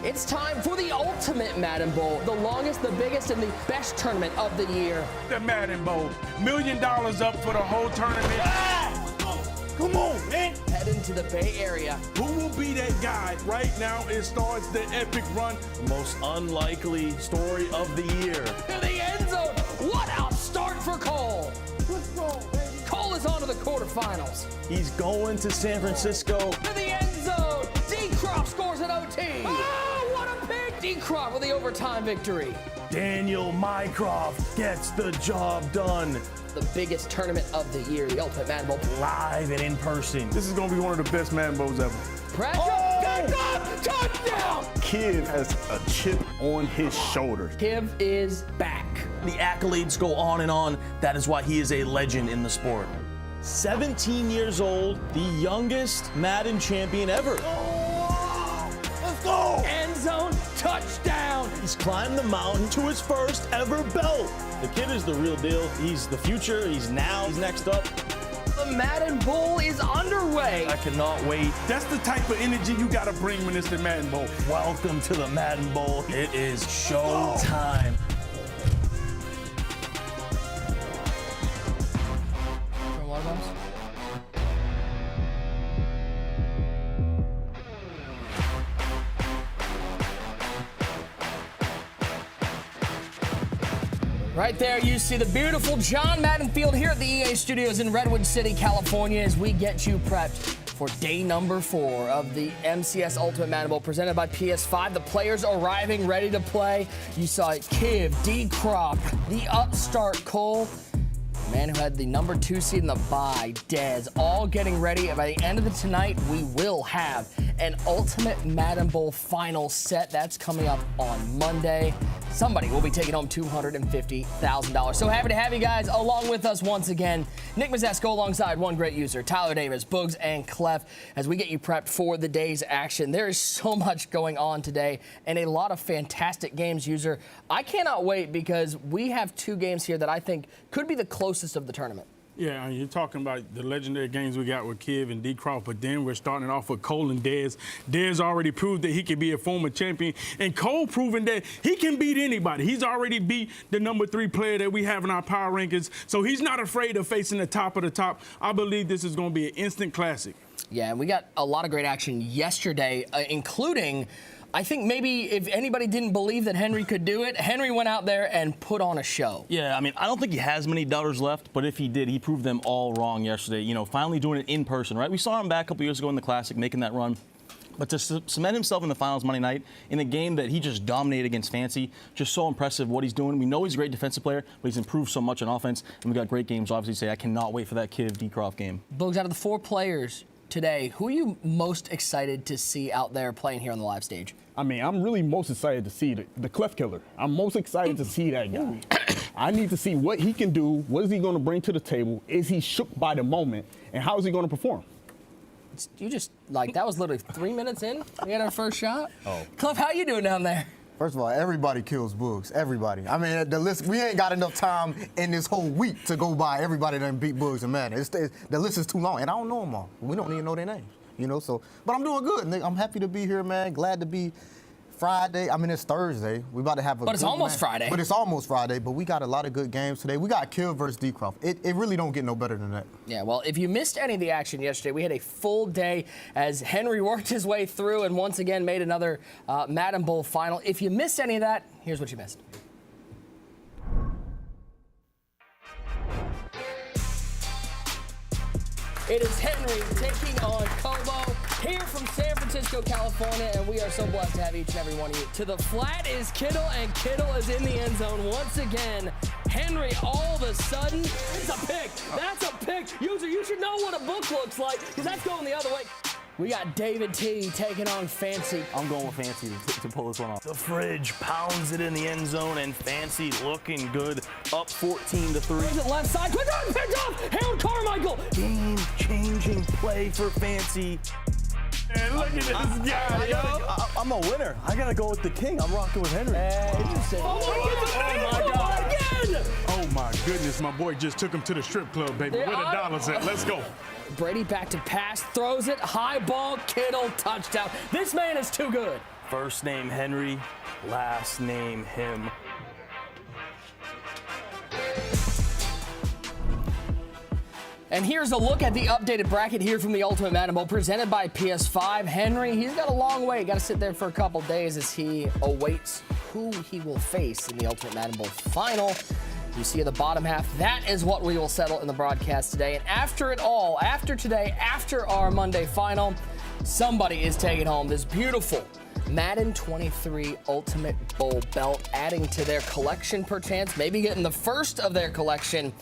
It's time for the ultimate Madden Bowl, the longest, the biggest, and the best tournament of the year. The Madden Bowl, $1 million up for the whole tournament. Come on, man. Head into the Bay Area. Who will be that guy? Right now, it starts the epic run. Most unlikely story of the year. To the end zone. What a start for Cole. Let's go, baby. Cole is on to the quarterfinals. He's going to San Francisco. To the end zone. DCROFT scores an OT. Oh, what a pick. DCROFT with the overtime victory. Daniel Mycroft gets the job done. The biggest tournament of the year, the Ultimate Madden Bowl. Live and in person. This is going to be one of the best Madden Bowls ever. Pressure. Oh! Touchdown. Kid has a chip on his shoulder. Kiv is back. The accolades go on and on. That is why he is a legend in the sport. 17 years old, the youngest Madden champion ever. Let's go. End zone touchdown. He's climbed the mountain to his first ever belt. The kid is the real deal. He's the future. He's now. He's next up. The Madden Bowl is underway. I cannot wait. That's the type of energy you got to bring when it's the Madden Bowl. Welcome to the Madden Bowl. It is show time. Right there, you see the beautiful John Madden Field here at the EA Studios in Redwood City, California, as we get you prepped for day number 4 of the MCS Ultimate Madden Bowl presented by PS5. The players arriving, ready to play. You saw it, Kiv, DCROFT, the upstart Cole, the man who had the number 2 seed in the bye, Dez, all getting ready. And by the end of tonight, we will have an Ultimate Madden Bowl Final set. That's coming up on Monday. Somebody will be taking home $250,000. So happy to have you guys along with us once again. Nick Mazesco alongside one great user, Tyler Davis, Boogs, and Clef, as we get you prepped for the day's action. There is so much going on today and a lot of fantastic games, user. I cannot wait because we have 2 games here that I think could be the closest of the tournament. Yeah, I mean, you're talking about the legendary games we got with Kiv and DCROFT, but then we're starting off with Cole and Dez. Dez already proved that he can be a former champion, and Cole proving that he can beat anybody. He's already beat the number 3 player that we have in our power rankings, so he's not afraid of facing the top of the top. I believe this is going to be an instant classic. Yeah, and we got a lot of great action yesterday, including, I think maybe if anybody didn't believe that Henry could do it, Henry went out there and put on a show. Yeah, I mean, I don't think he has many doubters left, but if he did, he proved them all wrong yesterday. You know, finally doing it in person, right? We saw him back a couple years ago in the Classic, making that run. But to cement himself in the finals Monday night in a game that he just dominated against Fancy, just so impressive what he's doing. We know he's a great defensive player, but he's improved so much on offense, and we got great games. Obviously, I cannot wait for that Kiv DCROFT game. Boogs, out of the 4 players today, who are you most excited to see out there playing here on the live stage? I mean, I'm really most excited to see the Clef Killer. I'm most excited to see that guy. I need to see what he can do. What is he going to bring to the table? Is he shook by the moment? And how is he going to perform? You just, like, that was literally 3 minutes in. We had our first shot. Oh. Clef, how you doing down there? First of all, everybody kills Boogs. Everybody. I mean, the list, we ain't got enough time in this whole week to go by everybody that beat Boogs and Madden. The list is too long, and I don't know them all. We don't even know their names, you know, so. But I'm doing good, Nick. I'm happy to be here, man. Glad to be Friday. I mean, it's Thursday. We about to have a But it's almost Friday. But it's almost Friday, but we got a lot of good games today. We got Kill versus DCROFT. It really don't get no better than that. Yeah, well, if you missed any of the action yesterday, we had a full day as Henry worked his way through and once again made another Madden Bowl Final. If you missed any of that, here's what you missed. It is Henry taking on Kobo here from San Francisco, California, and we are so blessed to have each and every one of you. To the flat is Kittle, and Kittle is in the end zone once again. Henry, all of a sudden, it's a pick. That's a pick. User, you should know what a book looks like, because that's going the other way. We got David T taking on Fancy. I'm going with Fancy to pull this one off. The Fridge pounds it in the end zone, and Fancy looking good, up 14-3. Is it left side? Quick on, picked off! Harold Carmichael! Game-changing play for Fancy. And look at this guy, yo. I'm a winner. I gotta go with the king. I'm rocking with Henry. Interesting. Oh my God. Again! Oh my goodness, my boy just took him to the strip club, baby. Where the dollars at? Let's go. Brady back to pass, throws it, high ball, Kittle, touchdown. This man is too good. First name Henry, last name him. And here's a look at the updated bracket here from the Ultimate Madden Bowl presented by PS5. Henry, he's got a long way. Got to sit there for a couple days as he awaits who he will face in the Ultimate Madden Bowl Final. You see at the bottom half, that is what we will settle in the broadcast today. And after it all, after today, after our Monday Final, somebody is taking home this beautiful Madden 23 Ultimate Bowl belt, adding to their collection perchance, maybe getting the first of their collection,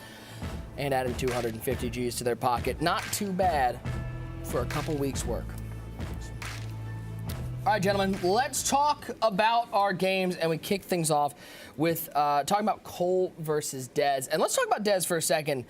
and adding 250 G's to their pocket. Not too bad for a couple weeks' work. All right, gentlemen, let's talk about our games, and we kick things off with talking about Cole versus Dez. And let's talk about Dez for a second,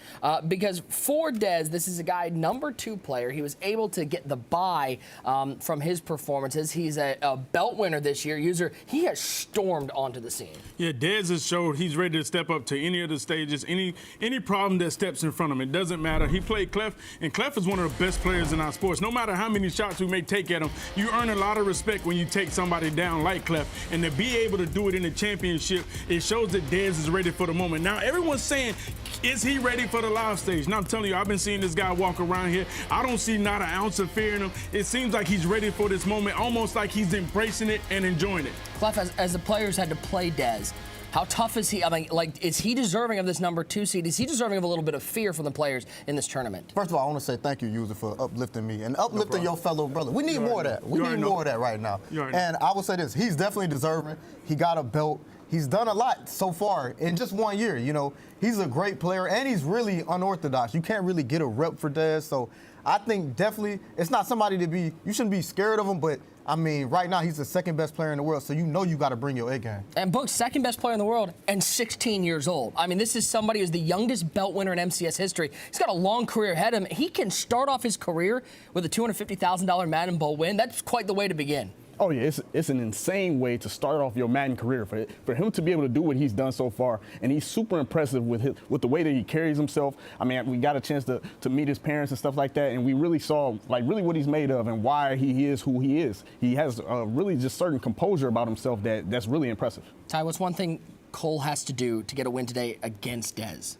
because for Dez, this is a guy, number 2 player. He was able to get the bye from his performances. He's a belt winner this year. He has stormed onto the scene. Yeah, Dez has showed he's ready to step up to any of the stages, any problem that steps in front of him. It doesn't matter. He played Clef, and Clef is one of the best players in our sports. No matter how many shots we may take at him, you earn a lot of respect when you take somebody down like Clef. And to be able to do it in the championship, it shows that Dez is ready for the moment. Now, everyone's saying, is he ready for the live stage? Now, I'm telling you, I've been seeing this guy walk around here. I don't see not an ounce of fear in him. It seems like he's ready for this moment, almost like he's embracing it and enjoying it. Clef, as the players had to play Dez, how tough is he? I mean, like, is he deserving of this number 2 seed? Is he deserving of a little bit of fear from the players in this tournament? First of all, I want to say thank you, User, for uplifting me and uplifting your fellow brother. We need more of that. We need more of that right now. And I will say this, he's definitely deserving. He got a belt. He's done a lot so far in just 1 year. You know, he's a great player, and he's really unorthodox. You can't really get a rep for Dez, so I think definitely it's not somebody you shouldn't be scared of him, but I mean, right now, he's the second best player in the world, so you know you got to bring your A game. And Book's second best player in the world and 16 years old. I mean, this is somebody who's the youngest belt winner in MCS history. He's got a long career ahead of him. He can start off his career with a $250,000 Madden Bowl win. That's quite the way to begin. Oh, yeah, it's an insane way to start off your Madden career. For him to be able to do what he's done so far, and he's super impressive with the way that he carries himself. I mean, we got a chance to meet his parents and stuff like that, and we really saw, like, really what he's made of and why he is who he is. He has really just certain composure about himself that's really impressive. Ty, what's one thing Cole has to do to get a win today against Dez?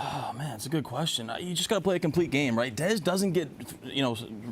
Oh, man, it's a good question. You just got to play a complete game, right? Dez doesn't get,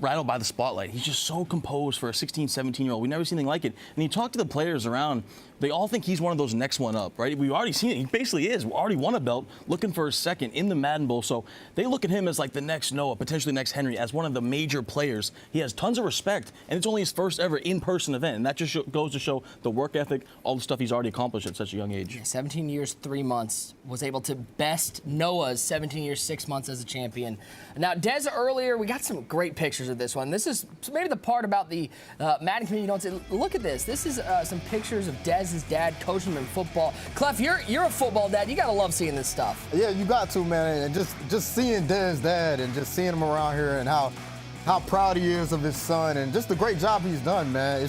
rattled by the spotlight. He's just so composed for a 16, 17-year-old. We've never seen anything like it. And you talk to the players around, they all think he's one of those next one up, right? We've already seen it. He basically is. We already won a belt, looking for a second in the Madden Bowl. So they look at him as like the next Noah, potentially next Henry, as one of the major players. He has tons of respect, and it's only his first ever in-person event. And that just goes to show the work ethic, all the stuff he's already accomplished at such a young age. 17 years, 3 months, was able to best Noah's 17 years, 6 months as a champion. Now, Dez earlier, we got some great pictures of this one. This is maybe the part about the Madden community you don't say. Look at this. This is some pictures of Dez's dad coaching him in football. Clef, you're a football dad. You got to love seeing this stuff. Yeah, you got to, man. And just seeing Dez's dad and just seeing him around here and how proud he is of his son and just the great job he's done, man.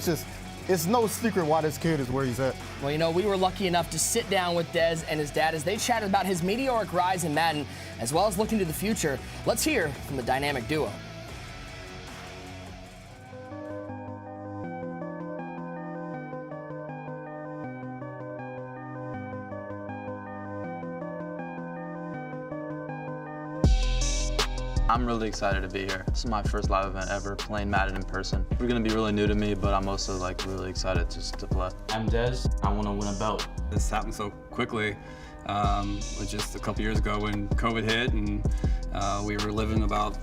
It's no secret why this kid is where he's at. Well, we were lucky enough to sit down with Dez and his dad as they chatted about his meteoric rise in Madden, as well as looking to the future. Let's hear from the dynamic duo. I'm really excited to be here. This is my first live event ever playing Madden in person. We're gonna be really new to me, but I'm also really excited just to play. I'm Dez. I want to win a belt. This happened so quickly. Just a couple years ago when COVID hit, and we were living about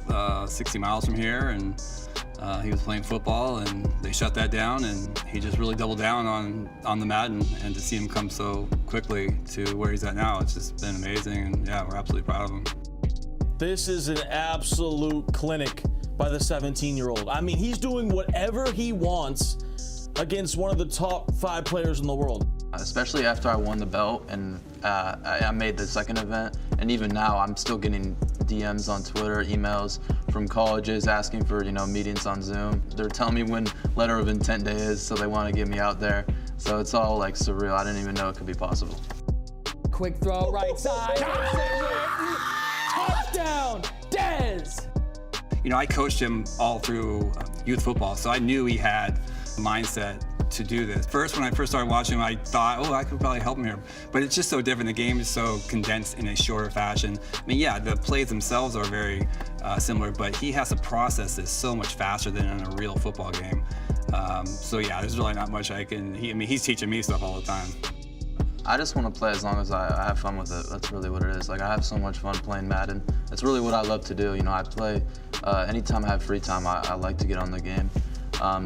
60 miles from here, and he was playing football, and they shut that down, and he just really doubled down on the Madden, and to see him come so quickly to where he's at now, it's just been amazing, and yeah, we're absolutely proud of him. This is an absolute clinic by the 17-year-old. I mean, he's doing whatever he wants against one of the top 5 players in the world. Especially after I won the belt and I made the second event, and even now I'm still getting DMs on Twitter, emails from colleges asking for meetings on Zoom. They're telling me when letter of intent day is, so they want to get me out there. So it's all like surreal. I didn't even know it could be possible. Quick throw, right side. Touchdown, Dez! I coached him all through youth football, so I knew he had a mindset to do this. First, when I first started watching him, I thought, oh, I could probably help him here. But it's just so different. The game is so condensed in a shorter fashion. I mean, yeah, the plays themselves are very similar, but he has to process this so much faster than in a real football game. So yeah, there's really not much I can. He's teaching me stuff all the time. I just want to play as long as I have fun with it. That's really what it is. Like, I have so much fun playing Madden. It's really what I love to do. You know, I play anytime I have free time. I like to get on the game.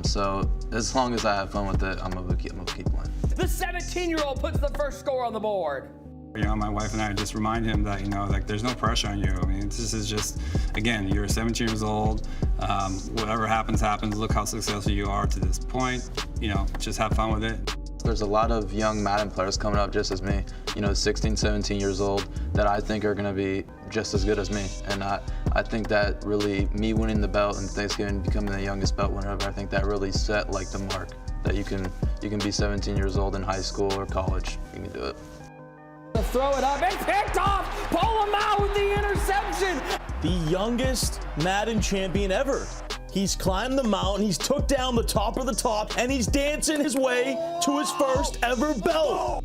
So as long as I have fun with it, I'm gonna keep playing. The 17-year-old puts the first score on the board. You know, my wife and I just remind him that, you know, like, there's no pressure on you. I mean, this is just, again, you're 17 years old. Whatever happens, happens. Look how successful you are to this point. You know, just have fun with it. There's a lot of young Madden players coming up just as me, you know, 16, 17 years old, that I think are gonna be just as good as me. And I think that really, me winning the belt and Thanksgiving becoming the youngest belt winner ever, I think that really set like the mark that you can be 17 years old in high school or college. You can do it. Throw it up and picked off. Pull him out with the interception. The youngest Madden champion ever. He's climbed the mountain, he's took down the top of the top, and he's dancing his way to his first ever belt.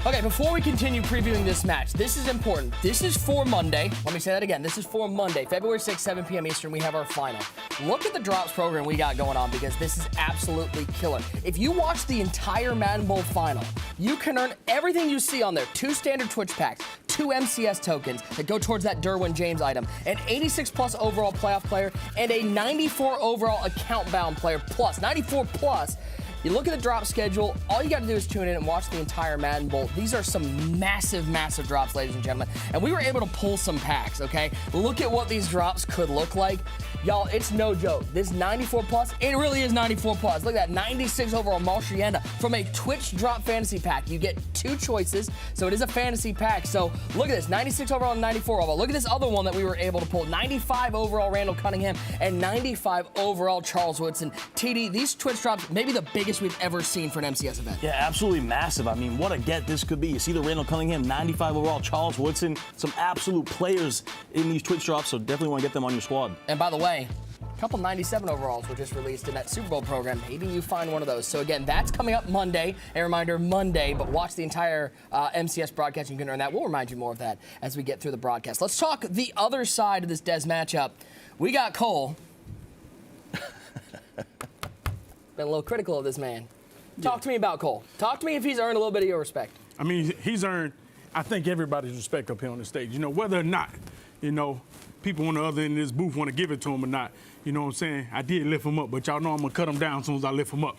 Okay, before we continue previewing this match, this is important. This is for Monday. Let me say that again. This is for Monday, February 6th, 7 p.m. Eastern. We have our final. Look at the drops program we got going on, because this is absolutely killer. If you watch the entire Madden Bowl Final, you can earn everything you see on there. 2 standard Twitch packs, 2 MCS tokens that go towards that Derwin James item, an 86+ overall playoff player, and a 94 overall account-bound player plus, 94+. You look at the drop schedule, all you got to do is tune in and watch the entire Madden Bowl. These are some massive, massive drops, ladies and gentlemen. And we were able to pull some packs, okay? Look at what these drops could look like. Y'all, it's no joke. This 94+, it really is 94+. Look at that, 96 overall Malshienda from a Twitch drop fantasy pack. You get 2 choices, so it is a fantasy pack. So look at this, 96 overall and 94 overall. Look at this other one that we were able to pull, 95 overall Randall Cunningham and 95 overall Charles Woodson. TD, these Twitch drops, maybe the biggest we've ever seen for an MCS event. Yeah, absolutely massive. I mean, what a get this could be. You see the Randall Cunningham, 95 overall, Charles Woodson, some absolute players in these Twitch drops, so definitely want to get them on your squad. And by the way, a couple 97 overalls were just released in that Super Bowl program. Maybe you find one of those. So again, that's coming up Monday. A reminder, Monday, but watch the entire MCS broadcast. You can earn that. We'll remind you more of that as we get through the broadcast. Let's talk the other side of this Dez matchup. We got Cole. Been a little critical of this man. Talk to me about Cole. Talk to me if he's earned a little bit of your respect. I mean, he's earned, I think, everybody's respect up here on the stage. You know, whether or not, you know, people on the other end of this booth want to give it to him or not. You know what I'm saying? I did lift him up, but y'all know I'm going to cut him down as soon as I lift him up.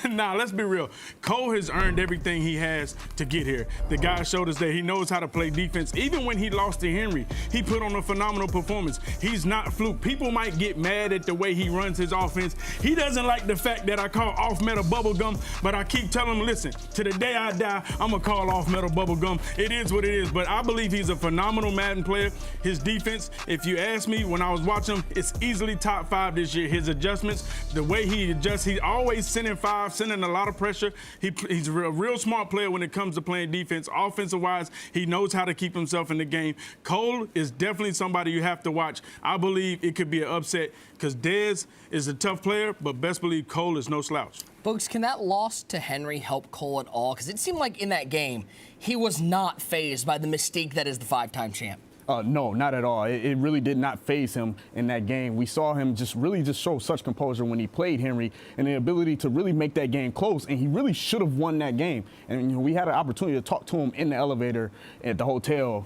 Now, let's be real. Cole has earned everything he has to get here. The guy showed us that he knows how to play defense. Even when he lost to Henry, he put on a phenomenal performance. He's not fluke. People might get mad at the way he runs his offense. He doesn't like the fact that I call off-metal bubblegum, but I keep telling him, listen, to the day I die, I'm going to call off-metal bubblegum. It is what it is, but I believe he's a phenomenal Madden player. His defense, if you ask me, when I was watching him, it's easily top 5 this year. His adjustments, the way he adjusts, he's always sending 5, sending a lot of pressure. He's a real smart player when it comes to playing defense. Offensive-wise, he knows how to keep himself in the game. Cole is definitely somebody you have to watch. I believe it could be an upset because Dez is a tough player, but best believe Cole is no slouch. Boogs, can that loss to Henry help Cole at all? Because it seemed like in that game, he was not fazed by the mystique that is the 5-time champ. No, not at all. It really did not faze him in that game. We saw him just show such composure when he played Henry and the ability to really make that game close, and he really should have won that game. And you know, we had an opportunity to talk to him in the elevator at the hotel.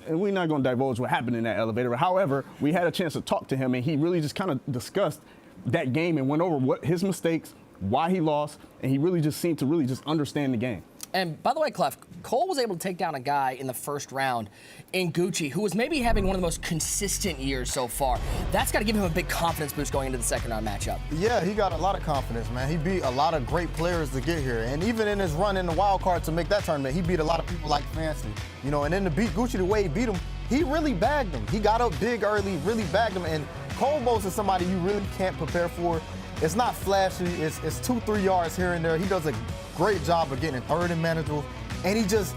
And we're not going to divulge what happened in that elevator. However, we had a chance to talk to him, and he really just kind of discussed that game and went over what his mistakes, why he lost, and he really just seemed to really just understand the game. And by the way, Clef, Cole was able to take down a guy in the first round in Gucci who was maybe having one of the most consistent years so far. That's got to give him a big confidence boost going into the second round matchup. Yeah, he got a lot of confidence, man. He beat a lot of great players to get here. And even in his run in the wild card to make that tournament, he beat a lot of people like Fancy. You know, and then to beat Gucci the way he beat him, he really bagged him. He got up big early, really bagged him. And Cole Bowles is somebody you really can't prepare for. It's not flashy. It's 2-3 yards here and there. He does a great job of getting third and manageable, and he gets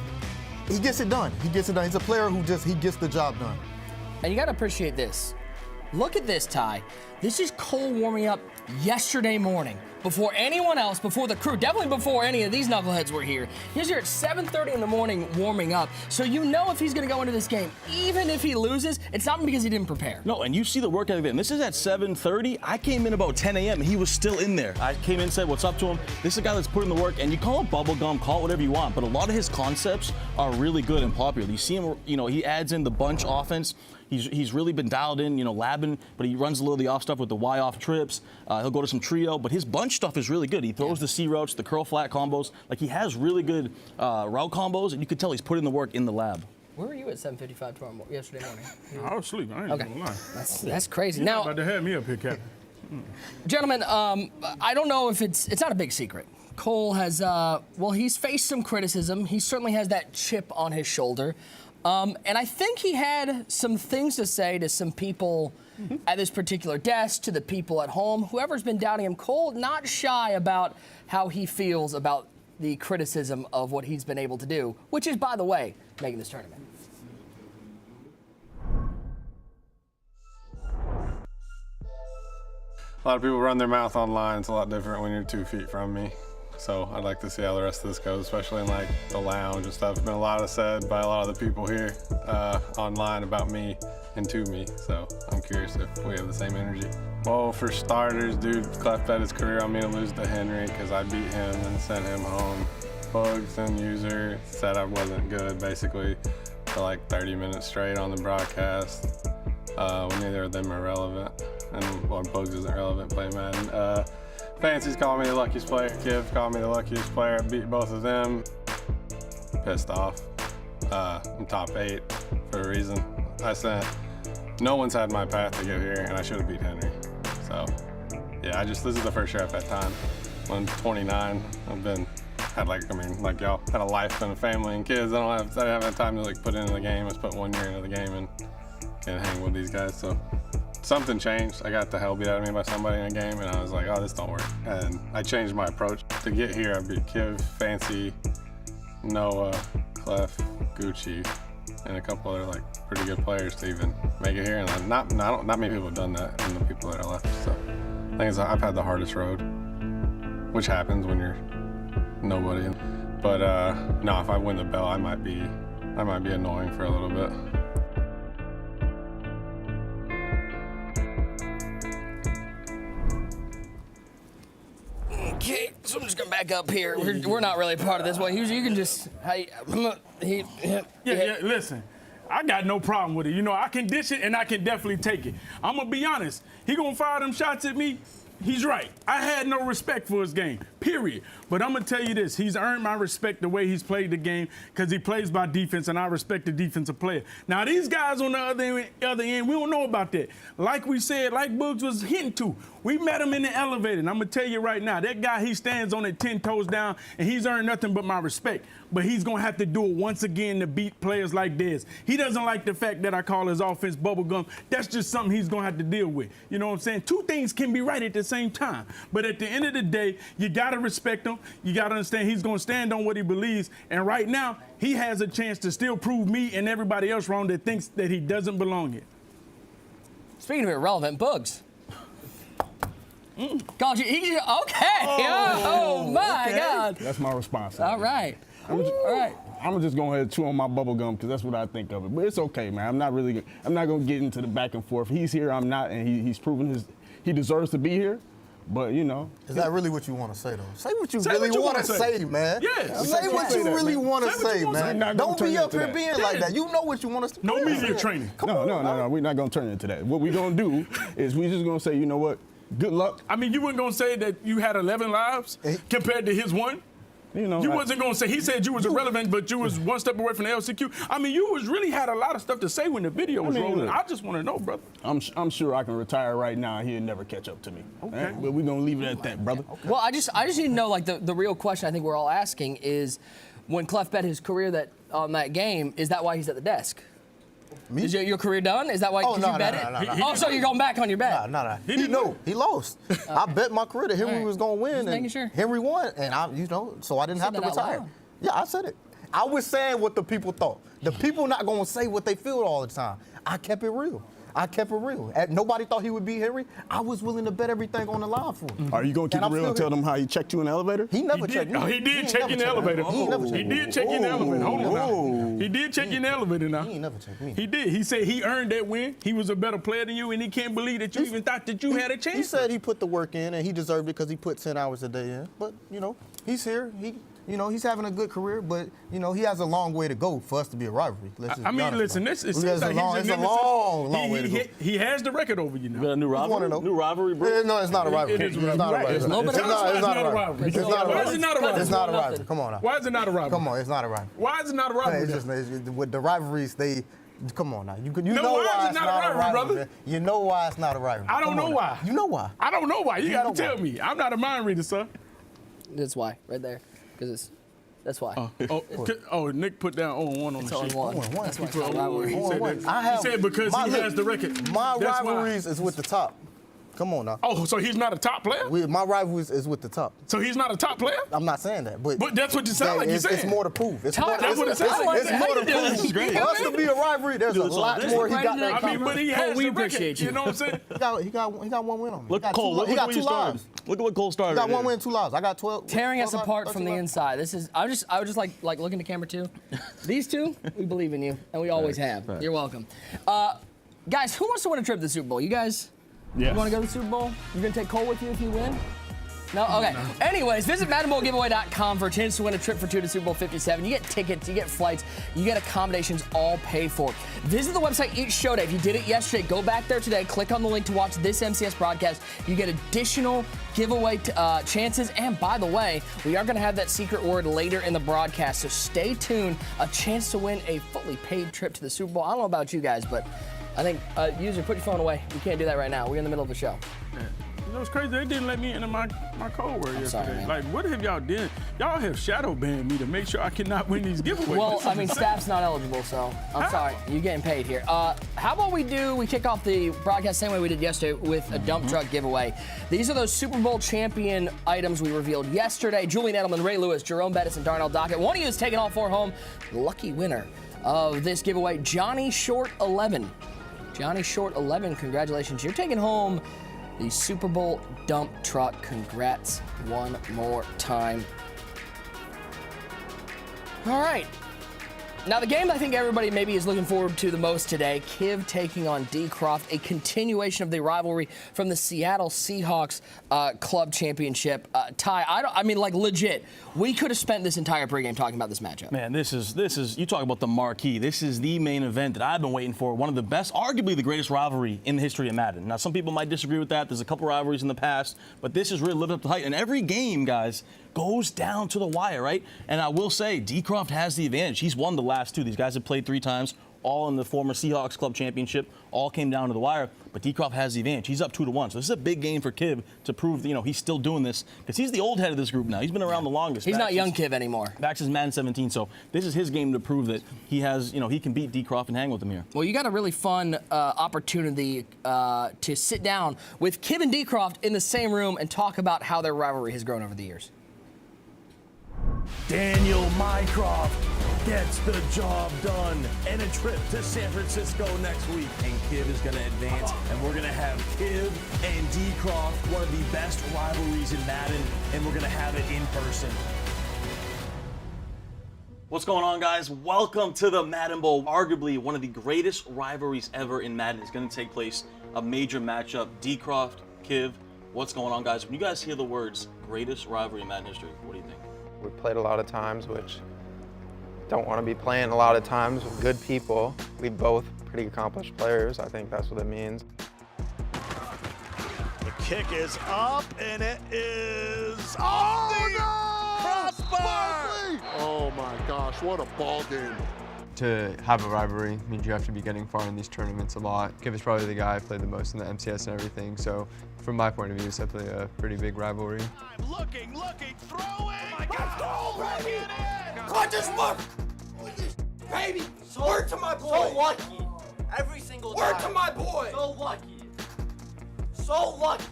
it done. He gets it done. He's a player who he gets the job done. And you got to appreciate this. Look at this, Ty. This is Cole warming up yesterday morning. Before anyone else, before the crew, definitely before any of these knuckleheads were here. He's here at 7:30 in the morning warming up. So you know if he's going to go into this game, even if he loses, it's not because he didn't prepare. No, and you see the work ethic. This is at 7:30. I came in about 10 a.m. and he was still in there. I came in, said what's up to him. This is a guy that's putting the work, and you call it bubblegum, call it whatever you want, but a lot of his concepts are really good and popular. You see him, he adds in the bunch offense. He's really been dialed in, labbing, but he runs a little of the off stuff with the Y off trips. He'll go to some trio, but his bunch stuff is really good. He throws the C routes, the curl flat combos. Like, he has really good route combos, and you could tell he's putting the work in the lab. Where were you at 7:55 yesterday morning? I was asleep. I ain't Okay. gonna lie. That's crazy. You're Now, about to have me up here, Captain. gentlemen, I don't know if it's not a big secret. Cole has, he's faced some criticism. He certainly has that chip on his shoulder. And I think he had some things to say to some people at this particular desk, to the people at home, whoever's been doubting him. Cole, not shy about how he feels about the criticism of what he's been able to do, which is, by the way, making this tournament. A lot of people run their mouth online. It's a lot different when you're 2 feet from me. So I'd like to see how the rest of this goes, especially in like the lounge and stuff. There's been a lot of said by a lot of the people here online about me and to me. So I'm curious if we have the same energy. Well, for starters, dude, Clef bet his career on me to lose to Henry because I beat him and sent him home. Bugs and User said I wasn't good basically for like 30 minutes straight on the broadcast. When neither of them are relevant. And well, Bugs isn't relevant playing Madden. Fancy's calling me the luckiest player. Kiv called me the luckiest player. I beat both of them. Pissed off. I'm top 8 for a reason. No one's had my path to get here, and I should have beat Henry. So, yeah, this is the first year I've had time. I'm 29. Like y'all, had a life and a family and kids. I haven't had time to like put into the game. I just put 1 year into the game and hang with these guys. So. Something changed. I got the hell beat out of me by somebody in a game, and I was like, oh, this don't work. And I changed my approach. To get here, I beat Kiv, Fancy, Noah, Clef, Gucci, and a couple other like pretty good players to even make it here. And not many people have done that, and the people that are left. So I think I've had the hardest road, which happens when you're nobody. But no, if I win the belt, I might be annoying for a little bit. Okay, so I'm just gonna back up here. We're not really part of this one. You can just, Yeah, listen. I got no problem with it. I can dish it and I can definitely take it. I'm gonna be honest. He gonna fire them shots at me? He's right. I had no respect for his game, period. But I'm going to tell you this. He's earned my respect the way he's played the game because he plays by defense, and I respect the defensive player. Now, these guys on the other end, we don't know about that. Like we said, like Boogs was hinting to, we met him in the elevator, and I'm going to tell you right now, that guy, he stands on it 10 toes down, and he's earned nothing but my respect. But he's going to have to do it once again to beat players like Dez. He doesn't like the fact that I call his offense bubblegum. That's just something he's going to have to deal with. You know what I'm saying? Two things can be right at the same time. But at the end of the day, you got to respect him. You got to understand he's going to stand on what he believes. And right now, he has a chance to still prove me and everybody else wrong that thinks that he doesn't belong here. Speaking of irrelevant, Bugs. God, okay. Oh my okay. God. That's my response. All right. All right. I'm just going to chew on my bubble gum because that's what I think of it. But it's okay, man. I'm not going to get into the back and forth. He's here, I'm not, and he's proven he deserves to be here. But, you know. Is that really what you want to say, though? Say what you really want to say, man. Yeah. Say what you really want to say, man. Don't be up here being like that. You know what you want to say. No media training. No. We're not going to turn it into that. What we're going to do is we're just going to say, you know what? Good luck. I mean, you weren't going to say that you had 11 lives compared to his one? You know, you wasn't going to say, he said you was irrelevant, but you was one step away from the LCQ. I mean, you really had a lot of stuff to say when the video was rolling. I just want to know, brother. I'm sure I can retire right now and he'll never catch up to me. Okay. Right? But we're going to leave it at that, brother. Okay. Well, I just need to know, like, the real question I think we're all asking is, when Clef bet his career on that game, is that why he's at the desk? Me? Is your career done? Is that why you bet it? No. So you're going back on your bet? No. He lost. I bet my career that Henry was going to win. Just making sure. Henry won, and so I didn't have to retire. Yeah, I said it. I was saying what the people thought. The people not going to say what they feel all the time. I kept it real. I kept it real. Nobody thought he would beat Henry. I was willing to bet everything on the line for him. Are you going to keep it real and tell them how he checked you in the elevator? He never checked me. Oh, he did check you in the elevator. He did check you in the elevator. Hold on now. He did check you in the elevator now. He ain't never checked me. He did. He said he earned that win. He was a better player than you, and he can't believe that you even thought that you had a chance. He said he put the work in, and he deserved it because he put 10 hours a day in. But, he's here. He's having a good career, but, he has a long way to go for us to be a rivalry. I mean, listen, it seems like it's a long way to go. He has the record over you now. You got a new rivalry? New rivalry, bro? No, it's not a rivalry. It is It's not a rivalry. It's not a rivalry. It's not a Why is it not a rivalry? It's not a rivalry. Come on now. Why is it not a rivalry? Come on, it's not a rivalry. Why is it not a rivalry? It's just, with the rivalries, come on now. You No, know why why is it it's not a not a rivalry, rivalry, brother? man. You know why it's not a rivalry. I don't Come know on why. now. You know why. I don't know why. You got know to tell why. me. I'm not a mind reader, sir. That's why, right there. Because that's why. Nick put down 0-1 on the It's sheet. 0-1. That's why it's not a He rivalry. said because he has the record. My That's why. rivalries is with the top. Come on now. Oh, so he's not a top player? My rivalries is with the top. So he's not a top player? I'm not saying that, but that's what you sound like you're saying. It's more to prove. It's Top- more, that's what it sounds like. It's more to prove. This is great. For us to be a rivalry, there's a lot more he got that. I mean, but he has we the record. appreciate you. You know what I'm saying? He got one win on me. Look, Cole, He got where two you started. lives. Look at what Cole started. He got right one here. win, 2 lives. I got 12. Tearing us 12 apart lives, from the 13 inside. This is. I was just like looking to camera too. These two, we believe in you, and we always have. You're welcome. Guys, who wants to win a trip to the Super Bowl? You guys? Yes. You want to go to the Super Bowl? You're gonna take Cole with you if you win? No? Okay. Anyways, visit MaddenBowlGiveaway.com for a chance to win a trip for 2 to Super Bowl 57. You get tickets, you get flights, you get accommodations all paid for. Visit the website each show day. If you did it yesterday, go back there today, click on the link to watch this MCS broadcast. You get additional giveaway chances. And by the way, we are going to have that secret word later in the broadcast, so stay tuned. A chance to win a fully paid trip to the Super Bowl. I don't know about you guys, but I think, user, put your phone away. You can't do that right now. We're in the middle of the show. You know, it's crazy. They didn't let me into my code word yesterday. sorry, man. Like, what have y'all done? Y'all have shadow banned me to make sure I cannot win these giveaways. Well, I mean, staff's not eligible, so I'm sorry. You're getting paid here. How about we kick off the broadcast same way we did yesterday with a dump truck giveaway. These are those Super Bowl champion items we revealed yesterday. Julian Edelman, Ray Lewis, Jerome Bettis, and Darnell Dockett. One of you is taking all 4 home. Lucky winner of this giveaway, Johnny Short 11. Johnny Short 11, congratulations. You're taking home the Super Bowl dump truck. Congrats one more time. All right. Now, the game I think everybody maybe is looking forward to the most today, Kiv taking on DCROFT, a continuation of the rivalry from the Seattle Seahawks club championship. Ty, I mean, legit, we could have spent this entire pregame talking about this matchup. Man, this is you talk about the marquee. This is the main event that I've been waiting for. One of the best, arguably the greatest rivalry in the history of Madden. Now, some people might disagree with that. There's a couple rivalries in the past, but this has really lived up to hype. And every game, guys, goes down to the wire, right? And I will say, DCROFT has the advantage. He's won the last 2. These guys have played 3 times, all in the former Seahawks club championship. All came down to the wire, but DCROFT has the advantage. He's up 2-1. So this is a big game for Kiv to prove, he's still doing this because he's the old head of this group now. He's been around the longest. He's not young Kiv anymore. Back since Madden 17. So this is his game to prove that he has, he can beat DCROFT and hang with him here. Well, you got a really fun opportunity to sit down with Kiv and DCROFT in the same room and talk about how their rivalry has grown over the years. Daniel Mycroft gets the job done and a trip to San Francisco next week. And Kiv is going to advance, and we're going to have Kiv and DCROFT, one of the best rivalries in Madden, and we're going to have it in person. What's going on, guys? Welcome to the Madden Bowl. Arguably one of the greatest rivalries ever in Madden is going to take place. A major matchup, DCROFT, Kiv. What's going on, guys? When you guys hear the words greatest rivalry in Madden history, what do you think? We played a lot of times, which don't want to be playing a lot of times with good people. We both pretty accomplished players. I think that's what it means. The kick is up, and it is off the crossbar! Oh my gosh, what a ball game. To have a rivalry means you have to be getting far in these tournaments a lot. Kiv is probably the guy I played the most in the MCS and everything, so from my point of view, it's definitely a pretty big rivalry. Looking, throwing! Oh my God, baby! Clutch is work! Baby! Word to my boy! So lucky. Every single time. Word to my boy! So lucky. So lucky.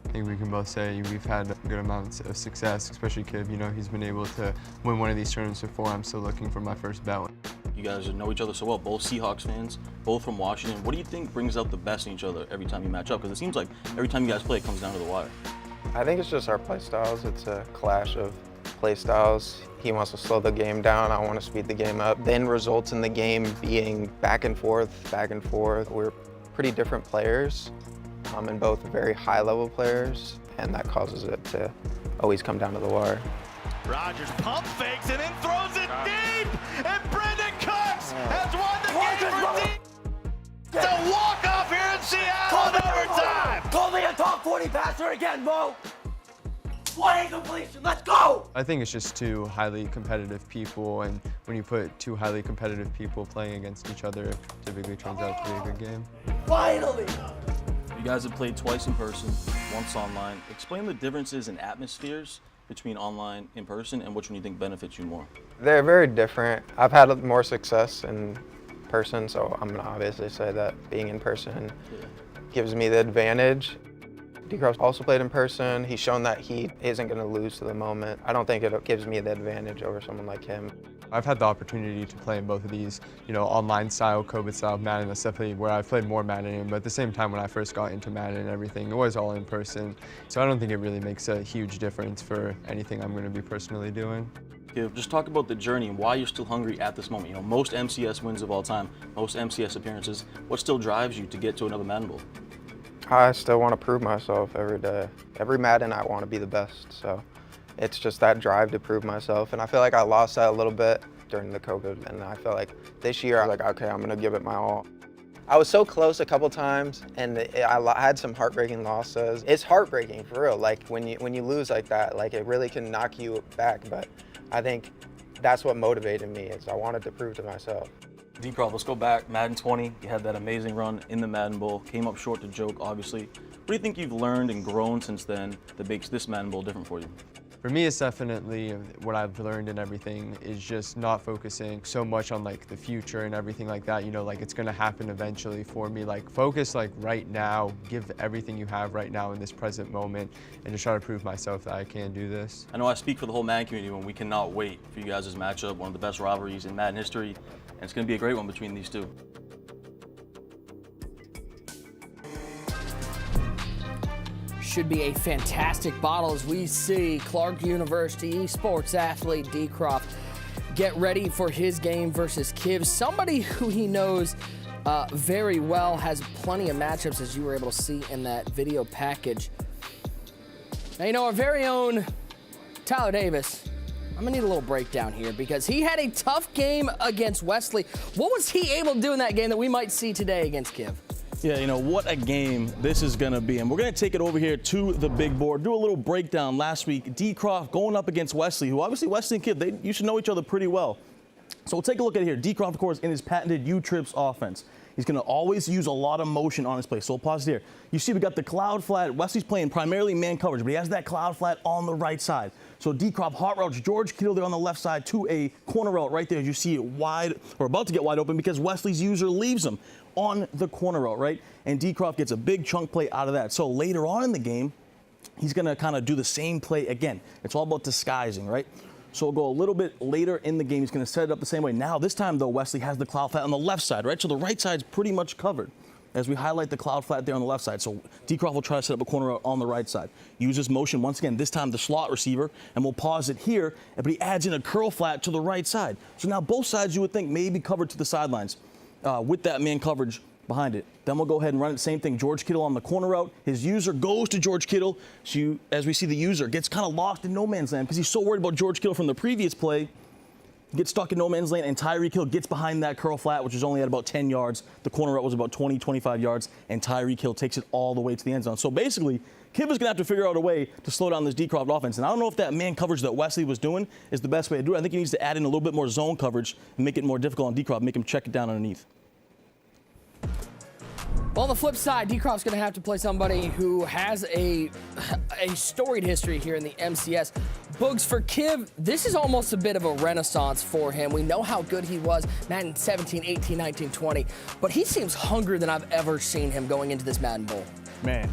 I think we can both say we've had good amounts of success, especially Kiv. He's been able to win one of these tournaments before. I'm still looking for my first belt. You guys know each other so well, both Seahawks fans, both from Washington. What do you think brings out the best in each other every time you match up? Because it seems like every time you guys play, it comes down to the wire. I think it's just our play styles. It's a clash of play styles. He wants to slow the game down. I want to speed the game up. The end results in the game being back and forth, back and forth. We're pretty different players, and both very high-level players, and that causes it to always come down to the wire. Rodgers pump fakes and then throws it deep, and Brendan Cooks has won the game for deep. It's a walk-off here in Seattle in overtime. Call me a top 40 passer again, Mo. 20 completion, let's go! I think it's just two highly competitive people, and when you put two highly competitive people playing against each other, it typically turns out to be a good game. Finally! You guys have played twice in person, once online. Explain the differences in atmospheres between online, in person, and which one you think benefits you more. They're very different. I've had more success in person, so I'm gonna obviously say that being in person gives me the advantage. DCROFT also played in person. He's shown that he isn't going to lose to the moment. I don't think it gives me the advantage over someone like him. I've had the opportunity to play in both of these, online style, COVID style Madden. That's definitely where I've played more Madden in, but at the same time when I first got into Madden and everything, it was all in person. So I don't think it really makes a huge difference for anything I'm going to be personally doing. Just talk about the journey and why you're still hungry at this moment. Most MCS wins of all time, most MCS appearances. What still drives you to get to another Madden Bowl? I still want to prove myself every day. Every Madden, I want to be the best. So it's just that drive to prove myself. And I feel like I lost that a little bit during the COVID. And I feel like this year, I was like, okay, I'm going to give it my all. I was so close a couple times, and I had some heartbreaking losses. It's heartbreaking, for real. Like, when you lose like that, like, it really can knock you back. But I think that's what motivated me, is I wanted to prove to myself. DCROFT, let's go back. Madden 20, you had that amazing run in the Madden Bowl. Came up short to joke, obviously. What do you think you've learned and grown since then that makes this Madden Bowl different for you? For me, it's definitely what I've learned and everything is just not focusing so much on like the future and everything like that. Like it's gonna happen eventually for me. Like focus like right now, give everything you have right now in this present moment, and just try to prove myself that I can do this. I know I speak for the whole Madden community when we cannot wait for you guys' matchup, one of the best rivalries in Madden history, and it's gonna be a great one between these two. Should be a fantastic battle as we see Clark University esports athlete DCROFT get ready for his game versus Kiv, somebody who he knows very well, has plenty of matchups, as you were able to see in that video package. Now, our very own Tyler Davis, I'm gonna need a little breakdown here because he had a tough game against Wesley. What was he able to do in that game that we might see today against Kiv? Yeah, what a game this is going to be. And we're going to take it over here to the big board, do a little breakdown. Last week, DCROFT going up against Wesley, who obviously Wesley and Kiv, you should know each other pretty well. So we'll take a look at it here. DCROFT, of course, in his patented U-Trips offense. He's going to always use a lot of motion on his play. So we'll pause here. You see we got the cloud flat. Wesley's playing primarily man coverage, but he has that cloud flat on the right side. So DCROFT hot routes George Kittle there on the left side to a corner route right there. You see it wide, or about to get wide open because Wesley's user leaves him on the corner route, right? And DCROFT gets a big chunk play out of that. So later on in the game, he's going to kind of do the same play again. It's all about disguising, right? So we'll go a little bit later in the game. He's going to set it up the same way. Now, this time, though, Wesley has the cloud flat on the left side, right? So the right side's pretty much covered as we highlight the cloud flat there on the left side. So DCROFT will try to set up a corner route on the right side. Uses motion once again, this time the slot receiver, and we'll pause it here, but he adds in a curl flat to the right side. So now both sides you would think may be covered to the sidelines with that man coverage behind it. Then we'll go ahead and run it. Same thing, George Kittle on the corner route. His user goes to George Kittle. So as we see, the user gets kind of lost in no man's land because he's so worried about George Kittle from the previous play. Gets stuck in no man's land, and Tyreek Hill gets behind that curl flat, which is only at about 10 yards. The corner route was about 20, 25 yards, and Tyreek Hill takes it all the way to the end zone. So basically, Kiv is going to have to figure out a way to slow down this DCROFT offense. And I don't know if that man coverage that Wesley was doing is the best way to do it. I think he needs to add in a little bit more zone coverage and make it more difficult on DCROFT, make him check it down underneath. Well, on the flip side, DCROFT's going to have to play somebody who has a storied history here in the MCS. Boogs, for Kiv, this is almost a bit of a renaissance for him. We know how good he was, Madden 17, 18, 19, 20, but he seems hungrier than I've ever seen him going into this Madden Bowl. man,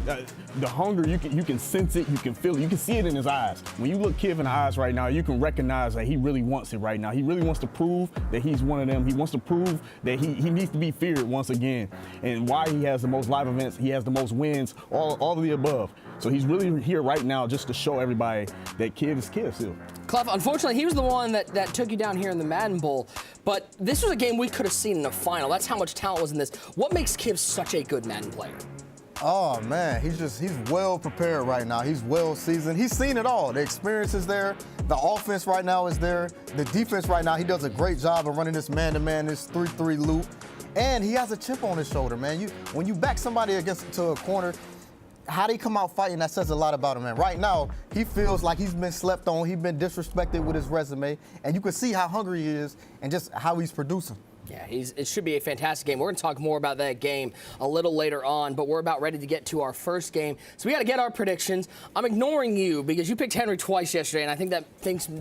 the hunger, you can sense it, you can feel it, you can see it in his eyes. When you look Kiv in the eyes right now, you can recognize that he really wants it right now. He really wants to prove that he's one of them. He wants to prove that he needs to be feared once again. And why he has the most live events, he has the most wins, all of the above. So he's really here right now just to show everybody that Kiv is Kiv still. Clef, unfortunately, he was the one that took you down here in the Madden Bowl, but this was a game we could have seen in the final. That's how much talent was in this. What makes Kiv such a good Madden player? Oh, man, he's well prepared right now. He's well seasoned. He's seen it all. The experience is there. The offense right now is there. The defense right now, he does a great job of running this man-to-man, this 3-3 loop. And he has a chip on his shoulder, man. When you back somebody to a corner, how they come out fighting, that says a lot about him, man. Right now, he feels like he's been slept on. He's been disrespected with his resume. And you can see how hungry he is and just how he's producing. Yeah, it should be a fantastic game. We're going to talk more about that game a little later on, but we're about ready to get to our first game. So we got to get our predictions. I'm ignoring you because you picked Henry twice yesterday, and I think that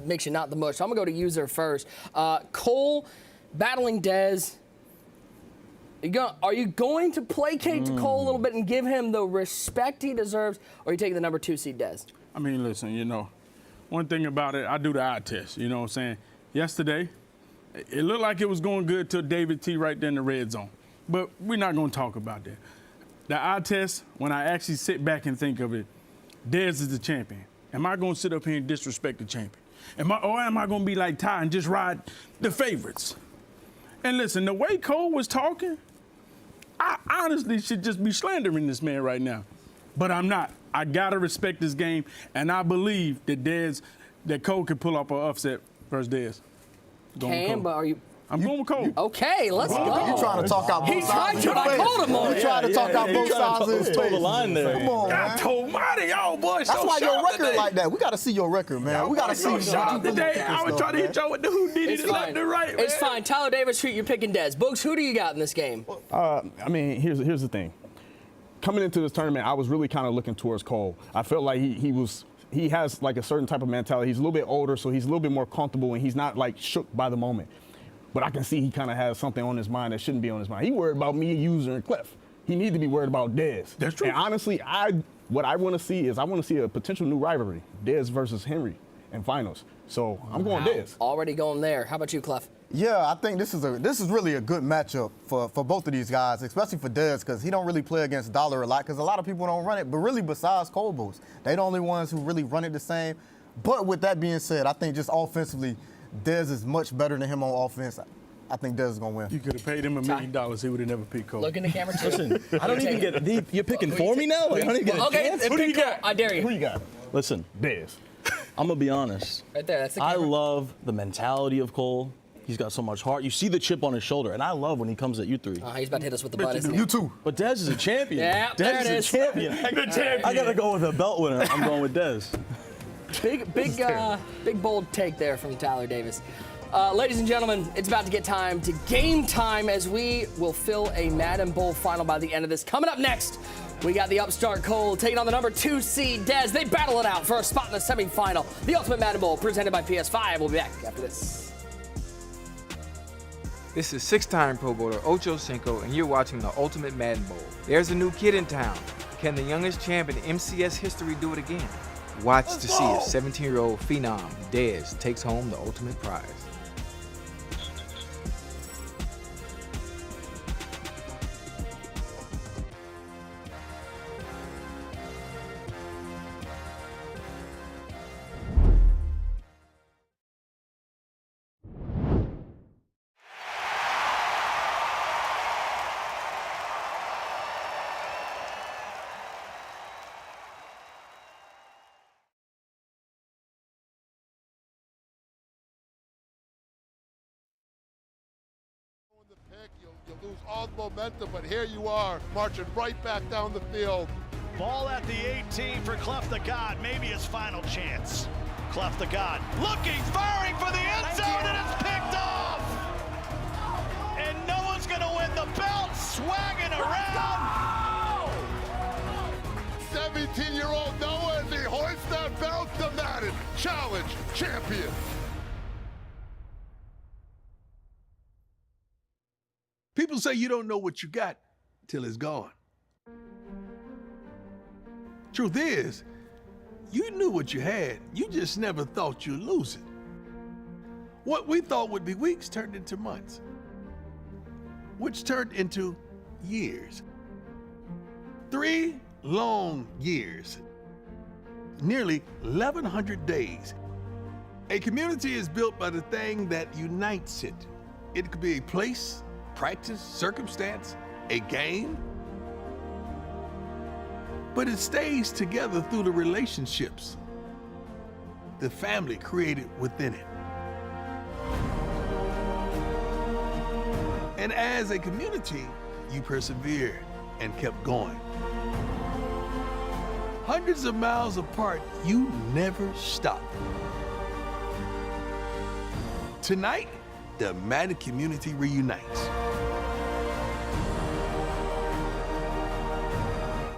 makes you not the most. So I'm going to go to user first. Cole battling Dez. Are you going to placate to Cole a little bit and give him the respect he deserves, or are you taking the number 2 seed Dez? I mean, listen, one thing about it, I do the eye test, you know what I'm saying? Yesterday, it looked like it was going good till David T right there in the red zone. But we're not going to talk about that. The eye test, when I actually sit back and think of it, Dez is the champion. Am I going to sit up here and disrespect the champion? Or am I going to be like Ty and just ride the favorites? And listen, the way Cole was talking, I honestly should just be slandering this man right now. But I'm not. I got to respect this game, and I believe that Cole can pull up an upset versus Dez. But are you? I'm going with Cole. Okay, let's go. You're trying to talk out both sides. You're trying to talk out both sides of his face. The line there. Come on, man. I told Marty, y'all boys. That's why your record today. like that. We got to see your record, man. We got to see your shot today. I was trying to hit y'all with the Houdini to left and right, man. It's fine. Tyler Davis, you're picking Dez. Boogs, who do you got in this game? I mean, here's the thing. Coming into this tournament, I was really kind of looking towards Cole. I felt like he has like a certain type of mentality. He's a little bit older, so he's a little bit more comfortable, and he's not like shook by the moment. But I can see he kind of has something on his mind that shouldn't be on his mind. He worried about me, User, and Clef. He need to be worried about Dez. That's true. And honestly, what I want to see is a potential new rivalry, Dez versus Henry in finals. So I'm going Dez. Already going there. How about you, Clef? Yeah, I think this is really a good matchup for both of these guys, especially for Dez, because he don't really play against Dollar a lot, because a lot of people don't run it. But really, besides Colbos, they the only ones who really run it the same. But with that being said, I think just offensively, Dez is much better than him on offense. I think Dez is going to win. You could have paid him $1 million. He would have never picked Cole. Look in the camera, too. Listen, I don't even get you're picking for me now? Like, I don't even get a chance? Who do you got? I dare you. Who you got? Listen, Dez. I'm going to be honest. Right there. That's the I camera. love the mentality of Cole. He's got so much heart. You see the chip on his shoulder, and I love when he comes at you three. He's about to hit us with the butt, isn't he? You too. But Dez is a champion. Yeah, Dez there it is is. a champion. The champion. I got to go with a belt winner. I'm going with Dez. Big bold take there from Tyler Davis. Ladies and gentlemen, it's about to get time to game time as we will fill a Madden Bowl Final by the end of this. Coming up next, we got the upstart Cole taking on the number 2 seed Dez. They battle it out for a spot in the semifinal. The Ultimate Madden Bowl presented by PS5. We'll be back after this. This is 6-time Pro Bowler Ocho Cinco, and you're watching the Ultimate Madden Bowl. There's a new kid in town. Can the youngest champ in MCS history do it again? Watch to see if 17-year-old phenom Dez takes home the ultimate prize. You lose all the momentum, but here you are, marching right back down the field. Ball at the 18 for Clef the God, maybe his final chance. Clef the God looking, firing for the end zone, and it's picked off! And no one's gonna win the belt, swagging around! 17-year-old Noah, and he hoists that belt, the Madden Challenge champion. People say you don't know what you got till it's gone. Truth is, you knew what you had. You just never thought you'd lose it. What we thought would be weeks turned into months, which turned into years. 3 long years, nearly 1,100 days. A community is built by the thing that unites it. It could be a place, practice, circumstance, a game, but it stays together through the relationships, the family created within it. And as a community, you persevered and kept going. Hundreds of miles apart, you never stopped. Tonight, the Madden community reunites.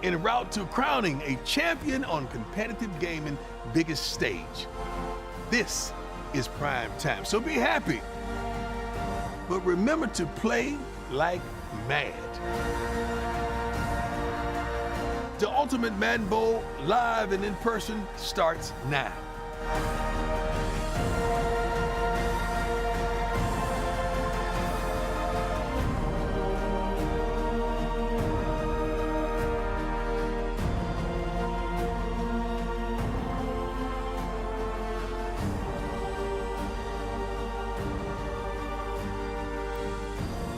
En route to crowning a champion on competitive gaming biggest stage. This is prime time, so be happy. But remember to play like mad. The Ultimate Madden Bowl, live and in person, starts now.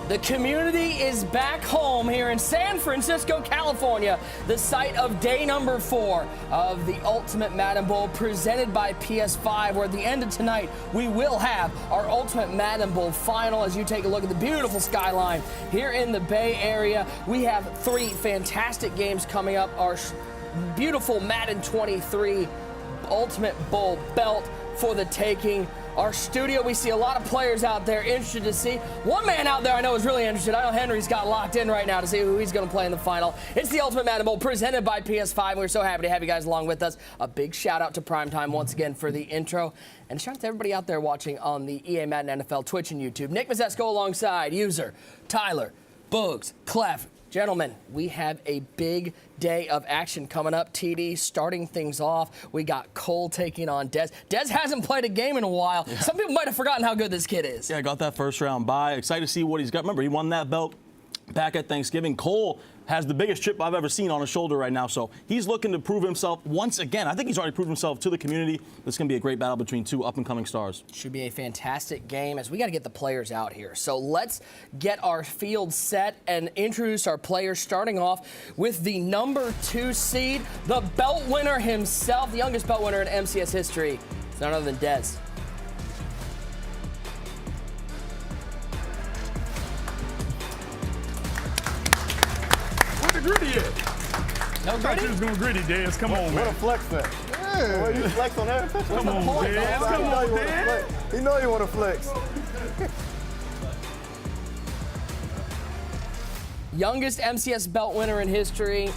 The community is back home here in San Francisco, California, the site of day number 4 of the Ultimate Madden Bowl presented by PS5, where at the end of tonight, we will have our Ultimate Madden Bowl Final. As you take a look at the beautiful skyline here in the Bay Area, we have 3 fantastic games coming up. Our beautiful Madden 23 Ultimate Bowl belt for the taking. Our studio, we see a lot of players out there interested to see. One man out there I know is really interested. I know Henry's got locked in right now to see who he's going to play in the final. It's the Ultimate Madden Bowl presented by PS5. We're so happy to have you guys along with us. A big shout out to Primetime once again for the intro. And shout out to everybody out there watching on the EA Madden NFL Twitch and YouTube. Nick Mazesco alongside user Tyler, Boogs, Clef. Gentlemen, we have a big day of action coming up. TD starting things off. We got Cole taking on Dez. Dez hasn't played a game in a while. Yeah. Some people might have forgotten how good this kid is. Yeah, got that first round bye. Excited to see what he's got. Remember, he won that belt back at Thanksgiving. Cole has the biggest chip I've ever seen on his shoulder right now, so he's looking to prove himself once again. I think he's already proved himself to the community. This is going to be a great battle between 2 up-and-coming stars. Should be a fantastic game, as we got to get the players out here. So let's get our field set and introduce our players, starting off with the number 2 seed, the belt winner himself, the youngest belt winner in MCS history. It's none other than Dez. Gritty at? No I thought you was going gritty, Dez. Come on, man. What a flex that. Yeah. Well, you flex on every picture. Come on, Dez. Come on, Dez. You know you want to flex. Youngest MCS belt winner in history.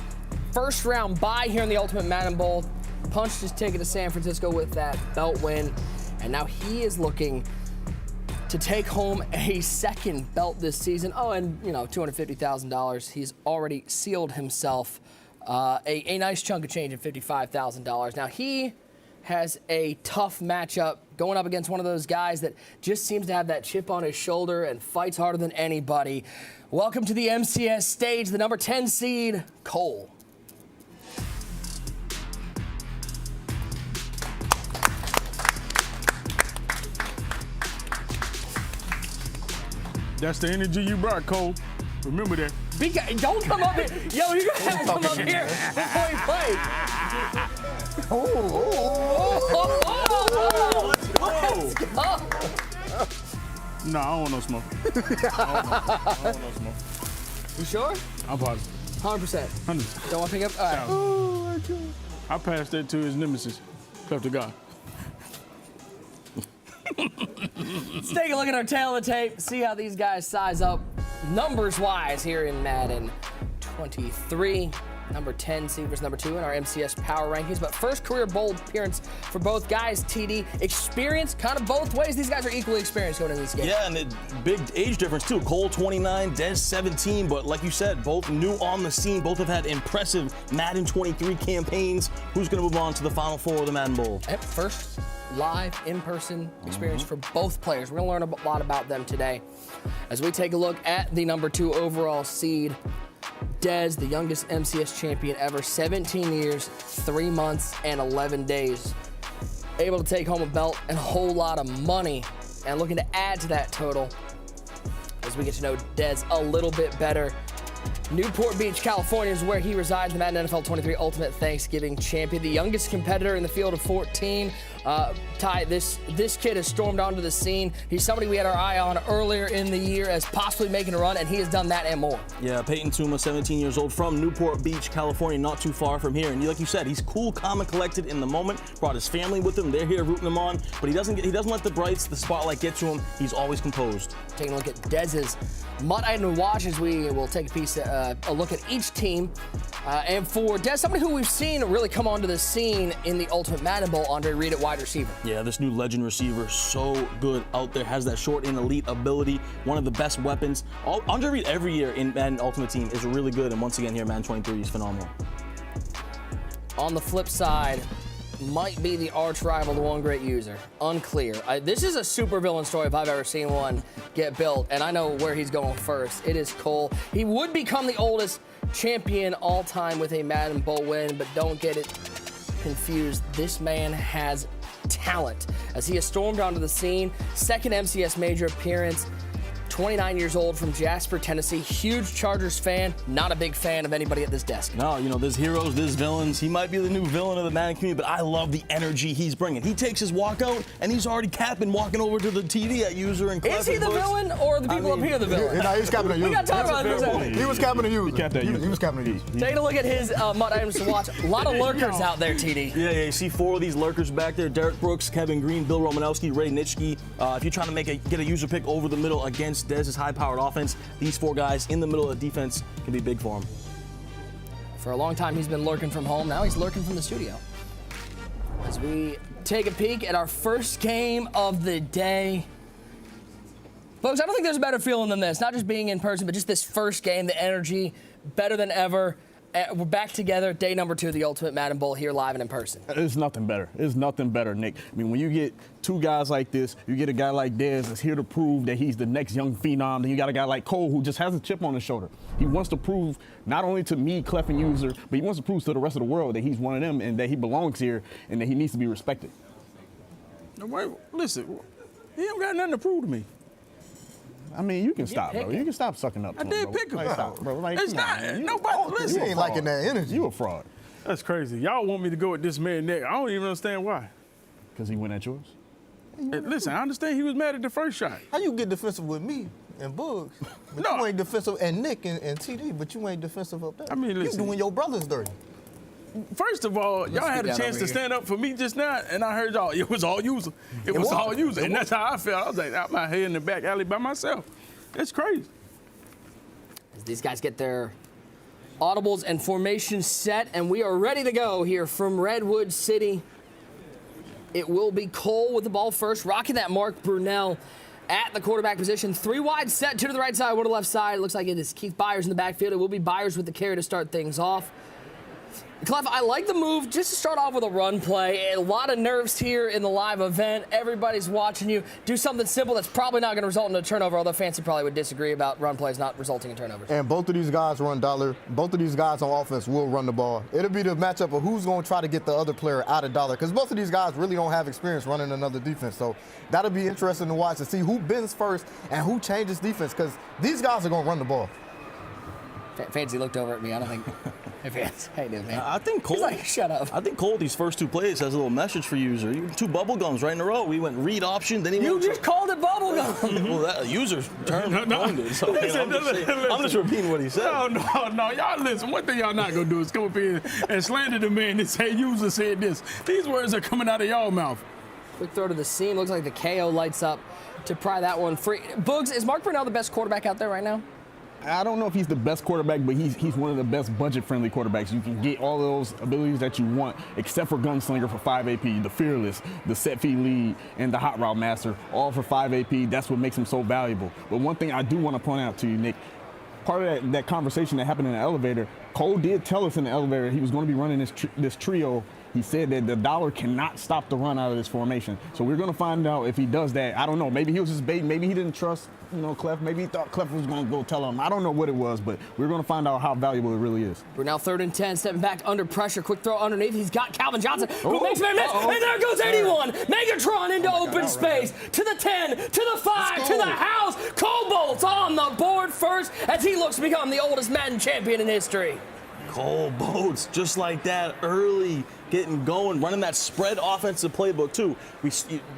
First round bye here in the Ultimate Madden Bowl. Punched his ticket to San Francisco with that belt win. And now he is looking to take home a second belt this season. Oh, and, you know, $250,000. He's already sealed himself a nice chunk of change of $55,000. Now, he has a tough matchup going up against one of those guys that just seems to have that chip on his shoulder and fights harder than anybody. Welcome to the MCS stage, the number 10 seed, Cole. That's the energy you brought, Cole. Remember that. Don't come up here. Yo, you're going to have to come up here before you play. Let's go. No, I don't want no smoke. I don't want no smoke. You sure? I'm positive. 100%. 100%. Don't want to pick up? All right. Oh, my God. I passed that to his nemesis, Clef to God. Let's take a look at our tail of the tape, see how these guys size up numbers-wise here in Madden 23. number 10 seed versus number 2 in our MCS power rankings. But first career bowl appearance for both guys. TD, experience kind of both ways. These guys are equally experienced going into this game. Yeah, and big age difference too. Cole 29, Dez 17, but like you said, both new on the scene. Both have had impressive Madden 23 campaigns. Who's going to move on to the Final Four of the Madden Bowl? Yep, first live in-person experience for both players. We're going to learn a lot about them today as we take a look at the number 2 overall seed, Dez, the youngest MCS champion ever, 17 years, 3 months, and 11 days. Able to take home a belt and a whole lot of money, and looking to add to that total as we get to know Dez a little bit better. Newport Beach, California is where he resides, the Madden NFL 23 Ultimate Thanksgiving Champion, the youngest competitor in the field of 14. Ty, this kid has stormed onto the scene. He's somebody we had our eye on earlier in the year as possibly making a run, and he has done that and more. Yeah, Peyton Tuma, 17 years old, from Newport Beach, California, not too far from here. And like you said, he's cool, calm, and collected in the moment. Brought his family with him. They're here rooting him on, but he doesn't let the spotlight get to him. He's always composed. Taking a look at Dez's Mud Item to watch as we will take a look at each team. And for Dez, somebody who we've seen really come onto the scene in the Ultimate Madden Bowl, Andre Reed at wide receiver. Yeah, this new legend receiver, so good out there, has that short and elite ability, one of the best weapons. Andre Reed every year in Madden Ultimate Team is really good, and once again here, Madden 23, he's phenomenal. On the flip side, might be the arch rival to one great user. Unclear. This is a super villain story if I've ever seen one get built, and I know where he's going first. It is Cole. He would become the oldest champion all time with a Madden Bowl win, but don't get it confused. This man has talent as he has stormed onto the scene. Second MCS major appearance. 29 years old from Jasper, Tennessee. Huge Chargers fan. Not a big fan of anybody at this desk. No, there's heroes, there's villains. He might be the new villain of the Madden community, but I love the energy he's bringing. He takes his walkout, and he's already capping, walking over to the TV at user and Is he the villain, or the people up here the villain? No, he's capping a user. We got to talk about this. He was capping a user. He was capping a user. Take a look at his Mud Items to watch. A lot of lurkers out there, TD. Yeah, you see 4 of these lurkers back there. Derek Brooks, Kevin Green, Bill Romanowski, Ray Nitschke. If you're trying to get a user pick over the middle against Dez's high-powered offense, these 4 guys in the middle of the defense can be big for him. For a long time, he's been lurking from home. Now he's lurking from the studio. As we take a peek at our first game of the day. Folks, I don't think there's a better feeling than this. Not just being in person, but just this first game, the energy, better than ever. We're back together, day number 2 of the Ultimate Madden Bowl here live and in person. There's nothing better. There's nothing better, Nick. I mean, when you get 2 guys like this, you get a guy like Dez that's here to prove that he's the next young phenom. Then you got a guy like Cole who just has a chip on his shoulder. He wants to prove not only to me, Clef and User, but he wants to prove to the rest of the world that he's one of them and that he belongs here and that he needs to be respected. No, wait, listen, he don't got nothing to prove to me. I mean, you can stop, bro. You can stop sucking up. I did pick him. Like, stop, bro. Like, it's not. Nobody listen. You ain't liking that energy. You a fraud. That's crazy. Y'all want me to go with this man next. I don't even understand why. Because he went at yours? Hey, listen, I understand he was mad at the first shot. How you get defensive with me and Bugs? But you ain't defensive, and Nick and TD, but you ain't defensive up there. I mean, listen. You doing your brothers dirty. First of all, y'all had a chance to stand up for me just now, and I heard y'all, it was all user. It was all user, and that's how I felt. I was like, out my head in the back alley by myself. It's crazy. As these guys get their audibles and formations set, and we are ready to go here from Redwood City. It will be Cole with the ball first, rocking that Mark Brunell at the quarterback position. 3 wide set, 2 to the right side, 1 to the left side. It looks like it is Keith Byers in the backfield. It will be Byers with the carry to start things off. Clef, I like the move just to start off with a run play. A lot of nerves here in the live event. Everybody's watching you. Do something simple that's probably not going to result in a turnover, although Fancy probably would disagree about run plays not resulting in turnovers. And both of these guys run dollar. Both of these guys on offense will run the ball. It'll be the matchup of who's going to try to get the other player out of dollar, because both of these guys really don't have experience running another defense. So that'll be interesting to watch to see who bends first and who changes defense, because these guys are going to run the ball. Fancy looked over at me. I don't think. Hey, dude, man. I think Cole. He's like, shut up. I think Cole, these first 2 plays, has a little message for user. 2 bubble gums right in a row. We went read option, then he You went. just called it bubble gum. Well, that user's term coined it. So, I'm just repeating what he said. No, y'all listen. One thing y'all not gonna do is come up here and slander the man and say user said this. These words are coming out of y'all mouth. Quick throw to the seam. Looks like the KO lights up to pry that one free. Boogs, is Mark Brunell the best quarterback out there right now? I don't know if he's the best quarterback, but he's one of the best budget-friendly quarterbacks. You can get all those abilities that you want, except for Gunslinger for 5 AP, the Fearless, the Set Feet Lead, and the Hot Route Master, all for 5 AP. That's what makes him so valuable. But one thing I do want to point out to you, Nick, part of that conversation that happened in the elevator, Cole did tell us in the elevator he was going to be running this trio. He said that the dollar cannot stop the run out of this formation. So we're going to find out if he does that. I don't know. Maybe he was just baiting. Maybe he didn't trust, Clef. Maybe he thought Clef was going to go tell him. I don't know what it was, but we're going to find out how valuable it really is. We're now 3rd and 10, stepping back under pressure. Quick throw underneath. He's got Calvin Johnson, who makes man miss. And there goes 81. Megatron into open space. To the 10, to the 5, to the house. Cole Bolt's on the board first as he looks to become the oldest Madden champion in history. Cole Bolt's just like that, early, getting going, running that spread offensive playbook too.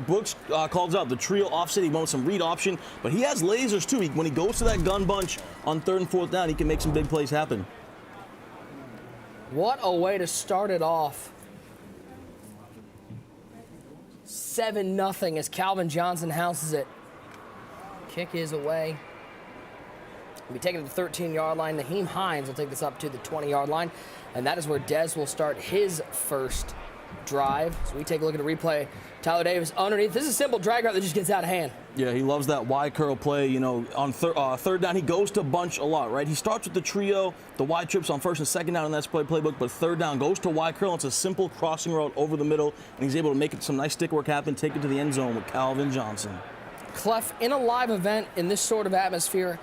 Brooks calls out the trio offset. He wants some read option, but he has lasers too. When he goes to that gun bunch on 3rd and 4th down, he can make some big plays happen. What a way to start it off. 7-0 as Calvin Johnson houses it. Kick is away. We'll be taking it to the 13-yard line. Naheem Hines will take this up to the 20-yard line, and that is where Dez will start his first drive. So we take a look at a replay. Tyler Davis underneath. This is a simple drag route that just gets out of hand. Yeah, he loves that wide curl play. On 3rd down, he goes to bunch a lot, right? He starts with the trio, the wide trips on 1st and 2nd down in that playbook, but 3rd down goes to wide curl. It's a simple crossing route over the middle, and he's able to make it some nice stick work happen, take it to the end zone with Calvin Johnson. Clef, in a live event in this sort of atmosphere,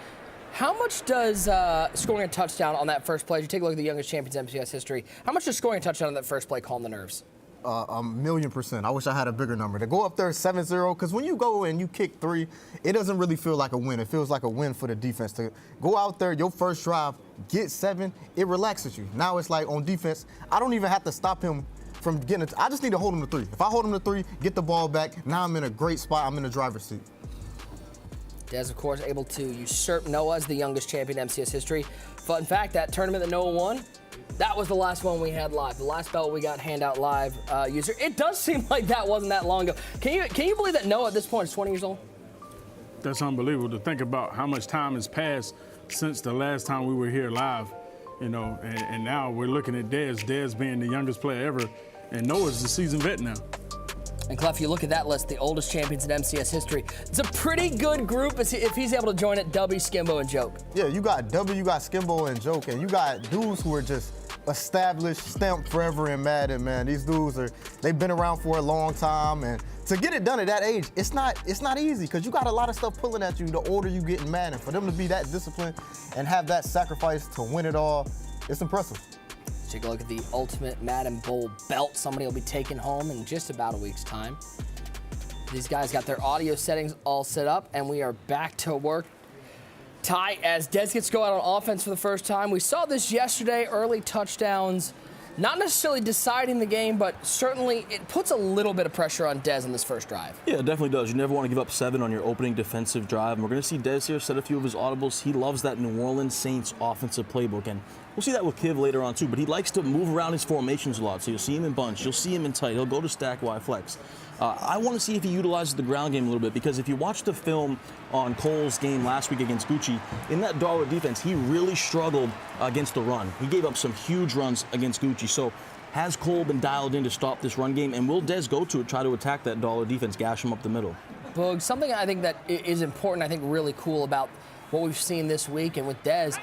how much does scoring a touchdown on that first play, as you take a look at the youngest champions in MCS history, how much does scoring a touchdown on that first play calm the nerves? 1,000,000%. I wish I had a bigger number. To go up there 7-0, because when you go and you kick 3, it doesn't really feel like a win. It feels like a win for the defense. To go out there, your first drive, get 7, it relaxes you. Now it's like on defense, I don't even have to stop him from getting it. I just need to hold him to 3. If I hold him to 3, get the ball back, now I'm in a great spot. I'm in the driver's seat. Dez, of course, able to usurp Noah as the youngest champion in MCS history. Fun fact, that tournament that Noah won, that was the last one we had live. The last belt we got handout live user. It does seem like that wasn't that long ago. Can you believe that Noah at this point is 20 years old? That's unbelievable to think about how much time has passed since the last time we were here live, and now we're looking at Dez being the youngest player ever, and Noah's the seasoned vet now. And Clef, you look at that list, the oldest champions in MCS history. It's a pretty good group if he's able to join it, W, Skimbo, and Joke. Yeah, you got W, you got Skimbo and Joke, and you got dudes who are just established, stamped forever in Madden, man. These dudes they've been around for a long time, and to get it done at that age, it's not easy, because you got a lot of stuff pulling at you the older you get in Madden. For them to be that disciplined and have that sacrifice to win it all, it's impressive. Take a look at the Ultimate Madden Bowl belt. Somebody will be taking home in just about a week's time. These guys got their audio settings all set up, and we are back to work. Ty, as Dez gets to go out on offense for the first time, we saw this yesterday, early touchdowns. Not necessarily deciding the game, but certainly it puts a little bit of pressure on Dez in this first drive. Yeah, it definitely does. You never want to give up 7 on your opening defensive drive. And we're going to see Dez here set a few of his audibles. He loves that New Orleans Saints offensive playbook. And we'll see that with Kiv later on, too. But he likes to move around his formations a lot. So you'll see him in bunch. You'll see him in tight. He'll go to stack Y flex. I want to see if he utilizes the ground game a little bit, because if you watch the film on Cole's game last week against Gucci, in that Darwood defense, he really struggled against the run. He gave up some huge runs against Gucci. So has Cole been dialed in to stop this run game? And will Dez go to it, try to attack that Dollar defense, gash him up the middle? Boog, something I think that is important, I think really cool about what we've seen this week and with Dez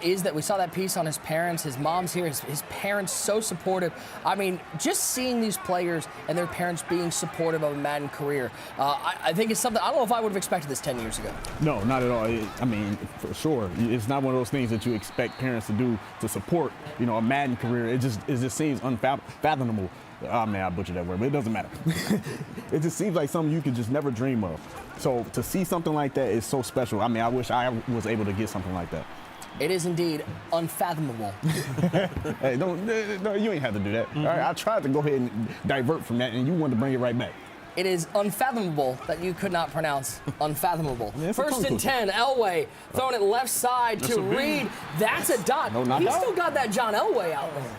is that we saw that piece on his parents. His mom's here, his parents so supportive. I mean, just seeing these players and their parents being supportive of a Madden career, I think it's something, I don't know if I would have expected this 10 years ago. No, not at all. I mean, for sure. It's not one of those things that you expect parents to do to support, a Madden career. It just seems unfathomable. Oh, man, I butchered that word, but it doesn't matter. It just seems like something you could just never dream of. So to see something like that is so special. I mean, I wish I was able to get something like that. It is indeed unfathomable. Hey, no, you ain't have to do that. All right, I tried to go ahead and divert from that, and you wanted to bring it right back. It is unfathomable that you could not pronounce unfathomable. First and 10, Elway throwing it left side to Reed. That's a dot. He's still got that John Elway out there.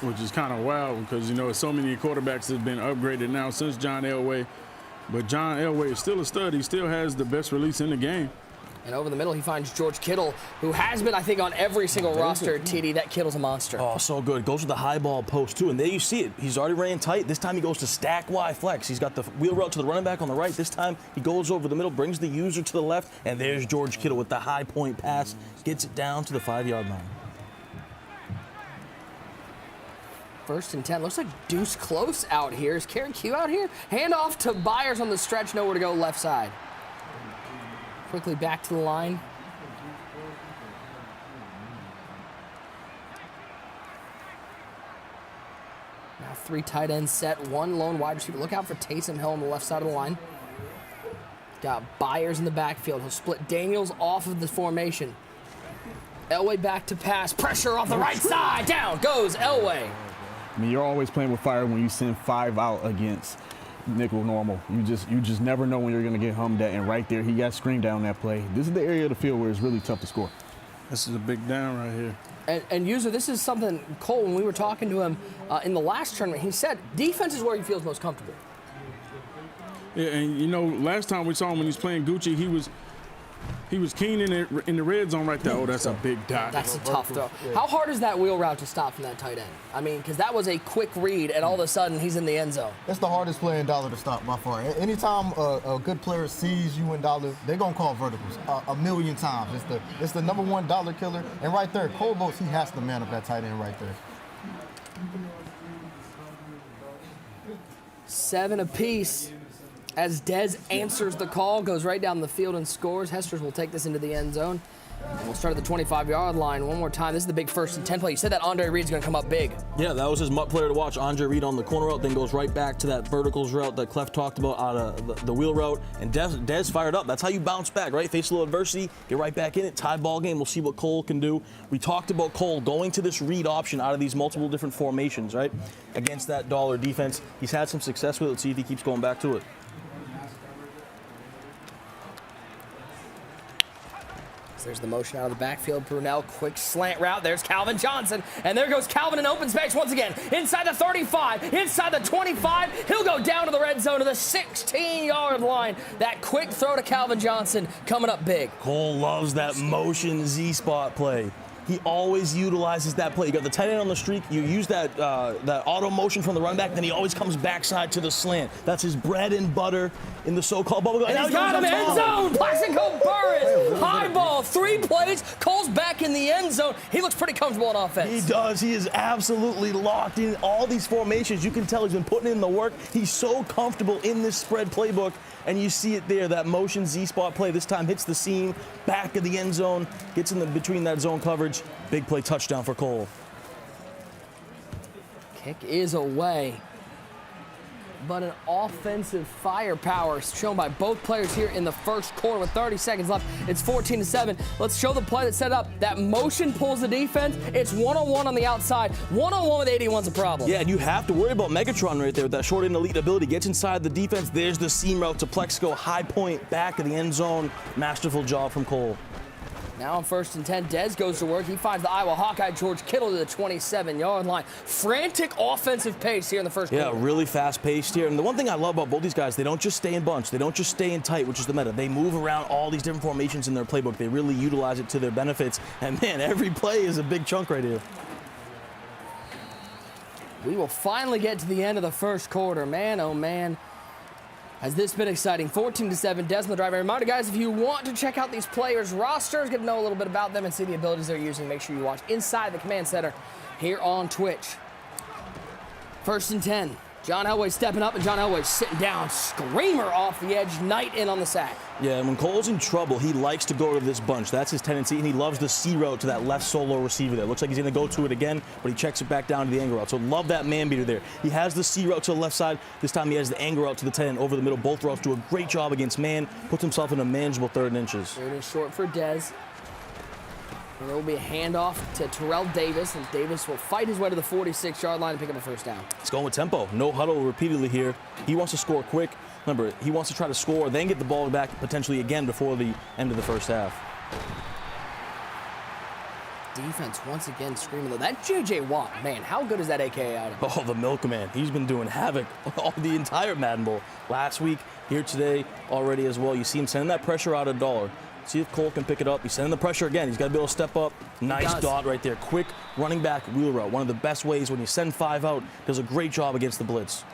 Which is kind of wild, because, so many quarterbacks have been upgraded now since John Elway. But John Elway is still a stud. He still has the best release in the game. And over the middle, he finds George Kittle, who has been, I think, on every single roster. TD, that Kittle's a monster. Oh, so good. Goes with the high ball post, too. And there you see it. He's already ran tight. This time he goes to stack Y flex. He's got the wheel route to the running back on the right. This time he goes over the middle, brings the user to the left, and there's George Kittle with the high point pass. Gets it down to the 5-yard line. 1st and 10. Looks like Deuce Close out here. Is Karen Q out here? Hand off to Byers on the stretch. Nowhere to go left side. Quickly back to the line. Now 3 tight ends set. 1 lone wide receiver. Look out for Taysom Hill on the left side of the line. Got Byers in the backfield. He'll split Daniels off of the formation. Elway back to pass. Pressure off the right side. Down goes Elway. I mean, you're always playing with fire when you send 5 out against nickel normal. You just never know when you're going to get hummed at. And right there, he got screened down that play. This is the area of the field where it's really tough to score. This is a big down right here. And user, this is something, Cole, when we were talking to him in the last tournament, he said defense is where he feels most comfortable. Yeah, and you know, last time we saw him when he's playing Gucci, he was keen in the red zone right there. Oh, that's a big dot. That's a tough throw. How hard is that wheel route to stop from that tight end? I mean, because that was a quick read, and all of a sudden he's in the end zone. It's the hardest play in Dollar to stop by far. Anytime a good player sees you in Dollar, they're gonna call verticals a million times. It's the number 1 dollar killer. And right there, Cole Boats, he has to man up that tight end right there. 7 apiece. As Dez answers the call, goes right down the field and scores. Hesters will take this into the end zone. And we'll start at the 25-yard line one more time. This is the big 1st and 10 play. You said that Andre Reed's going to come up big. Yeah, that was his MUT player to watch. Andre Reed on the corner route, then goes right back to that verticals route that Clef talked about out of the wheel route. And Dez fired up. That's how you bounce back, right? Face a little adversity, get right back in it. Tie ball game. We'll see what Cole can do. We talked about Cole going to this read option out of these multiple different formations, right? Against that Dollar defense. He's had some success with it. Let's see if he keeps going back to it. There's the motion out of the backfield. Brunel, quick slant route. There's Calvin Johnson. And there goes Calvin in open space once again. Inside the 35, inside the 25. He'll go down to the red zone to the 16-yard line. That quick throw to Calvin Johnson coming up big. Cole loves that motion Z-spot play. He always utilizes that play. You got the tight end on the streak. You use that auto motion from the running back. Then he always comes backside to the slant. That's his bread and butter in the so-called bubble. And he's got him end zone. Plaxico Burris. High ball. 3 plays. Cole's back in the end zone. He looks pretty comfortable on offense. He does. He is absolutely locked in all these formations. You can tell he's been putting in the work. He's so comfortable in this spread playbook. And you see it there, that motion Z-spot play. This time hits the seam, back of the end zone, gets in between that zone coverage. Big play touchdown for Cole. Kick is away. But an offensive firepower shown by both players here in the first quarter with 30 seconds left. It's 14-7. Let's show the play that set up. That motion pulls the defense. It's one-on-one on the outside. One-on-one with 81's a problem. Yeah, and you have to worry about Megatron right there with that short end elite ability. Gets inside the defense. There's the seam route to Plexico. High point, back of the end zone. Masterful job from Cole. Now on 1st and 10, Dez goes to work. He finds the Iowa Hawkeye George Kittle to the 27-yard line. Frantic offensive pace here in the first quarter. Yeah, really fast-paced here. And the one thing I love about both these guys, they don't just stay in bunch. They don't just stay in tight, which is the meta. They move around all these different formations in their playbook. They really utilize it to their benefits. And, man, every play is a big chunk right here. We will finally get to the end of the first quarter. Man, oh, man. Has this been exciting? 14-7, Des on the drive. Reminder, guys, if you want to check out these players' rosters, get to know a little bit about them and see the abilities they're using, make sure you watch Inside the Command Center here on Twitch. 1st and 10. John Elway stepping up, and John Elway sitting down. Screamer off the edge, Knight in on the sack. Yeah, and when Cole's in trouble, he likes to go to this bunch. That's his tendency, and he loves the C route to that left solo receiver there. Looks like he's going to go to it again, but he checks it back down to the angle route. So love that man beater there. He has the C route to the left side. This time he has the angle route to the tight end over the middle. Both routes do a great job against man. Puts himself in a manageable 3rd and inches. 3rd and short for Dez. And there will be a handoff to Terrell Davis, and Davis will fight his way to the 46-yard line and pick up a 1st down. He's going with tempo. No huddle repeatedly here. He wants to score quick. Remember, he wants to try to score, then get the ball back potentially again before the end of the first half. Defense once again screaming, though. That J.J. Watt, man, how good is that AKA item? Oh, the milkman. He's been doing havoc all the entire Madden Bowl. Last week, here today already as well. You see him sending that pressure out of Dollar. See if Cole can pick it up. He's sending the pressure again. He's got to be able to step up. Nice dot right there. Quick running back wheel route. One of the best ways when you send 5 out. Does a great job against the blitz.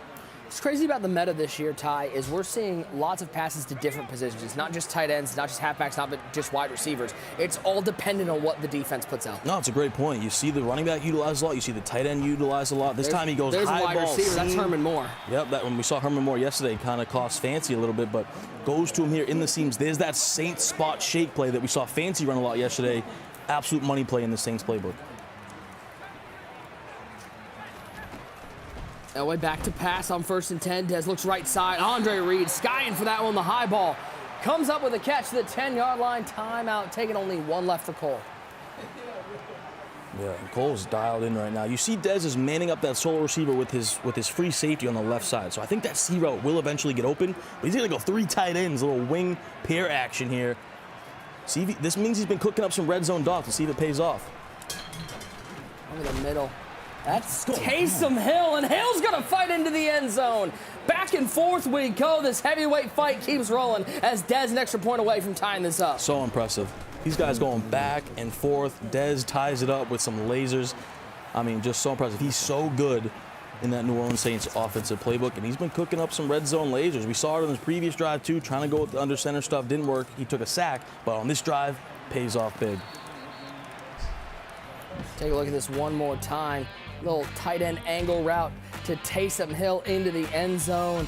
What's crazy about the meta this year, Ty, is we're seeing lots of passes to different positions. It's not just tight ends, not just halfbacks, not just wide receivers. It's all dependent on what the defense puts out. No, it's a great point. You see the running back utilized a lot. You see the tight end utilized a lot. This time he goes high ball. There's a wide receiver. Seam. That's Herman Moore. Yep, that when we saw Herman Moore yesterday, kind of cost Fancy a little bit, but goes to him here in the seams. There's that Saints spot shake play that we saw Fancy run a lot yesterday. Absolute money play in the Saints playbook. Elway back to pass on 1st and 10. Dez looks right side. Andre Reed skying for that one. The high ball comes up with a catch to the 10-yard line. Timeout. Taking only 1 left for Cole. Yeah, and Cole's dialed in right now. You see Dez is manning up that solo receiver with his free safety on the left side. So I think that C route will eventually get open. But he's going to go 3 tight ends, a little wing pair action here. See if this means he's been cooking up some red zone dots. Let's see if it pays off. Over the middle. That's Taysom Hill, and Hill's going to fight into the end zone. Back and forth we go. This heavyweight fight keeps rolling as Dez an extra point away from tying this up. So impressive. These guys going back and forth. Dez ties it up with some lasers. I mean, just so impressive. He's so good in that New Orleans Saints offensive playbook, and he's been cooking up some red zone lasers. We saw it on his previous drive, too, trying to go with the under center stuff. Didn't work. He took a sack, but on this drive, pays off big. Take a look at this one more time. Little tight end angle route to Taysom Hill into the end zone.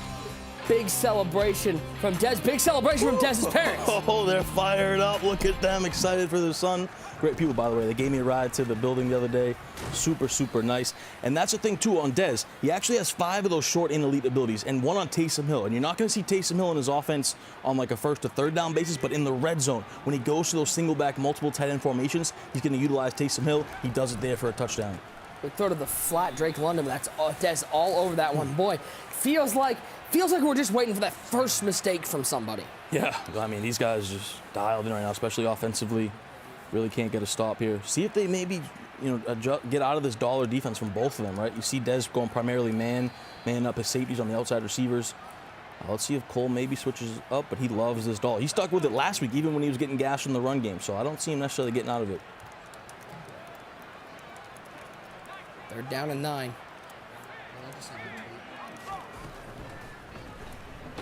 Big celebration from Dez. Big celebration from Dez's parents. Oh, they're fired up. Look at them, excited for their son. Great people, by the way. They gave me a ride to the building the other day. Super, super nice. And that's the thing, too, on Dez. He actually has 5 of those short and elite abilities and 1 on Taysom Hill. And you're not going to see Taysom Hill in his offense on like a 1st to 3rd down basis, but in the red zone, when he goes to those single back, multiple tight end formations, he's going to utilize Taysom Hill. He does it there for a touchdown. We throw to the flat Drake London. That's Dez all over that one. Boy, feels like we're just waiting for that first mistake from somebody. Yeah, I mean, these guys just dialed in right now, especially offensively. Really can't get a stop here. See if they maybe, get out of this dollar defense from both of them, right? You see Dez going primarily man up his safeties on the outside receivers. Let's see if Cole maybe switches up, but he loves this dollar. He stuck with it last week, even when he was getting gashed from the run game, so I don't see him necessarily getting out of it. They're down at 9.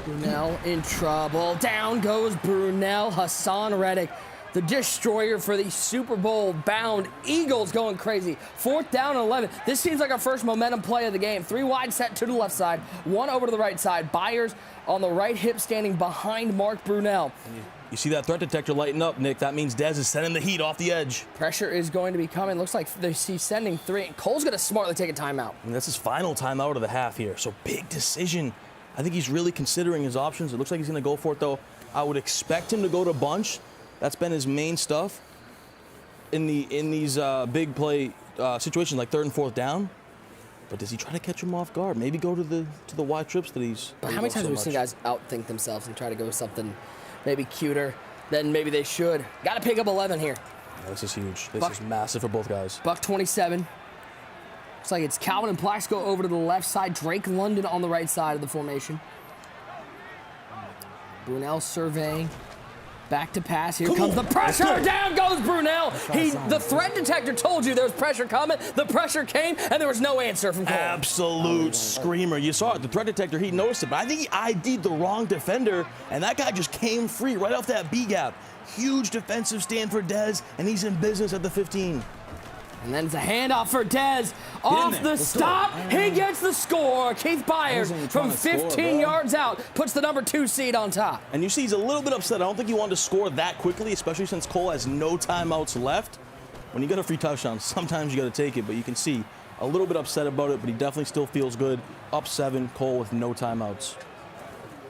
Brunell in trouble. Down goes Brunell. Hassan Reddick, the destroyer for the Super Bowl bound Eagles, going crazy. 4th down and 11. This seems like our first momentum play of the game. 3 wide set, 2 to the left side, 1 over to the right side. Byers on the right hip standing behind Mark Brunell. You see that threat detector lighting up, Nick. That means Dez is sending the heat off the edge. Pressure is going to be coming. Looks like he's sending 3. Cole's going to smartly take a timeout. And that's his final timeout of the half here. So big decision. I think he's really considering his options. It looks like he's going to go for it, though. I would expect him to go to bunch. That's been his main stuff in these big play situations like 3rd and 4th down. But does he try to catch him off guard? Maybe go to the wide trips that he's. But how many times have we seen guys outthink themselves and try to go with something maybe cuter than maybe they should? Got to pick up 11 here. Yeah, this is huge. This is massive for both guys. Buck 27. Looks like it's Calvin and Plaxico over to the left side. Drake London on the right side of the formation. Brunell surveying. Back to pass. Here comes the pressure. Down goes Brunell. The threat detector told you there was pressure coming. The pressure came, and there was no answer from Cole. Absolute screamer. You saw it. The threat detector, he noticed it, but I think he ID'd the wrong defender, and that guy just came free right off that B gap. Huge defensive stand for Dez, and he's in business at the 15. And then it's a handoff for Dez. Off the stop, he gets the score. Keith Byers from 15 yards out puts the number 2 seed on top. And you see he's a little bit upset. I don't think he wanted to score that quickly, especially since Cole has no timeouts left. When you get a free touchdown, sometimes you got to take it, but you can see a little bit upset about it, but he definitely still feels good. Up 7, Cole with no timeouts.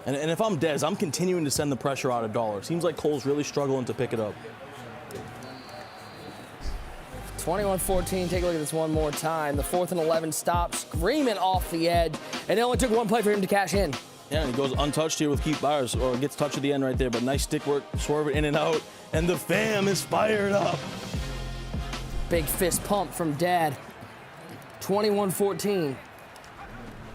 And if I'm Dez, I'm continuing to send the pressure out of dollar. Seems like Cole's really struggling to pick it up. 21-14, take a look at this one more time. The 4th and 11 stop, screaming off the edge, and it only took 1 play for him to cash in. Yeah, and he goes untouched here with Keith Byers, or gets touched at the end right there, but nice stick work, swerve it in and out, and the fam is fired up. Big fist pump from Dad. 21-14.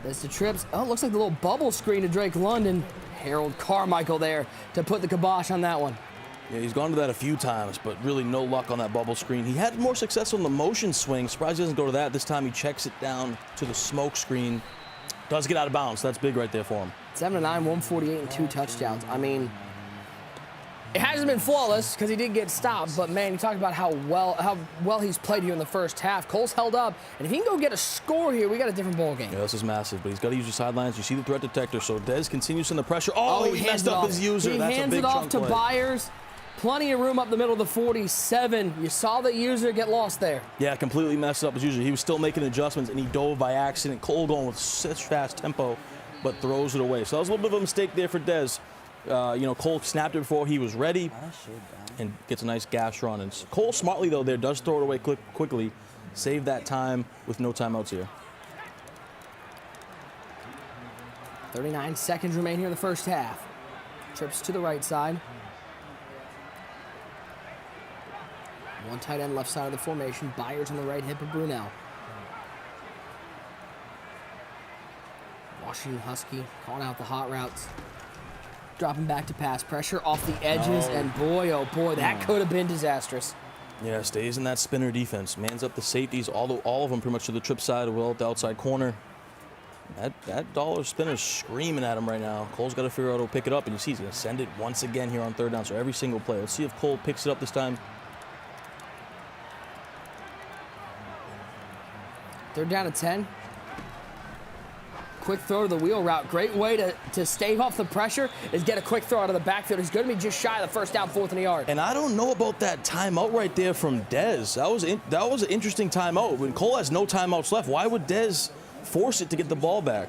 That's the trips. Oh, it looks like the little bubble screen to Drake London. Harold Carmichael there to put the kibosh on that one. Yeah, he's gone to that a few times, but really no luck on that bubble screen. He had more success on the motion swing. Surprised he doesn't go to that. This time he checks it down to the smoke screen. Does get out of bounds. That's big right there for him. 7-9, 148, and 2 touchdowns. I mean, it hasn't been flawless because he did get stopped, but man, you talk about how well he's played here in the first half. Cole's held up, and if he can go get a score here, we got a different ball game. Yeah, this is massive, but he's got to use the sidelines. You see the threat detector, so Dez continues in the pressure. Oh, he messed up his user. He hands it off to Byers. Plenty of room up the middle of the 47. You saw the user get lost there. Yeah, completely messed up as usual. He was still making adjustments, and he dove by accident. Cole going with such fast tempo, but throws it away. So that was a little bit of a mistake there for Dez. Cole snapped it before he was ready and gets a nice gash run. And Cole smartly, though, there does throw it away quickly. Save that time with no timeouts here. 39 seconds remain here in the first half. Trips to the right side. One tight end left side of the formation. Byers on the right hip of Brunell. Washington Husky calling out the hot routes. Dropping back to pass pressure off the edges, and boy, oh boy, that could have been disastrous. Yeah, stays in that spinner defense. Mans up the safeties, all of them pretty much to the trip side, well at the outside corner. That dollar spinner's screaming at him right now. Cole's got to figure out how to pick it up, and you see he's going to send it once again here on third down, so every single play. Let's see if Cole picks it up this time. Third down at 10. Quick throw to the wheel route. Great way to stave off the pressure is get a quick throw out of the backfield. He's going to be just shy of the first down, 4th and a yard. And I don't know about that timeout right there from Dez. That was an interesting timeout. When Cole has no timeouts left, why would Dez force it to get the ball back?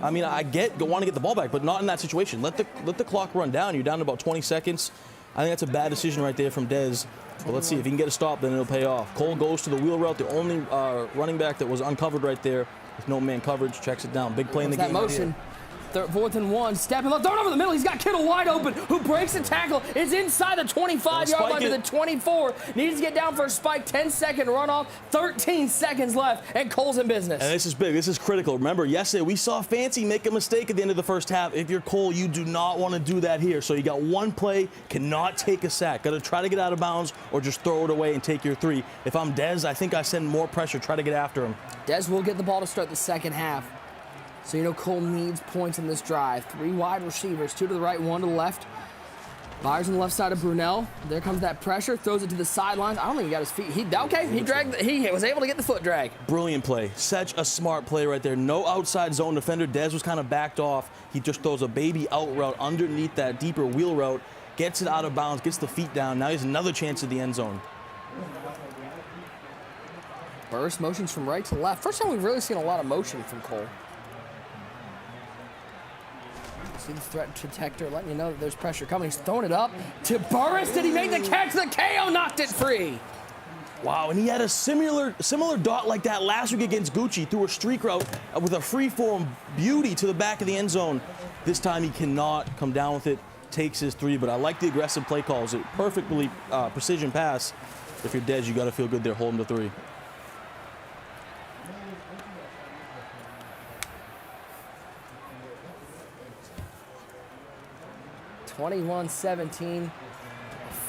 I mean, I want to get the ball back, but not in that situation. Let the clock run down. You're down to about 20 seconds. I think that's a bad decision right there from Dez. But let's see if he can get a stop, then it'll pay off. Cole goes to the wheel route, the only running back that was uncovered right there with no man coverage, checks it down. Big play in the game. That motion. 4th and 1, stepping left, throw it over the middle. He's got Kittle wide open, who breaks the tackle. It's inside the 25-yard line to the 24. Needs to get down for a spike. 10-second runoff. 13 seconds left, and Cole's in business. And this is big. This is critical. Remember, yesterday we saw Fancy make a mistake at the end of the first half. If you're Cole, you do not want to do that here. So you got one play, cannot take a sack. Got to try to get out of bounds or just throw it away and take your 3. If I'm Dez, I think I send more pressure, try to get after him. Dez will get the ball to start the second half. So you know Cole needs points in this drive. 3 wide receivers, 2 to the right, 1 to the left. Byers on the left side of Brunell. There comes that pressure, throws it to the sidelines. I don't think he got his feet. He was able to get the foot drag. Brilliant play. Such a smart play right there. No outside zone defender. Dez was kind of backed off. He just throws a baby out route underneath that deeper wheel route, gets it out of bounds, gets the feet down. Now he has another chance at the end zone. Burst motions from right to left. First time we've really seen a lot of motion from Cole. See the threat detector letting you know that there's pressure coming. He's throwing it up to Burris. Did he make the catch? The KO knocked it free. Wow, and he had a similar dot like that last week against Gucci through a streak route with a free-form beauty to the back of the end zone. This time he cannot come down with it, takes his 3, but I like the aggressive play calls. It perfectly precision pass. If you're Dez, you got to feel good there holding the 3. 21-17,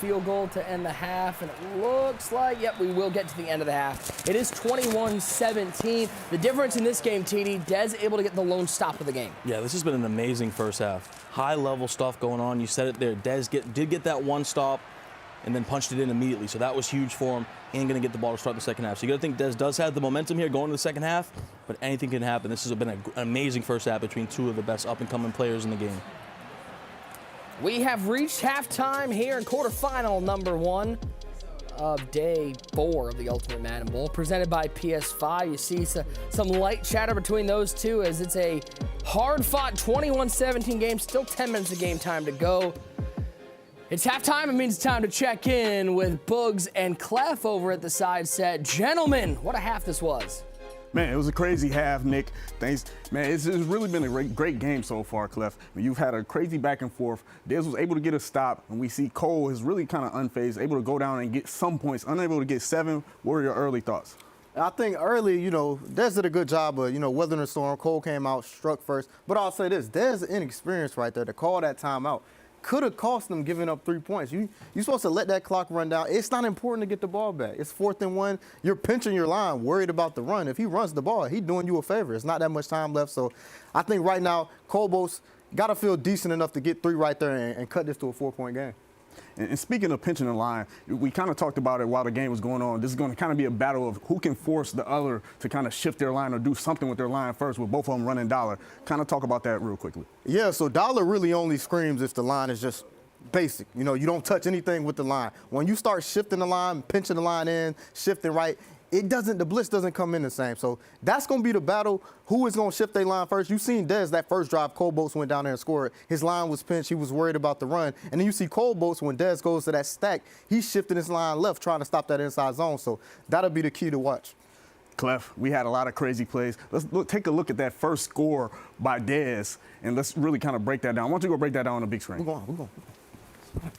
field goal to end the half, and it looks like, yep, we will get to the end of the half. It is 21-17. The difference in this game, TD, Dez able to get the lone stop of the game. Yeah, this has been an amazing first half. High-level stuff going on. You said it there. Dez did get that one stop and then punched it in immediately, so that was huge for him and going to get the ball to start the second half. So you got to think Dez does have the momentum here going to the second half, but anything can happen. This has been an amazing first half between 2 of the best up-and-coming players in the game. We have reached halftime here in quarterfinal number 1 of day 4 of the Ultimate Madden Bowl, presented by PS5. You see some light chatter between those two as it's a hard-fought 21-17 game, still 10 minutes of game time to go. It's halftime. It means it's time to check in with Boogs and Clef over at the side set. Gentlemen, what a half this was. Man, it was a crazy half, Nick. Thanks. Man, it's really been a great game so far, Clef. You've had a crazy back and forth. Dez was able to get a stop, and we see Cole is really kind of unfazed, able to go down and get some points, unable to get 7. What are your early thoughts? I think early, Dez did a good job of, weathering the storm. Cole came out, struck first. But I'll say this, Dez inexperienced right there to call that timeout. could have cost them giving up 3 points. You're supposed to let that clock run down. It's not important to get the ball back. It's 4th and 1. You're pinching your line, worried about the run. If he runs the ball, he's doing you a favor. It's not that much time left. So I think right now, Colbolt's got to feel decent enough to get 3 right there and cut this to a 4-point game. And speaking of pinching the line, we kind of talked about it while the game was going on. This is going to kind of be a battle of who can force the other to kind of shift their line or do something with their line first, with both of them running dollar. Kind of talk about that real quickly. Yeah, so dollar really only screams if the line is just basic. You know, you don't touch anything with the line. When you start shifting the line, pinching the line in, shifting right, the blitz doesn't come in the same. So that's going to be the battle. Who is going to shift their line first? You've seen Dez, that first drive, Colbolt's went down there and scored. His line was pinched. He was worried about the run. And then you see Colbolt's, when Dez goes to that stack, he's shifting his line left, trying to stop that inside zone. So that'll be the key to watch. Clef, we had a lot of crazy plays. Let's take a look at that first score by Dez, and let's really kind of break that down. Why don't you go break that down on the big screen? We're going.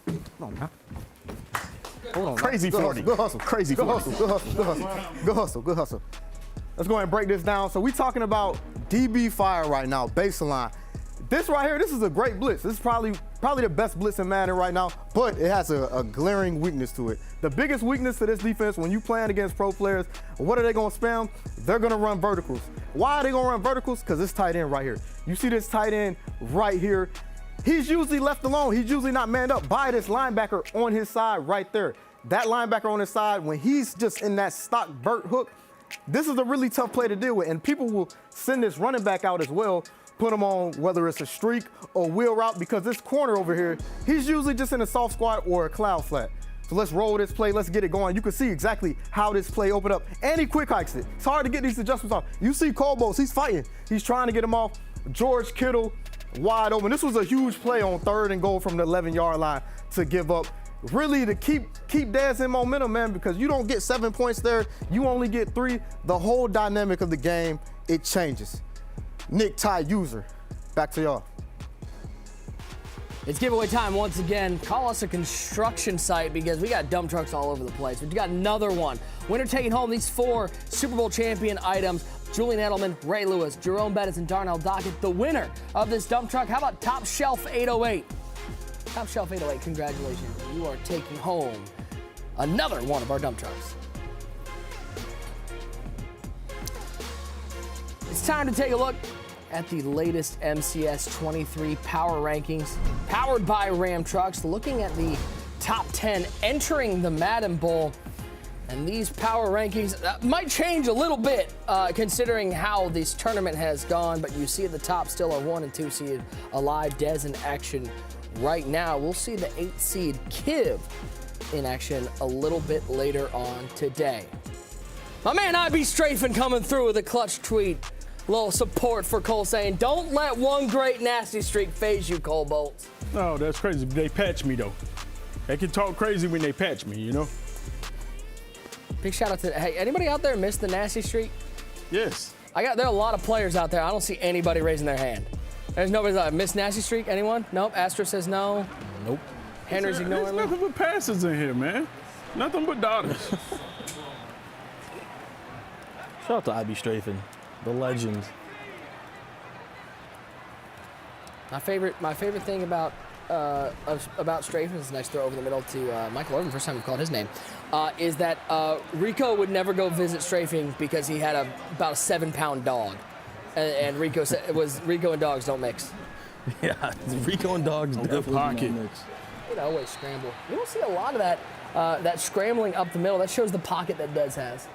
Come on, man. Hold on. Crazy 40. Good hustle. Crazy 40. Good hustle. Let's go ahead and break this down. So we're talking about DB fire right now, baseline. This right here, this is a great blitz. This is probably the best blitz in Madden right now, but it has a glaring weakness to it. The biggest weakness to this defense when you playing against pro players, what are they going to spam? They're going to run verticals. Why are they going to run verticals? Because this tight end right here. You see this tight end right here. He's usually left alone. He's usually not manned up by this linebacker on his side right there. That linebacker on his side, when he's just in that stock vert hook, this is a really tough play to deal with. And people will send this running back out as well, put him on whether it's a streak or wheel route, because this corner over here, he's usually just in a soft squat or a cloud flat. So let's roll this play. Let's get it going. You can see exactly how this play opened up. And he quick hikes it. It's hard to get these adjustments off. You see Colbolt's, he's fighting. He's trying to get him off. George Kittle wide open. This was a huge play on 3rd and goal from the 11-yard line to give up. Really to keep Dez in momentum, man, because you don't get 7 points there. You only get 3. The whole dynamic of the game, it changes. Nick, Ty, User, back to y'all. It's giveaway time once again. Call us a construction site because we got dump trucks all over the place. We've got another one. Winner taking home these 4 Super Bowl champion items. Julian Edelman, Ray Lewis, Jerome Bettis, and Darnell Dockett, the winner of this dump truck. How about Top Shelf 808? Top Shelf 808, congratulations. You are taking home another one of our dump trucks. It's time to take a look at the latest MCS 23 power rankings, powered by Ram Trucks, looking at the top 10 entering the Madden Bowl. And these power rankings might change a little bit considering how this tournament has gone, but you see at the top still a 1 and 2 seed alive. Dez in action right now. We'll see the 8 seed Kiv in action a little bit later on today. My man IB Strafen coming through with a clutch tweet. Little support for Cole saying, don't let one great nasty streak phase you, Colbolt. No, that's crazy. They patch me, though. They can talk crazy when they patch me, you know? Big shout out to, hey, anybody out there miss the nasty streak? Yes. There are a lot of players out there. I don't see anybody raising their hand. There's nobody like, miss nasty streak? Anyone? Nope. Astra says no. Nope. Henry's ignoring me. There's nothing but passes in here, man. Nothing but daughters. Shout out to IB Strafen, the legend. My favorite thing about Strafen is a nice throw over the middle to Michael Irvin, first time we've called his name, is that Rico would never go visit Strafen because he had about a 7-pound dog. And Rico said it was Rico and dogs don't mix. Yeah, Rico and dogs definitely don't mix. Would always scramble. You don't see a lot of that scrambling up the middle. That shows the pocket that Dez has.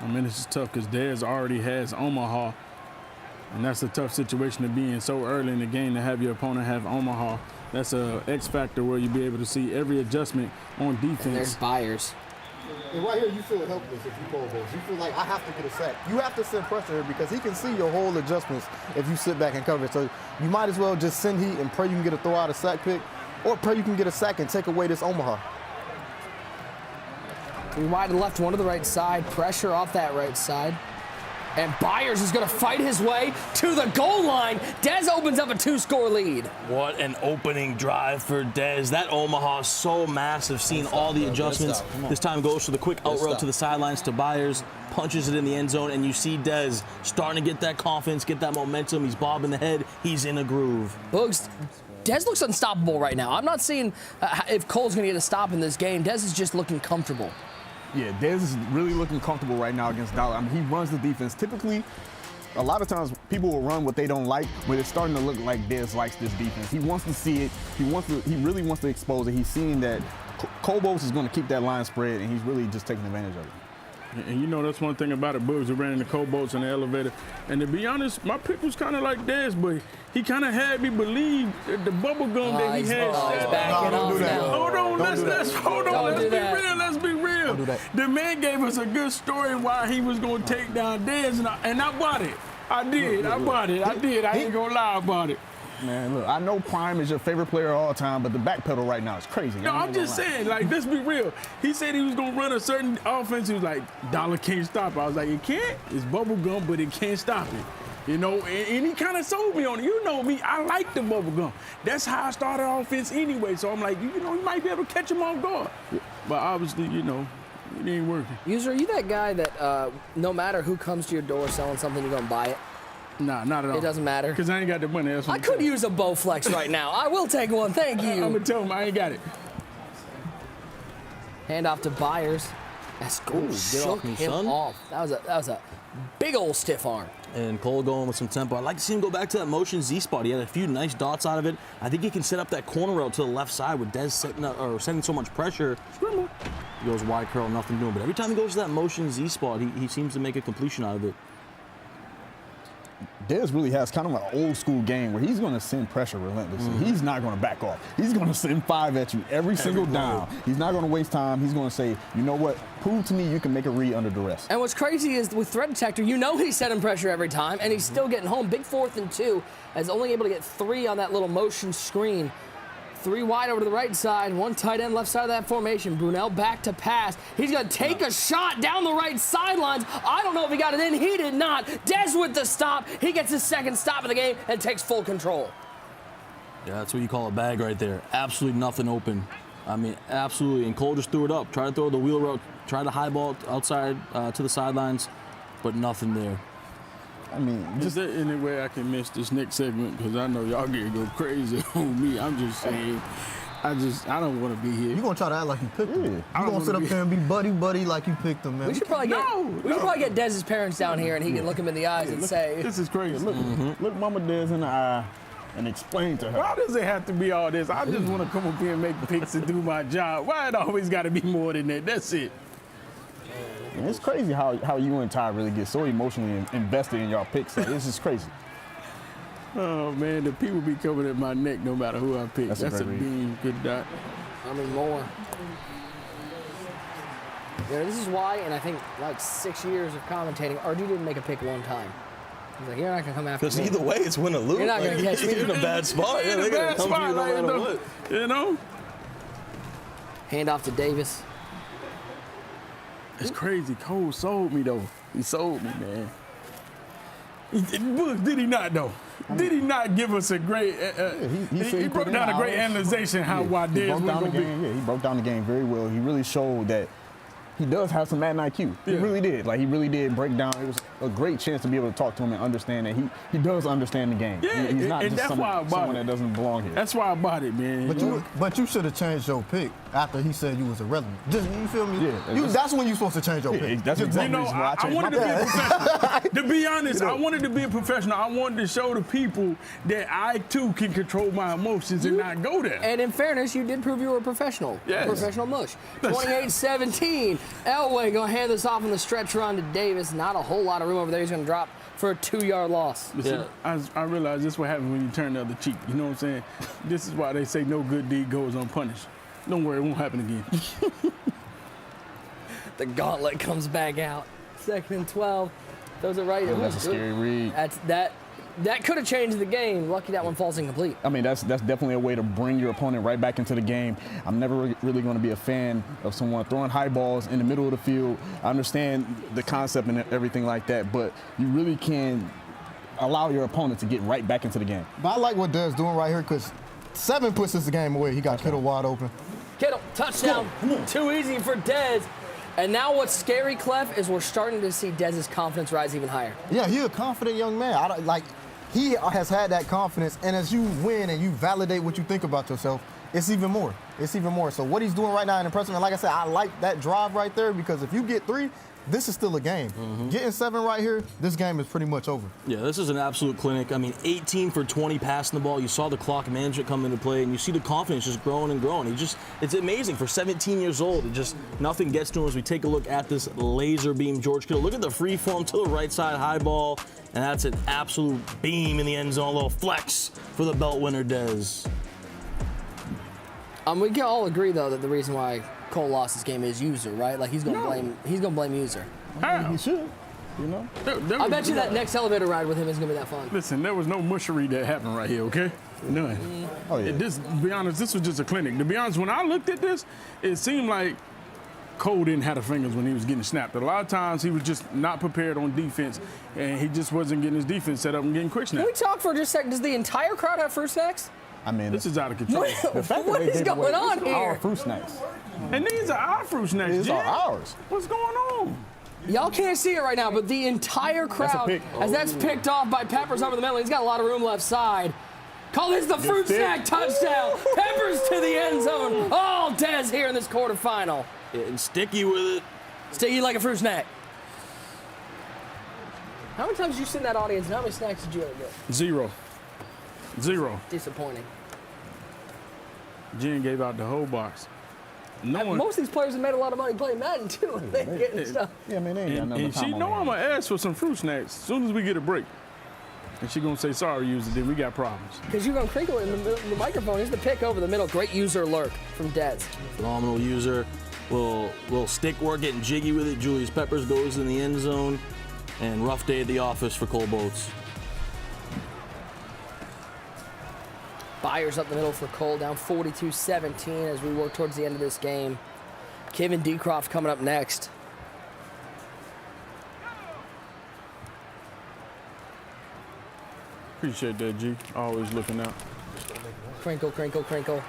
I mean, it's just tough because Dez already has Omaha, and that's a tough situation to be in so early in the game to have your opponent have Omaha. That's a X factor where you'll be able to see every adjustment on defense. And there's Byers. And right here, you feel helpless if you call balls. You feel like, I have to get a sack. You have to send pressure here because he can see your whole adjustments if you sit back and cover it. So you might as well just send heat and pray you can get a throw out a sack pick, or pray you can get a sack and take away this Omaha. 3 wide to the left, 1 to the right side. Pressure off that right side. And Byers is going to fight his way to the goal line. Dez opens up a 2-score lead. What an opening drive for Dez. That Omaha is so massive, seeing all the adjustments. This time goes for the quick out route to the sidelines to Byers, punches it in the end zone, and you see Dez starting to get that confidence, get that momentum. He's bobbing the head. He's in a groove. Boogs, Dez looks unstoppable right now. I'm not seeing if Cole's going to get a stop in this game. Dez is just looking comfortable. Yeah, Dez is really looking comfortable right now against Dollar. I mean, he runs the defense. Typically, a lot of times people will run what they don't like, but it's starting to look like Dez likes this defense. He wants to see it. He really wants to expose it. He's seeing that Cobos is going to keep that line spread, and he's really just taking advantage of it. And you know, that's one thing about it. Bugs who ran in the Coboats and the elevator. And to be honest, my pick was kind of like Dez, but he kind of had me believe that the bubble gum that he had. Hold on, let's be real. The man gave us a good story why he was going to take down Dez, and I bought it. I bought it. I ain't going to lie about it. Man, look, I know Prime is your favorite player of all time, but the backpedal right now is crazy. No, I'm just saying, like, let's be real. He said he was going to run a certain offense. He was like, Dollar can't stop it. I was like, it can't. It's bubble gum, but it can't stop it. You know, and he kind of sold me on it. You know me, I like the bubble gum. That's how I started offense anyway. So I'm like, you know, you might be able to catch him off guard. But obviously, you know, it ain't working. User, are you that guy that no matter who comes to your door selling something, you're going to buy it? Nah, not at all. It doesn't matter? Because I ain't got the money. I could use a Bowflex right now. I will take one. Thank you. I'm going to tell him I ain't got it. Hand off to Byers. That's cool. Shook him off. That was a big old stiff arm. And Cole going with some tempo. I'd like to see him go back to that motion Z spot. He had a few nice dots out of it. I think he can set up that corner route to the left side with Dez setting so much pressure. He goes wide curl, nothing doing. But every time he goes to that motion Z spot, he seems to make a completion out of it. Dez really has kind of an old school game where he's going to send pressure relentlessly. He's not going to back off. He's going to send 5 at you every single down. He's not going to waste time. He's going to say, you know what, prove to me you can make a read under duress. And what's crazy is with threat detector, you know he's setting pressure every time, and he's still getting home. Big 4th and 2, as only able to get 3 on that little motion screen. 3 wide over to the right side, 1 tight end left side of that formation. Brunel back to pass. He's going to take a shot down the right sidelines. I don't know if he got it in. He did not. Dez with the stop. He gets his second stop of the game and takes full control. Yeah, that's what you call a bag right there. Absolutely nothing open. I mean, absolutely. And Cole just threw it up. Tried to throw the wheel route. Tried to high ball outside to the sidelines, but nothing there. I mean, is there any way I can miss this next segment? Because I know y'all get to go crazy on me. I'm just saying, I don't want to be here. You're going to try to act like you picked him. You're going to sit up there and be buddy like you picked him, man. We should probably get Dez's parents down here and he can look him in the eyes and say, this is crazy. Look Mama Dez in the eye and explain to her. Why does it have to be all this? I just want to come up here and make picks and do my job. Why it always got to be more than that? That's it. And it's crazy how you and Ty really get so emotionally invested in y'all picks. Like, this is crazy. Oh, man, the people be coming at my neck no matter who I pick. That's a beam. Good dot. I mean, more. Yeah, this is why, and I think like 6 years of commentating, RG didn't make a pick one time. He's like, you're not going to come after me. Because either way, it's win or lose. You're not going to catch me. You're in a bad spot. Yeah, they're going to come to you no matter what. You know? Hand off to Davis. It's crazy. Cole sold me, though. He sold me, man. Did he not, though? Did he not give us a great... he broke down a great analyzation why Dez was going to be... Yeah, he broke down the game very well. He really showed that he does have some Madden IQ. He really did. Like, he really did break down. It was a great chance to be able to talk to him and understand that he does understand the game. Yeah, he's not and just someone that doesn't belong here. That's why I bought it, man. But you should have changed your pick after he said you was irrelevant. Just, you feel me? Yeah, that's when you're supposed to change your pick. That's exactly the reason why I changed wanted to be a professional. To be honest, I wanted to be a professional. I wanted to show the people that I, too, can control my emotions and not go there. And in fairness, you did prove you were a professional. Yes. A professional mush. 28-17. Elway going to hand this off on the stretch run to Davis. Not a whole lot of room over there. He's going to drop for a 2-yard loss. Listen, I realize this is what happens when you turn the other cheek. You know what I'm saying? This is why they say no good deed goes unpunished. Don't worry, it won't happen again. The gauntlet comes back out. 2nd and 12. Those are right. That's a scary read. That could have changed the game. Lucky that one falls incomplete. I mean, that's definitely a way to bring your opponent right back into the game. I'm never really going to be a fan of someone throwing high balls in the middle of the field. I understand the concept and everything like that, but you really can allow your opponent to get right back into the game. But I like what Dez doing right here because 7 puts this game away. He got Kittle wide open. Kittle, touchdown. Too easy for Dez. And now what's scary, Clef, is we're starting to see Dez's confidence rise even higher. Yeah, he's a confident young man. he has had that confidence, and as you win and you validate what you think about yourself, it's even more. It's even more. So what he's doing right now in impressive, and like I said, I like that drive right there because if you get 3, this is still a game. Getting 7 right here, this game is pretty much over. Yeah, this is an absolute clinic. I mean, 18 for 20 passing the ball. You saw the clock management come into play, and you see the confidence just growing and growing. It's amazing for 17 years old. It just, nothing gets to him as we take a look at this laser beam George Kittle. Look at the free form to the right side, high ball, and that's an absolute beam in the end zone. A little flex for the belt winner, Dez. We can all agree though that the reason why Cole lost this game is user, right? Like he's gonna blame user. He should, you know. I bet you that next elevator ride with him is gonna be that fun. Listen, there was no mushery that happened right here, okay? None. Oh yeah. To be honest, this was just a clinic. To be honest, when I looked at this, it seemed like Cole didn't have the fingers when he was getting snapped. A lot of times he was just not prepared on defense, and he just wasn't getting his defense set up and getting quick snaps. Can we talk for just a second? Does the entire crowd have fruit snacks? I mean, this is out of control. What is going on here? Our fruit snacks. And these are our fruit snacks. These are ours. What's going on? Y'all can't see it right now, but the entire crowd, as that's picked off by Peppers over the middle, he's got a lot of room left side. Call this the fruit snack touchdown. Peppers to the end zone. Oh, Dez here in this quarterfinal. And sticky with it. Sticky like a fruit snack. How many times did you sit in that audience and how many snacks did you ever get? 0. Disappointing. Jen gave out the whole box. Most of these players have made a lot of money playing Madden too. They're getting stuff. Yeah, I mean, they ain't got nothing And time she on know their I'm gonna ask for some fruit snacks as soon as we get a break. And she gonna say, sorry, user, then we got problems. Because you're gonna crinkle it in the microphone. Here's the pick over the middle. Great user lurk from Dez. Phenomenal user. Little stick work, getting jiggy with it. Julius Peppers goes in the end zone. And rough day at the office for Cole Boats. Byers up the middle for Cole, down 42-17 as we work towards the end of this game. Kevin DCROFT coming up next. Appreciate that, G. Always looking out. Crinkle, crinkle, crinkle.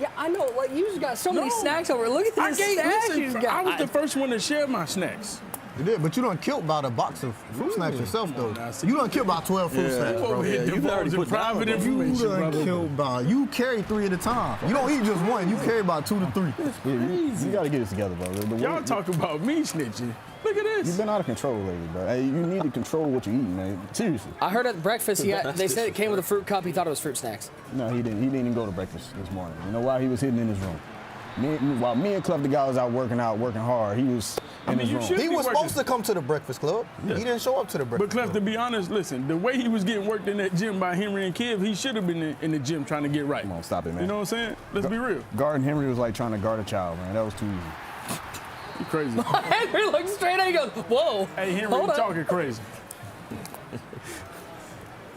Yeah, I know. Like, you just got so many snacks over. Look at this snacks you got. I was the first one to share my snacks. You did, but you done killed about a box of fruit snacks yourself, though. You done killed about 12 fruit snacks, bro. You've already put private information, brother. Killed about. You carry 3 at a time. You don't eat just one. You carry about 2 to 3. You got to get it together, bro. Y'all talk about me snitching. Look at this. You've been out of control lately, bro. Hey, you need to control what you eat, man. Seriously. I heard at breakfast, they said it came with a fruit cup. He thought it was fruit snacks. No, he didn't. He didn't even go to breakfast this morning. You know why? He was hidden in his room. While me and Clef the guy was out, working hard, he was in his room. He was supposed to come to the Breakfast Club. Yeah. He didn't show up to the Breakfast But Clef, to be honest, listen, the way he was getting worked in that gym by Henry and Kiv, he should have been in the gym trying to get right. Come on, stop it, man. You know what I'm saying? Let's be real. Guarding Henry was like trying to guard a child, man. That was too easy. You crazy. Henry looks straight at him and goes, whoa. Hey, Henry, you talking crazy.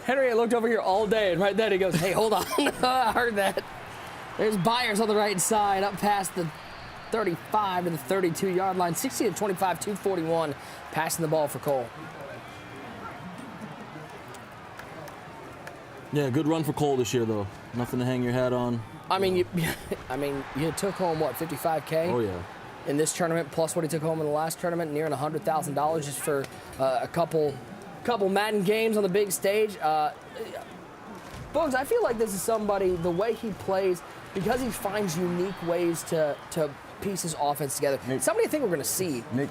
Henry looked over here all day, and right then he goes, hey, hold on. I heard that. There's Byers on the right side, up past the 35 to the 32-yard line. 60 to 25, 241, passing the ball for Cole. Yeah, good run for Cole this year, though. Nothing to hang your hat on. I mean, you took home, what, $55K? Oh, yeah. In this tournament, plus what he took home in the last tournament, nearing $100,000 just for a couple Madden games on the big stage. Bones, I feel like this is somebody, the way he plays, because he finds unique ways to piece his offense together. Nick, somebody I think we're going to see. Nick,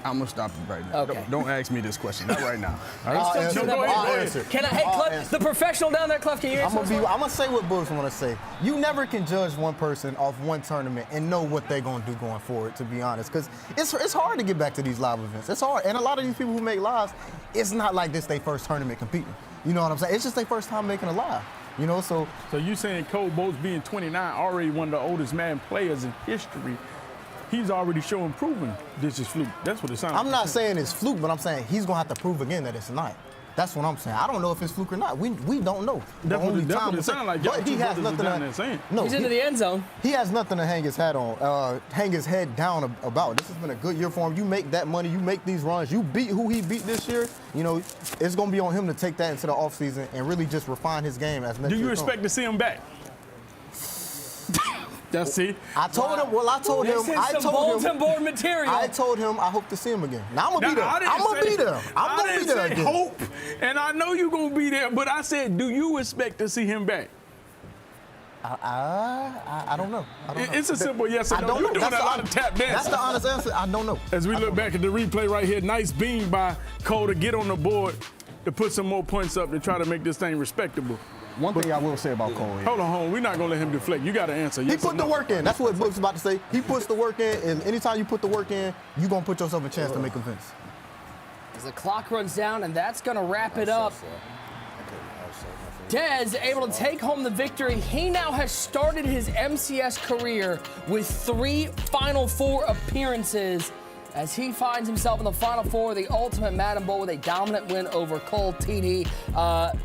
I'm going to stop you right now. Okay. Don't ask me this question. Not right now. I'll answer. Hey, Clef, the professional down there, Clef, can you answer? I'm gonna say what Bugs want to say. You never can judge one person off one tournament and know what they're gonna do going forward, to be honest, because it's hard to get back to these live events. It's hard, and a lot of these people who make lives, it's not like this their first tournament competing. You know what I'm saying? It's just their first time making a live. You know, so you saying Cole Boats being 29, already one of the oldest Madden players in history, he's already showing proven this is fluke. That's what it sounds like. I'm not saying it's fluke, but I'm saying he's gonna have to prove again that it's not. That's what I'm saying. I don't know if it's fluke or not. We don't know. That's what it sounds like. But he has nothing he's into the end zone. He has nothing to hang his hat on, hang his head down about. This has been a good year for him. You make that money, you make these runs, you beat who he beat this year. You know, it's gonna be on him to take that into the offseason and really just refine his game as next year. Do you expect to see him back? That's it. I told him. Well, I told This him. is I some told bulletin him. board material. I told him I hope to see him again. Now I'm gonna be there. I didn't I'm gonna say- be there. I'm gonna be there I didn't say again. hope, and I know you're gonna be there. But I said, do you expect to see him back? I don't know. I don't know. It's a simple yes or I no. don't You're know. doing That's a the lot of tap dancing. That's the honest answer. I don't know. As we look back at the replay right here, nice beam by Cole to get on the board to put some more points up to try to make this thing respectable. One thing I will say about Cole is, Hold on. We're not going to let him deflect. You got to answer. He Yes or put the no. work in. That's what Book's about to say. He puts the work in, and anytime you put the work in, you're gonna put yourself a chance to make a fence. As the clock runs down, and that's going to wrap it up. Dez able to take home the victory. He now has started his MCS career with 3 Final Four appearances as he finds himself in the Final Four of the Ultimate Madden Bowl with a dominant win over Cole TD.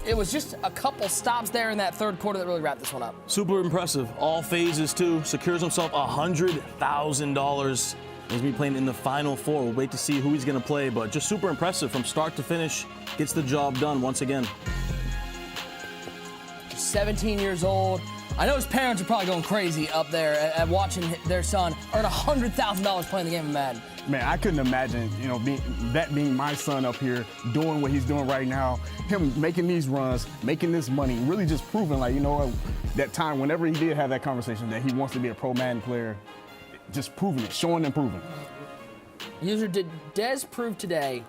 It was just a couple stops there in that third quarter that really wrapped this one up. Super impressive. All phases, too. Secures himself $100,000. He's going to be playing in the Final Four. We'll wait to see who he's going to play, but just super impressive from start to finish. Gets the job done once again. 17 years old. I know his parents are probably going crazy up there at watching their son earn $100,000 playing the game of Madden. man, I couldn't imagine, being my son up here doing what he's doing right now, him making these runs, making this money, really just proving, that time whenever he did have that conversation that he wants to be a pro Madden player, just proving it, showing and proving. User, did Dez prove today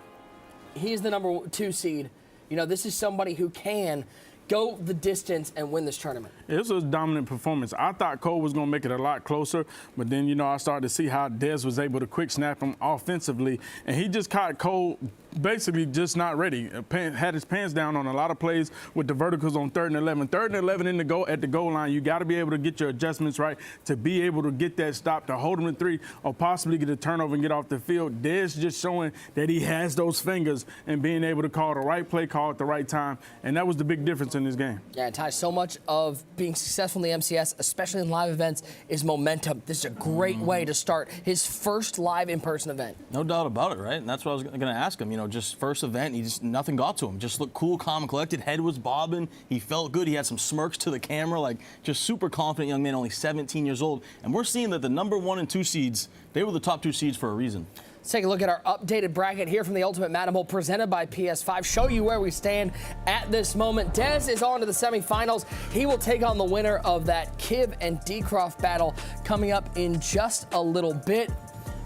he is the number 2 seed? This is somebody who can go the distance and win this tournament. This was a dominant performance. I thought Cole was going to make it a lot closer, but then, I started to see how Dez was able to quick snap him offensively, and he just caught Cole basically just not ready. Had his pants down on a lot of plays with the verticals on 3rd and 11. 3rd and 11 at the goal line. You got to be able to get your adjustments right to be able to get that stop, to hold him in 3, or possibly get a turnover and get off the field. Dez just showing that he has those fingers and being able to call the right play call at the right time, and that was the big difference in this game. Yeah, Ty, so much of being successful in the MCS, especially in live events, is momentum. This is a great way to start his first live in-person event. No doubt about it, right? And that's what I was going to ask him. Just first event, nothing got to him. Just looked cool, calm, and collected. Head was bobbing. He felt good. He had some smirks to the camera, just super confident young man, only 17 years old. And we're seeing that the number 1 and 2 seeds, they were the top 2 seeds for a reason. Let's take a look at our updated bracket here from the Ultimate Madden Bowl presented by PS5. Show you where we stand at this moment. Dez is on to the semifinals. He will take on the winner of that Kiv and DCROFT battle coming up in just a little bit.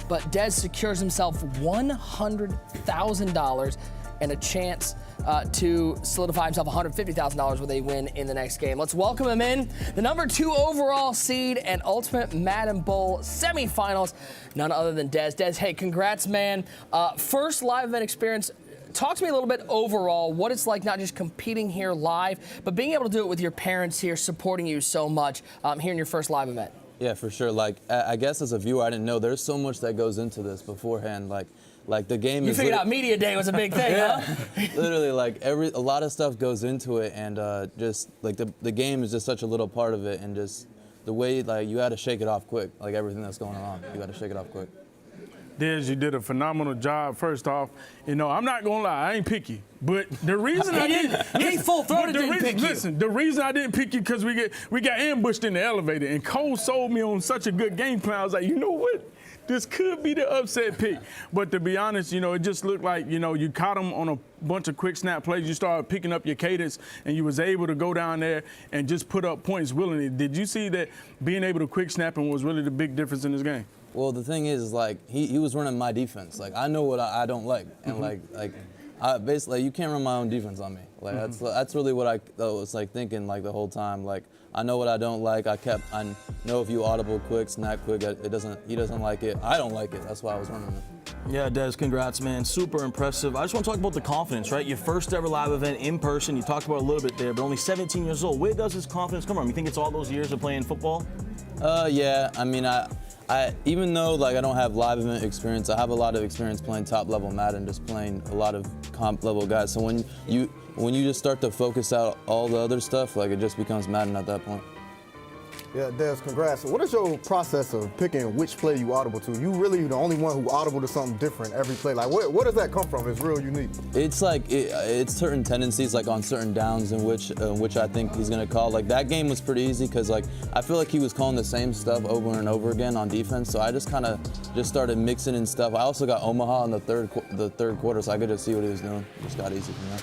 But Dez secures himself $100,000 and a chance to solidify himself $150,000 with a win in the next game. Let's welcome him in, the number 2 overall seed and Ultimate Madden Bowl semifinals, none other than Dez. Dez, hey, congrats, man. First live event experience. Talk to me a little bit overall, what it's like not just competing here live, but being able to do it with your parents here supporting you so much here in your first live event. Yeah, for sure. I guess as a viewer, I didn't know there's so much that goes into this beforehand. Like the game You is. figured out media day was a big thing, yeah. huh? Literally, a lot of stuff goes into it, and the game is just such a little part of it, and just the way you got to shake it off quick. Everything that's going on, you got to shake it off quick. Dez, you did a phenomenal job. First off, I'm not gonna lie, I ain't picky. But the reason I didn't, he full-throated didn't pick you. Listen, the reason I didn't pick you because we got ambushed in the elevator, and Cole sold me on such a good game plan. I was like, you know what? This could be the upset pick. But to be honest, it just looked like, you caught him on a bunch of quick snap plays. You started picking up your cadence, and you was able to go down there and just put up points willingly. Did you see that being able to quick snap him was really the big difference in this game? Well, the thing is, he was running my defense. I know what I don't like, and I basically you can't run my own defense on me. That's really what I was thinking the whole time. I know what I don't like. I know if you audible quick, snap quick, he doesn't like it. I don't like it. That's why I was running it. Yeah, Dez, congrats, man. Super impressive. I just want to talk about the confidence, right? Your first ever live event in person. You talked about it a little bit there, but only 17 years old. Where does this confidence come from? You think it's all those years of playing football? Yeah. I mean, I even though I don't have live event experience, I have a lot of experience playing top level Madden, just playing a lot of comp level guys. So when you just start to focus out all the other stuff, it just becomes Madden at that point. Yeah, Des, congrats. What is your process of picking which play you audible to? You really the only one who audible to something different every play. Like, where does that come from? It's real unique. It's like it's certain tendencies, like on certain downs in which I think he's gonna call. Like that game was pretty easy because like I feel like he was calling the same stuff over and over again on defense. So I just kind of started mixing in stuff. I also got Omaha in the third quarter, so I could just see what he was doing. Just got easy from that.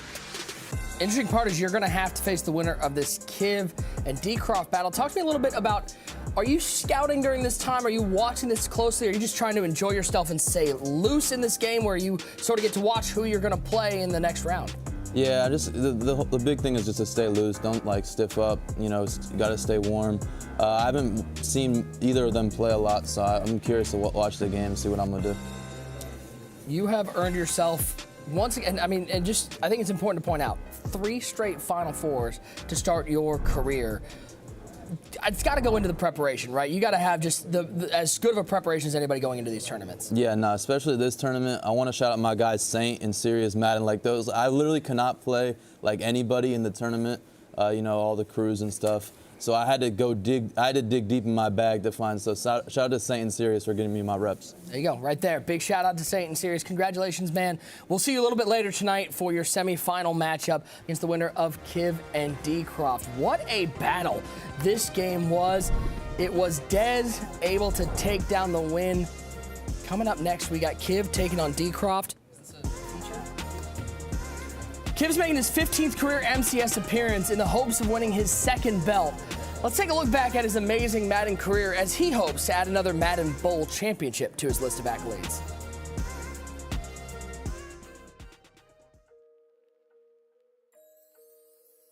Interesting part is you're going to have to face the winner of this Kiv and DCROFT battle. Talk to me a little bit about, are you scouting during this time? Are you watching this closely? Are you just trying to enjoy yourself and stay loose in this game where you sort of get to watch who you're going to play in the next round? Yeah, just the big thing is just to stay loose. Don't like stiff up. You know, you got to stay warm. I haven't seen either of them play a lot, so I'm curious to watch the game and see what I'm going to do. You have earned yourself, once again, I mean, and just, I think it's important to point out, 3 straight Final Fours to start your career. It's got to go into the preparation, right? You got to have just as good of a preparation as anybody going into these tournaments. Yeah, no, especially this tournament. I want to shout out my guys Saint and Sirius Madden. Like those, I literally could not play like anybody in the tournament. You know, all the crews and stuff. So I had to dig deep in my bag to find. So shout out to Saint and Sirius for getting me my reps. There you go, right there. Big shout out to Saint and Sirius. Congratulations, man. We'll see you a little bit later tonight for your semifinal matchup against the winner of Kiv and DCROFT. What a battle this game was. It was Dez able to take down the win. Coming up next, we got Kiv taking on DCROFT. Kiv's making his 15th career MCS appearance in the hopes of winning his 2nd belt. Let's take a look back at his amazing Madden career as he hopes to add another Madden Bowl championship to his list of accolades.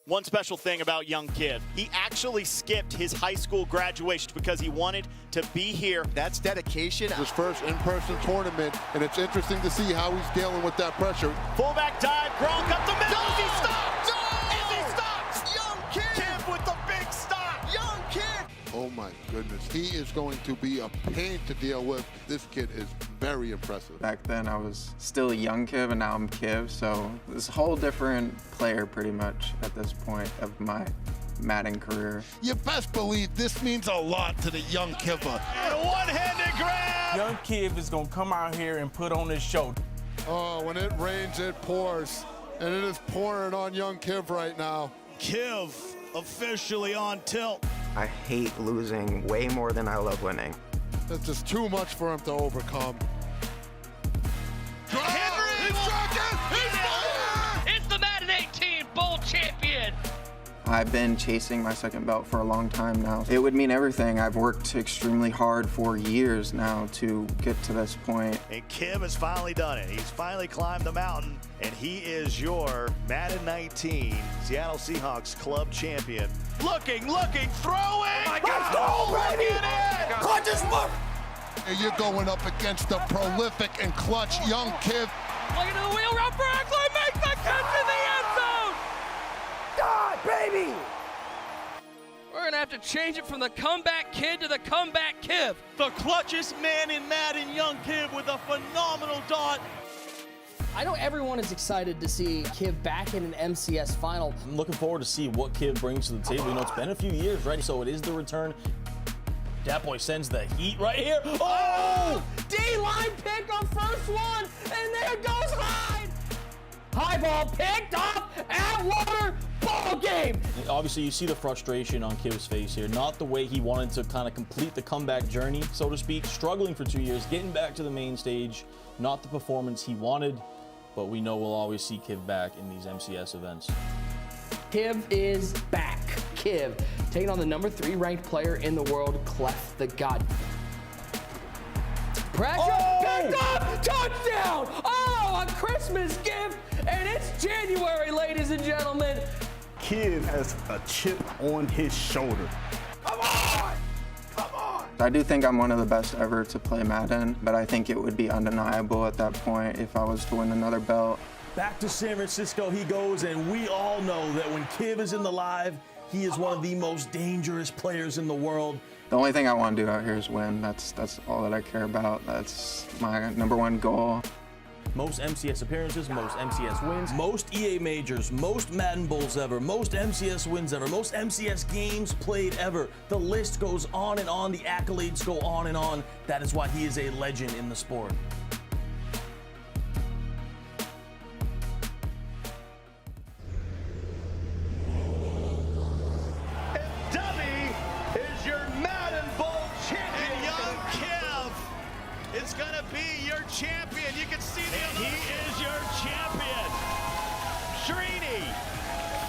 One special thing about young Kiv, he actually skipped his high school graduation because he wanted to be here. That's dedication. His first in-person tournament, and it's interesting to see how he's dealing with that pressure. Fullback dive, Gronk up the middle. Is he stopped? No! Is he stopped? Young Kiv! Kiv with the big stop. Young Kiv! Oh my goodness, he is going to be a pain to deal with. This kid is very impressive. Back then I was still a young Kiv and now I'm Kiv, so this whole different player pretty much at this point of my Madden career. You best believe this means a lot to the young Kiva. And a one-handed grab! Young Kiv is gonna come out here and put on his show. Oh, when it rains, it pours. And it is pouring on young Kiv right now. Kiv officially on tilt. I hate losing way more than I love winning. That's just too much for him to overcome. Henry! He's striking! He's fired! It's the Madden 18 Bowl champion. I've been chasing my 2nd belt for a long time now. It would mean everything. I've worked extremely hard for years now to get to this point. And Kiv has finally done it. He's finally climbed the mountain, and he is your Madden 19 Seattle Seahawks club champion. Looking, throwing! Oh my God! Oh, Look at it! Clutch is look! And you're going up against the prolific and clutch young Kiv. Look at the wheel route for Eckler, makes the catch in the end zone! God, baby! We're gonna have to change it from the comeback kid to the comeback Kiv. The clutchest man in Madden, young Kiv with a phenomenal dot. I know everyone is excited to see Kiv back in an MCS final. I'm looking forward to see what Kiv brings to the table. You know, it's been a few years, right? So it is the return. Dat boy sends the heat right here. Oh! D-line pick on first one, and there goes Hyde. High ball picked off at water. Ball game. Obviously, you see the frustration on Kiv's face here. Not the way he wanted to kind of complete the comeback journey, so to speak. Struggling for 2 years, getting back to the main stage. Not the performance he wanted, but we know we'll always see Kiv back in these MCS events. Kiv is back. Kiv taking on the number 3 ranked player in the world, Clef the God. Pressure, picked up, touchdown! Oh, a Christmas gift, and it's January, ladies and gentlemen. Kiv has a chip on his shoulder. Come on! Come on! I do think I'm one of the best ever to play Madden, but I think it would be undeniable at that point if I was to win another belt. Back to San Francisco he goes, and we all know that when Kiv is in the live, he is one of the most dangerous players in the world. The only thing I want to do out here is win. That's all that I care about. That's my #1 goal. most MCS appearances, most MCS wins, most EA majors, most Madden Bowls ever, most MCS wins ever, most MCS games played ever. The list goes on and on. The accolades go on and on. That is why he is a legend in the sport. Is going to be your champion. You can see the he is your champion. Srini,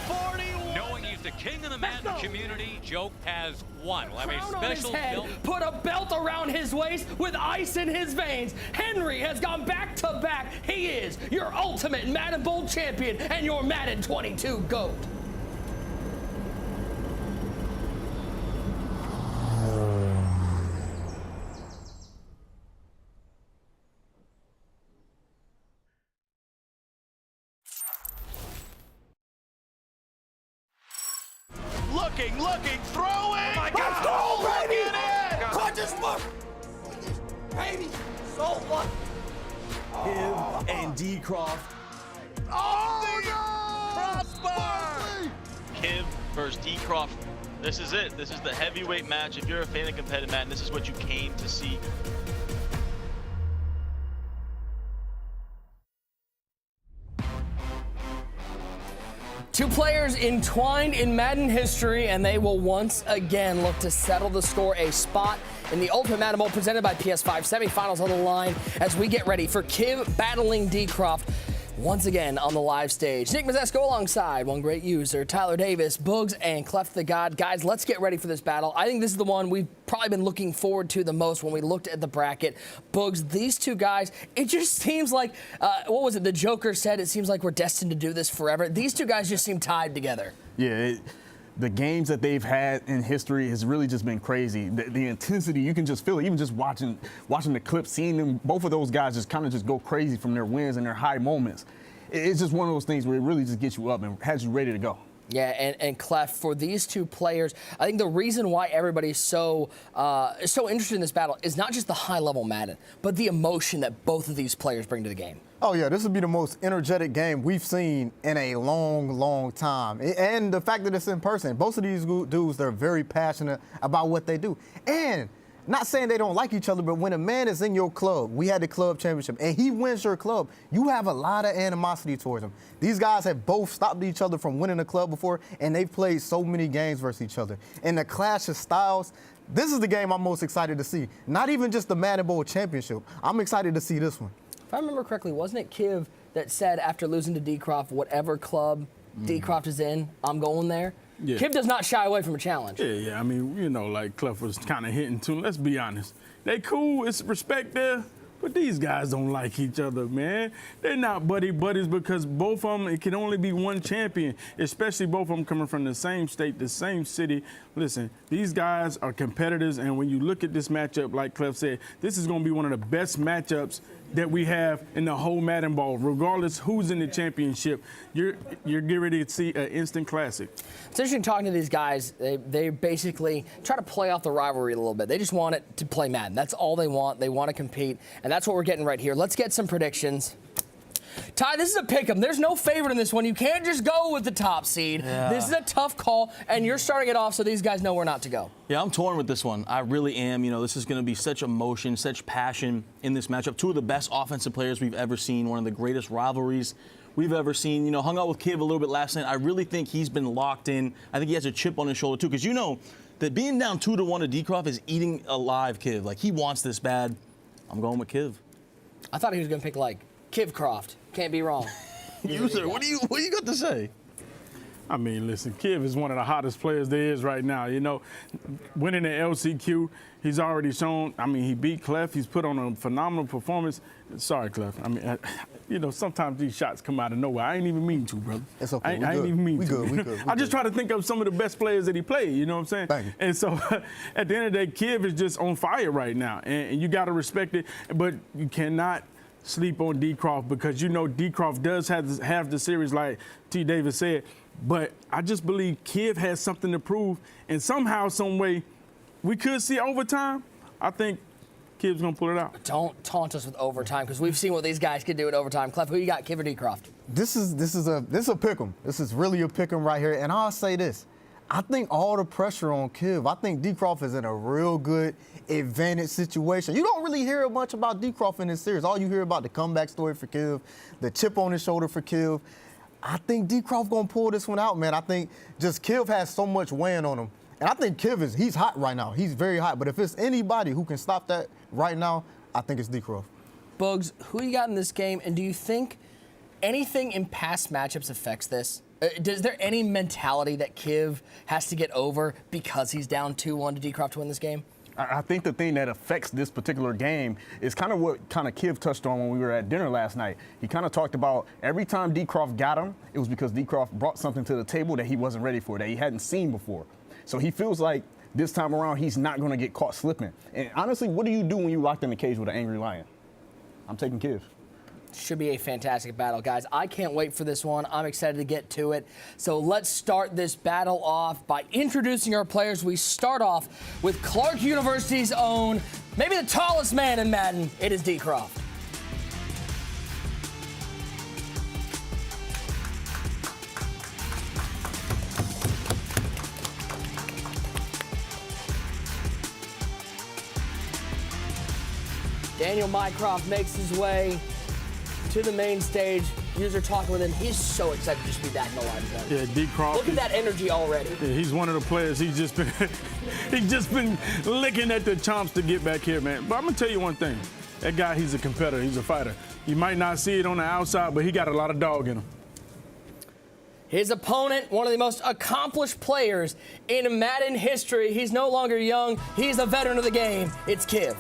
41. Knowing he's the king of the Madden community, Joe has won. We'll have a Crown on his special head, build. put a belt around his waist with ice in his veins. Henry has gone back to back. He is your ultimate Madden Bowl champion and your Madden 22 GOAT. Looking, throwing. My God. Let's go, baby! Clutch is look. Baby, so what? Kiv and DCROFT. Oh, no! Crossbar! Kiv versus DCROFT. This is it. This is the heavyweight match. If you're a fan of competitive Madden, this is what you came to see. Two players entwined in Madden history, and they will once again look to settle the score. A spot in the Ultimate Madden Bowl presented by PS5. Semifinals on the line as we get ready for Kiv battling DCROFT once again on the live stage. Nick Mazesco alongside one great user, Tyler Davis, Boogs, and Clef the God. Guys, let's get ready for this battle. I think this is the one we've probably been looking forward to the most when we looked at the bracket. Boogs, these two guys, it just seems like, what was it, the Joker said, it seems like we're destined to do this forever. These two guys just seem tied together. Yeah, the games that they've had in history has really just been crazy. The intensity, you can just feel it, even just watching the clip, seeing them, both of those guys just kind of just go crazy from their wins and their high moments. It's just one of those things where it really just gets you up and has you ready to go. Yeah, and Clef, for these two players, I think the reason why everybody's so interested in this battle is not just the high-level Madden, but the emotion that both of these players bring to the game. Oh, yeah, this would be the most energetic game we've seen in a long, long time. And the fact that it's in person, both of these dudes, they're very passionate about what they do. And not saying they don't like each other, but when a man is in your club, we had the club championship, and he wins your club, you have a lot of animosity towards him. These guys have both stopped each other from winning a club before, and they've played so many games versus each other. And the clash of styles, this is the game I'm most excited to see. Not even just the Madden Bowl championship. I'm excited to see this one. If I remember correctly, wasn't it Kiv that said after losing to DCROFT, whatever club DCROFT is in, I'm going there? Yeah. Kiv does not shy away from a challenge. Yeah. I mean, you know, like Clef was kind of hitting to. Let's be honest. They cool. It's respect there. But these guys don't like each other, man. They're not buddies because both of them, it can only be one champion, especially both of them coming from the same state, the same city. Listen, these guys are competitors, and when you look at this matchup, like Clef said, this is going to be one of the best matchups that we have in the whole Madden Bowl. Regardless who's in the championship, you're getting ready to see an instant classic. It's interesting talking to these guys. They basically try to play off the rivalry a little bit. They just want it to play Madden. That's all they want. They want to compete, and that's what we're getting right here. Let's get some predictions. Ty, this is a pick 'em. There's no favorite in this one. You can't just go with the top seed. Yeah. This is a tough call, and you're starting it off so these guys know where not to go. Yeah, I'm torn with this one. I really am. You know, this is going to be such emotion, such passion in this matchup. Two of the best offensive players we've ever seen, one of the greatest rivalries we've ever seen. You know, hung out with Kiv a little bit last night. I really think he's been locked in. I think he has a chip on his shoulder, too, because you know that being down 2-1 to DCROFT is eating alive Kiv. Like, he wants this bad. I'm going with Kiv. I thought he was going to pick, like, KivCroft. Can't be wrong. User, what do you got to say? I mean, listen, Kiv is one of the hottest players there is right now. You know, winning the LCQ, he's already shown. I mean, he beat Clef. He's put on a phenomenal performance. Sorry, Clef. I mean, you know, sometimes these shots come out of nowhere. I ain't even mean to, brother. It's okay. I ain't even mean to. We good. I just try to think of some of the best players that he played. You know what I'm saying? Thank you. And so, at the end of the day, Kiv is just on fire right now, and you got to respect it. But you cannot sleep on DCROFT because you know DCROFT does have the series like T. Davis said, but I just believe Kiv has something to prove, and somehow, some way, we could see overtime. I think Kiv's going to pull it out. Don't taunt us with overtime, because we've seen what these guys can do in overtime. Clef, who you got, Kiv or DCROFT? This is a pick 'em. This is really a pick 'em right here. And I'll say this. I think all the pressure on Kiv, I think DCROFT is in a real good advantage situation. You don't really hear much about DCROFT in this series. All you hear about the comeback story for Kiv, the chip on his shoulder for Kiv. I think DCROFT gonna pull this one out, man. I think just Kiv has so much weighing on him. And I think Kiv he's hot right now. He's very hot. But if it's anybody who can stop that right now, I think it's DCROFT. Bugs, who you got in this game, and do you think anything in past matchups affects this? Is there any mentality that Kiv has to get over because he's down 2-1 to DCROFT to win this game? I think the thing that affects this particular game is kind of what kind of Kiv touched on when we were at dinner last night. He kind of talked about every time DCROFT got him, it was because DCROFT brought something to the table that he wasn't ready for, that he hadn't seen before. So he feels like this time around he's not going to get caught slipping. And honestly, what do you do when you locked in the cage with an angry lion? I'm taking Kiv. Should be a fantastic battle, guys. I can't wait for this one. I'm excited to get to it. So let's start this battle off by introducing our players. We start off with Clark University's own, maybe the tallest man in Madden. It is DCROFT. Daniel Mycroft makes his way to the main stage. User talking with him. He's so excited to just be back in the line. Yeah, DCROFT. Look at that energy already. Yeah, he's one of the players. He's just been licking at the chomps to get back here, man. But I'm gonna tell you one thing. That guy, he's a competitor. He's a fighter. You might not see it on the outside, but he got a lot of dog in him. His opponent, one of the most accomplished players in Madden history. He's no longer young. He's a veteran of the game. It's Kiv.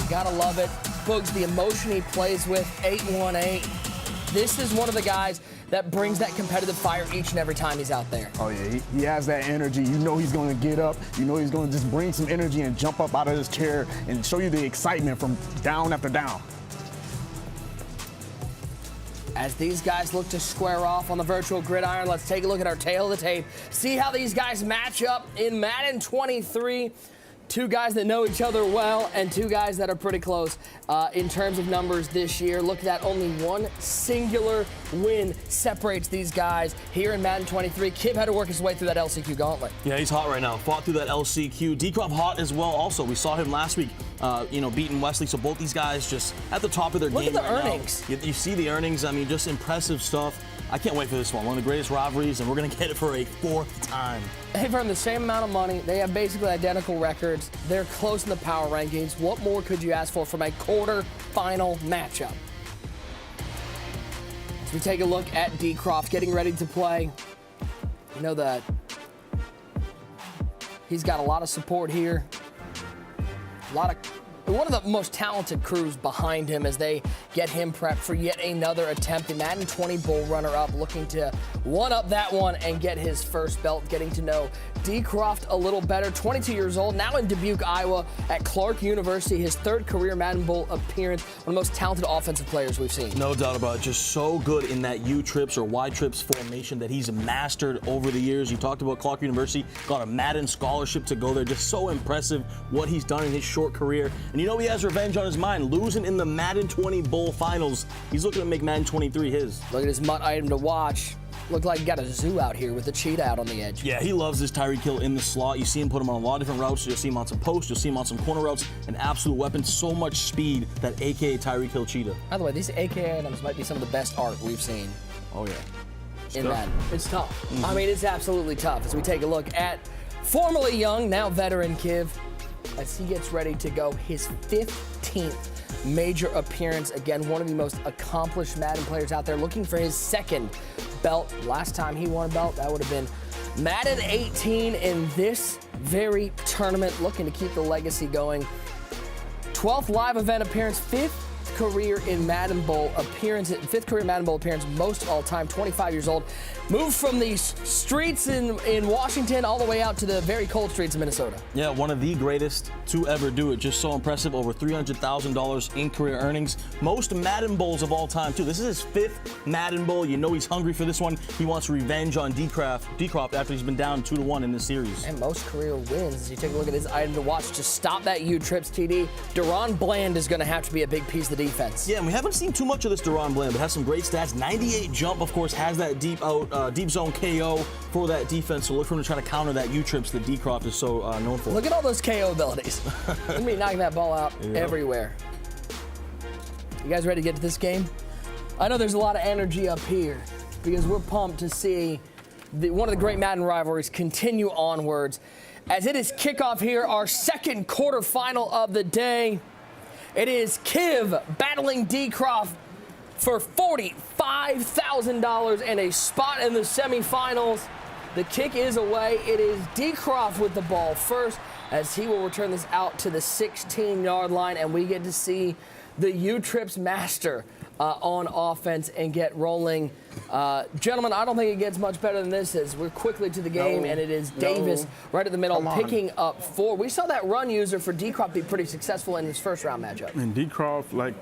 Gotta love it. Boogs, the emotion he plays with, 8-1-8. This is one of the guys that brings that competitive fire each and every time he's out there. Oh, yeah, he has that energy. You know he's going to get up. You know he's going to just bring some energy and jump up out of his chair and show you the excitement from down after down. As these guys look to square off on the virtual gridiron, let's take a look at our tail of the tape. See how these guys match up in Madden 23. Two guys that know each other well and two guys that are pretty close in terms of numbers this year. Look at that, only one singular win separates these guys here in Madden 23. Kiv had to work his way through that LCQ gauntlet. Yeah, he's hot right now. Fought through that LCQ. DCROFT hot as well also. We saw him last week, beating Wesley. So both these guys just at the top of their game right now. Look at the earnings. You see the earnings. I mean, just impressive stuff. I can't wait for this one. One of the greatest rivalries, and we're going to get it for a fourth time. They've earned the same amount of money. They have basically identical records. They're close in the power rankings. What more could you ask for from a quarter-final matchup? As we take a look at DCROFT getting ready to play, you know that he's got a lot of support here. One of the most talented crews behind him as they get him prepped for yet another attempt. The Madden 20 Bowl runner-up looking to one-up that one and get his first belt, getting to know DCROFT a little better. 22 years old, now in Dubuque, Iowa at Clark University. His third career Madden Bowl appearance. One of the most talented offensive players we've seen. No doubt about it. Just so good in that U-trips or Y-trips formation that he's mastered over the years. You talked about Clark University, got a Madden scholarship to go there. Just so impressive what he's done in his short career. And you know he has revenge on his mind, losing in the Madden 20 Bowl Finals. He's looking to make Madden 23 his. Look at his MUT item to watch. Looked like he got a zoo out here with the cheetah out on the edge. Yeah, he loves this Tyreek Hill in the slot. You see him put him on a lot of different routes. You'll see him on some posts. You'll see him on some corner routes. An absolute weapon. So much speed, that AKA Tyreek Hill cheetah. By the way, these AKA items might be some of the best art we've seen. Oh, yeah. In Madden. It's tough. I mean, it's absolutely tough. As we take a look at formerly young, now veteran Kiv, as he gets ready to go his 15th major appearance. Again, one of the most accomplished Madden players out there, looking for his second belt. Last time he won a belt, that would have been Madden 18 in this very tournament, looking to keep the legacy going. 12th live event appearance, 5th career in Madden Bowl appearance, fifth career Madden Bowl appearance, most all time, 25 years old. Moved from the streets in Washington all the way out to the very cold streets of Minnesota. Yeah, one of the greatest to ever do it. Just so impressive. Over $300,000 in career earnings. Most Madden Bowls of all time, too. This is his fifth Madden Bowl. You know he's hungry for this one. He wants revenge on DCROFT after he's been down 2-1 in this series. And most career wins. As you take a look at this item to watch to stop that U-Trips, TD, Deron Bland is going to have to be a big piece of the defense. Yeah, and we haven't seen too much of this Deron Bland, but has some great stats. 98 jump, of course, has that deep zone KO for that defense. So look for him to try to counter that U-Trips that DCROFT is so known for. Look at all those KO abilities. He's going to be knocking that ball out everywhere. You guys ready to get to this game? I know there's a lot of energy up here because we're pumped to see one of the great Madden rivalries continue onwards. As it is kickoff here, our second quarterfinal of the day. It is Kiv battling DCROFT for $45,000 and a spot in the semifinals. The kick is away. It is DCROFT with the ball first as he will return this out to the 16-yard line, and we get to see the U-Trips master on offense and get rolling. Gentlemen, I don't think it gets much better than this as we're quickly to the game, and it is Davis right at the middle picking up 4. We saw that run user for DCROFT be pretty successful in his first round matchup. And DCROFT, like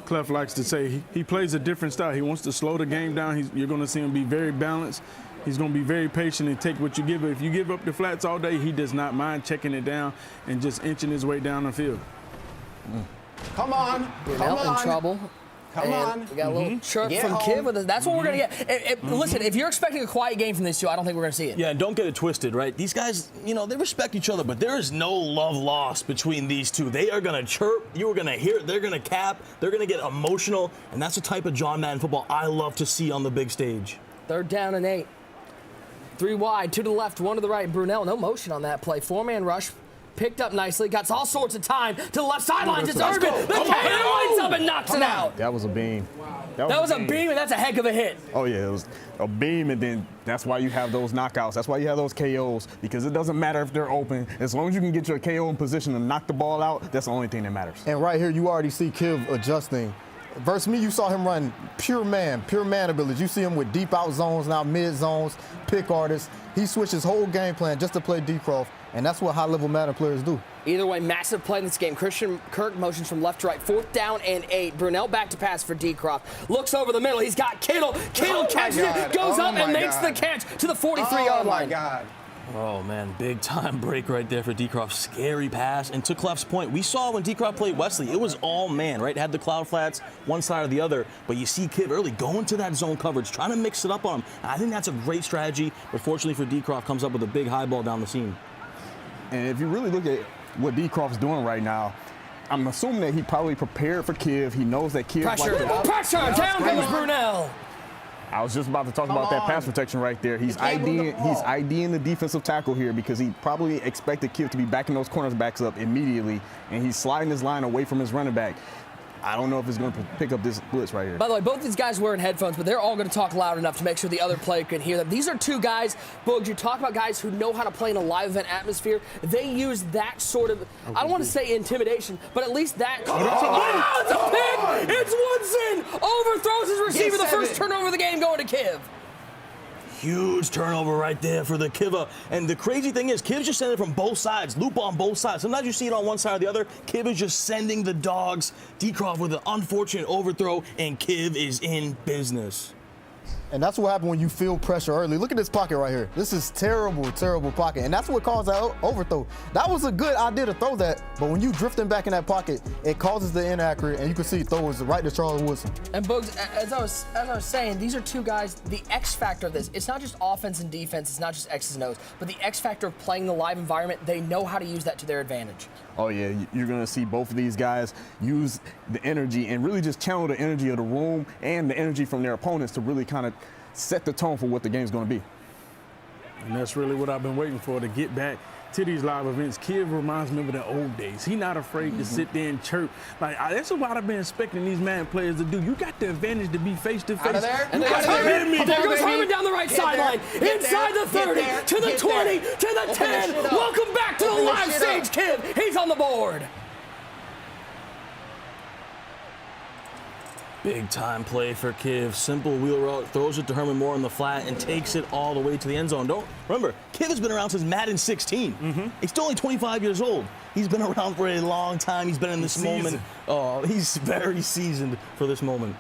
Clef likes to say, he plays a different style. He wants to slow the game down. You're going to see him be very balanced. He's going to be very patient and take what you give him. If you give up the flats all day, he does not mind checking it down and just inching his way down the field. Come on. Brunel in trouble. Come on. We got a little chirp from Kiv with us. That's what we're going to get. Listen, if you're expecting a quiet game from these two, I don't think we're going to see it. Yeah, and don't get it twisted, right? These guys, you know, they respect each other, but there is no love lost between these two. They are going to chirp. You are going to hear it. They're going to cap. They're going to get emotional, and that's the type of John Madden football I love to see on the big stage. 3rd down and 8. 3 wide, 2 to the left, 1 to the right. Brunel, no motion on that play. 4-man rush. Picked up nicely, got all sorts of time to the left sidelines. It's Urban. The cannon lights up and knocks it out. That was a beam. That was a beam, and that's a heck of a hit. Oh, yeah, it was a beam, and then that's why you have those knockouts. That's why you have those KOs, because it doesn't matter if they're open. As long as you can get your KO in position and knock the ball out, that's the only thing that matters. And right here, you already see Kiv adjusting. Versus me, you saw him run pure man ability. You see him with deep out zones, now mid zones, pick artists. He switched his whole game plan just to play DCROFT, and that's what high-level Madden players do. Either way, massive play in this game. Christian Kirk motions from left to right. 4th down and 8. Brunel back to pass for DCROFT. Looks over the middle. He's got Kittle. Kittle catches it, goes up and makes the catch to the 43-yard line. Oh, my God. Oh, man, big time break right there for DCROFT. Scary pass. And to Clef's point, we saw when DCROFT played Wesley, it was all man, right? Had the cloud flats, one side or the other. But you see Kiv early going to that zone coverage, trying to mix it up on him. And I think that's a great strategy. But fortunately for DCROFT, comes up with a big high ball down the seam. And if you really look at what DCROFT's doing right now, I'm assuming that he probably prepared for Kiv. He knows that Kiv pressure, down comes Brunel. I was just about to talk about that pass protection right there. He's IDing the defensive tackle here because he probably expected Kiv to be backing those cornerbacks up immediately, and he's sliding his line away from his running back. I don't know if he's going to pick up this blitz right here. By the way, both these guys wearing headphones, but they're all going to talk loud enough to make sure the other player can hear them. These are two guys, Boog, you talk about guys who know how to play in a live event atmosphere. They use that sort of, I don't want to say intimidation, but at least that. Oh, it's a pick! It's Woodson! Overthrows his receiver, the first turnover of the game going to Kiv. Huge turnover right there for the Kiva. And the crazy thing is, Kiv's just sending it from both sides, loop on both sides. Sometimes you see it on one side or the other. Kiv is just sending the dogs. DCROFT with an unfortunate overthrow, and Kiv is in business. And that's what happened when you feel pressure early. Look at this pocket right here. This is terrible, terrible pocket. And that's what caused that overthrow. That was a good idea to throw that, but when you drifting back in that pocket, it causes the inaccurate, and you can see throw was right to Charles Woodson. And Boogs, as I was saying, these are two guys, the X factor of this, it's not just offense and defense, it's not just X's and O's, but the X factor of playing the live environment, they know how to use that to their advantage. Oh, yeah, you're going to see both of these guys use the energy and really just channel the energy of the room and the energy from their opponents to really kind of set the tone for what the game's going to be. And that's really what I've been waiting for, to get back to these live events. Kiv reminds me of the old days. He's not afraid to sit there and chirp. Like, that's what I've been expecting these Madden players to do. You got the advantage to be face-to-face. Out of there. And there goes Herman down the right sideline. Inside the 30, to the 20, to the 10. Welcome back to the live stage, Kiv. He's on the board. Big time play for Kiv. Simple wheel route, throws it to Herman Moore in the flat and takes it all the way to the end zone. Don't remember, Kiv has been around since Madden 16. He's still only 25 years old. He's been around for a long time. He's been in this moment. Oh, he's very seasoned for this moment.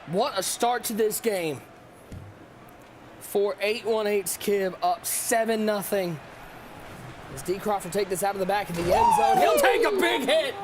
What a start to this game. For 818's Kiv up 7-0. As DCROFT will take this out of the back of the end zone. He'll take a big hit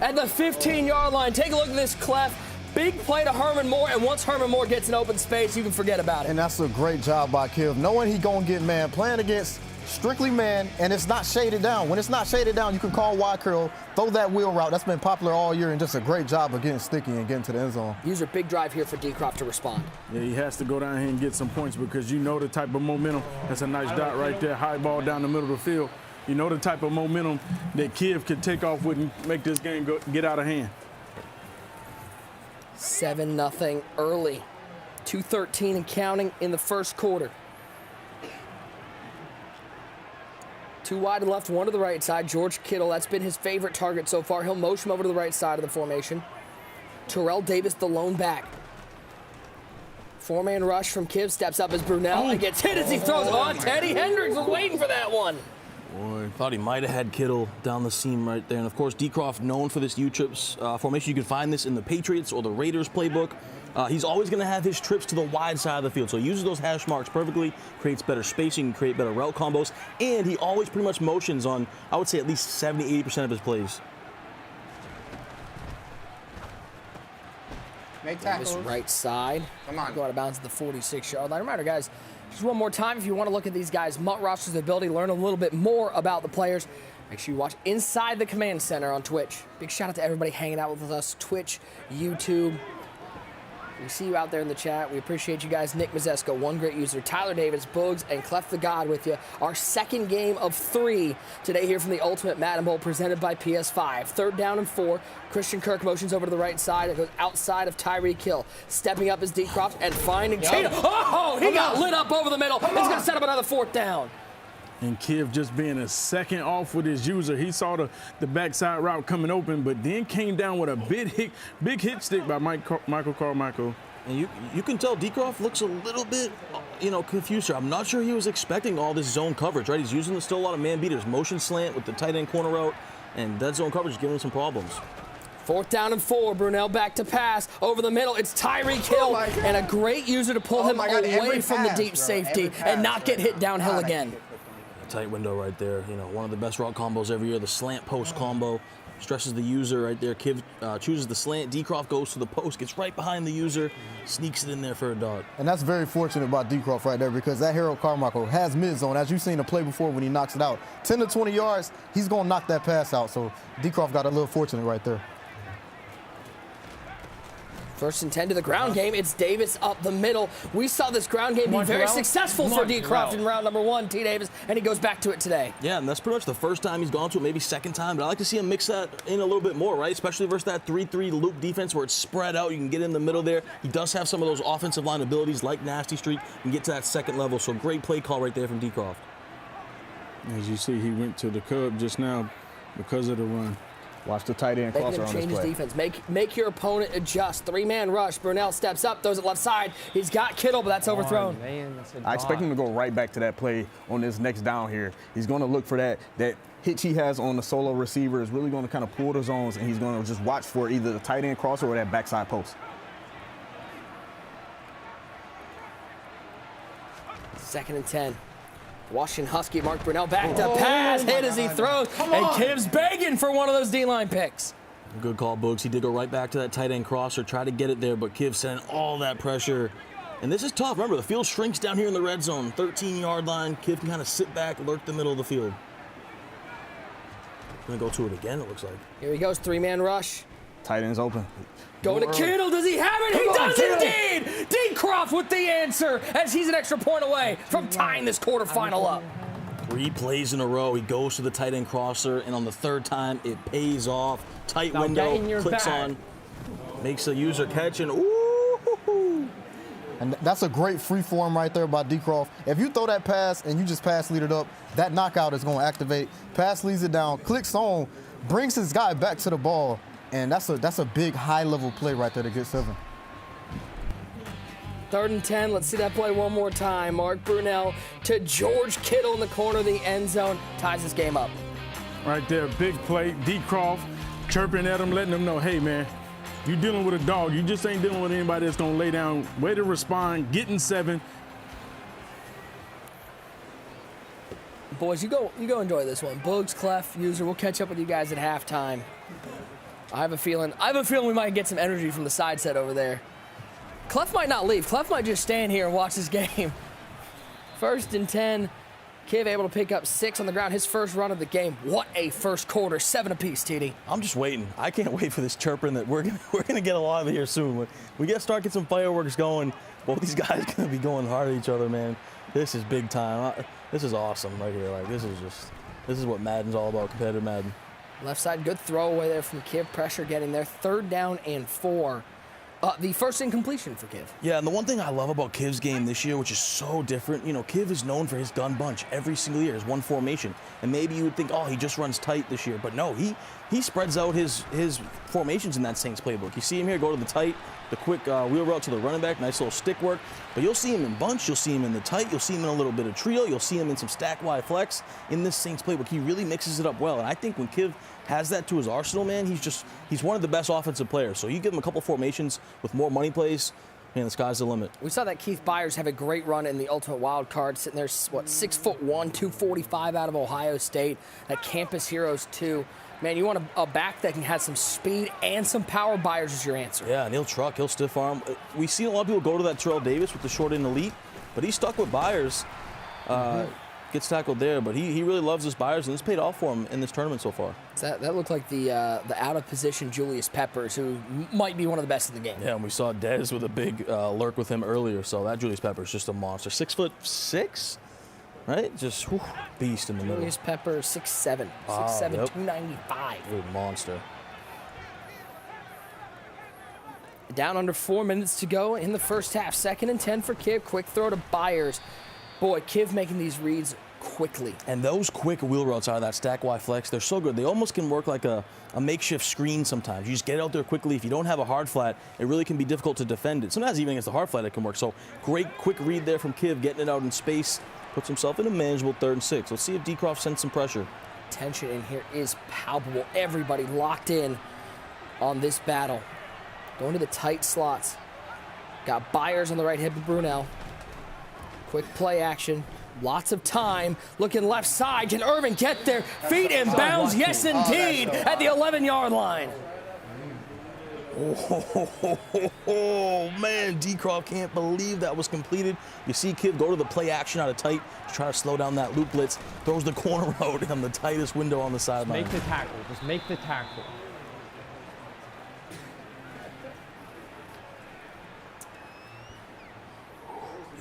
at the 15-yard line. Take a look at this clef. Big play to Herman Moore, and once Herman Moore gets in open space, you can forget about it. And that's a great job by Kiv. Knowing he gonna get man, playing against strictly man, and it's not shaded down. When it's not shaded down, you can call wide curl, throw that wheel route. That's been popular all year, and just a great job of getting sticky and getting to the end zone. User big drive here for DCROFT to respond. Yeah, he has to go down here and get some points because you know the type of momentum. That's a nice dot right there, high ball down the middle of the field. You know the type of momentum that Kiv can take off with and make this game get out of hand. 7-0 early. 2:13 and counting in the first quarter. Two wide to the left, one to the right side. George Kittle, that's been his favorite target so far. He'll motion over to the right side of the formation. Terrell Davis, the lone back. Four-man rush from Kiv, steps up as Brunell and gets hit as he throws. Oh, Teddy Hendricks was waiting for that one. Boy, thought he might have had Kittle down the seam right there. And, of course, DCROFT known for this U-trips formation. You can find this in the Patriots or the Raiders playbook. He's always going to have his trips to the wide side of the field. So he uses those hash marks perfectly, creates better spacing, create better route combos, and he always pretty much motions on, I would say, at least 70-80% of his plays. Davis right side. Come on. Go out of bounds at the 46-yard line. Reminder, guys, just one more time, if you want to look at these guys' MUT rosters, ability, learn a little bit more about the players, make sure you watch Inside the Command Center on Twitch. Big shout out to everybody hanging out with us, Twitch, YouTube. We see you out there in the chat. We appreciate you guys. Nick Mazesco, one great user. Tyler Davis, Boogs, and Clef the God with you. Our second game of 3 today here from the Ultimate Madden Bowl presented by PS5. 3rd down and 4. Christian Kirk motions over to the right side. It goes outside of Tyreek Hill. Stepping up is DCROFT and finding Cheetah. Oh, he got lit up over the middle. It's going to set up another 4th down. And Kiv just being a second off with his user. He saw the backside route coming open, but then came down with a big hit stick by Michael Carmichael. And you can tell DCROFT looks a little bit, confused here. I'm not sure he was expecting all this zone coverage, right? He's using still a lot of man beaters, motion slant with the tight end corner route, and that zone coverage is giving him some problems. 4th down and 4. Brunell back to pass. Over the middle, it's Tyreek Hill. And a great user to pull him away from the deep safety and not get hit downhill again. Tight window right there. One of the best route combos every year, the slant post combo. Stresses the user right there. Kiv chooses the slant. DCROFT goes to the post, gets right behind the user, sneaks it in there for a dot. And that's very fortunate by DCROFT right there because that Harold Carmichael has mid-zone. As you've seen the play before when he knocks it out. 10 to 20 yards, he's going to knock that pass out. So DCROFT got a little fortunate right there. 1st and 10 to the ground game. It's Davis up the middle. We saw this ground game be very successful for DCROFT in round number 1, T. Davis, and he goes back to it today. Yeah, and that's pretty much the first time he's gone to it, maybe second time, but I like to see him mix that in a little bit more, right? Especially versus that 3-3 loop defense where it's spread out. You can get in the middle there. He does have some of those offensive line abilities like Nasty Streak and get to that second level, so great play call right there from DCROFT. As you see, he went to the curb just now because of the run. Watch the tight end crosser on this change his play. defense. Make your opponent adjust. 3-man rush. Brunell steps up, throws it left side. He's got Kittle, but that's overthrown. I expect him to go right back to that play on this next down here. He's going to look for that hitch he has on the solo receiver is really going to kind of pull the zones, and he's going to just watch for either the tight end crosser or that backside post. 2nd and 10. Washington Husky, Mark Brunell back to pass, hit as he throws, and Kiv's begging for one of those D-line picks. Good call, Boogs. He did go right back to that tight end crosser, try to get it there, but Kiv sent all that pressure. And this is tough. Remember, the field shrinks down here in the red zone, 13-yard line. Kiv can kind of sit back, lurk the middle of the field. Gonna go to it again, it looks like. Here he goes, 3-man rush. Tight end's open. Going to Kittle, does he have it? He does indeed! DCROFT with the answer as he's an extra point away from tying this quarterfinal up. 3 plays in a row, he goes to the tight end crosser, and on the 3rd time, it pays off. Tight window, clicks on, makes a user catch, and ooh! And that's a great free form right there by DCROFT. If you throw that pass and you just pass lead it up, that knockout is going to activate. Pass leads it down, clicks on. brings his guy back to the ball, and that's a big high-level play right there to get 7. 3rd and 10. Let's see that play one more time. Mark Brunell to George Kittle in the corner of the end zone. Ties this game up. Right there, big play. DCROFT chirping at him, letting him know, hey, man, you're dealing with a dog. You just ain't dealing with anybody that's going to lay down. Way to respond, getting 7. Boys, you go enjoy this one. Boogs, Clef, User, we'll catch up with you guys at halftime. I have a feeling we might get some energy from the side set over there. Clef might not leave. Clef might just stand here and watch this game. 1st and 10. Kiv able to pick up 6 on the ground. His first run of the game. What a first quarter. 7 apiece, TD. I'm just waiting. I can't wait for this chirping that we're gonna get a lot of it here soon. We start getting some fireworks going. Both these guys are gonna be going hard at each other, man. This is big time. This is awesome right here. Like this is what Madden's all about. Competitive Madden. Left side, good throwaway there from Kiv. Pressure getting there. 3rd down and 4. The first incompletion for Kiv. Yeah, and the one thing I love about Kiv's game this year, which is so different, Kiv is known for his gun bunch every single year, his one formation. And maybe you would think, oh, he just runs tight this year. But no, he spreads out his formations in that Saints playbook. You see him here go to the tight, the quick wheel route to the running back, nice little stick work. But you'll see him in bunch, you'll see him in the tight, you'll see him in a little bit of trio, you'll see him in some stack wide flex. In this Saints playbook, he really mixes it up well. And I think when Kiv has that to his arsenal, man, he's one of the best offensive players. So you give him a couple formations with more money plays, man, the sky's the limit. We saw that Keith Byers have a great run in the Ultimate Wild Card, sitting there, 6'1", 245 out of Ohio State. That Campus Heroes 2. Man, you want a back that can have some speed and some power. Byers is your answer. Yeah, and he'll truck, he'll stiff arm. We've seen a lot of people go to that Terrell Davis with the short end elite, but he's stuck with Byers. Gets tackled there, but he really loves this Byers, and it's paid off for him in this tournament so far. That looked like the out-of-position Julius Peppers, who might be one of the best in the game. Yeah, and we saw Dez with a big lurk with him earlier, so that Julius Peppers just a monster. 6'6", right? Just beast in the middle. Julius Peppers, 6'7", 6'7", yep. 295. Good monster. Down under 4 minutes to go in the first half. 2nd and 10 for Kiv. Quick throw to Byers. Boy, Kiv making these reads quickly. And those quick wheel routes out of that stack Y flex, they're so good. They almost can work like a makeshift screen sometimes. You just get out there quickly. If you don't have a hard flat, it really can be difficult to defend it. Sometimes even against the hard flat, it can work. So great quick read there from Kiv, getting it out in space. Puts himself in a manageable 3rd and 6. Let's see if DCROFT sends some pressure. Tension in here is palpable. Everybody locked in on this battle. Going to the tight slots. Got Byers on the right hip of Brunell. Quick play action. Lots of time. Looking left side. Can Irvin get there? Feet in bounds. Yes, indeed. At the 11-yard line. Oh, man, DCROFT can't believe that was completed. You see Kiv go to the play action out of tight to try to slow down that loop blitz. Throws the corner route on the tightest window on the sideline. Make the tackle. Just make the tackle.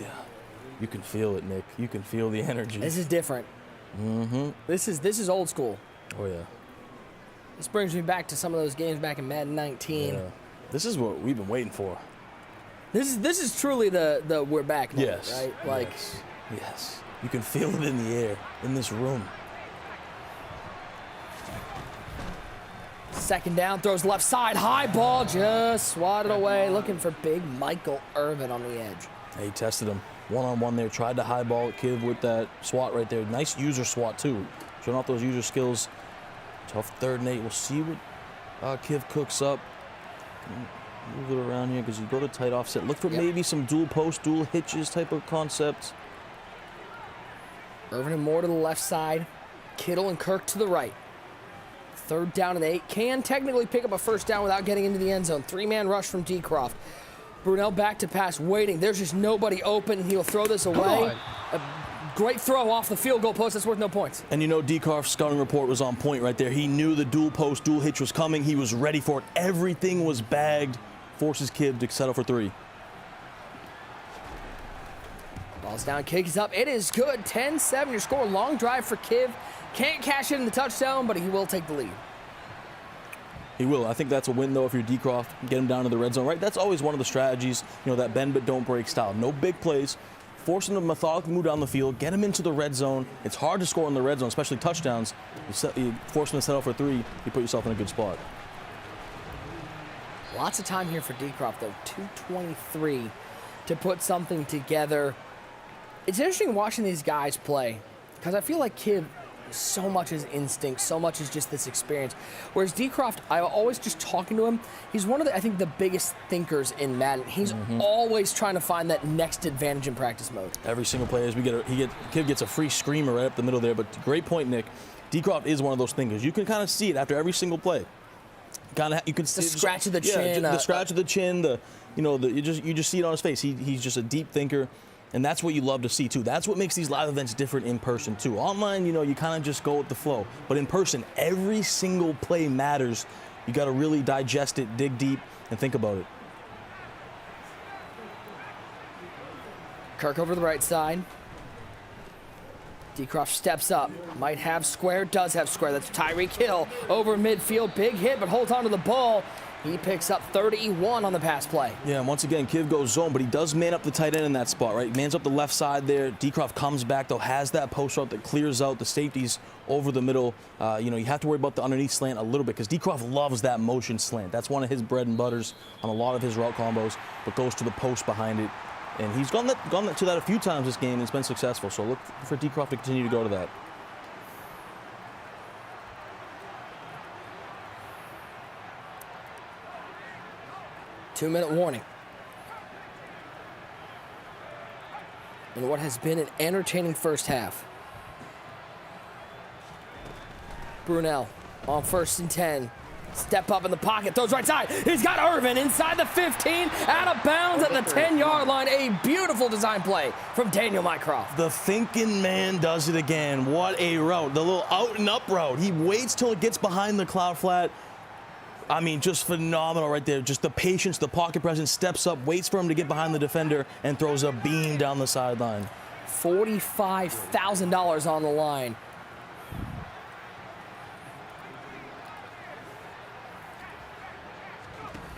Yeah, you can feel it, Nick. You can feel the energy. This is different. Mm-hmm. This is old school. Oh, yeah. This brings me back to some of those games back in Madden 19. Yeah. This is what we've been waiting for. This is truly the we're back moment, Yes. right? Like, Yes. You can feel it in the air, in this room. 2nd down, throws left side, high ball, just swatted away. Looking for big Michael Irvin on the edge. He tested him one-on-one there, tried to highball at Kiv with that swat right there. Nice user swat, too. Showing off those user skills. Tough 3rd and 8. We'll see what Kiv cooks up. Move it around here because you go to tight offset. Look for maybe some dual post, dual hitches type of concept. Irvin and Moore to the left side. Kittle and Kirk to the right. 3rd down and 8. Can technically pick up a 1st down without getting into the end zone. 3-man rush from DCROFT. Brunell back to pass, waiting. There's just nobody open. He'll throw this away. A great throw off the field goal post. That's worth no points. And you know DCROFT's scouting report was on point right there. He knew the dual post, dual hitch was coming. He was ready for it. Everything was bagged. Forces Kiv to settle for 3. Ball's down, kick is up. It is good. 10-7. Your score. Long drive for Kiv. Can't cash in the touchdown, but he will take the lead. He will. I think that's a win, though, if you're DCROFT. Get him down to the red zone, right? That's always one of the strategies, that bend but don't break style. No big plays. force him to methodically move down the field, get him into the red zone. It's hard to score in the red zone, especially touchdowns. You force him to settle for 3, you put yourself in a good spot. Lots of time here for DCROFT, though. 2:23 to put something together. It's interesting watching these guys play, because I feel like Kiv, so much is instinct, so much is just this experience. Whereas DCROFT, I always just talking to him, he's one of the, I think, the biggest thinkers in Madden. He's always trying to find that next advantage in practice mode. Every single play, as Kiv gets a free screamer right up the middle there, but great point, Nick. DCROFT is one of those thinkers. You can kind of see it after every single play. You can see the scratch of the chin, the scratch of the chin. You just see it on his face. He's just a deep thinker. And that's what you love to see, too. That's what makes these live events different in person, too. Online, you kind of just go with the flow. But in person, every single play matters. You got to really digest it, dig deep, and think about it. Kirk over to the right side. DCROFT steps up. Might have square, does have square. That's Tyreek Hill over midfield. Big hit, but holds on to the ball. He picks up 31 on the pass play. Yeah, and once again, Kiv goes zone, but he does man up the tight end in that spot, right? Mans up the left side there. DCROFT comes back, though, has that post route that clears out the safeties over the middle. You have to worry about the underneath slant a little bit because DCROFT loves that motion slant. That's one of his bread and butters on a lot of his route combos, but goes to the post behind it. And he's gone to that a few times this game and it's been successful. So look for DCROFT to continue to go to that. Two-minute warning. In what has been an entertaining first half. Brunel on 1st and 10. Step up in the pocket, throws right side. He's got Irvin inside the 15, out of bounds at the 10-yard line. A beautiful design play from Daniel Mycroft. The thinking man does it again. What a route. The little out and up route. He waits till it gets behind the cloud flat. I mean, just phenomenal right there. Just the patience, the pocket presence, steps up, waits for him to get behind the defender, and throws a beam down the sideline. $45,000 on the line.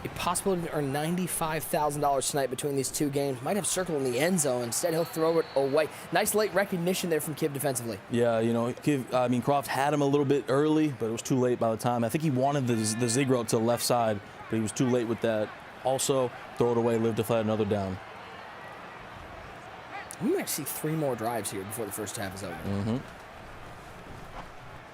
A possibility to earn $95,000 tonight between these two games. Might have Circle in the end zone. Instead, he'll throw it away. Nice late recognition there from Kiv defensively. Yeah, Croft had him a little bit early, but it was too late by the time. I think he wanted the zig route to the left side, but he was too late with that. Also, throw it away, live to fight another down. We might see 3 more drives here before the first half is over.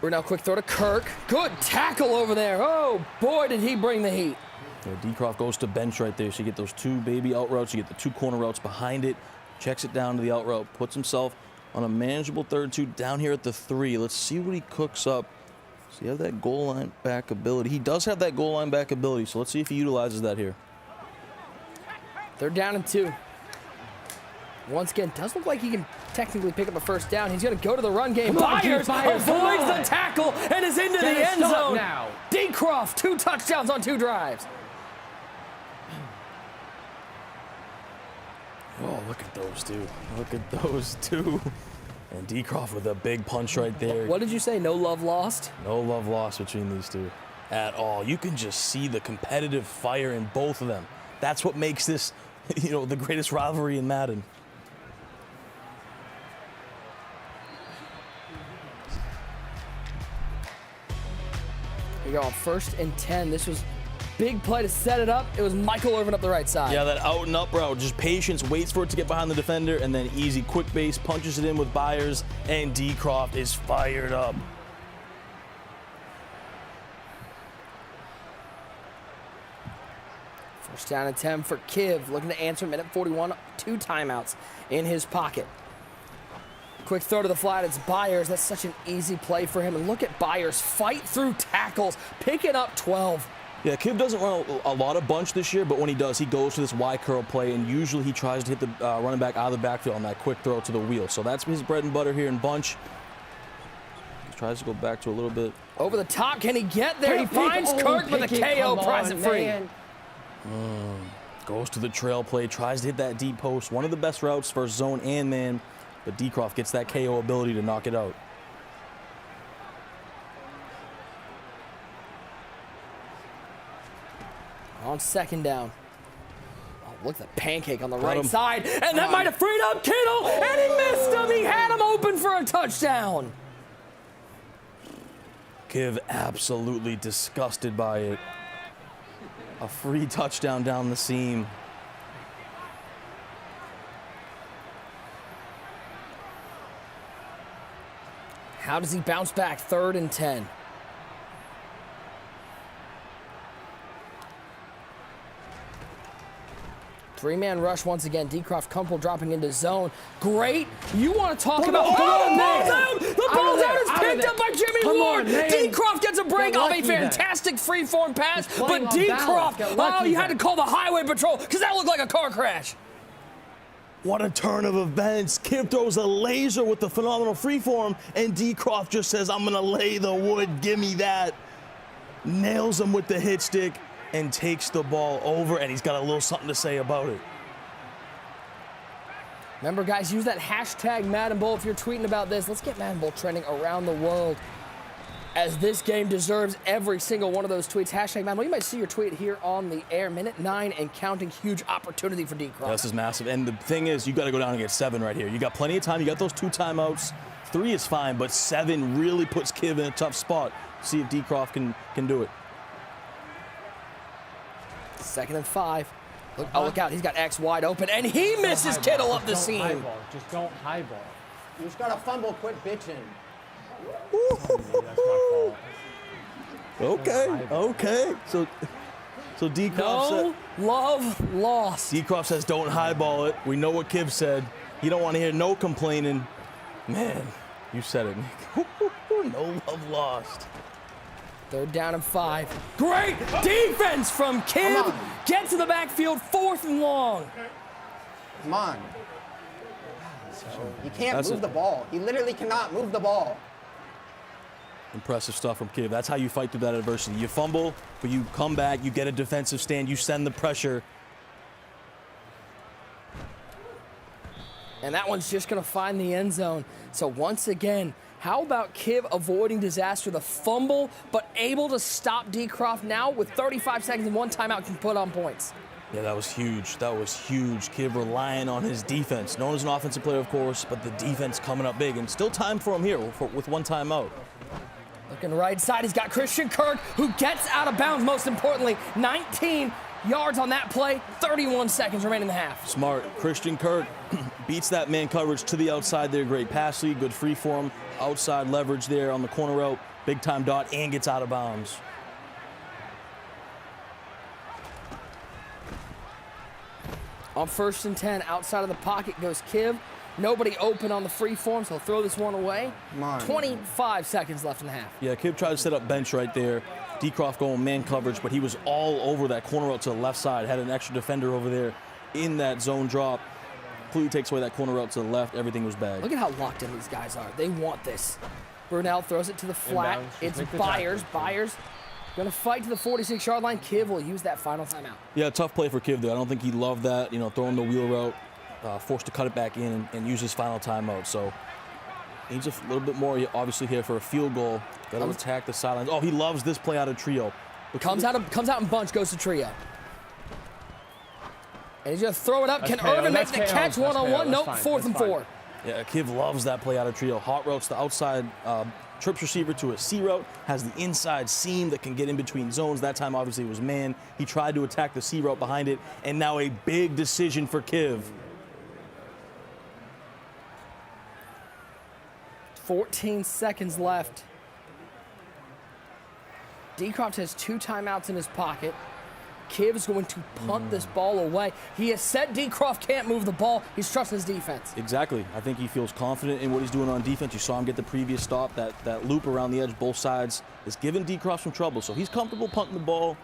We're now quick throw to Kirk. Good tackle over there. Oh, boy, did he bring the heat. Yeah, DCROFT goes to bench right there. So you get those 2 baby out routes. You get the 2 corner routes behind it. Checks it down to the out route. Puts himself on a manageable 3rd and 2 down here at the 3. Let's see what he cooks up. Does he have that goal line back ability? He does have that goal line back ability. So let's see if he utilizes that here. 3rd down and 2. Once again, does look like he can technically pick up a first down. He's going to go to the run game. Byers avoids the tackle and is into the end zone. Now, DCROFT, 2 touchdowns on 2 drives. Oh, look at those 2. Look at those 2. And DCROFT with a big punch right there. What did you say? No love lost? No love lost between these 2 at all. You can just see the competitive fire in both of them. That's what makes this, the greatest rivalry in Madden. We go on 1st and 10. This was big play to set it up. It was Michael Irvin up the right side. Yeah, that out and up route. Just patience, waits for it to get behind the defender, and then easy, quick base, punches it in with Byers, and DCROFT is fired up. First down and 10 for Kiv. Looking to answer minute 41. 2 timeouts in his pocket. Quick throw to the flat. It's Byers. That's such an easy play for him. And look at Byers fight through tackles, picking up 12. Yeah, Kiv doesn't run a lot of bunch this year, but when he does, he goes to this Y curl play, and usually he tries to hit the running back out of the backfield on that quick throw to the wheel. So that's his bread and butter here in bunch. He tries to go back to a little bit. Over the top, can he get there? He finds Kirk, but the KO pries it free. Goes to the trail play, tries to hit that deep post. One of the best routes for zone and man, but DCROFT gets that KO ability to knock it out. On 2nd down. Look at the pancake on the right side, and that might have freed up Kittle, and he missed him. He had him open for a touchdown. Kiv absolutely disgusted by it. A free touchdown down the seam. How does he bounce back? 3rd and 10. Three-man rush once again. DCROFT comfortable dropping into zone. Great. You want to talk about the ball's out. The ball's out. It's picked up by Jimmy Ward. DCROFT gets a break off a fantastic free-form pass, but DCROFT, oh, you had to call the highway patrol because that looked like a car crash. What a turn of events. Kiv throws a laser with the phenomenal freeform, and DCROFT just says, I'm going to lay the wood. Give me that. Nails him with the hit stick and takes the ball over, and he's got a little something to say about it. Remember, guys, use that hashtag Madden Bowl if you're tweeting about this. Let's get Madden Bowl trending around the world, as this game deserves every single one of those tweets. Hashtag Madden Bowl. You might see your tweet here on the air. Minute 9 and counting. Huge opportunity for DCROFT. This is massive, and the thing is, you got to go down and get 7 right here. You got plenty of time. You got those 2 timeouts. 3 is fine, but 7 really puts Kiv in a tough spot. See if DCROFT can do it. 2nd and 5. Look out. He's got X wide open, and he misses Kittle up the seam. Highball. Just don't highball. You just got to fumble, quit bitching. That's my fault. Okay. So DCROFT No love lost. DCROFT says don't highball it. We know what Kiv said. You don't want to hear no complaining. Man, you said it, Nick. No love lost. 3rd down and 5. Great defense from Kiv. Gets to the backfield, 4th and long. Come on. He can't move the ball. He literally cannot move the ball. Impressive stuff from Kiv. That's how you fight through that adversity. You fumble, but you come back, you get a defensive stand, you send the pressure. And that one's just going to find the end zone. So once again, how about Kiv avoiding disaster? The fumble, but able to stop DCROFT now with 35 seconds and 1 timeout can put on points. Yeah, that was huge. That was huge. Kiv relying on his defense. Known as an offensive player, of course, but the defense coming up big. And still time for him here with 1 timeout. Looking right side, he's got Christian Kirk, who gets out of bounds, most importantly. 19 yards on that play, 31 seconds remaining in the half. Smart. Christian Kirk beats that man coverage to the outside there. Great pass lead, good free form. Outside leverage there on the corner route. Big time dot and gets out of bounds. On 1st and 10, outside of the pocket goes Kiv. Nobody open on the free form, so he'll throw this one away. 25 seconds left in the half. Yeah, Kiv tried to set up bench right there. DCROFT going man coverage, but he was all over that corner route to the left side. Had an extra defender over there in that zone drop. Completely takes away that corner route to the left. Everything was bagged. Look at how locked in these guys are. They want this. Brunel throws it to the flat. It's Byers. Byers going to fight to the 46-yard line. Kiv will use that final timeout. Yeah, tough play for Kiv there. I don't think he loved that, throwing the wheel route. Forced to cut it back in and use his final timeout. So needs a little bit more, obviously, here for a field goal. Got to attack the sidelines. Oh, he loves this play out of trio. Comes out in bunch, goes to trio. And he's going to throw it up. Can Irvin make the catch one-on-one? Nope, 4th and 4. Yeah, Kiv loves that play out of trio. Hot routes the outside, trips receiver to a C route, has the inside seam that can get in between zones. That time, obviously, it was man. He tried to attack the C route behind it, and now a big decision for Kiv. 14 seconds left. DCROFT has 2 timeouts in his pocket. Kiv's going to punt this ball away. He has said DCROFT can't move the ball. He's trusting his defense. Exactly. I think he feels confident in what he's doing on defense. You saw him get the previous stop. That loop around the edge, both sides, is giving DCROFT some trouble. So he's comfortable punting the ball.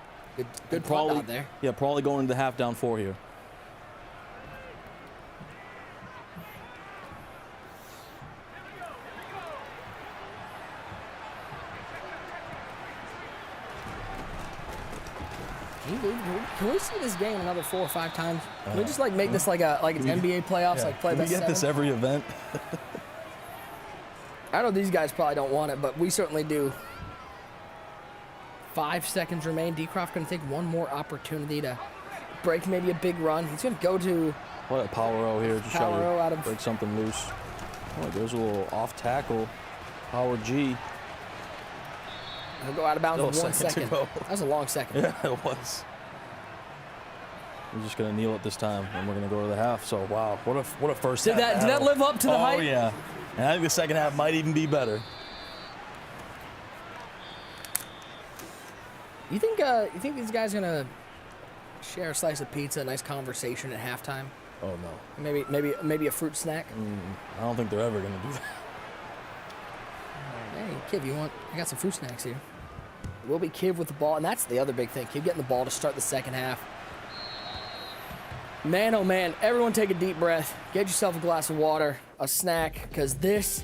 Good punt out there. Yeah, probably going into the half down 4 here. Can we see this game another 4 or 5 times? Can we just make this like it's NBA playoffs, play best 7? We get this every event. I know these guys probably don't want it, but we certainly do. 5 seconds remain. DCROFT going to take one more opportunity to break maybe a big run. He's going to go to What a power O here. Just Power try O out to of- break something loose. Oh, there's a little off tackle. Power G. He'll go out of bounds in Still a 1 second to second. go. That was a long second. Yeah, it was. We're just gonna kneel it this time, and we're gonna go to the half. So wow, what a first Did half. that battle. live up to the hype? Oh yeah, and I think the second half might even be better. You think these guys are gonna share a slice of pizza, a nice conversation at halftime? Oh no. Maybe a fruit snack. I don't think they're ever gonna do that. Hey, Kiv, I got some fruit snacks here. It will be Kiv with the ball, and that's the other big thing. Kiv getting the ball to start the second half. Man, oh man, everyone take a deep breath. Get yourself a glass of water, a snack, because this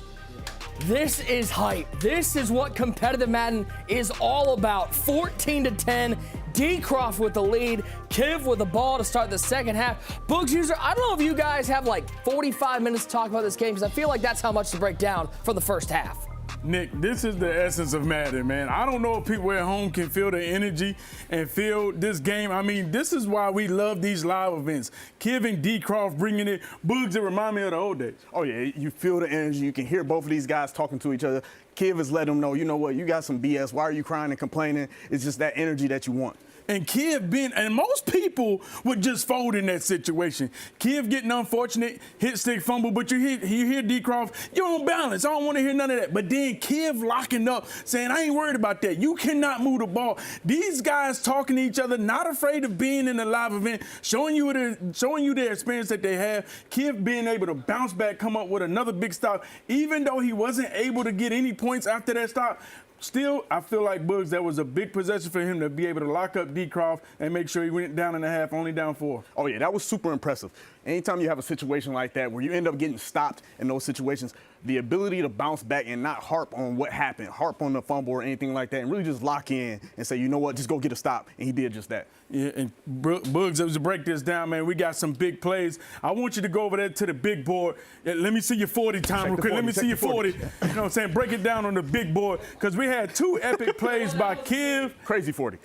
is hype. This is what competitive Madden is all about. 14-10, DCROFT with the lead, Kiv with the ball to start the second half. Boogs user, I don't know if you guys have like 45 minutes to talk about this game, because I feel like that's how much to break down for the first half. Nick, this is the essence of Madden, man. I don't know if people at home can feel the energy and feel this game. I mean, this is why we love these live events. Kiv and DCROFT bringing it. Boogs, it remind me of the old days. Oh, yeah, you feel the energy. You can hear both of these guys talking to each other. Kiv is letting them know, you know what, you got some BS. Why are you crying and complaining? It's just that energy that you want. And Kiv and most people would just fold in that situation. Kiv getting unfortunate, hit stick fumble, but you hear DCROFT, you're on balance. I don't want to hear none of that. But then Kiv locking up, saying, I ain't worried about that. You cannot move the ball. These guys talking to each other, not afraid of being in a live event, showing you their experience that they have. Kiv being able to bounce back, come up with another big stop, even though he wasn't able to get any points after that stop. Still, I feel like Boogs, that was a big possession for him to be able to lock up DCROFT and make sure he went down in the half, only down 4. Oh, yeah, that was super impressive. Anytime you have a situation like that where you end up getting stopped in those situations, the ability to bounce back and not harp on what happened, harp on the fumble or anything like that, and really just lock in and say, you know what, just go get a stop. And he did just that. Yeah, and Boogs, to break this down, man, we got some big plays. I want you to go over there to the big board. Let me see your 40 time real quick. Let me see your 40. You know what I'm saying? Break it down on the big board, because we had 2 epic plays by Kiv. Crazy 40.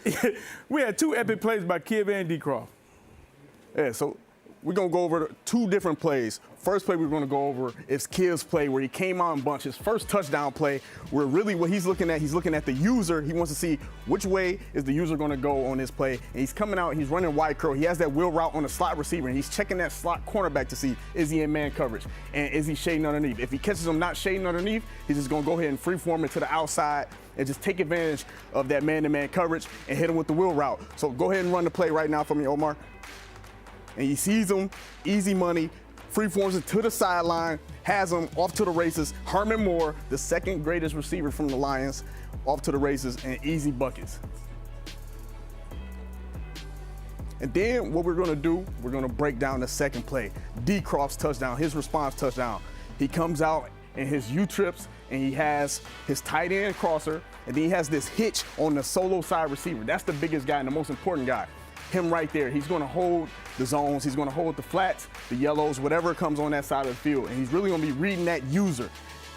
We had 2 epic plays by Kiv and DCROFT. Yeah, so we're going to go over 2 different plays. First play we're going to go over is Kiv's play where he came out in bunch. His first touchdown play, where really what he's looking at the user. He wants to see which way is the user going to go on this play. And he's coming out, he's running wide curl. He has that wheel route on the slot receiver, and he's checking that slot cornerback to see, is he in man coverage? And is he shading underneath? If he catches him not shading underneath, he's just going to go ahead and freeform it to the outside and just take advantage of that man-to-man coverage and hit him with the wheel route. So go ahead and run the play right now for me, Omar. And he sees him, easy money, freeforms it to the sideline, has him off to the races. Herman Moore, the second greatest receiver from the Lions, off to the races and easy buckets. And then what we're gonna do, we're gonna break down the second play. DCROFT's touchdown, his response touchdown. He comes out in his U-trips and he has his tight end crosser, and then he has this hitch on the solo side receiver. That's the biggest guy and the most important guy. Him right there. He's going to hold the zones. He's going to hold the flats, the yellows, whatever comes on that side of the field. And he's really going to be reading that user.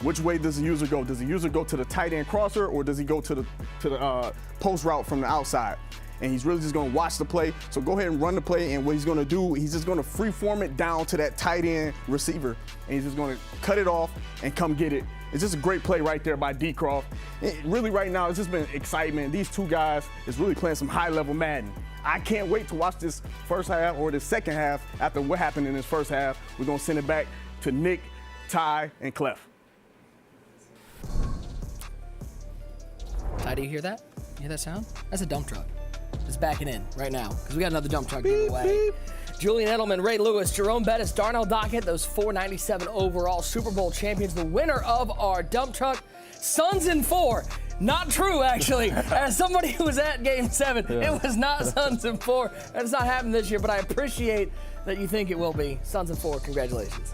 Which way does the user go? Does the user go to the tight end crosser, or does he go to the post route from the outside? And he's really just going to watch the play. So go ahead and run the play. And what he's going to do, he's just going to freeform it down to that tight end receiver. And he's just going to cut it off and come get it. It's just a great play right there by DCROFT. Really right now, it's just been excitement. These 2 guys is really playing some high-level Madden. I can't wait to watch this first half or the second half after what happened in this first half. We're going to send it back to Nick, Ty, and Clef. Ty, do you hear that? You hear that sound? That's a dump truck. It's backing in right now, because we got another dump truck giveaway. Julian Edelman, Ray Lewis, Jerome Bettis, Darnell Dockett, those 497 overall Super Bowl champions, the winner of our dump truck. Suns in 4. Not true, actually. As somebody who was at Game 7, It was not Suns in 4. That's not happening this year, but I appreciate that you think it will be. Suns in 4, congratulations.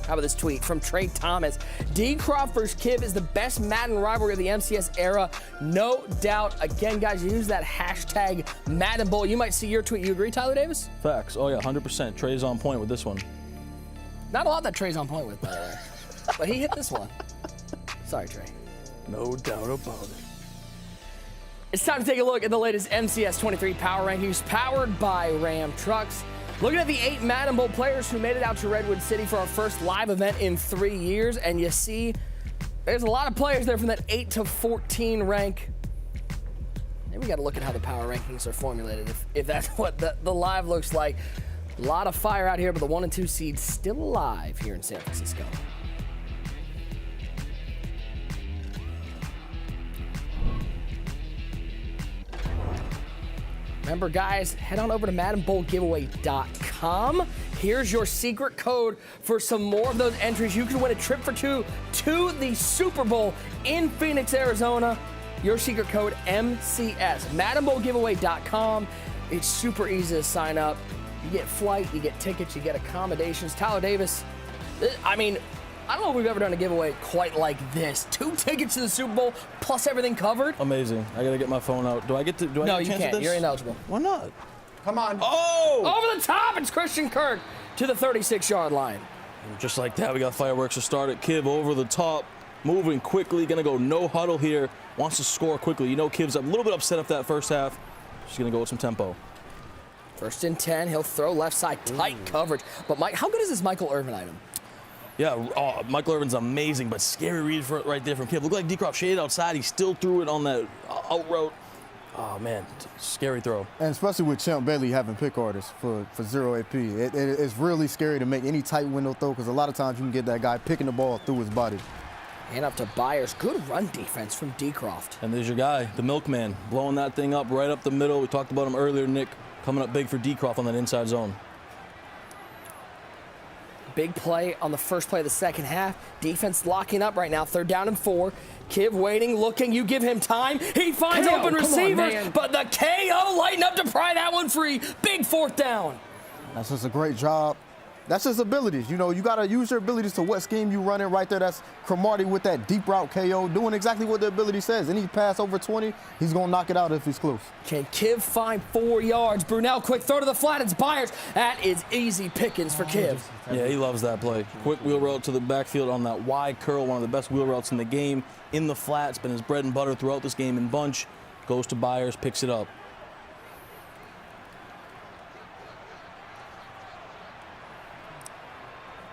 How about this tweet from Trey Thomas? DCROFT versus Kiv is the best Madden rivalry of the MCS era, no doubt. Again, guys, use that hashtag Madden Bowl. You might see your tweet. You agree, Tyler Davis? Facts. Oh yeah, 100%. Trey's on point with this one. Not a lot that Trey's on point with, by the way. But he hit this one. Sorry, Trey. No doubt about it. It's time to take a look at the latest MCS 23 Power Rankings powered by Ram Trucks. Looking at the 8 Madden Bowl players who made it out to Redwood City for our first live event in 3 years, and you see there's a lot of players there from that 8 to 14 rank. Maybe we got to look at how the power rankings are formulated, if that's what the live looks like. A lot of fire out here, but the 1 and 2 seeds still alive here in San Francisco. Remember, guys, head on over to MaddenBowlGiveaway.com. Here's your secret code for some more of those entries. You can win a trip for 2 to the Super Bowl in Phoenix, Arizona. Your secret code, MCS. MaddenBowlGiveaway.com. It's super easy to sign up. You get flight, you get tickets, you get accommodations. Tyler Davis, I mean, I don't know if we've ever done a giveaway quite like this. 2 tickets to the Super Bowl, plus everything covered. Amazing. I gotta get my phone out. Do I get No, a you chance can't. at this? You're ineligible. Why not? Come on. Oh! Over the top, it's Christian Kirk to the 36-yard line. And just like that, we got fireworks to start it. Kiv over the top, moving quickly, gonna go no huddle here. Wants to score quickly. You know Kiv's a little bit upset after that first half. She's gonna go with some tempo. 1st and 10, he'll throw left side, tight coverage. But Mike, how good is this Michael Irvin item? Yeah, Michael Irvin's amazing, but scary read right there from Kiv. Looked like DCROFT shaded outside. He still threw it on that out route. Oh, man, scary throw. And especially with Champ Bailey having pick artists for 0 AP. It's really scary to make any tight window throw because a lot of times you can get that guy picking the ball through his body. And up to Byers. Good run defense from DCROFT. And there's your guy, the milkman, blowing that thing up right up the middle. We talked about him earlier, Nick, coming up big for DCROFT on that inside zone. Big play on the first play of the second half. Defense locking up right now. 3rd down and 4. Kiv waiting, looking. You give him time. He finds KO, open come on, receivers, man. but the KO lighting up to pry that one free. Big 4th down. That's just a great job. That's his abilities. You know, you got to use your abilities to what scheme you run in right there. That's Cromartie with that deep route KO, doing exactly what the ability says. Any pass over 20, he's going to knock it out if he's close. Can Kiv find 4 yards? Brunel, quick throw to the flat. It's Byers. That is easy pickings for Kiv. Yeah, he loves that play. Quick wheel route to the backfield on that wide curl, one of the best wheel routes in the game. In the flat, it's been his bread and butter throughout this game in bunch. Goes to Byers, picks it up.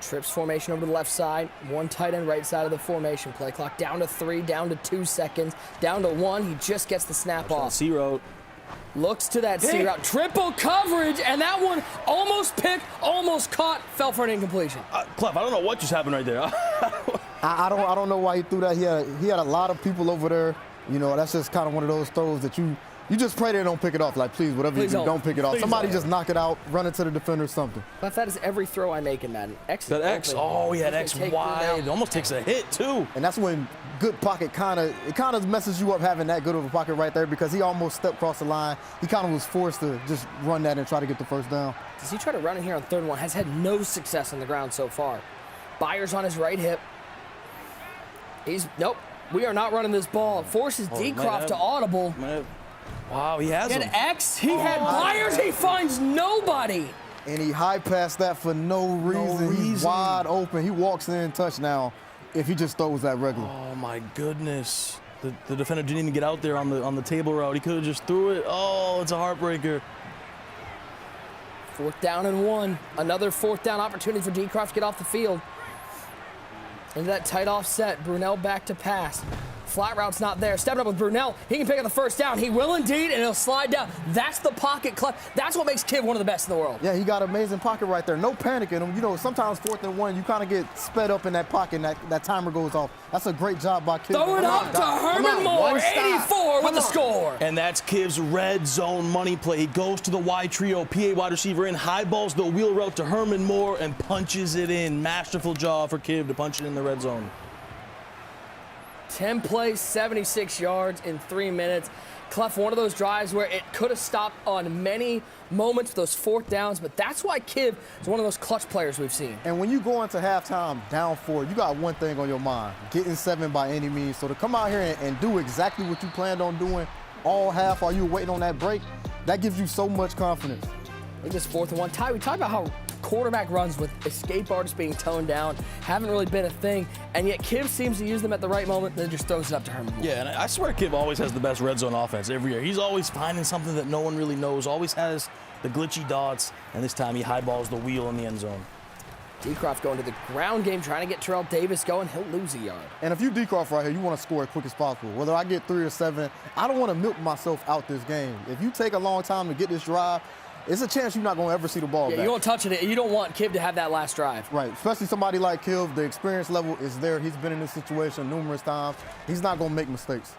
Trips formation over to the left side. 1 tight end right side of the formation. Play clock down to 3, down to 2 seconds, down to 1. He just gets the snap off. C route. Looks to that C route. Triple coverage, and that one almost picked, almost caught, fell for an incompletion. Clef, I don't know what just happened right there. I don't know why he threw that. He had a lot of people over there. You know, that's just kind of one of those throws that you just pray they don't pick it off. Like, please, whatever you do, don't pick it off. Somebody just knock it out, run it to the defender or something. But that is every throw I make in Madden. X That X, oh, he had X wide. It almost takes a hit, too. And that's when good pocket kind of messes you up having that good of a pocket right there because he almost stepped across the line. He kind of was forced to just run that and try to get the 1st down. Does he try to run in here on 3rd and 1? Has had no success on the ground so far. Byers on his right hip. Nope, we are not running this ball. Forces DCROFT to audible. Wow, he has He him. had X, he had Byers, he finds nobody. And he high passed that for no reason. He's wide open. He walks in touchdown if he just throws that regular. Oh, my goodness. The defender didn't even get out there on the table route. He could have just threw it. Oh, it's a heartbreaker. 4th down and 1. Another 4th down opportunity for DCROFT to get off the field. Into that tight offset. Brunel back to pass. Flat route's not there. Stepping up with Brunel. He can pick up the 1st down. He will indeed, and he'll slide down. That's the pocket clutch. That's what makes Kiv one of the best in the world. Yeah, he got an amazing pocket right there. No panic in him. You know, sometimes 4th and 1, you kind of get sped up in that pocket, and that timer goes off. That's a great job by Kiv. Throw it up to Herman Moore, 84 with the score. And that's Kiv's red zone money play. He goes to the wide trio, PA wide receiver in, high balls the wheel route to Herman Moore and punches it in. Masterful job for Kiv to punch it in the red zone. 10 plays, 76 yards in 3 minutes. Clef, one of those drives where it could have stopped on many moments, those 4th downs, but that's why Kiv is one of those clutch players we've seen. And when you go into halftime down 4, you got one thing on your mind, getting 7 by any means. So to come out here and do exactly what you planned on doing all half while you were waiting on that break, that gives you so much confidence. Look at this 4th and 1. Ty, we talked about how quarterback runs with escape artists being toned down haven't really been a thing, and yet Kiv seems to use them at the right moment, then just throws it up to Herman. Yeah, and I swear Kiv always has the best red zone offense every year. He's always finding something that no one really knows, always has the glitchy dots, and this time he highballs the wheel in the end zone. DCROFT going to the ground game, trying to get Terrell Davis going. He'll lose a yard. And if you DCROFT right here, you want to score as quick as possible. Whether I get 3 or 7, I don't want to milk myself out this game. If you take a long time to get this drive, it's a chance you're not going to ever see the ball back. You don't touch it. You don't want Kiv to have that last drive. Right, especially somebody like Kiv. The experience level is there. He's been in this situation numerous times. He's not going to make mistakes.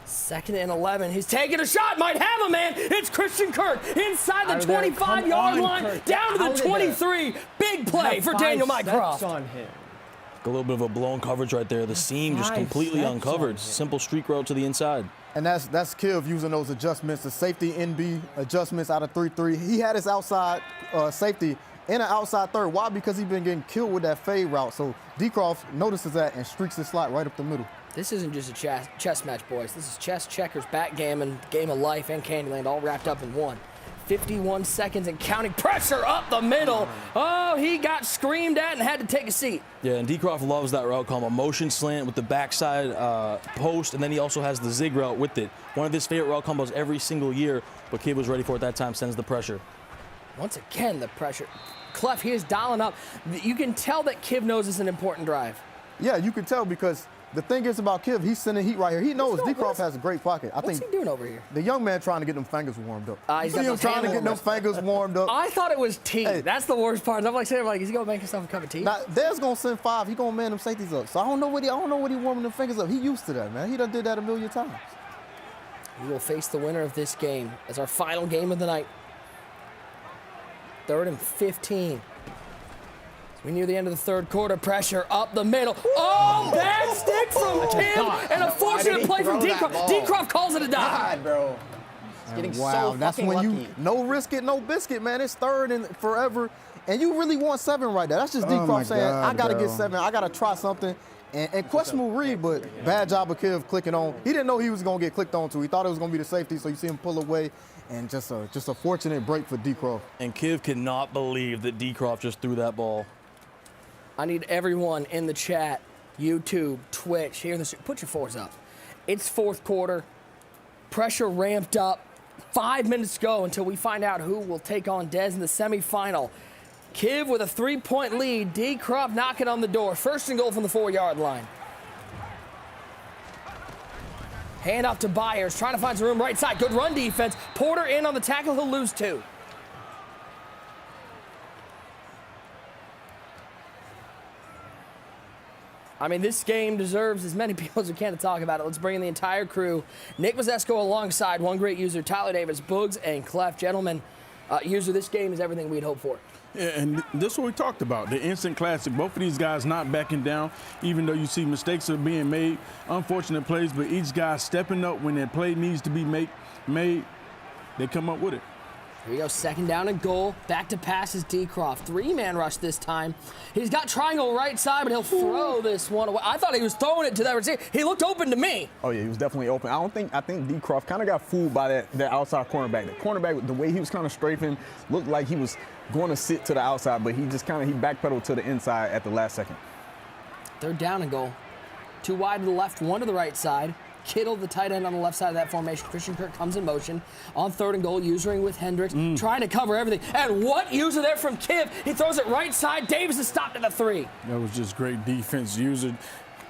2nd and 11. He's taking a shot. Might have a man. It's Christian Kirk inside the 25-yard line, down to the 23. Big play for Daniel Mycroft. A little bit of a blown coverage right there. The seam just completely uncovered. Simple streak route to the inside. And that's Kiv using those adjustments, the safety NB adjustments out of 3-3. He had his outside safety in an outside third. Why? Because he's been getting killed with that fade route. So DCROFT notices that and streaks his slot right up the middle. This isn't just a chess match, boys. This is chess, checkers, backgammon, game of life, and Candyland all wrapped up in one. 51 seconds and counting. Pressure up the middle. Oh, he got screamed at and had to take a seat. Yeah, and DCROFT loves that route called a motion slant with the backside post, and then he also has the zig route with it. One of his favorite route combos every single year, but Kiv was ready for it that time, sends the pressure. Once again, the pressure. Clef, he is dialing up. You can tell that Kiv knows it's an important drive. Yeah, you can tell because the thing is about Kiv, he's sending heat right here. He knows DCROFT has a great pocket. What's he doing over here? The young man trying to get them fingers warmed up. He's See him trying to get them fingers warmed up. I thought it was tea. Hey. That's the worst part. I'm like saying, is he gonna make himself a cup of tea? Now, Dez gonna send 5. He gonna man them safeties up. So I don't know what he warming them fingers up. He used to that, man. He done did that a million times. We will face the winner of this game as our final game of the night. 3rd and 15. We near the end of the third quarter. Pressure up the middle. Oh, bad stick from Kiv, and a fortunate play from DCROFT. DCROFT calls it a dive. God, bro. He's getting so that's fucking when lucky. you no risk it, no biscuit, man. It's 3rd and forever, and you really want 7 right there. That's just DCROFT saying, I gotta get 7. I gotta try something. And questionable read, but bad job of Kiv clicking on. He didn't know he was gonna get clicked onto. He thought it was gonna be the safety, so you see him pull away, and just a fortunate break for DCROFT. And Kiv cannot believe that DCROFT just threw that ball. I need everyone in the chat, YouTube, Twitch, here in the put your 4s up. It's 4th quarter. Pressure ramped up. 5 minutes to go until we find out who will take on Dez in the semifinal. Kiv with a 3-point lead. DCROFT knocking on the door. 1st and goal from the 4-yard line. Hand off to Byers, trying to find some room right side. Good run defense. Porter in on the tackle. He'll lose 2. I mean, this game deserves as many people as we can to talk about it. Let's bring in the entire crew. Nick Mazesco alongside one great user, Tyler Davis, Boogs, and Clef. Gentlemen, user, this game is everything we'd hoped for. Yeah, and this is what we talked about, the instant classic. Both of these guys not backing down, even though you see mistakes are being made, unfortunate plays, but each guy stepping up when their play needs to be made, they come up with it. Here we go, 2nd down and goal. Back to pass is DCROFT. 3-man rush this time. He's got triangle right side, but he'll throw this one away. I thought he was throwing it to that receiver. He looked open to me. Oh, yeah, he was definitely open. I think DCROFT kind of got fooled by that outside cornerback. The cornerback, the way he was kind of strafing, looked like he was going to sit to the outside, but he just he backpedaled to the inside at the last second. 3rd down and goal. 2 wide to the left, 1 to the right side. Kittle, the tight end on the left side of that formation. Christian Kirk comes in motion on 3rd and goal, usering with Hendricks, trying to cover everything. And what user there from Kiv? He throws it right side. Davis is stopped at the 3. That was just great defense. User,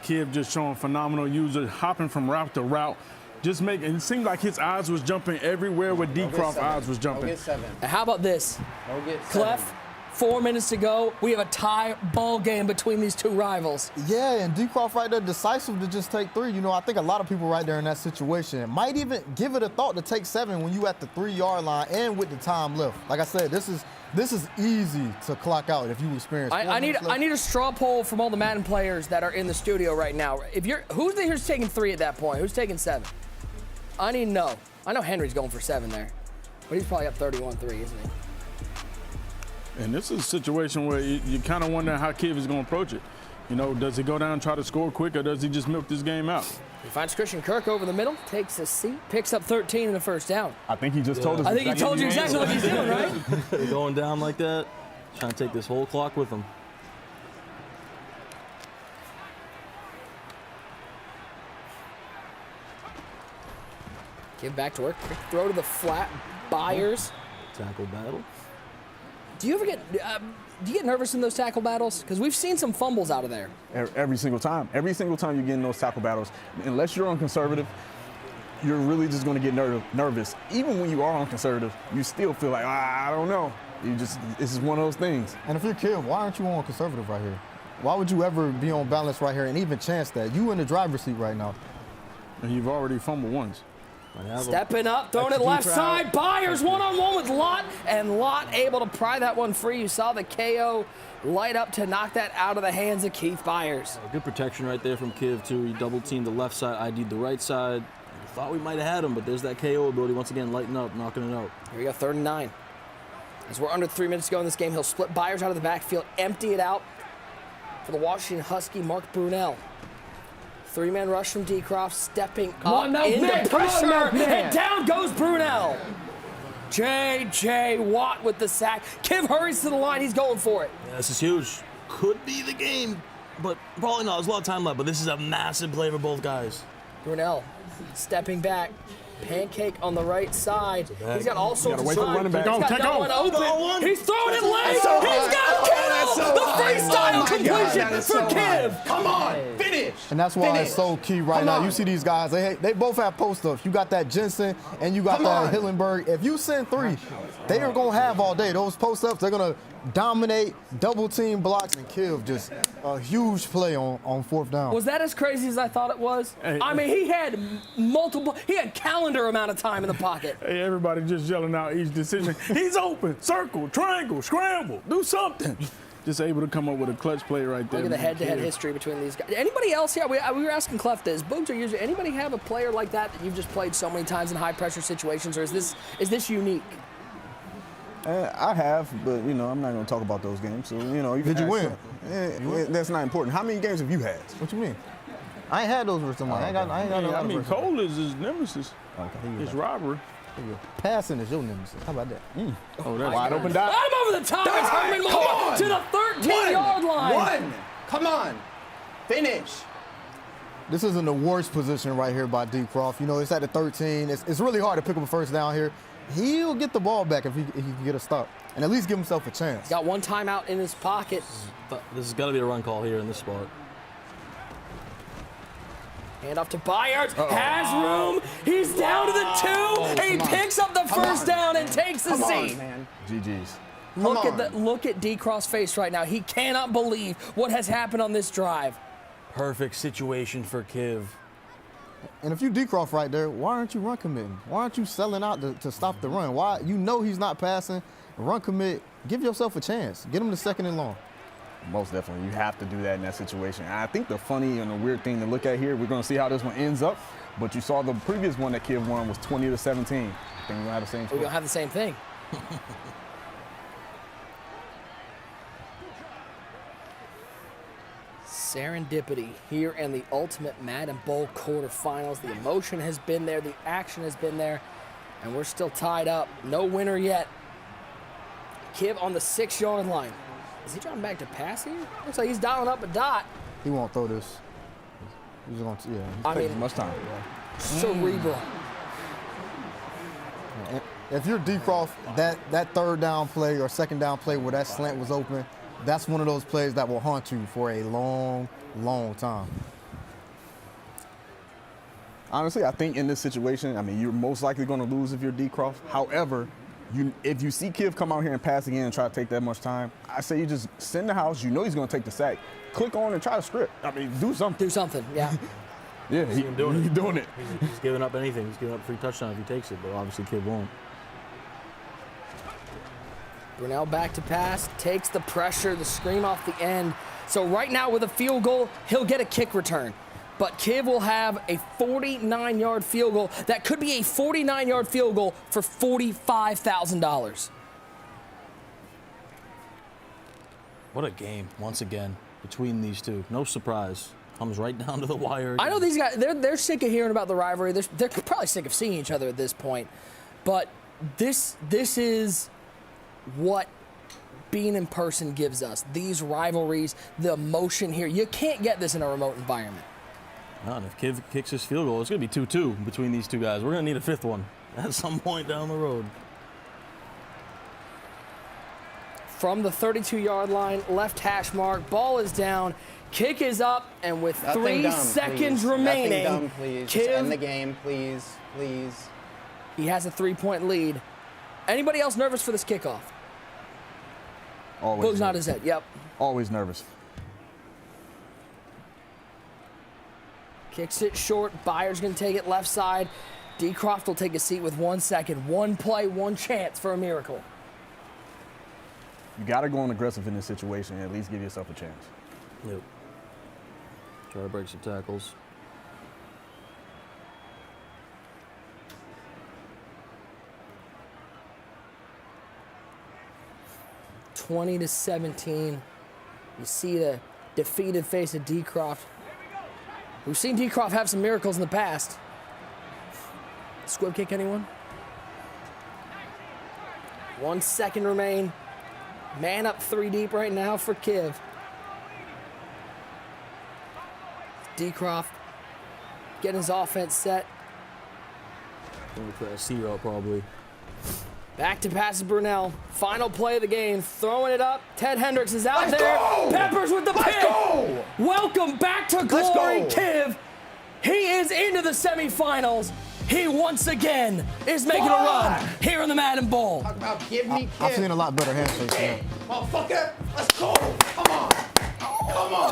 Kiv just showing phenomenal user, hopping from route to route. Just it seemed like his eyes was jumping everywhere where DCROFT's eyes was jumping. Go get 7. And how about this? Go get 7. Clef, 4 minutes to go. We have a tie ball game between these two rivals. Yeah, and DCROFT right there, decisive to just take 3. You know, I think a lot of people right there in that situation might even give it a thought to take 7 when you at the 3-yard line and with the time left. Like I said, this is easy to clock out if you experience. I need a straw poll from all the Madden players that are in the studio right now. Who's taking 3 at that point? Who's taking 7? I need to know. I know Henry's going for 7 there, but he's probably up 31-3, isn't he? And this is a situation where you kind of wonder how Kiv is going to approach it. You know, does he go down and try to score quick, or does he just milk this game out? He finds Christian Kirk over the middle, takes a seat, picks up 13 in the first down. I think he just told us. I think he told you exactly what he's doing, right? Going down like that, trying to take this whole clock with him. Give back to work. Quick throw to the flat. Byers. Tackle battle. Do you ever get do you get nervous in those tackle battles? Because we've seen some fumbles out of there. Every single time. Every single time you get in those tackle battles, unless you're on conservative, you're really just going to get nervous. Even when you are on conservative, you still feel like, I don't know. This is one of those things. And if you're Kiv, why aren't you on conservative right here? Why would you ever be on balance right here and even chance that? You in the driver's seat right now. And you've already fumbled once. Stepping up, throwing it left side. Byers one-on-one with Lott, and Lott able to pry that one free. You saw the KO light up to knock that out of the hands of Keith Byers. Good protection right there from Kiv, too. He double-teamed the left side, ID'd the right side. We thought we might have had him, but there's that KO ability. Once again, lighting up, knocking it out. Here we go, 3rd and 9. As we're under 3 minutes to go in this game, he'll split Byers out of the backfield, empty it out for the Washington Husky, Mark Brunell. 3-man rush from DCROFT, stepping up into pressure, and down goes Brunell. J.J. Watt with the sack. Kiv hurries to the line. He's going for it. Yeah, this is huge. Could be the game, but probably not. There's a lot of time left, but this is a massive play for both guys. Brunell stepping back. Pancake on the right side. He's got all sorts of time. He's got no one open. He's throwing it late. He's got Kill! The freestyle completion for Kiv. Come on, finish. And that's why it's so key right now. You see these guys, they both have post-ups. You got that Jensen and you got that Hillenberg. If you send 3, they are going to have all day. Those post-ups, they're going to dominate, double team blocks, and Kiv just a huge play on 4th down. Was that as crazy as I thought it was? I mean, he had calendar amount of time in the pocket. Hey, everybody just yelling out each decision. He's open, circle, triangle, scramble, do something. Just able to come up with a clutch play right there. Look at the head-to-head history between these guys. Anybody else? Yeah, we were asking Clef this. Boogs or user, anybody have a player like that you've just played so many times in high-pressure situations, or is this unique? I have, but, you know, I'm not going to talk about those games. So, you know, Did you win? That's not important. How many games have you had? What you mean? I ain't had those with somebody. I ain't got no. I mean, Cole is his nemesis. Okay, his robbery. Passing is your nemesis. How about that? Oh, that's wide open dot. I'm over the top. It's Herman Moore to the 13-yard line. Come on. Finish. This isn't the worst position right here by DCROFT. You know, it's at the 13. It's really hard to pick up a first down here. He'll get the ball back if he can get a stop and at least give himself a chance. He's got one timeout in his pocket. This has got to be a run call here in this spot. Hand off to Byers. Has room. He's down to the 2, and he picks up the first down and takes the seat. GG's. Look at DCROFT's face right now. He cannot believe what has happened on this drive. Perfect situation for Kiv. And if you DCROFT right there, why aren't you run committing? Why aren't you selling out to stop the run? Why? You know he's not passing. Run commit. Give yourself a chance. Get him to 2nd and long. Most definitely. You have to do that in that situation. And I think the funny and the weird thing to look at here, we're going to see how this one ends up, but you saw the previous one that Kiv won was 20-17. I think we're going to have the same score. We're going to have the same thing. Serendipity here in the Ultimate Madden Bowl quarterfinals. The emotion has been there, the action has been there, and we're still tied up. No winner yet. Kiv on the 6-yard line. Is he trying back to pass here? Looks like he's dialing up a dot. He won't throw this. He's going to, I mean, as much time. Cerebral. If you're DCROFT, that 3rd down play or 2nd down play where that slant was open, that's one of those plays that will haunt you for a long, long time. Honestly, I think in this situation, I mean, you're most likely going to lose if you're DCROFT. However, if you see Kiv come out here and pass again and try to take that much time, I say you just send the house. You know he's going to take the sack. Click on and try to script. I mean, do something. Do something, yeah. Yeah, he's doing it. He's giving up anything. He's giving up a free touchdown if he takes it, but obviously Kiv won't. Brunell back to pass, takes the pressure, the screen off the end. So right now with a field goal, he'll get a kick return. But Kiv will have a 49-yard field goal. That could be a 49-yard field goal for $45,000. What a game, once again. between these two. No surprise. Comes right down to the wire again. I know these guys, they're sick of hearing about the rivalry. They're probably sick of seeing each other at this point. But this is what being in person gives us. These rivalries, the emotion here. You can't get this in a remote environment. Well, and if Kiv kicks his field goal, it's going to be 2-2 between these two guys. We're going to need a fifth one at some point down the road. From the 32-yard line, left hash mark, ball is down, kick is up, and with Nothing 3 dumb, seconds please. remaining, Nothing dumb, please. Just end the game, please, please. He has a 3-point lead. Anybody else nervous for this kickoff? Always. Boog's not his head. Yep. Always nervous. Kicks it short. Byers going to take it left side. DCROFT will take a seat with 1 second. One play, one chance for a miracle. You got to go on aggressive in this situation and at least give yourself a chance. Yep. Try to break some tackles. (20-17). You see the defeated face of DCROFT. We've seen DCROFT have some miracles in the past. Squib kick, anyone? 1 second remain. Man up 3 deep right now for Kiv. DCROFT getting his offense set. Going to play a C-route probably. Back to pass to Brunell. Final play of the game. Throwing it up. Ted Hendricks is out Let's there. go! Peppers with the pick. Go! Welcome back to glory, Let's go! Kiv. He is into the semifinals. He once again is making a run here in the Madden Bowl. Talk about give me I've Kiv. seen a lot better handshakes. Hey, motherfucker, let's go. Come on. Come on.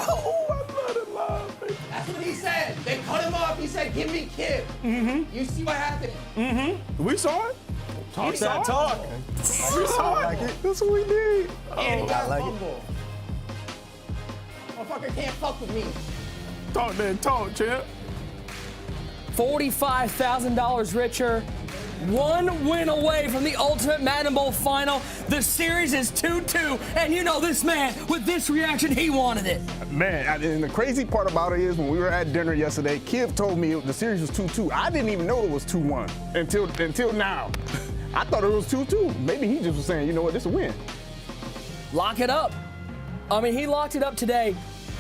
That's what he said. They cut him off. He said, give me Kiv. Mm-hmm. You see what happened? Mm-hmm. We saw it. Talk that talk. We saw it. That's what we did. And he got I like a fumble. Motherfucker can't fuck with me. Talk that talk, champ. $45,000 richer. One win away from the Ultimate Madden Bowl Final. The series is 2-2, and you know this man, with this reaction, he wanted it. Man, and the crazy part about it is when we were at dinner yesterday, Kiv told me the series was 2-2. I didn't even know it was 2-1 until now. I thought it was 2-2. Maybe he just was saying, you know what, this is a win. Lock it up. I mean, he locked it up today.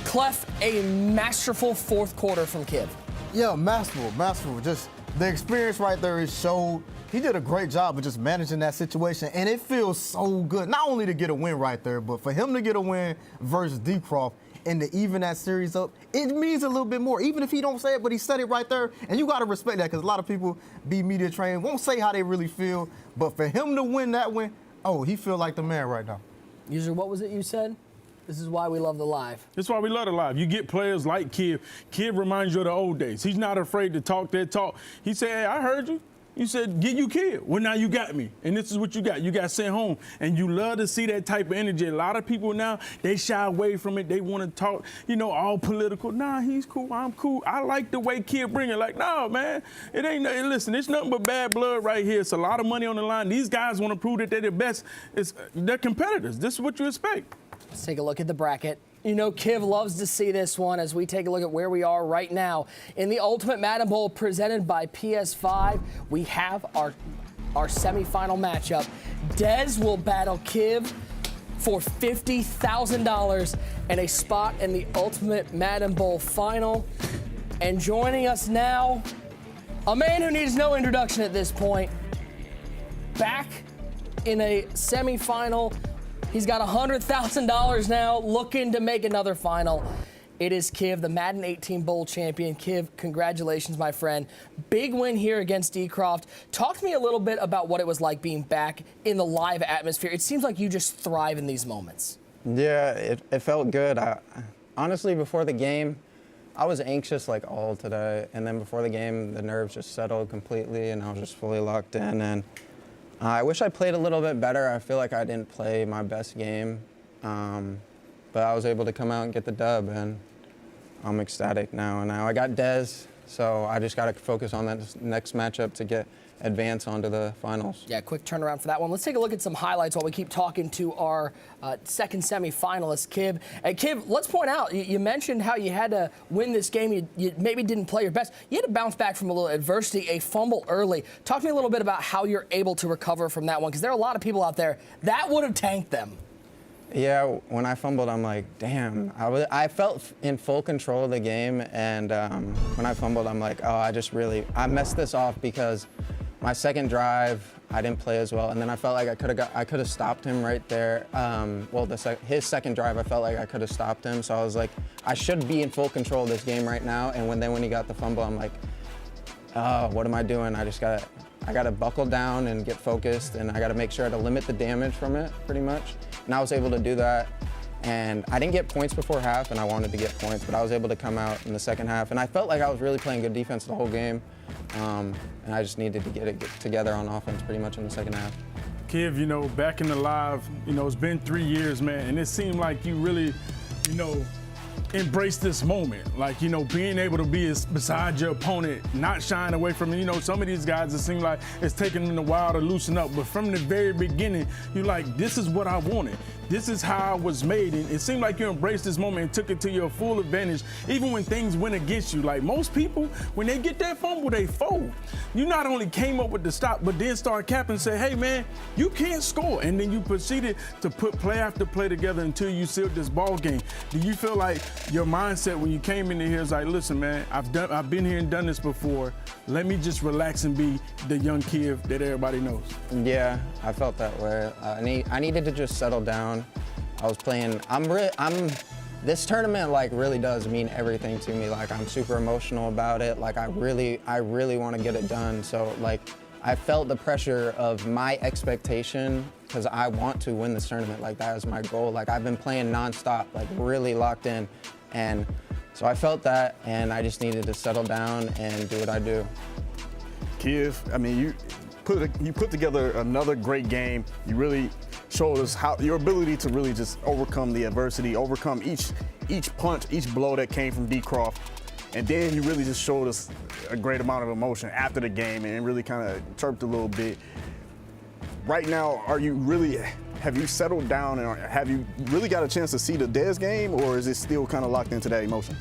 Clef, a masterful fourth quarter from Kiv. Yeah, masterful. Just the experience right there is showed. He did a great job of just managing that situation, and it feels so good. Not only to get a win right there, but for him to get a win versus DCROFT and to even that series up, it means a little bit more. Even if he don't say it, but he said it right there, and you got to respect that because a lot of people be media trained, won't say how they really feel, but for him to win that win, oh, he feel like the man right now. User, what was it you said? This is why we love the live. That's why we love the live. You get players like Kiv. Kiv reminds you of the old days. He's not afraid to talk that talk. He said, hey, I heard you. You said, get you Kiv. Well, now you got me. And this is what you got. You got sent home. And you love to see that type of energy. A lot of people now, they shy away from it. They want to talk, all political. Nah, he's cool. I'm cool. I like the way Kiv bring it. Like, no, man, it ain't nothing. Listen, it's nothing but bad blood right here. It's a lot of money on the line. These guys want to prove that they're the best. They're competitors. This is what you expect. Let's take a look at the bracket. You know, Kiv loves to see this one as we take a look at where we are right now. In the Ultimate Madden Bowl presented by PS5, we have our semifinal matchup. Dez will battle Kiv for $50,000 and a spot in the Ultimate Madden Bowl Final. And joining us now, a man who needs no introduction at this point, back in a semifinal. He's got $100,000 now, looking to make another final. It is Kiv, the Madden 18 Bowl champion. Kiv, congratulations, my friend. Big win here against DCROFT. Talk to me a little bit about what it was like being back in the live atmosphere. It seems like you just thrive in these moments. Yeah, it felt good. Honestly, before the game, I was anxious like all today. And then before the game, the nerves just settled completely, and I was just fully locked in. And I wish I played a little bit better. I feel like I didn't play my best game, but I was able to come out and get the dub, and I'm ecstatic now. And now I got Dez, so I just got to focus on that next matchup to get advance onto the finals. Yeah, quick turnaround for that one. Let's take a look at some highlights while we keep talking to our second semifinalist, Kiv. And Kiv, let's point out, you mentioned how you had to win this game. You maybe didn't play your best. You had to bounce back from a little adversity, a fumble early. Talk to me a little bit about how you're able to recover from that one, because there are a lot of people out there that would have tanked them. Yeah, when I fumbled, I'm like, damn. I felt in full control of the game, and when I fumbled, I'm like, oh, I messed this off because my second drive, I didn't play as well, and then I felt like I could have stopped him right there. His second drive, I felt like I could have stopped him, so I was like, I should be in full control of this game right now. And when he got the fumble, I'm like, oh, what am I doing? I gotta buckle down and get focused, and I gotta make sure to limit the damage from it, pretty much. And I was able to do that. And I didn't get points before half, and I wanted to get points, but I was able to come out in the second half. And I felt like I was really playing good defense the whole game. And I just needed to get it together on offense pretty much in the second half. Kiv, back in the live, it's been 3 years, man, and it seemed like you really, embrace this moment. Like, being able to be beside your opponent, not shying away from it. Some of these guys, it seems like it's taking them a while to loosen up, but from the very beginning, you're like, this is what I wanted. This is how I was made. And it seemed like you embraced this moment and took it to your full advantage, even when things went against you. Like most people, when they get that fumble, they fold. You not only came up with the stop, but then started capping and say, hey, man, you can't score. And then you proceeded to put play after play together until you sealed this ball game. Do you feel like your mindset when you came into here is like, listen, man, I've been here and done this before. Let me just relax and be the young Kiv that everybody knows? Yeah, I felt that way. I needed to just settle down. I was playing. This tournament really does mean everything to me. Like I'm super emotional about it. Like I really want to get it done. So I felt the pressure of my expectation because I want to win this tournament. Like that is my goal. Like I've been playing nonstop, really locked in, and so I felt that, and I just needed to settle down and do what I do. Kiv, you put together another great game. You really showed us your ability to really just overcome the adversity, overcome each punch, each blow that came from DCROFT. And then you really just showed us a great amount of emotion after the game and really kind of chirped a little bit. Right now, have you settled down and have you really got a chance to see the Dez game, or is it still kind of locked into that emotion?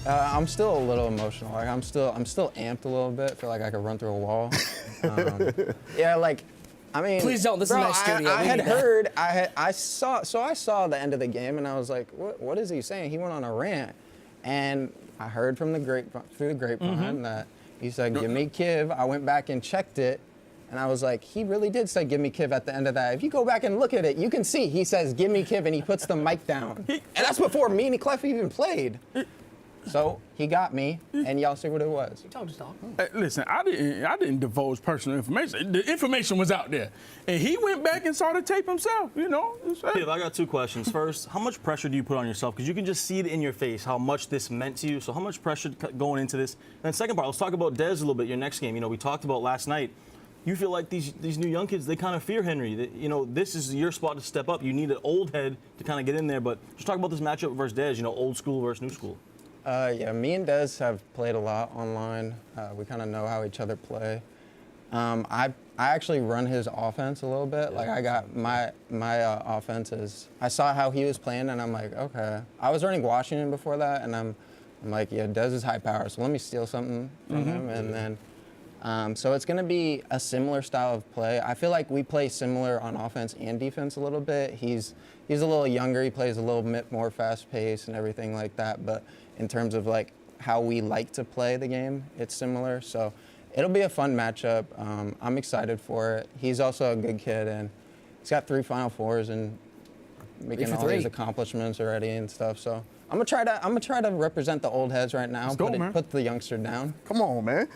I'm still a little emotional. I'm still amped a little bit. Feel like I could run through a wall. Please don't. This is my studio. I saw the end of the game, and I was like, what is he saying? He went on a rant, and I heard from through the grapevine that he said, give me Kiv. I went back and checked it, and I was like, he really did say, give me Kiv at the end of that. If you go back and look at it, you can see he says, give me Kiv, and he puts the mic down. And that's before me and Clef even played. So he got me, and y'all see what it was. You told us, dog. Hey, listen, I didn't divulge personal information. The information was out there, and he went back and saw the tape himself. Kiv, I got two questions. First, how much pressure do you put on yourself? Because you can just see it in your face how much this meant to you. So how much pressure going into this? And then second part, let's talk about Dez a little bit. Your next game. We talked about last night. You feel like these new young kids, they kind of fear Henry. This is your spot to step up. You need an old head to kind of get in there. But just talk about this matchup versus Dez. Old school versus new school. Yeah, me and Dez have played a lot online. We kind of know how each other play. I actually run his offense a little bit. Like I got my offense is, I saw how he was playing, and I'm like, okay. I was running Washington before that, and I'm like, yeah, Dez is high power, so let me steal something from him, and then so it's gonna be a similar style of play. I feel like we play similar on offense and defense a little bit. He's a little younger. He plays a little bit more fast paced and everything like that. But in terms of how we like to play the game, it's similar. So it'll be a fun matchup. I'm excited for it. He's also a good kid, and he's got 3 Final Fours and making all these accomplishments already and stuff. So I'm gonna try to represent the old heads right now. Put the youngster down. Come on, man.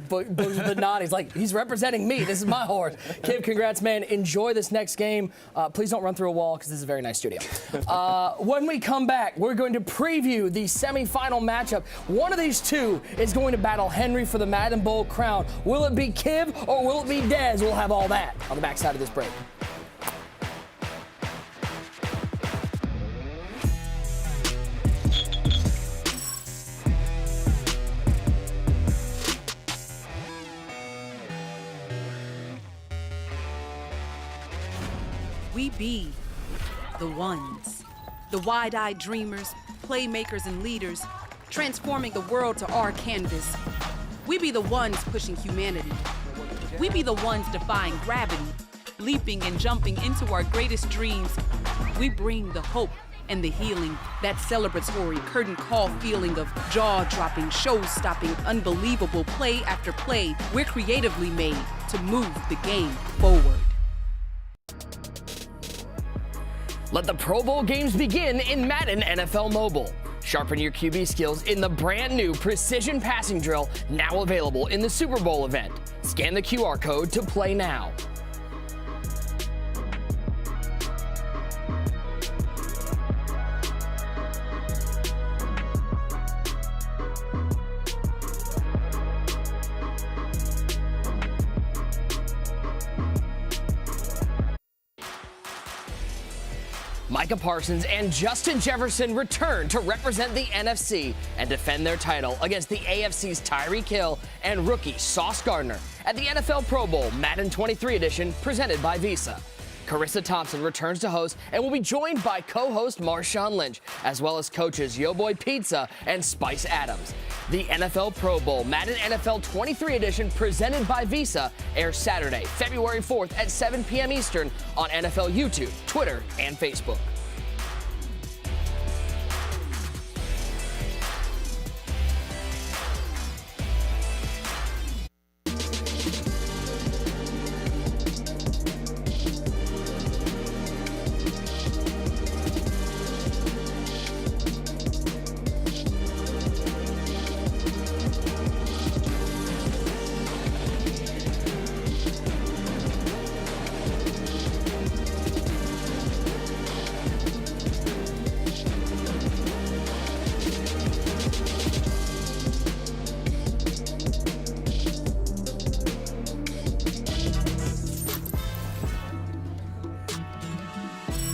The nod. He's like, he's representing me. This is my horse. Kiv, congrats, man. Enjoy this next game. Please don't run through a wall because this is a very nice studio. When we come back, we're going to preview the semifinal matchup. One of these two is going to battle Henry for the Madden Bowl crown. Will it be Kiv or will it be Dez? We'll have all that on the backside of this break. be the ones. The wide-eyed dreamers, playmakers, and leaders, transforming the world to our canvas. We be the ones pushing humanity. We be the ones defying gravity, leaping and jumping into our greatest dreams. We bring the hope and the healing, that celebratory curtain call feeling of jaw-dropping, show-stopping, unbelievable play after play. We're creatively made to move the game forward. Let the Pro Bowl games begin in Madden NFL Mobile. Sharpen your QB skills in the brand new precision passing drill, now available in the Super Bowl event. Scan the QR code to play now. Micah Parsons and Justin Jefferson return to represent the NFC and defend their title against the AFC's Tyreek Hill and rookie Sauce Gardner at the NFL Pro Bowl Madden 23 edition presented by Visa. Carissa Thompson returns to host and will be joined by co-host Marshawn Lynch, as well as coaches Yo Boy Pizza and Spice Adams. The NFL Pro Bowl Madden NFL 23 edition presented by Visa airs Saturday, February 4th at 7 p.m. Eastern on NFL YouTube, Twitter, and Facebook.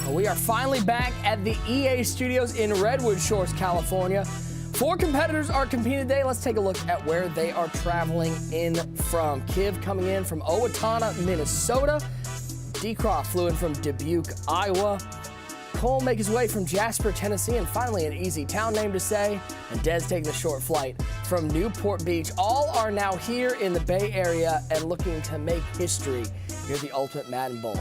We are finally back at the EA Studios in Redwood Shores, California. 4 competitors are competing today. Let's take a look at where they are traveling in from. Kiv coming in from Owatonna, Minnesota. DCROFT flew in from Dubuque, Iowa. Cole make his way from Jasper, Tennessee, and finally an easy town name to say. And Dez taking the short flight from Newport Beach. All are now here in the Bay Area and looking to make history here at the Ultimate Madden Bowl.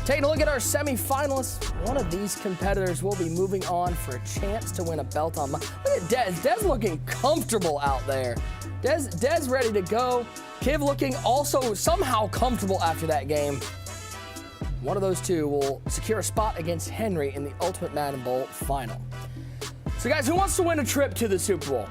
Taking a look at our semifinalists, one of these competitors will be moving on for a chance to win a belt on. Look at Dez. Dez looking comfortable out there. Dez ready to go. Kiv looking also somehow comfortable after that game. One of those two will secure a spot against Henry in the Ultimate Madden Bowl Final. So guys, who wants to win a trip to the Super Bowl?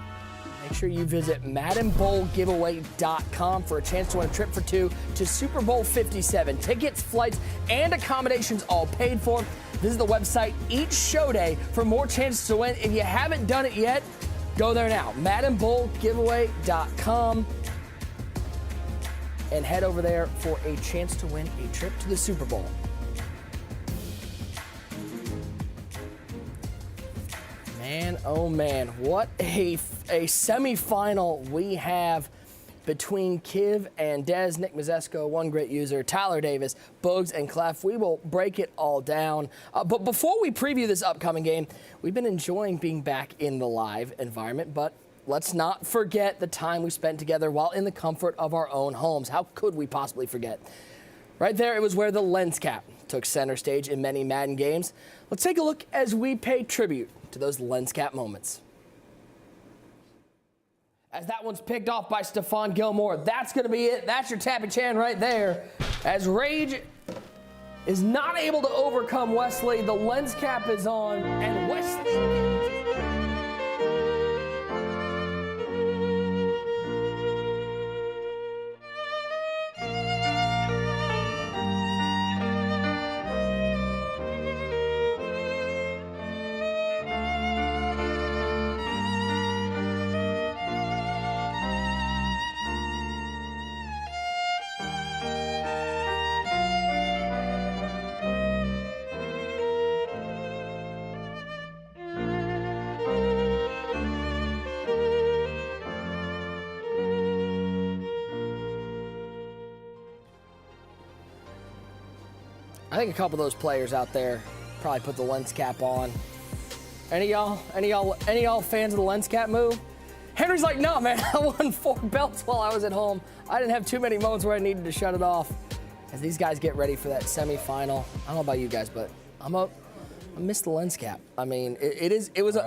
Make sure you visit MaddenBowlGiveaway.com for a chance to win a trip for 2 to Super Bowl 57. Tickets, flights, and accommodations all paid for. Visit the website each show day for more chances to win. If you haven't done it yet, go there now. MaddenBowlGiveaway.com and head over there for a chance to win a trip to the Super Bowl. Man, oh man, what a semifinal we have between Kiv and Dez, Nick Mazesco, one great user, Tyler Davis, Bugs, and Clef. We will break it all down. But before we preview this upcoming game, we've been enjoying being back in the live environment, but let's not forget the time we spent together while in the comfort of our own homes. How could we possibly forget? Right there, it was where the lens cap took center stage in many Madden games. Let's take a look as we pay tribute to those lens cap moments. As that one's picked off by Stephon Gilmore, that's going to be it. That's your Tappy Chan right there. As Rage is not able to overcome Wesley, the lens cap is on, and Wesley... think a couple of those players out there probably put the lens cap on. Any of y'all fans of the lens cap move? Henry's like, no, man, I won 4 belts while I was at home. I didn't have too many moments where I needed to shut it off. As these guys get ready for that semifinal, I don't know about you guys, but I missed the lens cap. I mean, it was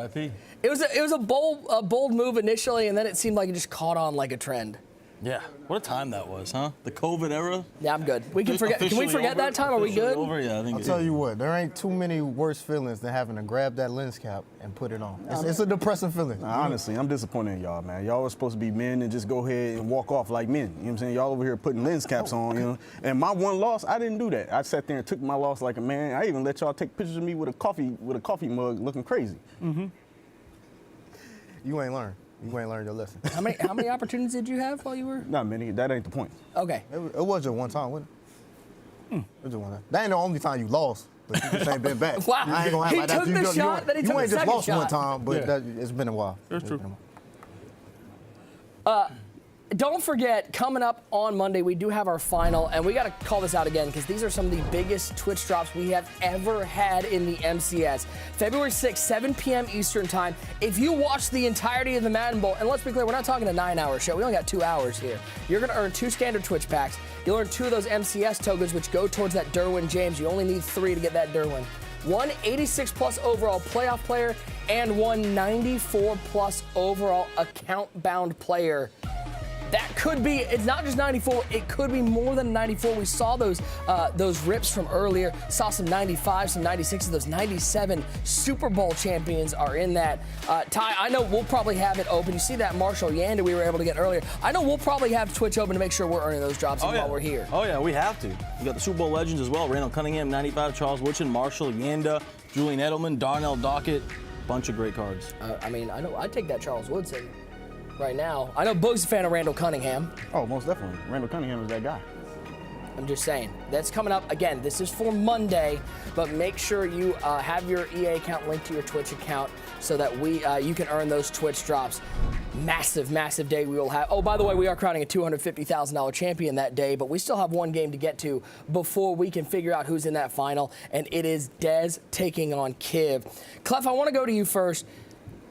a bold move initially, and then it seemed like it just caught on like a trend. Yeah, what a time that was, huh? The COVID era. Yeah, I'm good. We can forget. Can we forget that time? Are we good? Over? Yeah, I think. I'll tell you what, there ain't too many worse feelings than having to grab that lens cap and put it on. It's a depressing feeling. Nah, honestly, I'm disappointed in y'all, man. Y'all were supposed to be men and just go ahead and walk off like men. You know what I'm saying? Y'all over here putting lens caps on, you know. And my one loss, I didn't do that. I sat there and took my loss like a man. I even let y'all take pictures of me with a coffee mug looking crazy. Mm-hmm. You ain't learned. You ain't learned your lesson. How many opportunities did you have while you were? Not many. That ain't the point. Okay. It was just one time, wasn't it? It was just one time. That ain't the only time you lost, but you just ain't been back. Wow. I ain't gonna act He like that. took the shot, then he took You the ain't just second lost one shot. time, but it's been a while. That's true. Don't forget, coming up on Monday, we do have our final, and we got to call this out again because these are some of the biggest Twitch drops we have ever had in the MCS. February 6th, 7 p.m. Eastern Time. If you watch the entirety of the Madden Bowl, and let's be clear, we're not talking a 9-hour show. We only got 2 hours here. You're going to earn 2 standard Twitch packs. You'll earn 2 of those MCS tokens, which go towards that Derwin James. You only need 3 to get that Derwin. 1 86-plus overall playoff player and 1 94-plus overall account-bound player. That could be, it's not just 94, it could be more than 94. We saw those rips from earlier, saw some 95, some 96, those 97 Super Bowl champions are in that. Ty, I know we'll probably have it open. You see that Marshall Yanda we were able to get earlier. I know we'll probably have Twitch open to make sure we're earning those drops while we're here. Oh, yeah, we have to. We got the Super Bowl legends as well. Randall Cunningham, 95, Charles Woodson, Marshall Yanda, Julian Edelman, Darnell Dockett. Bunch of great cards. I mean, I know I'd take that Charles Woodson right now. I know Boog's a fan of Randall Cunningham. Oh, most definitely. Randall Cunningham is that guy. I'm just saying. That's coming up. Again, this is for Monday, but make sure you have your EA account linked to your Twitch account so that you can earn those Twitch drops. Massive, massive day we will have. Oh, by the way, we are crowning a $250,000 champion that day, but we still have one game to get to before we can figure out who's in that final, and it is Dez taking on Kiv. Clef, I want to go to you first.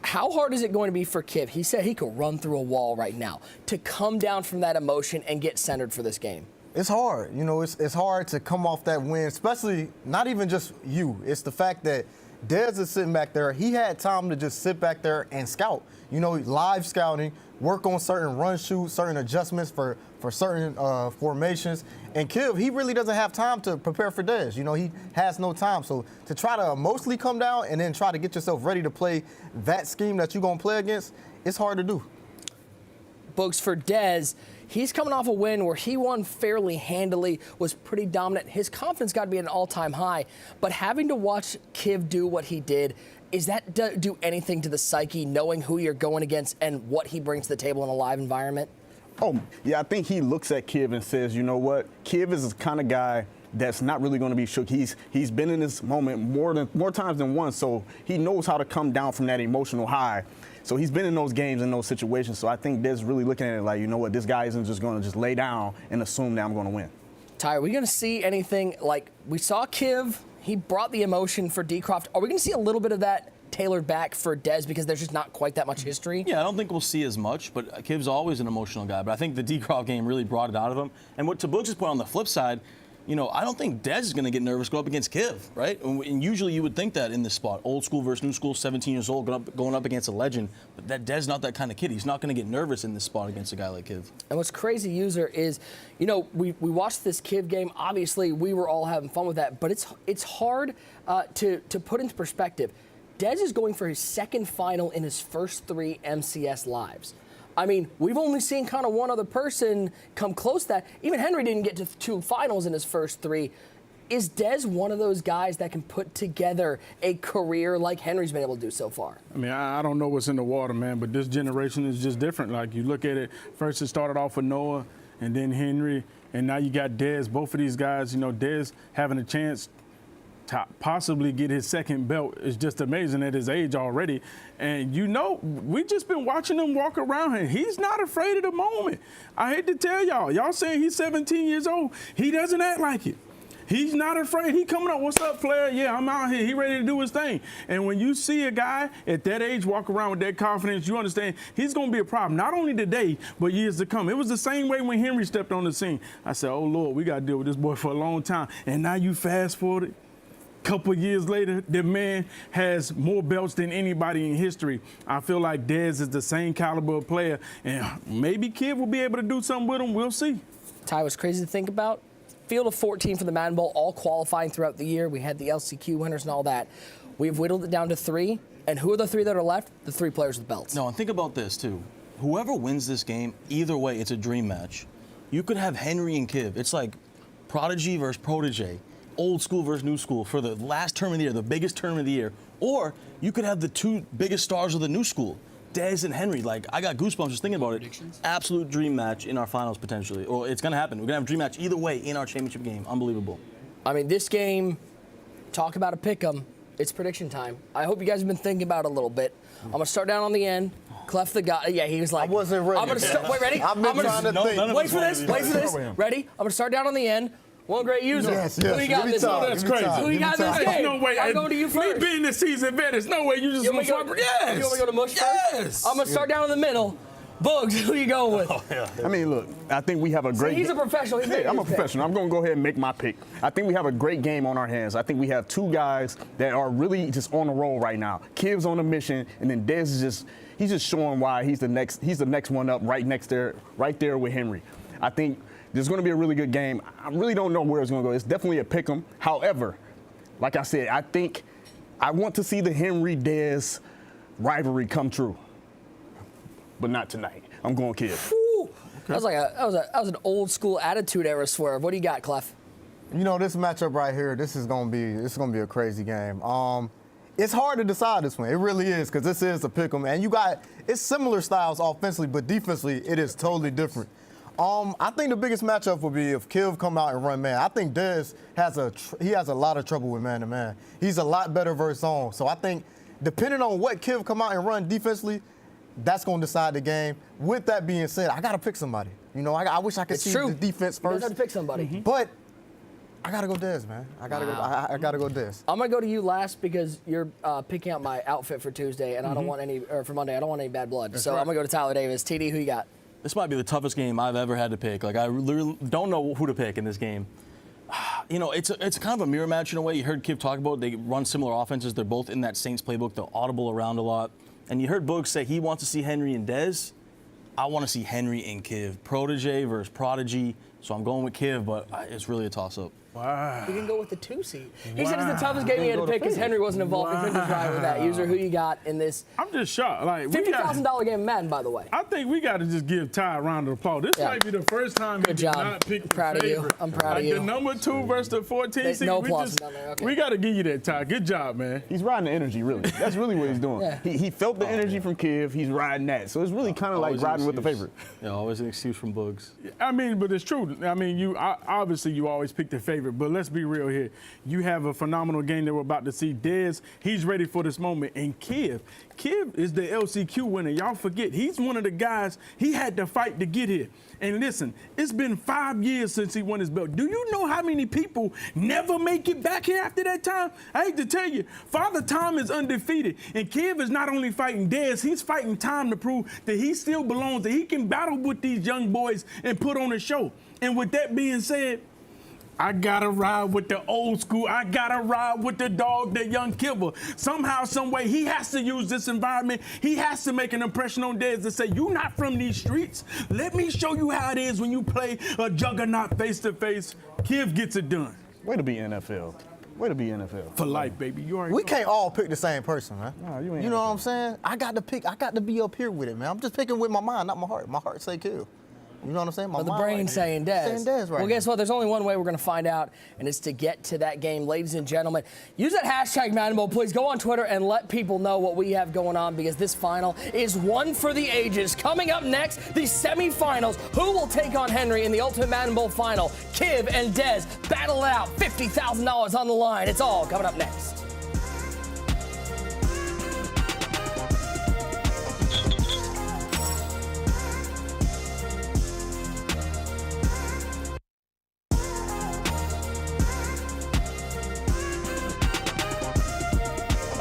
How hard is it going to be for Kiv? He said he could run through a wall right now to come down from that emotion and get centered for this game. It's hard. You know, it's hard to come off that win, especially not even just you. It's the fact that Dez is sitting back there. He had time to just sit back there and scout. You know, live scouting, work on certain run shoots, certain adjustments for certain formations. And Kiv, he really doesn't have time to prepare for Dez. You know, he has no time. So to try to emotionally come down and then try to get yourself ready to play that scheme that you're going to play against, it's hard to do. Books for Dez, he's coming off a win where he won fairly handily, was pretty dominant. His confidence got to be at an all-time high. But having to watch Kiv do what he did, is that do anything to the psyche, knowing who you're going against and what he brings to the table in a live environment? Oh, yeah, I think he looks at Kiv and says, you know what? Kiv is the kind of guy that's not really going to be shook. He's been in this moment more times than once, so he knows how to come down from that emotional high. So he's been in those games and those situations. So I think Dez really looking at it like, you know what, this guy isn't just going to just lay down and assume that I'm going to win. Ty, are we going to see anything like we saw Kiv? He brought the emotion for DCROFT. Are we going to see a little bit of that tailored back for Dez because there's just not quite that much history? Yeah, I don't think we'll see as much, but Kiv's always an emotional guy. But I think the DCROFT game really brought it out of him. And what to Boog's point on the flip side, you know, I don't think Dez is going to get nervous going up against Kiv, right? And usually you would think that in this spot. Old school versus new school, 17 years old, going up against a legend. But that Dez not that kind of kid. He's not going to get nervous in this spot against a guy like Kiv. And what's crazy, User, is, you know, we watched this Kiv game. Obviously, we were all having fun with that. But it's hard to put into perspective. Dez is going for his second final in his first 3 MCS lives. I mean, we've only seen kind of one other person come close to that. Even Henry didn't get to 2 finals in his first 3. Is Dez one of those guys that can put together a career like Henry's been able to do so far? I mean, I don't know what's in the water, man, but this generation is just different. Like, you look at it, first it started off with Noah and then Henry, and now you got Dez. Both of these guys, you know, Dez having a chance to possibly get his second belt is just amazing at his age already. And, you know, we just been watching him walk around and he's not afraid of the moment. I hate to tell y'all saying he's 17 years old. He doesn't act like it. He's not afraid. He coming up, what's up, player? Yeah, I'm out here. He ready to do his thing. And when you see a guy at that age walk around with that confidence, you understand he's going to be a problem, not only today, but years to come. It was the same way when Henry stepped on the scene. I said, oh, Lord, we got to deal with this boy for a long time. And now you fast forward a couple of years later, the man has more belts than anybody in history. I feel like Dez is the same caliber of player, and maybe Kid will be able to do something with him. We'll see. Ty, was crazy to think about. Field of 14 for the Madden Bowl, all qualifying throughout the year. We had the LCQ winners and all that. We've whittled it down to 3. And who are the 3 that are left? The 3 players with belts. No, and think about this, too. Whoever wins this game, either way, it's a dream match. You could have Henry and Kiv. It's like prodigy versus protege, old school versus new school for the last term of the year, the biggest term of the year. Or you could have the 2 biggest stars of the new school, Dez and Henry. Like, I got goosebumps just thinking about it. Absolute dream match in our finals, potentially. Or it's going to happen. We're going to have a dream match either way in our championship game. Unbelievable. I mean, this game, talk about a pick-em. It's prediction time. I hope you guys have been thinking about it a little bit. I'm going to start down on the end. Clef the guy. Yeah, he was like, I wasn't ready. I'm going to start. Wait, ready? I've been trying to think. Wait for this. Wait for this. Ready? I'm going to start down on the end. One great user. Yes. Who you got this? That's crazy. Who you got this game? There's no way. I'm going to you first. Me being the season vet, there's no way you just want to swap. Yes. You want me to go to Mush first? Yes. I'm going to start down in the middle. Bugs, who you going with? Oh, yeah. I mean, look, I think we have a great. See, he's a professional. Hey, I'm a professional. I'm going to go ahead and make my pick. I think we have a great game on our hands. I think we have 2 guys that are really just on the roll right now. Kiv's on a mission, and then Dez is he's just showing why he's the next one up right there with Henry. I think there's going to be a really good game. I really don't know where it's going to go. It's definitely a pick 'em. However, like I said, I think I want to see the Henry-Dez rivalry come true, but not tonight. I'm going Kid. That was an old school attitude era swerve. What do you got, Clef? You know, this matchup right here, this is gonna be a crazy game. It's hard to decide this one. It really is, because this is a pick 'em, and it's similar styles offensively, but defensively it is totally different. I think the biggest matchup would be if Kiv come out and run man. I think Dez has a lot of trouble with man-to-man. He's a lot better versus zone. So I think depending on what Kiv come out and run defensively, that's going to decide the game. With that being said, I got to pick somebody. You know, I wish I could see the defense first. You got to pick somebody. But I got to go Dez, man. I got to go Dez. I'm going to go to you last because you're picking out my outfit for Tuesday, and I don't want for Monday, I don't want any bad blood. So I'm going to go to Tyler Davis. TD, who you got? This might be the toughest game I've ever had to pick. Like, I literally don't know who to pick in this game. You know, it's kind of a mirror match in a way. You heard Kiv talk about it. They run similar offenses. They're both in that Saints playbook. They're audible around a lot. And you heard Boog say he wants to see Henry and Dez. I want to see Henry and Kiv. Protege versus prodigy. So I'm going with Kiv, but it's really a toss-up. Wow. He didn't go with the 2 seed. He said it's the toughest game he had to pick because Henry wasn't involved. He couldn't just ride with that. User, who you got in this? I'm just shocked. Like, $50,000 game of Madden, by the way. I think we got to just give Ty a round of applause. This might be the first time he did not pick the proud favorite. of you. I'm proud of you. The number 2 versus the 14 seed. No applause down there. Okay. We got to give you that, Ty. Good job, man. He's riding the energy, really. That's really what he's doing. Yeah. He felt the energy from Kiv. He's riding that. So it's really kind of like riding with the favorite. Yeah, always an excuse from Boogs. I mean, but it's true. I mean, obviously you always pick the favorite, but let's be real here. You have a phenomenal game that we're about to see. Dez, he's ready for this moment. And Kiv is the LCQ winner. Y'all forget, he's one of the guys, he had to fight to get here. And listen, it's been 5 years since he won his belt. Do you know how many people never make it back here after that time? I hate to tell you, Father Time is undefeated. And Kiv is not only fighting Dez, he's fighting time to prove that he still belongs, that he can battle with these young boys and put on a show. And with that being said, I gotta ride with the old school. I gotta ride with the dog, the young Kibble. Somehow, some way, he has to use this environment. He has to make an impression on Dez to say, you're not from these streets. Let me show you how it is when you play a juggernaut face-to-face. Kiv gets it done. Way to be NFL. Way to be NFL. For life, baby. You already We can't all pick the same person, man. No, you know what I'm saying? I got to be up here with it, man. I'm just picking with my mind, not my heart. My heart say Kiv. You know what I'm saying? The brain saying Dez. Saying Dez right well, guess what? There's only one way we're going to find out, and it's to get to that game. Ladies and gentlemen, use that hashtag Madden Bowl. Please go on Twitter and let people know what we have going on, because this final is one for the ages. Coming up next, the semifinals. Who will take on Henry in the Ultimate Madden Bowl Final? Kiv and Dez battle it out. $50,000 on the line. It's all coming up next.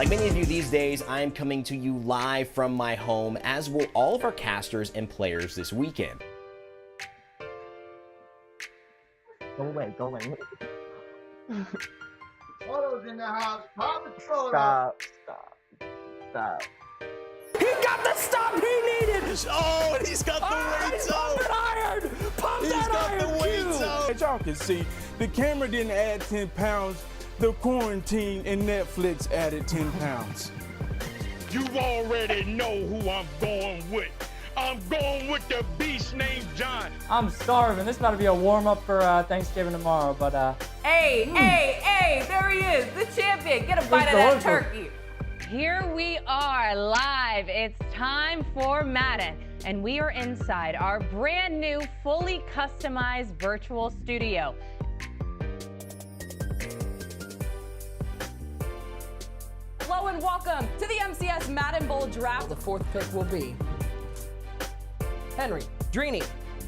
Like many of you these days, I am coming to you live from my home, as will all of our casters and players this weekend. Go away, go away. Photos in the house. Pop the photo. Stop. He got the stop he needed. Oh, and he's got the weights out. Pump that iron. Pump He's that got iron. the weights out. As y'all can see, the camera didn't add 10 pounds. The quarantine and Netflix added 10 pounds. You already know who I'm going with. I'm going with the beast named John. I'm starving. This about to be a warm-up for Thanksgiving tomorrow, but Hey, there he is, the champion. Get a bite of that turkey. Here we are live. It's time for Madden, and we are inside our brand new, fully customized virtual studio. Hello and welcome to the MCS Madden Bowl Draft. The fourth pick will be Henry Drini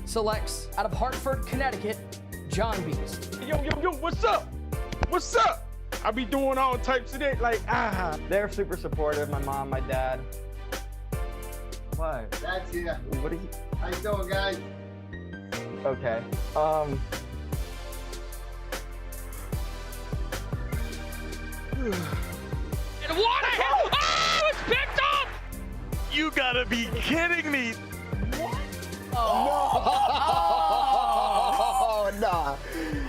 selects out of Hartford, Connecticut, John Beast. Yo, what's up? What's up? I be doing all types of that, like, They're super supportive, my mom, my dad. What? That's here. What are you? How you doing, guys? Okay. And what a hit! Oh, it's picked up! You gotta be kidding me. Oh, nah.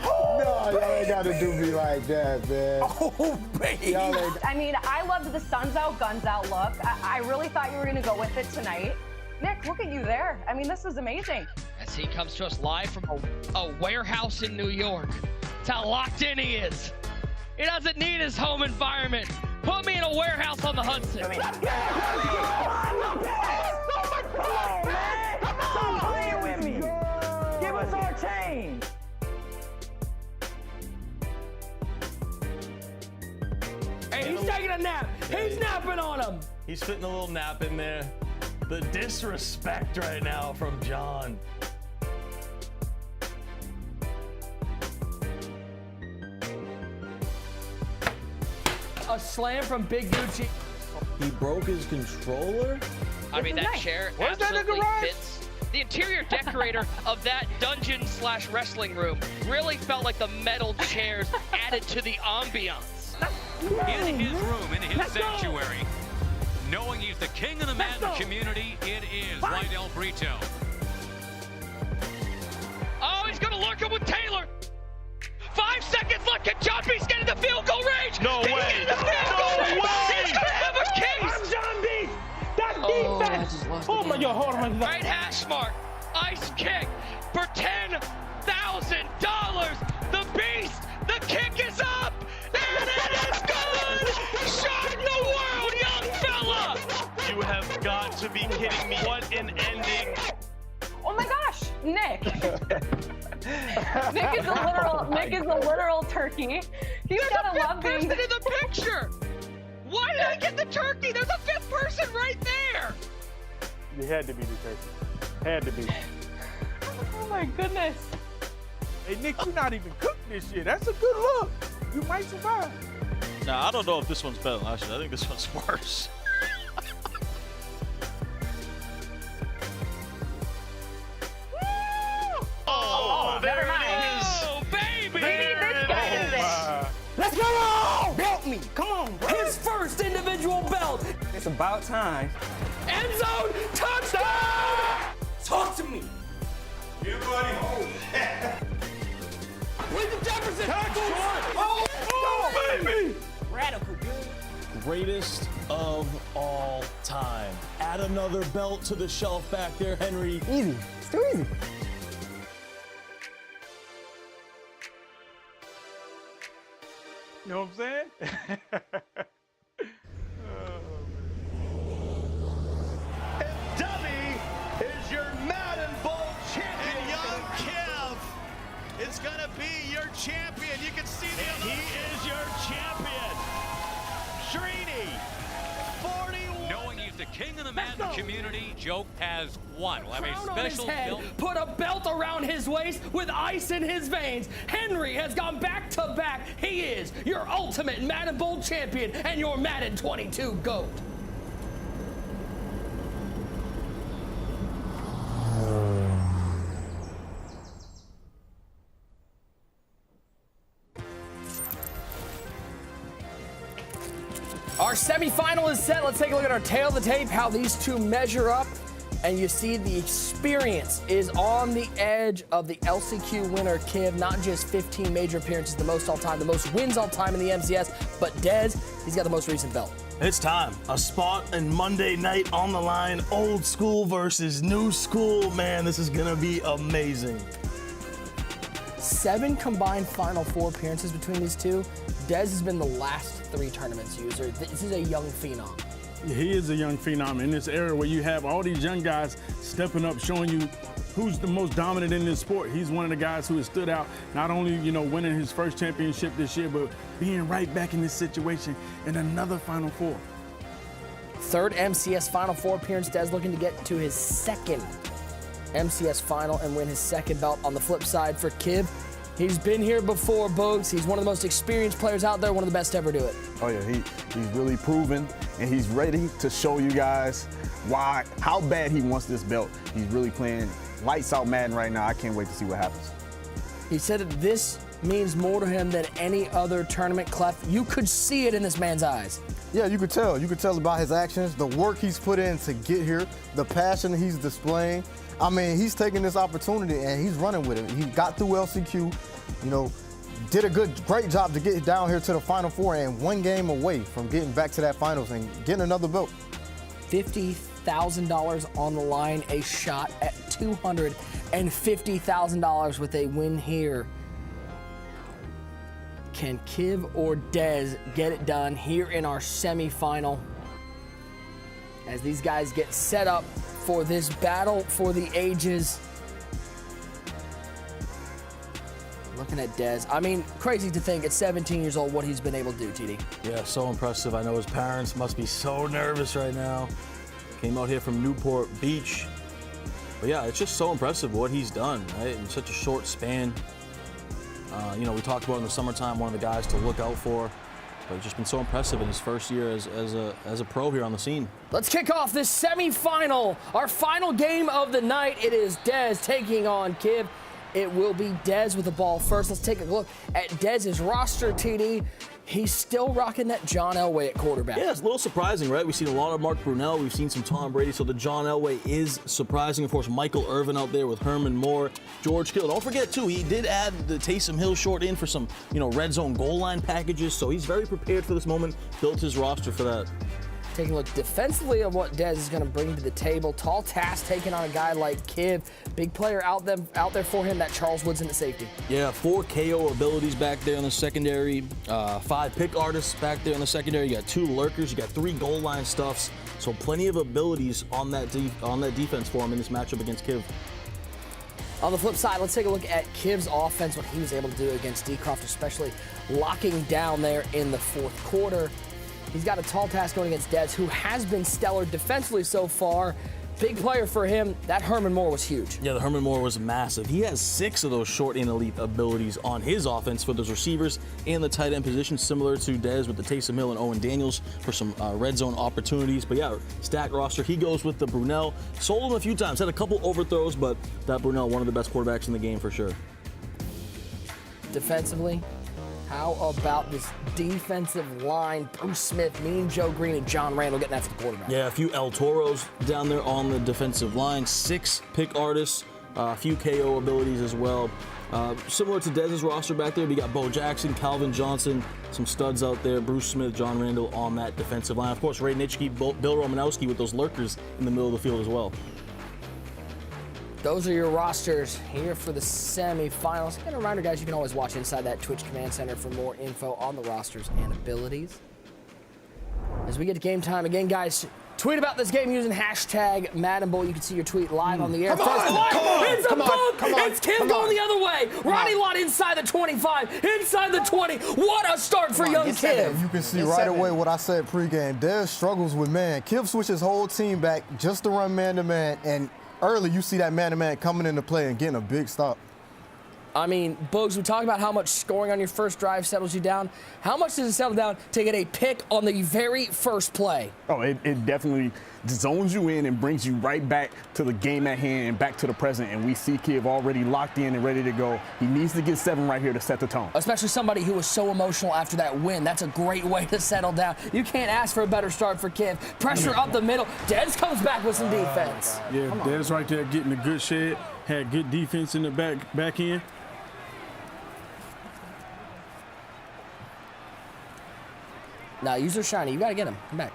No, y'all ain't gotta do me like that, man. Oh, baby. I mean, I loved the Suns Out, Guns Out look. I really thought you were going to go with it tonight. Nick, look at you there. I mean, this is amazing. As he comes to us live from a warehouse in New York. That's how locked in he is. He doesn't need his home environment. Put me in a warehouse on the Hudson. stop playing with me. Give us our change. Hey, he's taking a nap. He's napping on him. He's fitting a little nap in there. The disrespect right now from John. A slam from Big Gucci. He broke his controller? I mean, that chair absolutely fits. The interior decorator of that dungeon/wrestling room really felt like the metal chairs added to the ambiance. In his room, in his sanctuary, knowing he's the king of the Madden community, it is Lydell Brito. Oh, he's gonna lurk it with Taylor. 5 seconds left. Can John Beast get in the field goal range? No Can he way. get in the field goal range? He's gonna have a case. I'm John Beast. That's defense. Oh my God, hold on. Right hash mark. Ice kick for $10,000. The Beast. The kick is up. And it is good. Shock the world, young fella. You have got to be kidding me. What an ending. Oh my gosh, Nick. Nick is a literal turkey. He's gotta love being in the picture. Why did I get the turkey? There's a fifth person right there. You had to be the turkey. Had to be. Oh my goodness. Hey, Nick, you're not even cooked this year. That's a good look. You might survive. Now, I don't know if this one's better than last year. I think this one's worse. Oh, never mind. Oh, baby. Let's go! Belt me. Come on, bro. His first individual belt. It's about time. End zone touchdown! Talk to me. Yeah, buddy. William Jefferson. Oh, baby. Radical, dude. Greatest of all time. Add another belt to the shelf back there, Henry. Easy. It's too easy. You know what I'm saying? Dubby is your Madden Bowl champion. And young Kev is going to be your champion. You can see the He is your champion. Drini, 41. Knowing he's the king of the Madden community, Joke has won. We'll have a Crown on his special head, build. put a belt around his waist with ice in his veins. Henry has gone back to back. He is your ultimate Madden Bowl champion and your Madden 22 GOAT. Our semifinal is set. Let's take a look at our tail of the tape, how these two measure up. And you see the experience is on the edge of the LCQ winner, Kiv. Not just 15 major appearances, the most all time, the most wins all time in the MCS, but Dez, he's got the most recent belt. It's time. A spot and Monday night on the line. Old school versus new school. Man, this is going to be amazing. 7 combined Final Four appearances between these two. Dez has been the last 3 tournaments user. This is a young phenom. He is a young phenom in this era where you have all these young guys stepping up, showing you who's the most dominant in this sport. He's one of the guys who has stood out, not only, winning his first championship this year, but being right back in this situation in another Final Four. 3rd MCS Final Four appearance. Dez looking to get to his 2nd MCS Final and win his 2nd belt. On the flip side for Kiv, he's been here before, Bogues. He's one of the most experienced players out there, one of the best to ever do it. Oh yeah, he's really proven, and he's ready to show you guys how bad he wants this belt. He's really playing lights out Madden right now. I can't wait to see what happens. He said that this means more to him than any other tournament, Clef. You could see it in this man's eyes. Yeah, you could tell. You could tell about his actions, the work he's put in to get here, the passion he's displaying. I mean, he's taking this opportunity and he's running with it. He got through LCQ, did a great job to get down here to the Final Four and 1 game away from getting back to that finals and getting another belt. $50,000 on the line, a shot at $250,000 with a win here. Can Kiv or Dez get it done here in our semifinal as these guys get set up for this battle for the ages? Looking at Dez. I mean, crazy to think at 17 years old what he's been able to do, TD. Yeah, so impressive. I know his parents must be so nervous right now. Came out here from Newport Beach. But yeah, it's just so impressive what he's done, right, in such a short span. We talked about in the summertime, one of the guys to look out for. But it's just been so impressive in his first year as a pro here on the scene. Let's kick off this semifinal, our final game of the night. It is Dez taking on Kiv. It will be Dez with the ball first. Let's take a look at Dez's roster, TD. He's still rocking that John Elway at quarterback. Yeah, it's a little surprising, right? We've seen a lot of Mark Brunell. We've seen some Tom Brady. So the John Elway is surprising. Of course, Michael Irvin out there with Herman Moore, George Kittle. Don't forget, too, he did add the Taysom Hill short in for some, red zone goal line packages. So he's very prepared for this moment, built his roster for that. Taking a look defensively at what Dez is going to bring to the table. Tall task taking on a guy like Kiv. Big player out there for him, that Charles Woodson at safety. Yeah, 4 KO abilities back there in the secondary. 5 pick artists back there in the secondary. You got 2 lurkers. You got 3 goal line stuffs. So plenty of abilities on that defense for him in this matchup against Kiv. On the flip side, let's take a look at Kiv's offense, what he was able to do against DCROFT, especially locking down there in the 4th quarter. He's got a tall task going against Dez, who has been stellar defensively so far. Big player for him. That Herman Moore was huge. Yeah, the Herman Moore was massive. He has 6 of those short and elite abilities on his offense for those receivers and the tight end position, similar to Dez with the Taysom Hill and Owen Daniels for some red zone opportunities. But yeah, stack roster. He goes with the Brunell. Sold him a few times. Had a couple overthrows, but that Brunell, one of the best quarterbacks in the game for sure. Defensively, how about this defensive line? Bruce Smith, Mean Joe Green, and John Randall getting after the quarterback. Yeah, a few El Toros down there on the defensive line. 6 pick artists, a few KO abilities as well. Similar to Dez's roster back there, we got Bo Jackson, Calvin Johnson, some studs out there, Bruce Smith, John Randall on that defensive line. Of course, Ray Nitschke, Bill Romanowski with those lurkers in the middle of the field as well. Those are your rosters here for the semifinals. And a reminder, guys, you can always watch inside that Twitch Command Center for more info on the rosters and abilities. As we get to game time, again, guys, Tweet about this game using hashtag Madden Bowl. You can see your tweet live on the air. Come on, First play, come on, it's a come on, bump. come on, It's Kim come going on. the other way. Ronnie Lott inside the 25, inside the 20. What a start for young Kim. You can see right away what I said pregame. Dez struggles with man. Kim switched his whole team back just to run man-to-man, and early you see that man-to-man coming into play and getting a big stop. I mean, Boogs, we talk about how much scoring on your first drive settles you down. How much does it settle down to get a pick on the very first play? Oh, it definitely zones you in and brings you right back to the game at hand and back to the present. And we see Kiv already locked in and ready to go. He needs to get 7 right here to set the tone. Especially somebody who was so emotional after that win. That's a great way to settle down. You can't ask for a better start for Kiv. Pressure up the middle. Dez comes back with some defense. Yeah, Dez right there getting a good shed. Had good defense in the back end. Now, use your shiny. You got to get him. Come back.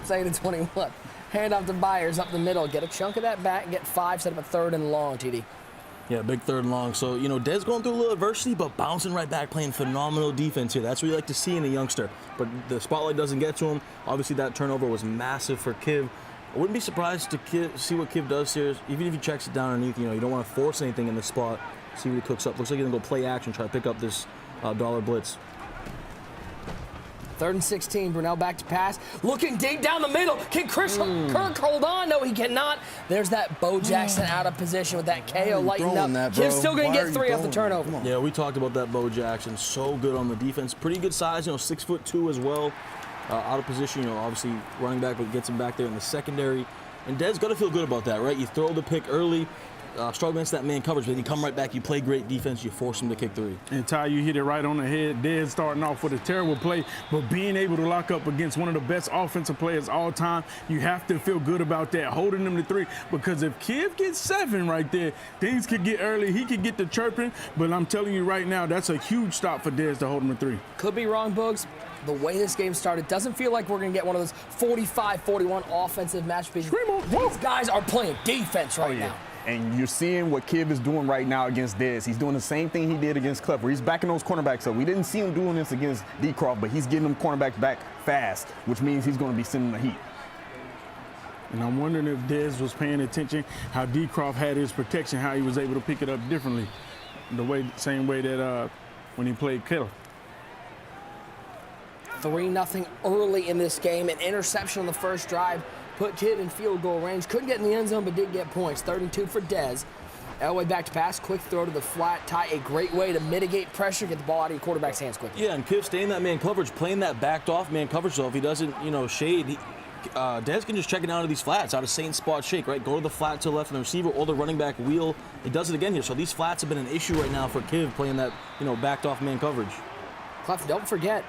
2nd and 21. Hand off to Byers up the middle. Get a chunk of that back. Get 5. Set up a 3rd and long, TD. Yeah, big 3rd and long. So, you know, Dez going through a little adversity, but bouncing right back, playing phenomenal defense here. That's what you like to see in a youngster. But the spotlight doesn't get to him. Obviously, that turnover was massive for Kiv. I wouldn't be surprised to see what Kiv does here. Even if he checks it down underneath, you know, you don't want to force anything in the spot. See what he cooks up. Looks like he's going to go play action, try to pick up this dollar blitz. 3rd and 16. Brunel back to pass. Looking deep down the middle. Can Chris Kirk hold on? No, he cannot. There's that Bo Jackson out of position with that KO lightened up. Kiv's still going to get 3 off the turnover. Yeah, we talked about that Bo Jackson. So good on the defense. Pretty good size, you know, 6'2" as well. Out of position, you know, obviously running back, but gets him back there in the secondary. And Dez got to feel good about that, right? You throw the pick early. Struggle against that man coverage, but then you come right back, you play great defense, you force him to kick 3. And Ty, you hit it right on the head. Dez starting off with a terrible play, but being able to lock up against one of the best offensive players all time, you have to feel good about that, holding them to 3. Because if Kiv gets 7 right there, things could get early. He could get the chirping, but I'm telling you right now, that's a huge stop for Dez to hold him to 3. Could be wrong, Boogs. The way this game started doesn't feel like we're going to get one of those 45-41 offensive matchups. These guys are playing defense right now. And you're seeing what Kiv is doing right now against Dez. He's doing the same thing he did against Clever. He's backing those cornerbacks up. We didn't see him doing this against DCROFT, but he's getting them cornerbacks back fast, which means he's going to be sending the heat. And I'm wondering if Dez was paying attention how DCROFT had his protection, how he was able to pick it up differently. Same way that when he played Kittle. 3-0 early in this game. An interception on the first drive put Kiv in field goal range. Couldn't get in the end zone, but did get points. 3rd and 2 for Dez. Elway back to pass. Quick throw to the flat. Ty, a great way to mitigate pressure, get the ball out of your quarterback's hands quickly. Yeah, and Kiv staying that man coverage, playing that backed off man coverage. So if he doesn't, you know, shade, Dez can just check it down to these flats out of same spot shake, right? Go to the flat to the left of the receiver or the running back wheel. He does it again here. So these flats have been an issue right now for Kiv playing that, you know, backed off man coverage. Clef, don't forget,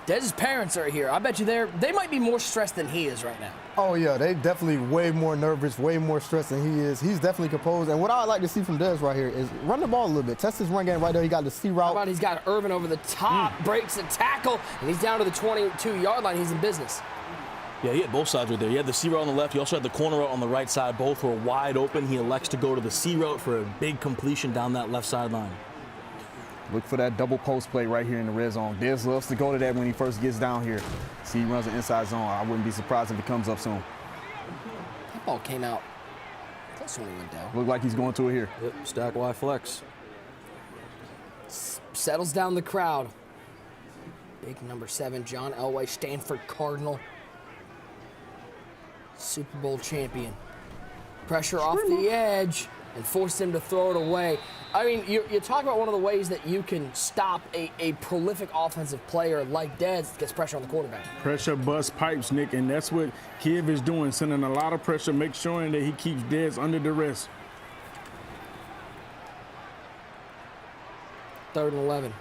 Dez's parents are here. I bet you they might be more stressed than he is right now. Oh, yeah, they definitely way more nervous, way more stressed than he is. He's definitely composed. And what I like to see from Dez right here is run the ball a little bit. Test his run game right there. He got the C route. How about he's got Irvin over the top, breaks a tackle, and he's down to the 22-yard line. He's in business. Yeah, he had both sides right there. He had the C route on the left. He also had the corner route on the right side. Both were wide open. He elects to go to the C route for a big completion down that left sideline. Look for that double post play right here in the red zone. Dez loves to go to that when he first gets down here. See, he runs an inside zone. I wouldn't be surprised if he comes up soon. That ball came out close when he went down. Look like he's going to it here. Yep, stack Y flex. Settles down the crowd. Big number 7, John Elway, Stanford Cardinal. Super Bowl champion. Pressure off the edge and forced him to throw it away. I mean, you talk about one of the ways that you can stop a prolific offensive player like Dez gets pressure on the quarterback. Pressure bust pipes, Nick, and that's what Kiv is doing, sending a lot of pressure, make sure that he keeps Dez under duress. 3rd and 11.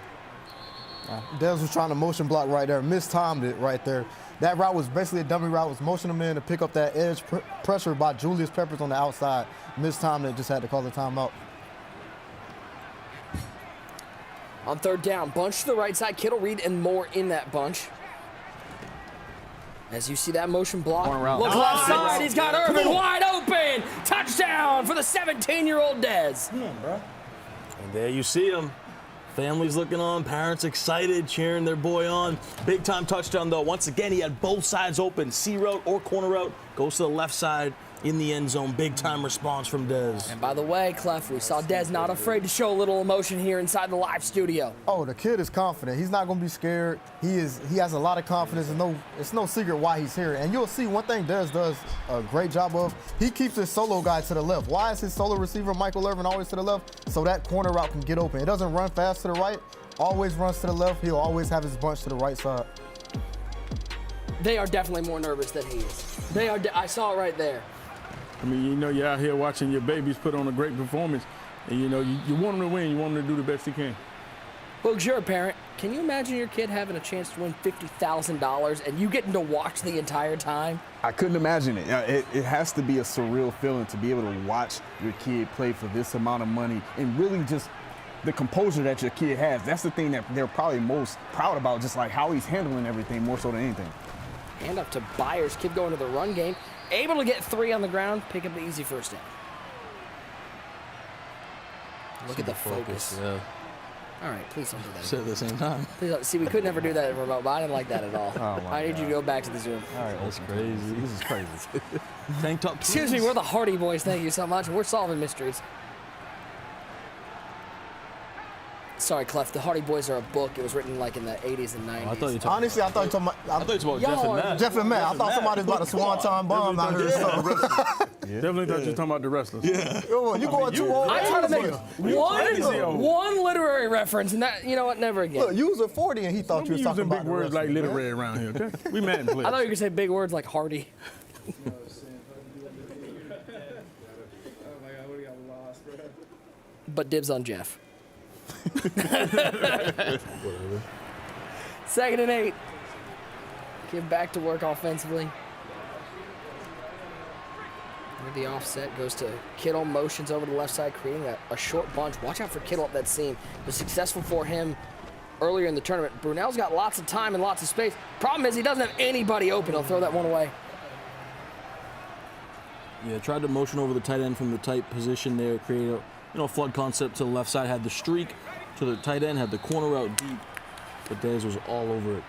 Dez was trying to motion block right there, mistimed it right there. That route was basically a dummy route, was motioning him in to pick up that edge pressure by Julius Peppers on the outside. Mistimed it, just had to call the timeout. On 3rd down, bunch to the right side, Kittle, Reed, and Moore in that bunch. As you see that motion block, look left side, he's got Irvin wide open. Touchdown for the 17-year-old Dez. Come on, bro. And there you see him. Family's looking on, parents excited, cheering their boy on. Big time touchdown though. Once again, he had both sides open, C route or corner route. Goes to the left side in the end zone. Big time response from Dez. And by the way, Clef, we saw Dez not afraid to show a little emotion here inside the live studio. Oh, the kid is confident. He's not going to be scared. He has a lot of confidence, and it's no secret why he's here. And you'll see one thing Dez does a great job of. He keeps his solo guy to the left. Why is his solo receiver, Michael Irvin, always to the left? So that corner route can get open. It doesn't run fast to the right. Always runs to the left. He'll always have his bunch to the right side. They are definitely more nervous than he is. They are. I saw it right there. I mean, you know, you're out here watching your babies put on a great performance, and you know, you want them to win. You want them to do the best they can. Boogs, you're a parent. Can you imagine your kid having a chance to win $50,000 and you getting to watch the entire time? I couldn't imagine it. It has to be a surreal feeling to be able to watch your kid play for this amount of money and really just the composure that your kid has. That's the thing that they're probably most proud about, just like how he's handling everything more so than anything. Hand up to Byers. Kid going to the run game. Able to get 3 on the ground, pick up the easy first down. Look at the focus. Yeah. All right, please don't do that. Said at the same time. Please don't. See, we could never do that in remote, but I didn't like that at all. Oh my I need you to go back to the Zoom. All right, that's crazy. This is crazy. Tank top. Excuse me, we're the Hardy Boys. Thank you so much. We're solving mysteries. Sorry, Clef. The Hardy Boys are a book. It was written like in the 80s and 90s. I thought you Honestly, I thought you were talking about. Jeff and Matt. Jeff and Matt. I thought somebody was about a swan-time bomb out here. Definitely thought you were talking about the wrestlers. Yeah. You going too old. I try to make one literary reference, and that, you know what, never again. Look, you was a 40 and he thought you was talking using about big words like literary around here, okay? We Madden players. I thought you were going to say big words like Hardy. But dibs on Jeff. Whatever. 2nd and 8. Get back to work offensively. With the offset goes to Kittle, motions over to the left side, creating a short bunch. Watch out for Kittle up that seam. It was successful for him earlier in the tournament. Brunell's got lots of time and lots of space. Problem is he doesn't have anybody open. He'll throw that one away. Yeah, tried to motion over the tight end from the tight position there, create a flood concept to the left side, had the streak to the tight end, had the corner route deep, but Dez was all over it.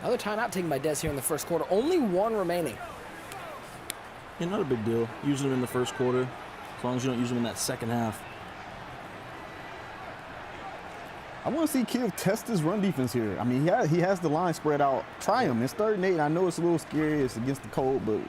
Another timeout taken by Dez here in the first quarter. Only 1 remaining. Yeah, not a big deal. Using him in the first quarter, as long as you don't use him in that second half. I want to see Kiv test his run defense here. I mean, he has the line spread out. Try him. It's 3rd and 8. I know it's a little scary. It's against the cold, but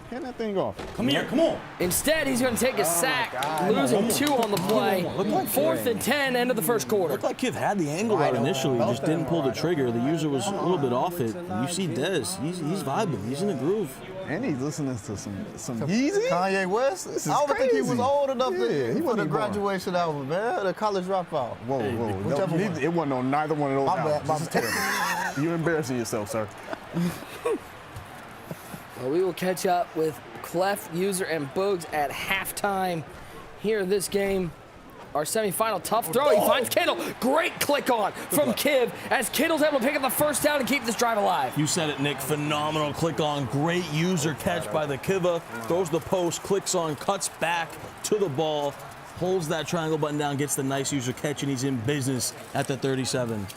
hand that thing off. Come here, come on. Instead, he's going to take a sack, losing 2 on the play. 4th and 10, end of the first quarter. Looked like Kiv had the angle out initially, just didn't pull the trigger. The user was a little bit off it. You see Dez, he's vibing, he's in the groove. And he's listening to some Yeezy. Kanye West? I don't think he was old enough for the graduation album, man. The college dropout. Whoa. It wasn't on neither one of those albums. This is terrible. You're embarrassing yourself, sir. Well, we will catch up with Clef, User, and Boogs at halftime here in this game. Our semifinal tough throw. He finds Kittle. Great click on from Kiv as Kittle's able to pick up the first down and keep this drive alive. You said it, Nick. Phenomenal click on. Great user catch by the Kiva. Throws the post, clicks on, cuts back to the ball, holds that triangle button down, gets the nice user catch, and he's in business at the 37.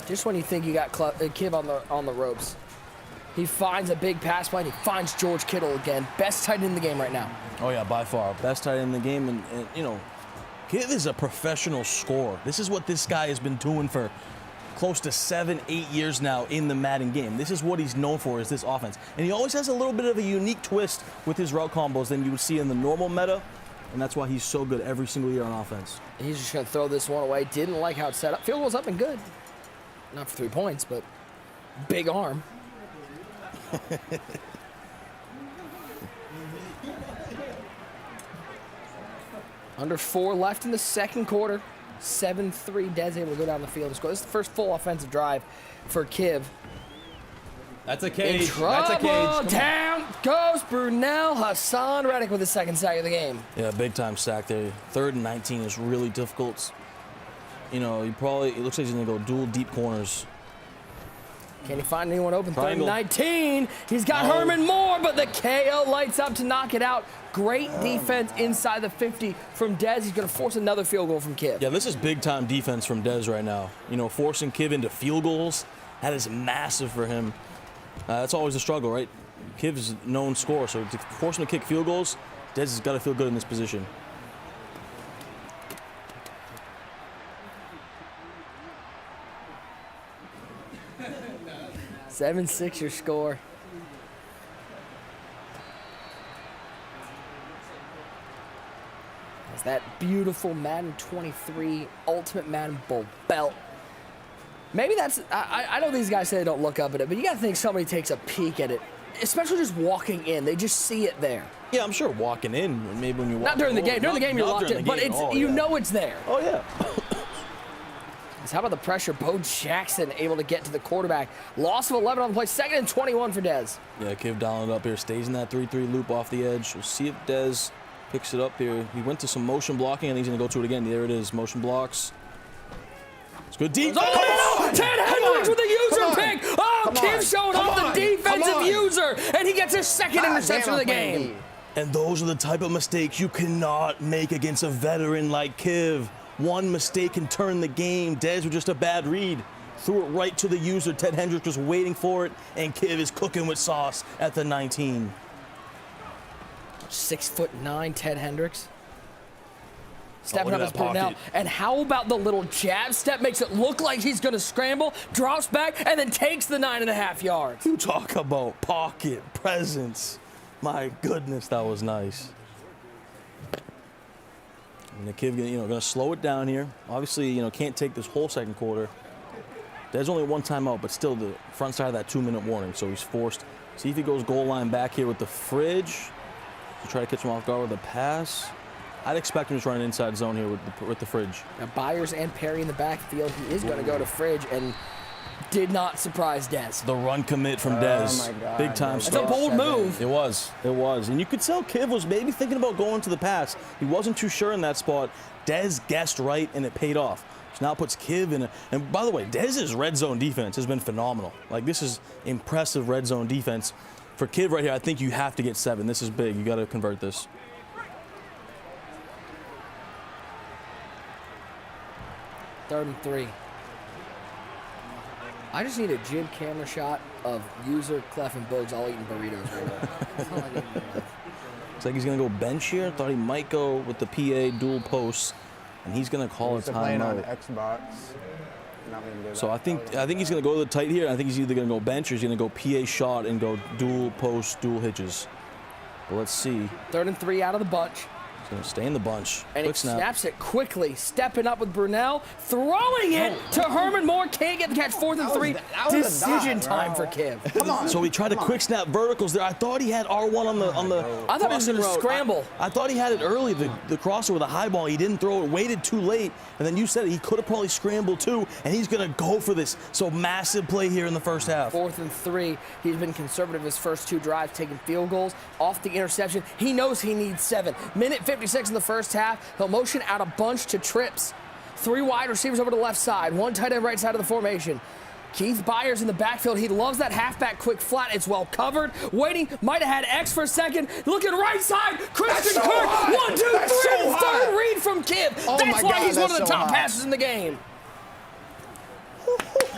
Just when you think you got Kiv on the ropes, he finds a big pass play, and he finds George Kittle again. Best tight end in the game right now. Oh, yeah, by far. Best tight end in the game, and you know, Kiv is a professional scorer. This is what this guy has been doing for close to 7-8 years now in the Madden game. This is what he's known for, is this offense. And he always has a little bit of a unique twist with his route combos than you would see in the normal meta, and that's why he's so good every single year on offense. He's just going to throw this one away. Didn't like how it's set up. Field goal's up and good. Not for 3 points, but big arm. Under 4 left in the second quarter. 7-3. Dez able to go down the field and score. This is the first full offensive drive for Kiv. That's a cage. In trouble. That's a cage. Down goes Brunell. Hassan Reddick with his second sack of the game. Yeah, big time sack there. 3rd and 19 is really difficult. You know, it looks like he's going to go dual deep corners. Can he find anyone open? Triangle. 19. He's got Herman Moore, but the KO lights up to knock it out. Great defense inside the 50 from Dez. He's going to force another field goal from Kiv. Yeah, this is big-time defense from Dez right now. You know, forcing Kiv into field goals, that is massive for him. That's always a struggle, right? Kiv's a known scorer, so to force him to kick field goals, Dez has got to feel good in this position. 7-6 your score. It's that beautiful Madden 23 Ultimate Madden Bowl belt. Maybe that's, I know these guys say they don't look up at it, but you got to think somebody takes a peek at it, especially just walking in. They just see it there. Yeah, I'm sure walking in, maybe when you walk Not during the game. During the game, you're locked in, but it's, you know it's there. Oh, yeah. How about the pressure? Bo Jackson able to get to the quarterback. Loss of 11 on the play. 2nd and 21 for Dez. Yeah, Kiv dialing it up here. Stays in that 3-3 loop off the edge. We'll see if Dez picks it up here. He went to some motion blocking, and he's going to go to it again. There it is. Motion blocks. It's good deep. Oh, Ted Hendricks with a user pick. Oh, Kiv showing off the defensive user, and he gets his 2nd interception of the game. And those are the type of mistakes you cannot make against a veteran like Kiv. One mistake can turn the game. Dez with just a bad read. Threw it right to the user. Ted Hendricks was waiting for it, and Kiv is cooking with sauce at the 19. 6'9", Ted Hendricks. Stepping look up at his that now. pocket. And how about the little jab step? Makes it look like he's going to scramble, drops back, and then takes the 9.5 yards. You talk about pocket presence. My goodness, that was nice. And the Kiv, going to slow it down here. Obviously, can't take this whole second quarter. There's only one timeout, but still the front side of that 2-minute warning. So he's forced. See if he goes goal line back here with the fridge to try to catch him off guard with a pass. I'd expect him to run an inside zone here with the fridge. Now Byers and Perry in the backfield. He is going to go to fridge and did not surprise Dez. The run commit from Dez. Oh my God, Big time That's stuff. a bold move. It was. And you could tell Kiv was maybe thinking about going to the pass. He wasn't too sure in that spot. Dez guessed right, and it paid off. Which now puts Kiv in a, and by the way, Dez's red zone defense has been phenomenal. Like, this is impressive red zone defense. For Kiv right here, I think you have to get 7. This is big. You got to convert this. Third and 3. I just need a jib camera shot of user, Clef, and Bogues all eating burritos right now. That's all I need. Looks like he's going to go bench here. Thought he might go with the PA dual posts, and he's going to call a playing on timeout. Xbox. Not gonna do So that. I think he's going to go to the tight here. I think he's either going to go bench or he's going to go PA shot and go dual post, dual hitches. But let's see. 3rd and 3 out of the bunch. He's going to stay in the bunch. And Quick he snap. snaps it quickly, stepping up with Brunell, throwing it to Herman Moore. Can't get the catch. 4th and 3. Decision time for Kiv. Come on. So he tried to quick snap verticals there. I thought he had R1 on the I thought he was going to crossing route. scramble. I thought he had it early, the crosser with a high ball. He didn't throw it, waited too late. And then you said it, he could have probably scrambled too, and he's going to go for this. So massive play here in the first half. 4th and 3. He's been conservative his first 2 drives, taking field goals off the interception. He knows he needs 7. Minute 56 in the first half. He'll motion out a bunch to trips. 3 wide receivers over to the left side. 1 tight end right side of the formation. Keith Byers in the backfield. He loves that halfback quick flat. It's well covered. Waiting. Might have had X for a second. Looking right side. Christian Kirk. 1, 2, 3. Third read from Kiv. That's why he's one of the top passers in the game.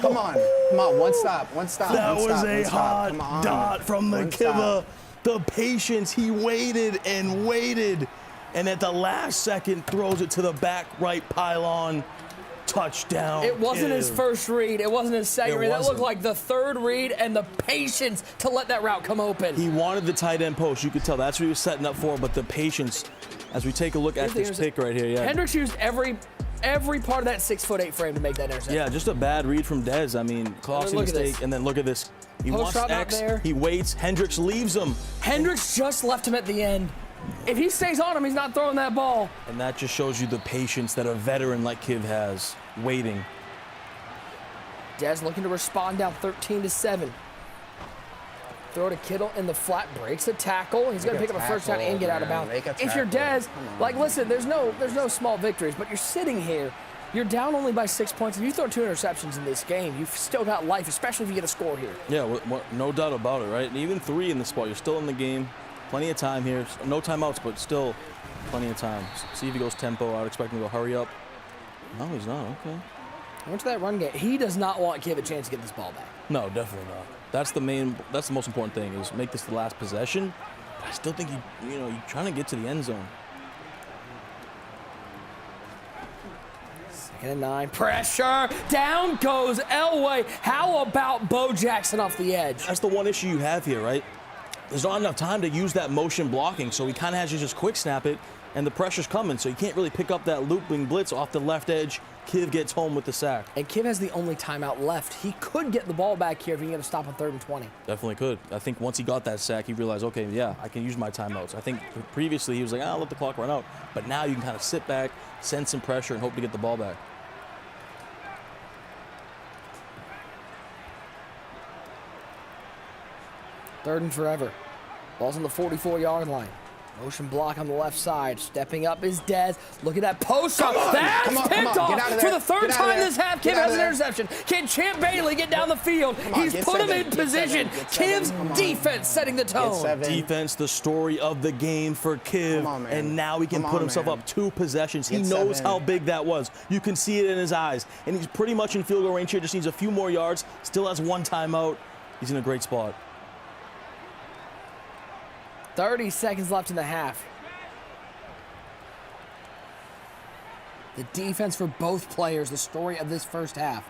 Come on. Come on. One stop. That one was stop, a one stop. hot Come on. dot from the One Kiva. stop. The patience, he waited and waited. And at the last second, throws it to the back right pylon. Touchdown. It wasn't Kiv. his first read. It wasn't his second It read. That wasn't. looked like the 3rd read and the patience to let that route come open. He wanted the tight end post. You could tell that's what he was setting up for, but the patience, as we take a look at this pick right here. Yeah. Hendricks used every part of that 6'8" frame to make that interception. Yeah, just a bad read from Dez. I mean, costly look at mistake, this. and then look at this. He Post wants route not X, there. he waits, Hendricks leaves him. Hendricks just left him at the end. If he stays on him, he's not throwing that ball. And that just shows you the patience that a veteran like Kiv has, waiting. Dez looking to respond down 13-7. Throw to Kittle in the flat, breaks the tackle. He's going to pick up a first down and get out of bounds. If you're Dez, like, listen, there's no small victories, but you're sitting here You're down only by 6 points. If you throw 2 interceptions in this game, you've still got life, especially if you get a score here. Yeah, no doubt about it, right? And even 3 in the spot, you're still in the game. Plenty of time here. No timeouts, but still plenty of time. See if he goes tempo. I would expect him to go hurry up. No, he's not. Okay. Went to that run game. He does not want Kiv a chance to get this ball back. No, definitely not. That's the most important thing, is make this the last possession. But I still think you're trying to get to the end zone. 2nd and 9. Pressure. Down goes Elway. How about Bo Jackson off the edge? That's the one issue you have here, right? There's not enough time to use that motion blocking, so he kind of has to just quick snap it, and the pressure's coming, so you can't really pick up that looping blitz off the left edge. Kiv gets home with the sack. And Kiv has the only timeout left. He could get the ball back here if he can get a stop on 3rd and 20. Definitely could. I think once he got that sack, he realized, okay, yeah, I can use my timeouts. I think previously he was like, I'll let the clock run out. But now you can kind of sit back, send some pressure, and hope to get the ball back. Third and forever. Ball's on the 44-yard line. Motion block on the left side. Stepping up is Dez. Look at that post up. That's picked off for the 3rd time this half. Kiv has an interception. Can Champ Bailey get down the field? He's put him in position. Kiv's defense setting the tone. Defense, the story of the game for Kiv. And now he can put himself up 2 possessions. He knows how big that was. You can see it in his eyes. And he's pretty much in field goal range here. Just needs a few more yards. Still has 1 timeout. He's in a great spot. 30 seconds left in the half. The defense for both players, the story of this first half.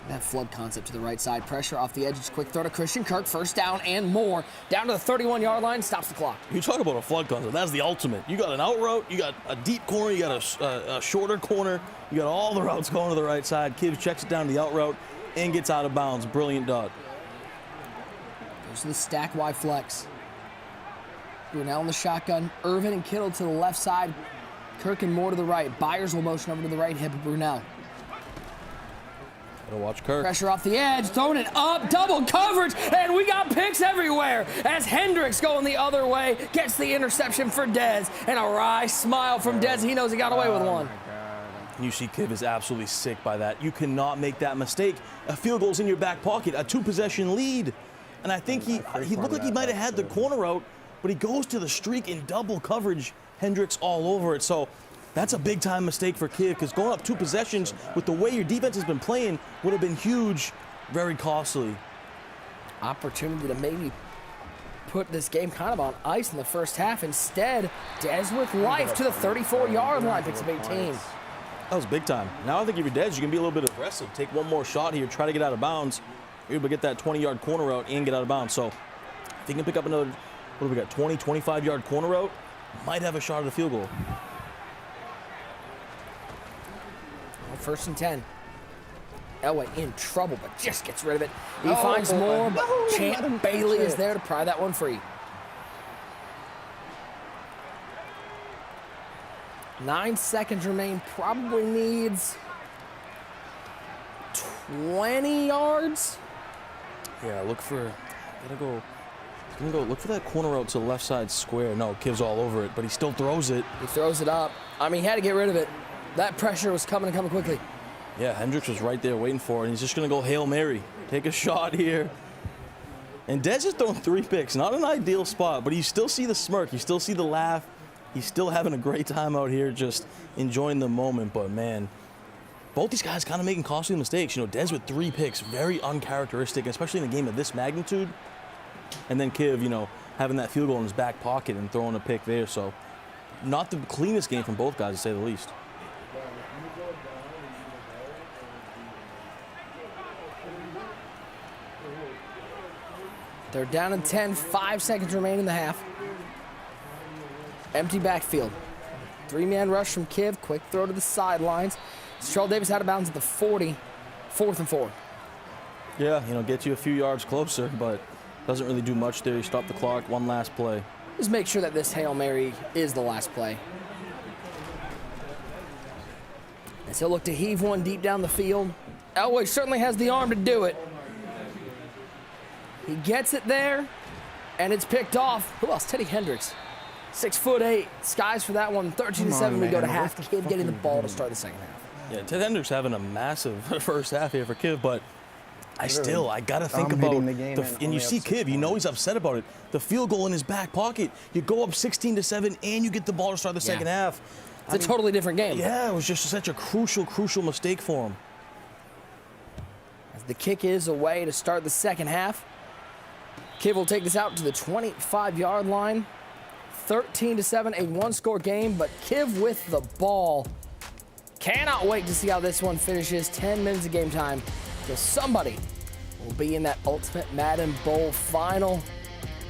That flood concept to the right side. Pressure off the edge. It's quick throw to Christian Kirk. 1st down and more. Down to the 31-yard line. Stops the clock. You talk about a flood concept. That's the ultimate. You got an out route. You got a deep corner. You got a shorter corner. You got all the routes going to the right side. Kiv checks it down to the out route and gets out of bounds. Brilliant dot. Goes to the stack Y flex. Brunell in the shotgun. Irvin and Kittle to the left side. Kirk and Moore to the right. Byers will motion over to the right hip of Brunell. Gotta watch Kirk. Pressure off the edge. Throwing it up. Double coverage. And we got picks everywhere. As Hendricks going the other way. Gets the interception for Dez. And a wry smile from Dez. He knows he got away with one. You see Kiv is absolutely sick by that. You cannot make that mistake. A field goal's in your back pocket. A 2-possession lead. And I think he looked like he might have had the corner out, but he goes to the streak in double coverage. Hendricks all over it. So that's a big-time mistake for Kiv, because going up 2 possessions with the way your defense has been playing would have been huge, very costly. Opportunity to maybe put this game kind of on ice in the first half. Instead, Dez with life to the 34-yard line. Picks up 18. That was big time. Now I think if you're Dez, you can be a little bit aggressive. Take one more shot here, try to get out of bounds. You're able to get that 20-yard corner out and get out of bounds. So if you can pick up another, what do we got, 20, 25-yard corner out, might have a shot at a field goal. 1st and 10. Elway in trouble, but just gets rid of it. He finds more, but Champ Bailey is there to pry that one free. 9 seconds remain. Probably needs 20 yards. Yeah, look for, look for that corner out to the left side square. No, Kiv's all over it, but he still throws it. He throws it up. I mean, he had to get rid of it. That pressure was coming and coming quickly. Yeah, Hendricks was right there waiting for it, and he's just going to go Hail Mary. Take a shot here. And Dez has thrown 3 picks. Not an ideal spot, but you still see the smirk. You still see the laugh. He's still having a great time out here, just enjoying the moment. But, man, both these guys kind of making costly mistakes. You know, Dez with 3 picks, very uncharacteristic, especially in a game of this magnitude. And then Kiv, you know, having that field goal in his back pocket and throwing a pick there. So not the cleanest game from both guys, to say the least. They're down in 10, 5 seconds remain in the half. Empty backfield. 3-man rush from Kiv, quick throw to the sidelines. Sherrell Davis out of bounds at the 40, 4th and 4. Yeah, you know, gets you a few yards closer, but doesn't really do much there. You stop the clock, one last play. Just make sure that this Hail Mary is the last play. As he'll look to heave one deep down the field. Elway certainly has the arm to do it. He gets it there, and it's picked off. Who else? Teddy Hendricks. 6'8". Skies for that one. 13-7. We go to half. Kiv getting the ball to start the second half. Yeah, Ted Hendricks having a massive first half here for Kiv, but I got to think Dominating about the game and you see Kiv, you know he's upset about it. The field goal in his back pocket. You go up 16-7 and you get the ball to start the second half. It's a totally different game. Yeah, it was just such a crucial mistake for him. As the kick is away to start the second half. Kiv will take this out to the 25-yard line. 13-7, a one-score game, but Kiv with the ball. Cannot wait to see how this one finishes. 10 minutes of game time. So somebody will be in that Ultimate Madden Bowl Final.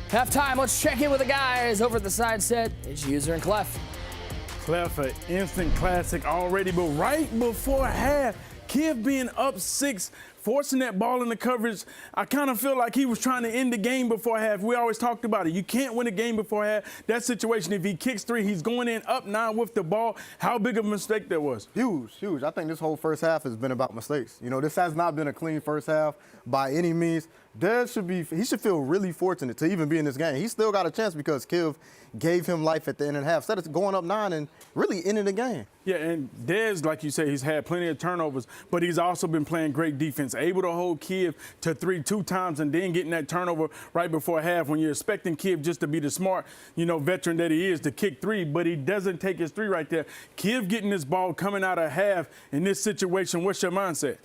Halftime, let's check in with the guys over at the side set. It's User and Clef. Clef, an instant classic already, but right before half, Kiv being up 6, forcing that ball in the coverage, I kind of feel like he was trying to end the game before half. We always talked about it. You can't win a game before half. That situation, if he kicks 3, he's going in up 9 with the ball. How big of a mistake that was? Huge. I think this whole first half has been about mistakes. You know, this has not been a clean first half by any means. Dez should feel really fortunate to even be in this game. He still got a chance because Kiv gave him life at the end of the half. Instead of going up 9 and really ending the game. Yeah, and Dez, like you say, he's had plenty of turnovers, but he's also been playing great defense, able to hold Kiv to 3 2 times and then getting that turnover right before half when you're expecting Kiv just to be the smart, veteran that he is to kick 3, but he doesn't take his 3 right there. Kiv getting this ball coming out of half in this situation, what's your mindset?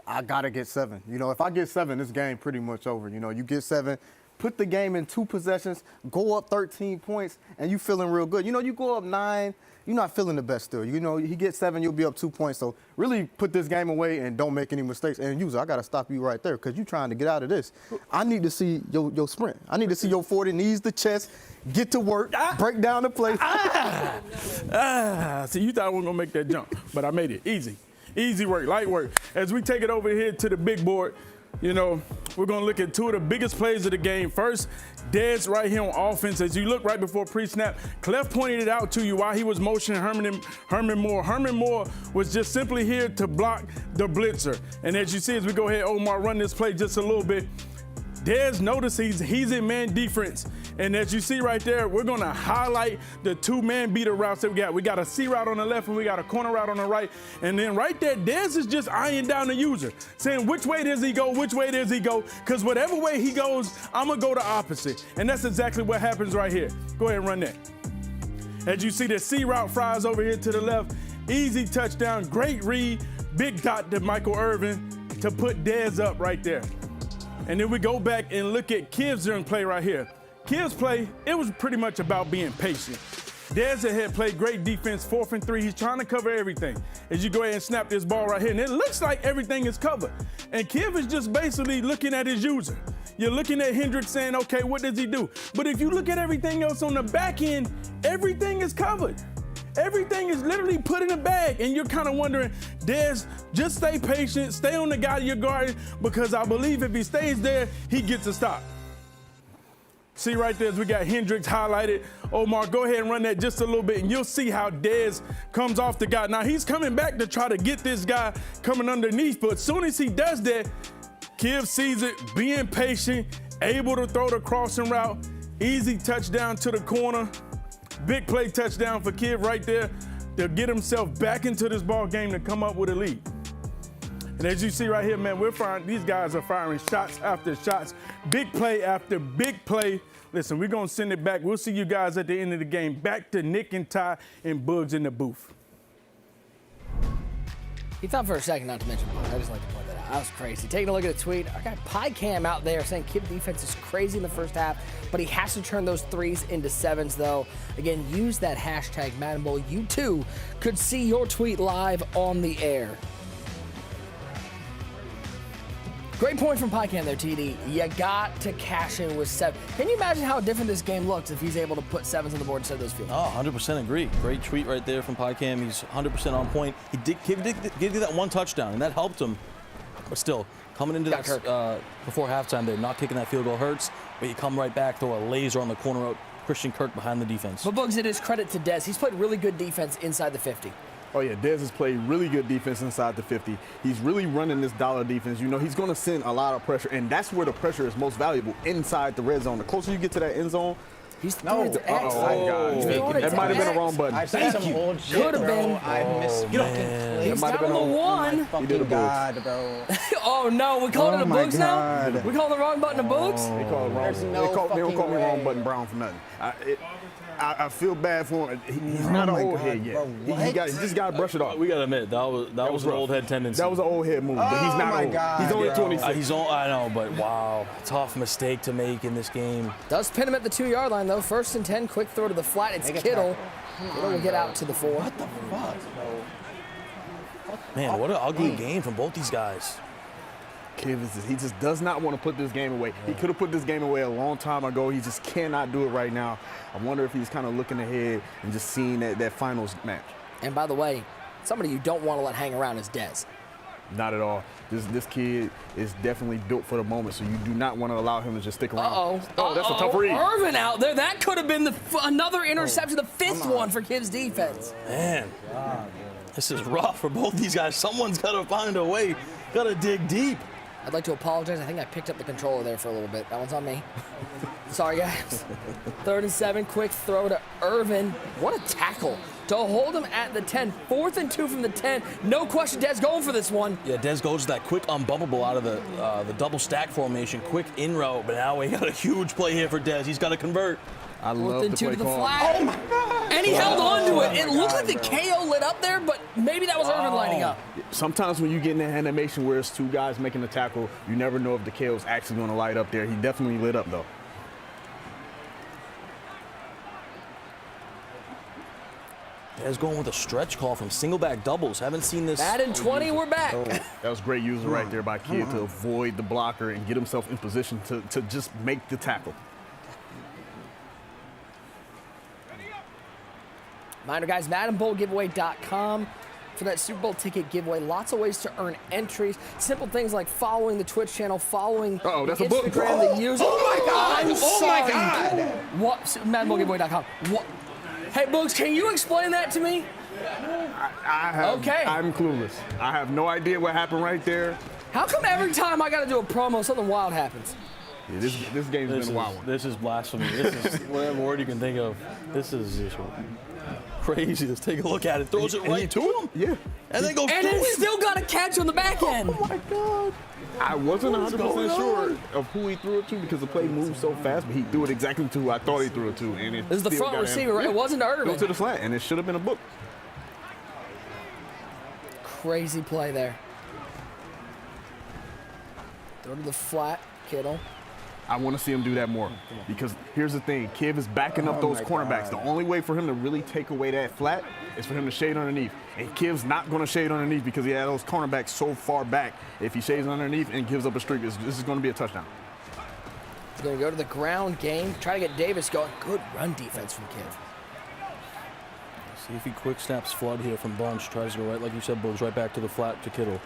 I got to get 7. If I get 7, this game pretty much over. You get 7, put the game in 2 possessions, go up 13 points, and you feeling real good. You go up 9, you're not feeling the best still. He gets 7, you'll be up 2 points. So really put this game away and don't make any mistakes. And User, I got to stop you right there because you're trying to get out of this. I need to see your sprint. I need to see your 40 knees to chest, get to work, break down the play. See, you thought I wasn't going to make that jump, but I made it easy. Easy work, light work. As we take it over here to the big board, we're going to look at 2 of the biggest plays of the game. First, Dez right here on offense. As you look right before pre-snap, Clef pointed it out to you while he was motioning Herman Moore. Herman Moore was just simply here to block the blitzer. And as you see, as we go ahead, Omar, run this play just a little bit. Dez notices he's in man defense. And as you see right there, we're going to highlight the 2 man beater routes that we got. We got a C route on the left and we got a corner route on the right. And then right there, Dez is just eyeing down the user, saying which way does he go, which way does he go? Because whatever way he goes, I'm going to go the opposite. And that's exactly what happens right here. Go ahead and run that. As you see, the C route flies over here to the left. Easy touchdown, great read, big dot to Michael Irvin to put Dez up right there. And then we go back and look at Kiv's play right here. Kiv's play, it was pretty much about being patient. Dez had played great defense, 4th and 3. He's trying to cover everything. As you go ahead and snap this ball right here, and it looks like everything is covered. And Kiv is just basically looking at his user. You're looking at Hendricks saying, okay, what does he do? But if you look at everything else on the back end, everything is covered. Everything is literally put in a bag, and you're kind of wondering, Dez, just stay patient, stay on the guy you're guarding, because I believe if he stays there, he gets a stop. See right there, as we got Hendricks highlighted. Omar, go ahead and run that just a little bit, and you'll see how Dez comes off the guy. Now, he's coming back to try to get this guy coming underneath, but as soon as he does that, Kiv sees it, being patient, able to throw the crossing route, easy touchdown to the corner. Big play touchdown for Kiv right there to get himself back into this ball game to come up with a lead. And as you see right here, man, these guys are firing shots after shots, big play after big play. Listen, we're going to send it back. We'll see you guys at the end of the game. Back to Nick and Ty and Bugs in the booth. He thought for a second not to mention Bugs. I just like to point that out. That was crazy. Taking a look at the tweet, I got PyCam out there saying Kiv defense is crazy in the first half, but he has to turn those 3s into 7s, though. Again, use that hashtag Madden Bowl. You, too, could see your tweet live on the air. Great point from PyCam there, TD. You got to cash in with 7. Can you imagine how different this game looks if he's able to put 7s on the board instead of those field goals? Oh, 100% agree. Great tweet right there from PyCam. He's 100% on point. Kiv did give you that 1 touchdown, and that helped him. But still, coming into that before halftime, they're not kicking that field goal hurts, but you come right back, throw a laser on the corner route. Christian Kirk behind the defense. But Bugs, it is credit to Dez. He's played really good defense inside the 50. Oh, yeah, Dez has played really good defense inside the 50. He's really running this dollar defense. He's going to send a lot of pressure, and that's where the pressure is most valuable, inside the red zone. The closer you get to that end zone, He's throwing it to X. That might have been a wrong button. I said some old shit, Could have been. I missed. He's down on the one. He did a God, bro. Oh no, we called it a Boogs now? We called the wrong button a Boogs? They call it wrong. They don't call me wrong button Brown for nothing. I feel bad for him. He's not an old head yet. He just got to brush it off. We got to admit, that was an old head tendency. That was an old head move, but he's not old. He's only 26. I know, but wow. Tough mistake to make in this game. Does pin him at the 2-yard line, though. 1st and 10, quick throw to the flat. It's Kittle. Kittle will get out to the 4. What the fuck, bro? Man, what an ugly game from both these guys. Kiv, he just does not want to put this game away. He could have put this game away a long time ago. He just cannot do it right now. I wonder if he's kind of looking ahead and just seeing that finals match. And by the way, somebody you don't want to let hang around is Dez. Not at all. This kid is definitely built for the moment, so you do not want to allow him to just stick around. That's a tough read. Irvin out there. That could have been another interception, the 5th one for Kiv's defense. Man, this is rough for both these guys. Someone's got to find a way. Got to dig deep. I'd like to apologize. I think I picked up the controller there for a little bit. That one's on me. Sorry, guys. 3rd and 7, quick throw to Irvin. What a tackle to hold him at the 10. 4th and 2 from the 10. No question, Dez going for this one. Yeah, Dez goes that quick unbubbable out of the double stack formation. Quick in route, but now we got a huge play here for Dez. He's got to convert. I love the play call. Flat. Oh my God. And he held on to it. It looked like the KO lit up there, but maybe that was Irvin lining up. Sometimes when you get in that animation where it's 2 guys making the tackle, you never know if the KO is actually going to light up there. He definitely lit up, though. Dez going with a stretch call from single back doubles. Haven't seen this. Madden 20, we're back. That was great using right there by Kid to avoid the blocker and get himself in position to just make the tackle. Reminder, guys, MaddenBowlGiveaway.com for that Super Bowl ticket giveaway. Lots of ways to earn entries. Simple things like following the Twitch channel, following that's the a book. Instagram, the user. Oh my God! My God! What? MaddenBowlGiveaway.com. What? Hey, Boogs, can you explain that to me? I'm clueless. I have no idea what happened right there. How come every time I got to do a promo, something wild happens? Yeah, this game's been a wild one. This is blasphemy. This is whatever word you can think of. This is just crazy. Let's take a look at it. Throws it right to him. Yeah. And then goes and then still got a catch on the back end. Oh my God. I wasn't 100% sure of who he threw it to because the play moved so fast, but he threw it exactly to who I thought he threw it to. And it was the front receiver, right? It wasn't Irvin. It went to the flat, and it should have been a book. Crazy play there. Throw to the flat, Kittle. I want to see him do that more because here's the thing. Kiv is backing up those cornerbacks. The only way for him to really take away that flat is for him to shade underneath. And Kiv's not going to shade underneath because he had those cornerbacks so far back. If he shades underneath and gives up a streak, this is going to be a touchdown. He's going to go to the ground game, try to get Davis going. Good run defense from Kiv. See if he quick snaps flood here from Bunch. Tries to go right, like you said, Boogs, right back to the flat to Kittle.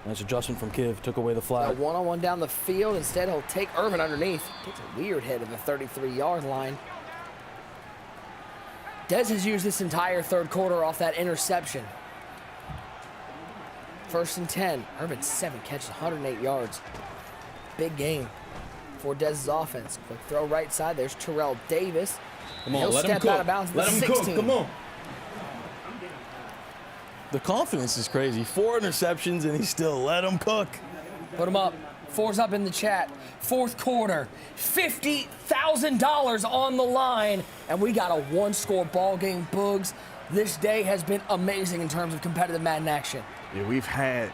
Nice adjustment from Kiv, took away the flag. One-on-one down the field. Instead, he'll take Irvin underneath. Takes a weird hit at the 33-yard line. Dez has used this entire 3rd quarter off that interception. 1st and 10. Irvin 7 catches, 108 yards. Big game for Dez's offense. Quick throw right side. There's Terrell Davis. Come on, he'll let step him cook. out of bounds. Let him 16. cook. Come on. The confidence is crazy. 4 interceptions, and he still let him cook. Put him up. 4's up in the chat. 4th quarter. $50,000 on the line. And we got a 1-score ball game, Boogs. This day has been amazing in terms of competitive Madden action. Yeah, we've had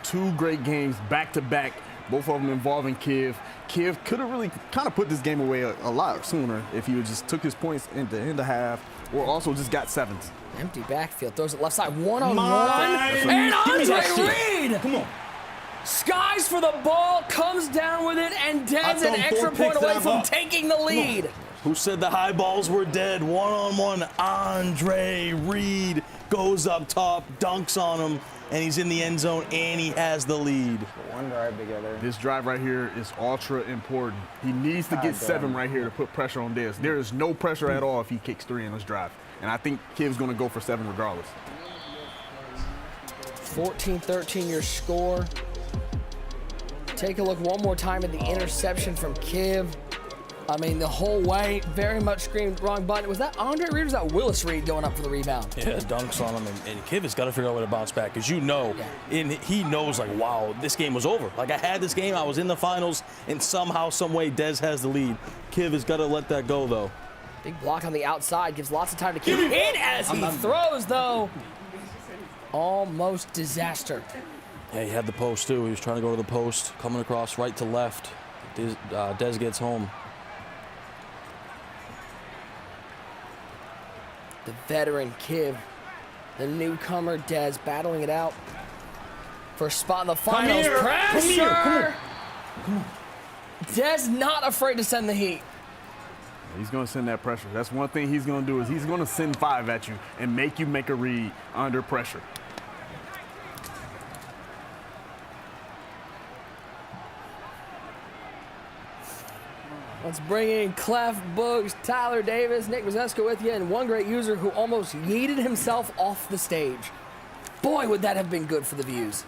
2 great games back-to-back, both of them involving Kiv. Kiv could have really kind of put this game away a lot sooner if he just took his points in the end of half or also just got 7s. Empty backfield, throws it left side, one-on-one, and Andre Reed! Come on. Skies for the ball, comes down with it, and Dez an extra point away from taking the lead. Who said the high balls were dead? One-on-one, Andre Reed goes up top, dunks on him, and he's in the end zone, and he has the lead. One drive together. This drive right here is ultra important. He needs to get 7 right here to put pressure on Dez. There is no pressure at all if he kicks 3 in this drive. And I think Kiv's going to go for 7 regardless. 14-13 your score. Take a look one more time at the interception from Kiv. I mean, the whole way, very much screamed wrong button. Was that Andre Reed or was that Willis Reed going up for the rebound? Yeah, dunks on him, and Kiv has got to figure out a way to bounce back, because he knows, like, wow, this game was over. Like, I had this game, I was in the finals, and somehow, some way, Dez has the lead. Kiv has got to let that go, though. Big block on the outside, gives lots of time to Kiv in as he throws, though. Almost disaster. Yeah, he had the post, too. He was trying to go to the post, coming across right to left. Dez gets home. The veteran Kiv, the newcomer Dez battling it out for a spot in the finals. Pressure! Come on. Dez not afraid to send the heat. He's going to send that pressure. That's one thing he's going to do is he's going to send 5 at you and make you make a read under pressure. Let's bring in Clef, Boogs, Tyler Davis, Nick Mazesko with you, and one great user who almost yeeted himself off the stage. Boy, would that have been good for the views.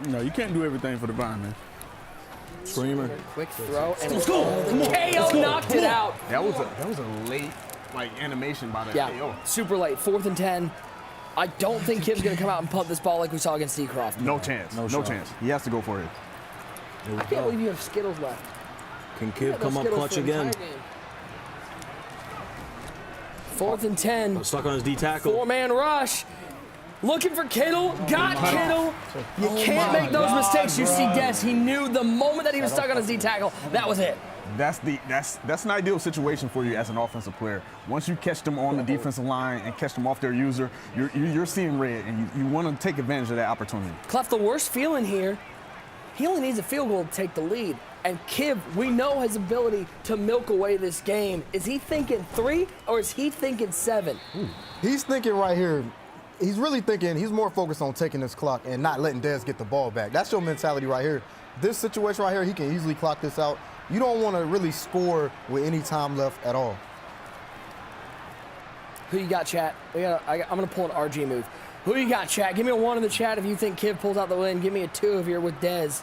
No, you can't do everything for the vine, man. Screamer. Quick throw, and the KO knocked it out. That was a late animation by the KO. Super late, 4th and 10. I don't think Kiv's going to come out and punt this ball like we saw against DCROFT. No chance. No chance. He has to go for it. I can't believe you have Skittles left. Can Kiv come up clutch again? 4th and 10. Stuck on his D tackle. 4-man rush. Looking for Kittle. Got Kittle. You can't make those mistakes. You see Des. He knew the moment that he was stuck on his D tackle, that was it. That's an ideal situation for you as an offensive player. Once you catch them on the defensive line and catch them off their user, you're seeing red, and you want to take advantage of that opportunity. Clef, the worst feeling here, he only needs a field goal to take the lead. And Kiv, we know his ability to milk away this game. Is he thinking 3 or is he thinking 7? He's thinking right here. He's really thinking, he's more focused on taking this clock and not letting Dez get the ball back. That's your mentality right here. This situation right here, he can easily clock this out. You don't want to really score with any time left at all. Who you got, chat? I'm going to pull an RG move. Who you got, chat? Give me a 1 in the chat if you think Kiv pulls out the win. Give me a 2 if you're with Dez.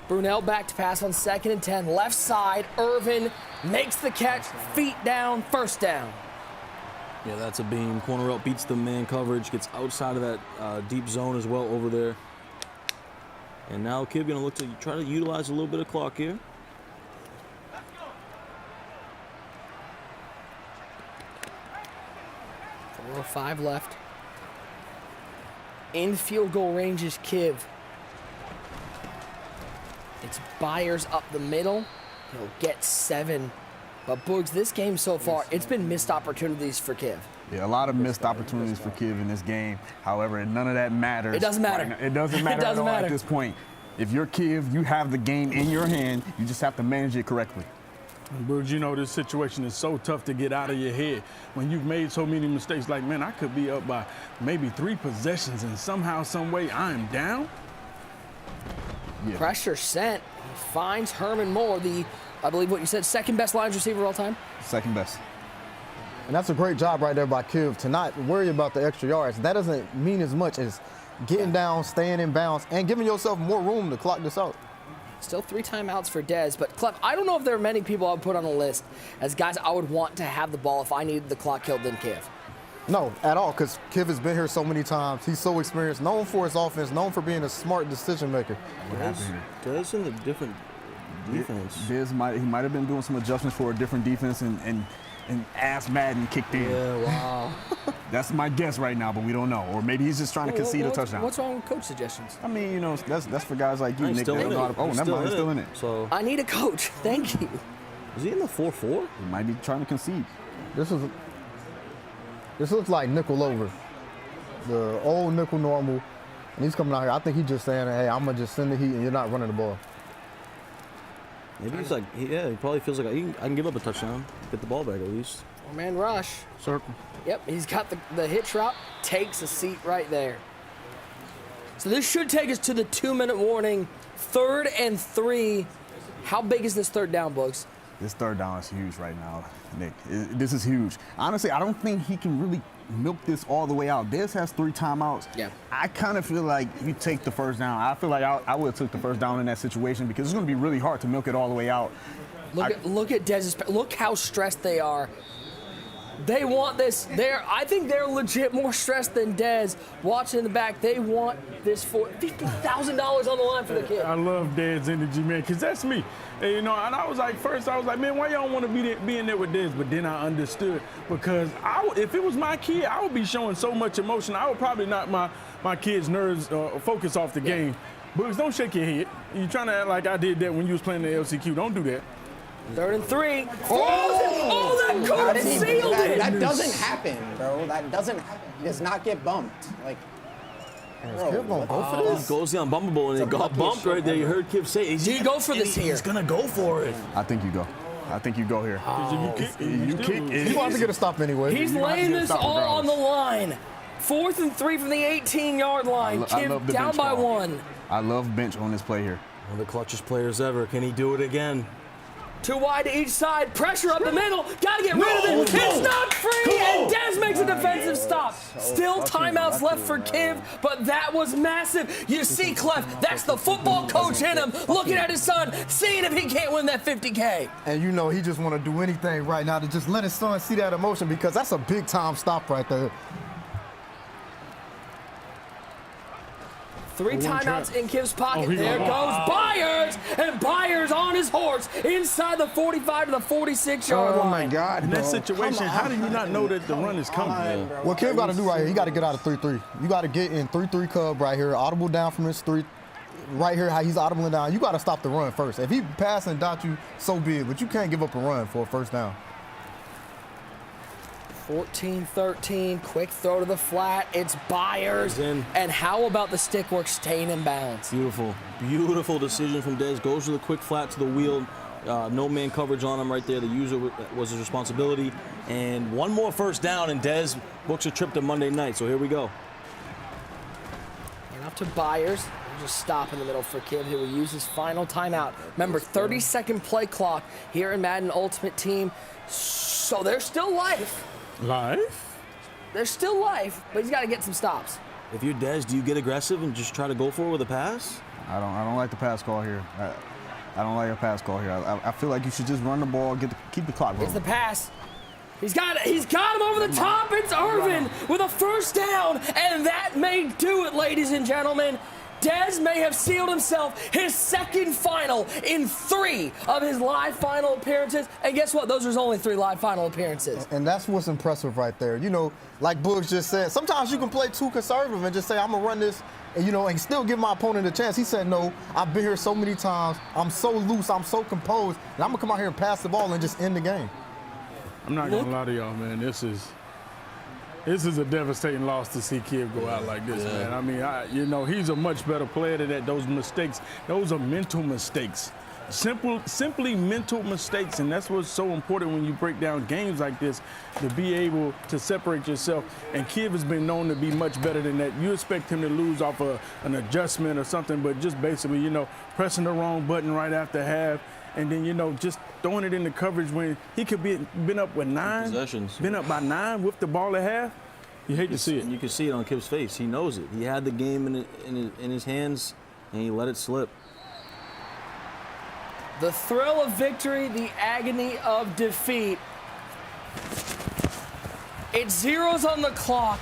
Brunel back to pass on 2nd and 10. Left side, Irvin makes the catch, feet down, 1st down. Yeah, that's a beam. Corner out beats the man coverage, gets outside of that deep zone as well over there. And now Kiv gonna look to try to utilize a little bit of clock here. Four or 5 left. In field goal range is Kiv. It's Byers up the middle. He'll get 7. But Boogs, this game so far, it's been missed opportunities for Kiv. Yeah, a lot of missed opportunities for Kiv in this game. However, none of that matters. It doesn't matter. Right, it doesn't matter at all at this point. If you're Kiv, you have the game in your hand. You just have to manage it correctly. Boogs, you know, this situation is so tough to get out of your head. When you've made so many mistakes, like, man, I could be up by maybe 3 possessions and somehow, some way, I am down. Yeah. Pressure sent. He finds Herman Moore, I believe what you said, 2nd best Lions receiver of all time? 2nd best. And that's a great job right there by Kiv to not worry about the extra yards. That doesn't mean as much as getting down, staying in bounds, and giving yourself more room to clock this out. Still 3 timeouts for Dez, but Clef, I don't know if there are many people I would put on the list as guys I would want to have the ball if I needed the clock killed than Kiv. No, at all, because Kiv has been here so many times. He's so experienced, known for his offense, known for being a smart decision maker. Dez in a different defense. He might have been doing some adjustments for a different defense and ass Madden kicked in. Yeah, wow. That's my guess right now, but we don't know. Or maybe he's just trying to concede a touchdown. What's wrong with coach suggestions? I mean, you know, that's for guys like you, Nick. Still in it. Oh, never mind, he's still in it. So I need a coach. Thank you. Is he in the 4-4? He might be trying to concede. This looks like nickel over, the old nickel normal, and he's coming out here. I think he's just saying, hey, I'm going to just send the heat and you're not running the ball. Maybe he's like, he probably feels like I can give up a touchdown, get the ball back at least. 4-man rush. Circle. Yep, he's got the hitch route, takes a seat right there. So this should take us to the 2-minute warning. 3rd and 3. How big is this 3rd down, Boogs? This third down is huge right now, Nick. This is huge. Honestly, I don't think he can really milk this all the way out. Dez has 3 timeouts. Yeah. I kind of feel like you take the first down. I feel like I would have took the first down in that situation because it's going to be really hard to milk it all the way out. Look at Dez's. Look how stressed they are. They want this. I think they're legit more stressed than Dez. Watching in the back, they want this for $50,000 on the line for the kid. I love Dez's energy, man, because that's me. And, you know, and I was like, man, why y'all want to be in there with Dez? But then I understood because if it was my kid, I would be showing so much emotion. I would probably knock my kid's nerves focus off the game. Boogs, don't shake your head. You're trying to act like I did that when you was playing the LCQ. Don't do that. 3rd and 3. Oh, that could have sealed it. That doesn't happen, bro. That doesn't happen. He does not get bumped. Like, He goes down bumpable and it got bumped right there. You heard Kiv say, he go for this here. He's going to go for it. I think you go. I think you go here. You kick. He wants to get a stop anyway. He's laying this all on the line. 4th and 3 from the 18-yard line. Kiv down by 1. I love bench on this play here. One of the clutchest players ever. Can he do it again? 2 wide to each side, pressure up the middle, gotta get rid of it. It's not free, and Dez makes a defensive stop. Still timeouts left for Kiv, but that was massive. You see, Clef, that's the football coach in him, looking at his son, seeing if he can't win that $50K. And you know he just want to do anything right now to just let his son see that emotion because that's a big-time stop right there. 3 timeouts in Kiv's pocket. There goes Byers, and Byers on his horse inside the 45 to the 46-yard line. Oh, my God, in that situation, how do you not know that the run is coming? What Kiv got to do right here, he got to get out of 3-3. You got to get in 3-3 cub right here, audible down from his 3. Right here, how he's audibling down. You got to stop the run first. If he pass and dot you, so be it, but you can't give up a run for a first down. 14-13, quick throw to the flat. It's Byers. And how about the stick work staying in bounds? Beautiful decision from Dez. Goes to the quick flat to the wheel. No man coverage on him right there. The user was his responsibility. And one more first down, and Dez books a trip to Monday night. So here we go. And up to Byers. We'll just stop in the middle for Kiv, who will use his final timeout. Remember, 30-second play clock here in Madden Ultimate Team. So there's still life. There's still life, but he's got to get some stops. If you're Dez, do you get aggressive and just try to go for it with a pass? I don't like the pass call here. I don't like a pass call here. I feel like you should just run the ball, keep the clock rolling. It's the pass. He's got him over the top. It's Irvin with a first down, and that may do it, ladies and gentlemen. Dez may have sealed himself his second final in 3 of his live final appearances. And guess what? Those are only 3 live final appearances. And that's what's impressive right there. You know, like Boogs just said, sometimes you can play too conservative and just say, I'm going to run this, and, you know, and still give my opponent a chance. He said, no, I've been here so many times. I'm so loose. I'm so composed. And I'm going to come out here and pass the ball and just end the game. I'm not going to lie to y'all, man. This is a devastating loss to see Kiv go out like this, man. I mean, you know, he's a much better player than that. Those mistakes, those are mental mistakes. Simply mental mistakes, and that's what's so important when you break down games like this, to be able to separate yourself. And Kiv has been known to be much better than that. You expect him to lose off an adjustment or something, but just basically, you know, pressing the wrong button right after half, and then, you know, just throwing it in the coverage when he could been up with 9 possessions, been up by 9 with the ball at half. You hate to see it. You can see it on Kiv's face. He knows it. He had the game in his hands, and he let it slip. The thrill of victory, the agony of defeat. It's zeros on the clock,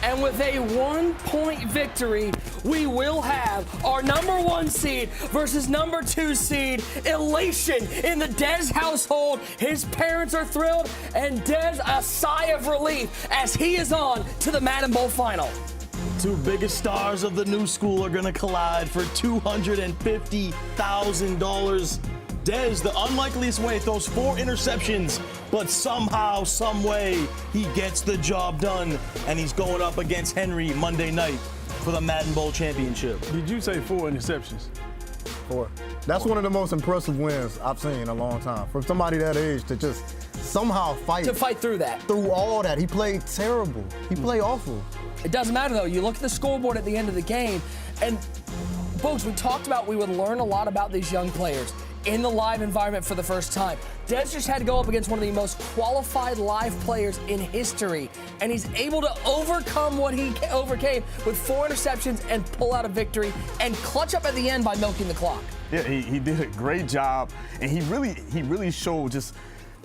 and with a 1-point victory, we will have our #1 seed versus #2 seed. Elation in the Dez household. His parents are thrilled, and Dez a sigh of relief as he is on to the Madden Bowl Final. 2 biggest stars of the new school are going to collide for $250,000. Dez, the unlikeliest way, throws 4 interceptions, but somehow, some way, he gets the job done, and he's going up against Henry Monday night for the Madden Bowl Championship. Did you say 4 interceptions? 4. That's one of the most impressive wins I've seen in a long time. For somebody that age to just somehow fight. To fight through that. Through all that. He played terrible. He played awful. It doesn't matter, though. You look at the scoreboard at the end of the game, and, folks, we talked about we would learn a lot about these young players. in the live environment for the first time. Dez just had to go up against one of the most qualified live players in history, and he's able to overcome what he overcame with 4 interceptions and pull out a victory and clutch up at the end by milking the clock. Yeah, he did a great job, and he really showed just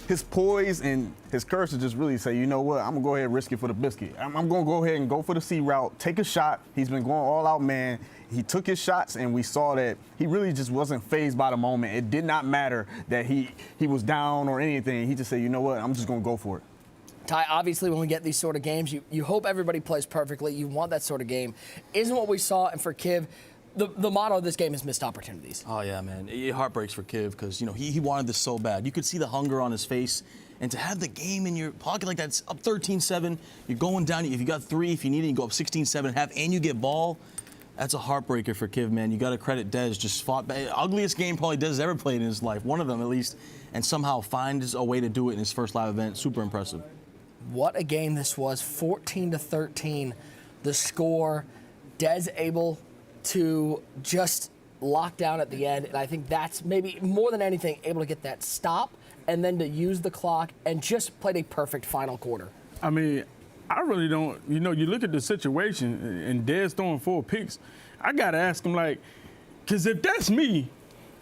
his poise and his courage to just really say, you know what, I'm going to go ahead and risk it for the biscuit. I'm going to go ahead and go for the C route, take a shot. He's been going all out, man. He took his shots, and we saw that he really just wasn't fazed by the moment. It did not matter that he was down or anything. He just said, you know what, I'm just going to go for it. Ty, obviously when we get these sort of games, you hope everybody plays perfectly. You want that sort of game. Isn't what we saw, and for Kiv, the motto of this game is missed opportunities. Oh, yeah, man. It heartbreaks for Kiv because, you know, he wanted this so bad. You could see the hunger on his face. And to have the game in your pocket like that, it's up 13-7. You're going down. If you got 3, if you need it, you go up 16-7.5, and you get ball. That's a heartbreaker for Kiv, man. You got to credit Dez. Just fought back. Ugliest game probably Dez has ever played in his life, one of them at least, and somehow finds a way to do it in his first live event. Super impressive. What a game this was, 14-13. The score, Dez able to just lock down at the end, and I think that's maybe more than anything able to get that stop and then to use the clock and just played a perfect final quarter. I mean, I really don't, you know, you look at the situation and Dez throwing 4 picks, I got to ask him, like, because if that's me,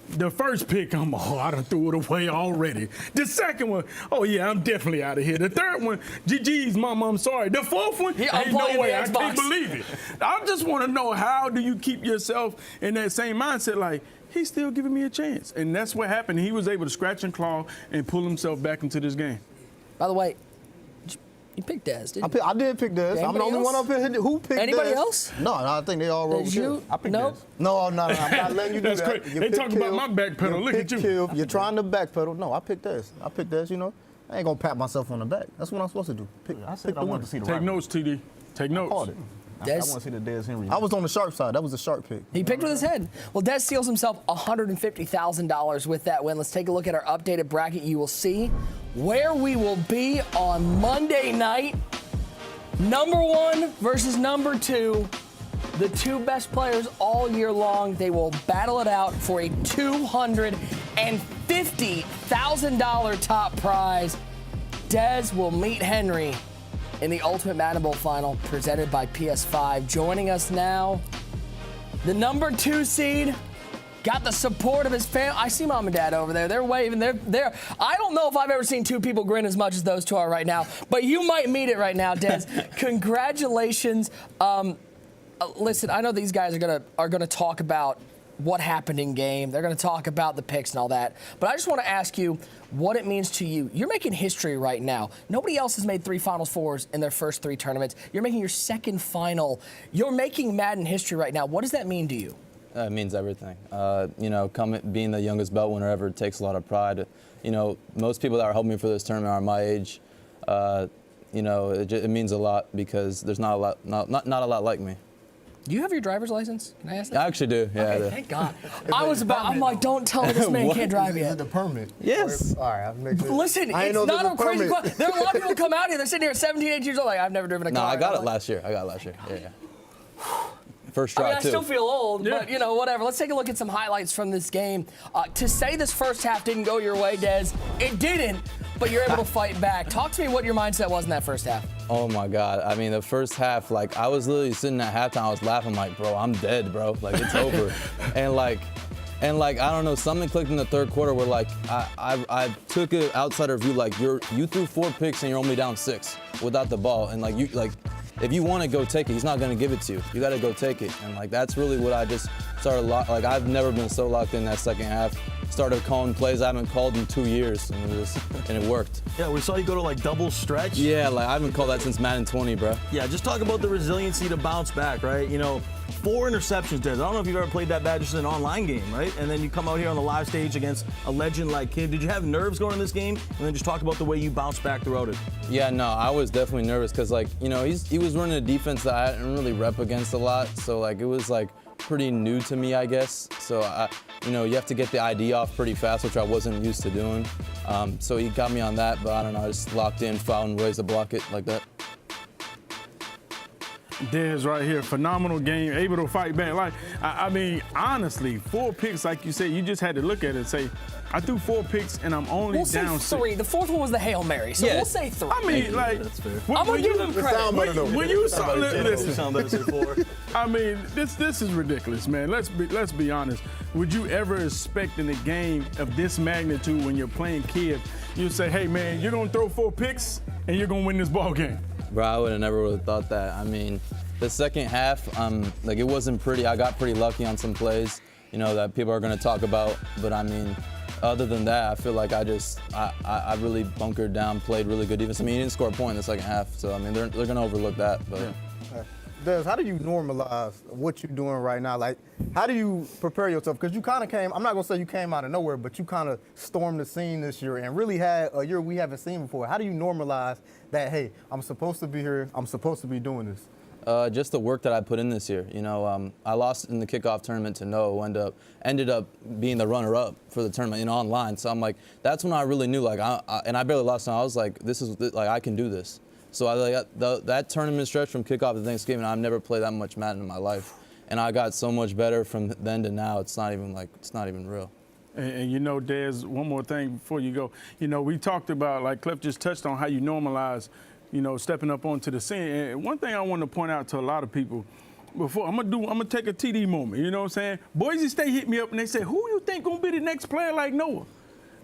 the first pick, I done threw it away already. The second one, oh, yeah, I'm definitely out of here. The third one, GG's, mama, I'm sorry. The fourth one, ain't no way, I can't believe it. I just want to know, how do you keep yourself in that same mindset, like, he's still giving me a chance. And that's what happened. He was able to scratch and claw and pull himself back into this game. By the way, you picked Dez, didn't you? I did pick Dez. I'm the only one up here who picked Dez. Anybody else? No, I think they all wrote Did you? I picked Nope. Dez. No, I'm not letting you do That's that. crazy. They talking about my backpedal. Look at you. Kill. You're trying to backpedal. No, I picked Dez, you know. I ain't going to pat myself on the back. That's what I'm supposed to do. I said I wanted to see the Take notes, TD. Take notes. I called it. I want to see the Dez Henry. I was on the sharp side. That was a sharp pick. He picked with his head. Well, Dez steals himself $150,000 with that win. Let's take a look at our updated bracket. You will see where we will be on Monday night. Number 1 versus number 2. The 2 best players all year long. They will battle it out for a $250,000 top prize. Dez will meet Henry in the Ultimate Madden Bowl Final presented by PS5. Joining us now, the number 2 seed, got the support of his family. I see mom and dad over there. They're waving. They're. I don't know if I've ever seen 2 people grin as much as those 2 are right now, but you might meet it right now, Dez. Congratulations. Listen, I know these guys are gonna talk about what happened in game. They're going to talk about the picks and all that. But I just want to ask you what it means to you. You're making history right now. Nobody else has made 3 Final Fours in their first 3 tournaments. You're making your second final. You're making Madden history right now. What does that mean to you? It means everything. You know, being the youngest belt winner ever takes a lot of pride. You know, most people that are helping me for this tournament are my age. You know, it means a lot because there's not a lot like me. Do you have your driver's license? Can I ask that? I actually do, yeah. Okay, thank God. I'm like, don't tell me this man can't drive yet. Is it the permit? Yes. All right, I'll make sure. Listen, it's not a crazy question. There are a lot of people come out here, they're sitting here at 17, 18 years old, like, I've never driven a car. No, I got it last year. Yeah. First try, I still feel old, but, you know, whatever. Let's take a look at some highlights from this game. To say this first half didn't go your way, Dez, it didn't, but you're able to fight back. Talk to me what your mindset was in that first half. Oh, my God. I mean, the first half, like, I was literally sitting at halftime. I was laughing like, bro, I'm dead, bro. Like, it's over. And I don't know, something clicked in the third quarter where, like, I took an outsider view, like, you threw 4 picks and you're only down 6 without the ball. And, like, if you want to go take it, he's not going to give it to you. You got to go take it. And, like, that's really what I just started, like, I've never been so locked in that second half. Started calling plays I haven't called in 2 years, and it worked. Yeah, we saw you go to, like, double stretch. Yeah, like, I haven't called that since Madden 20, bro. Yeah, just talk about the resiliency to bounce back, right? You know, 4 interceptions, Dez. I don't know if you've ever played that bad just in an online game, right? And then you come out here on the live stage against a legend like Kiv. Did you have nerves going in this game? And then just talk about the way you bounced back throughout it. Yeah, no, I was definitely nervous because, like, you know, he was running a defense that I didn't really rep against a lot. So, like, it was, like, pretty new to me, I guess. So, you know, you have to get the ID off pretty fast, which I wasn't used to doing. So he got me on that, but I don't know, I just locked in, found ways to block it like that. Dez right here, phenomenal game, able to fight back. Like, I mean, honestly, 4 picks, like you said, you just had to look at it and say, I threw 4 picks and I'm only down 6. Say 3. The 4th one was the Hail Mary, so we'll say 3. I mean, like, that's fair. I'm gonna give them credit. When you saw this, I mean, this is ridiculous, man. Let's be honest. Would you ever expect in a game of this magnitude when you're playing Kiev, you say, hey man, you're gonna throw 4 picks and you're gonna win this ball game? Bro, I would have never would have thought that. I mean, the second half, like it wasn't pretty. I got pretty lucky on some plays, you know, that people are gonna talk about. But I mean, other than that, I feel like I really bunkered down, played really good defense. I mean, he didn't score a point in the second half, so I mean, they're gonna overlook that. But. Yeah. Des, how do you normalize what you're doing right now? Like, how do you prepare yourself? Because you kind of came, I'm not going to say you came out of nowhere, but you kind of stormed the scene this year and really had a year we haven't seen before. How do you normalize that, hey, I'm supposed to be here, I'm supposed to be doing this? Just the work that I put in this year. You know, I lost in the kickoff tournament to Noah, ended up being the runner-up for the tournament, you know, online. So I'm like, that's when I really knew, like, and I barely lost, and I was like, I can do this. So that tournament stretch from kickoff to Thanksgiving, I've never played that much Madden in my life, and I got so much better from then to now. It's not even real. And you know, Dez, one more thing before you go. You know, we talked about, like Cliff just touched on, how you normalize, you know, stepping up onto the scene. And one thing I want to point out to a lot of people, before I'm gonna take a TD moment. You know what I'm saying? Boise State hit me up and they said, "Who you think gonna be the next player like Noah?"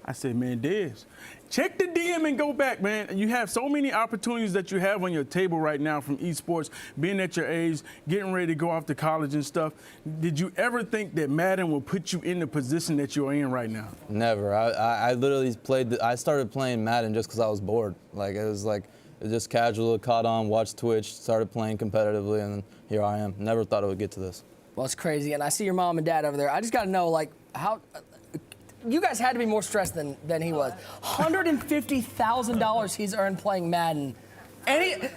I said, man, Dez, check the DM and go back, man. You have so many opportunities that you have on your table right now from esports, being at your age, getting ready to go off to college and stuff. Did you ever think that Madden will put you in the position that you're in right now? Never. I literally I started playing Madden just because I was bored. Like, it was just casual, caught on, watched Twitch, started playing competitively, and here I am. Never thought it would get to this. Well, it's crazy. And I see your mom and dad over there. I just got to know, like, how... You guys had to be more stressed than he was. $150,000 he's earned playing Madden.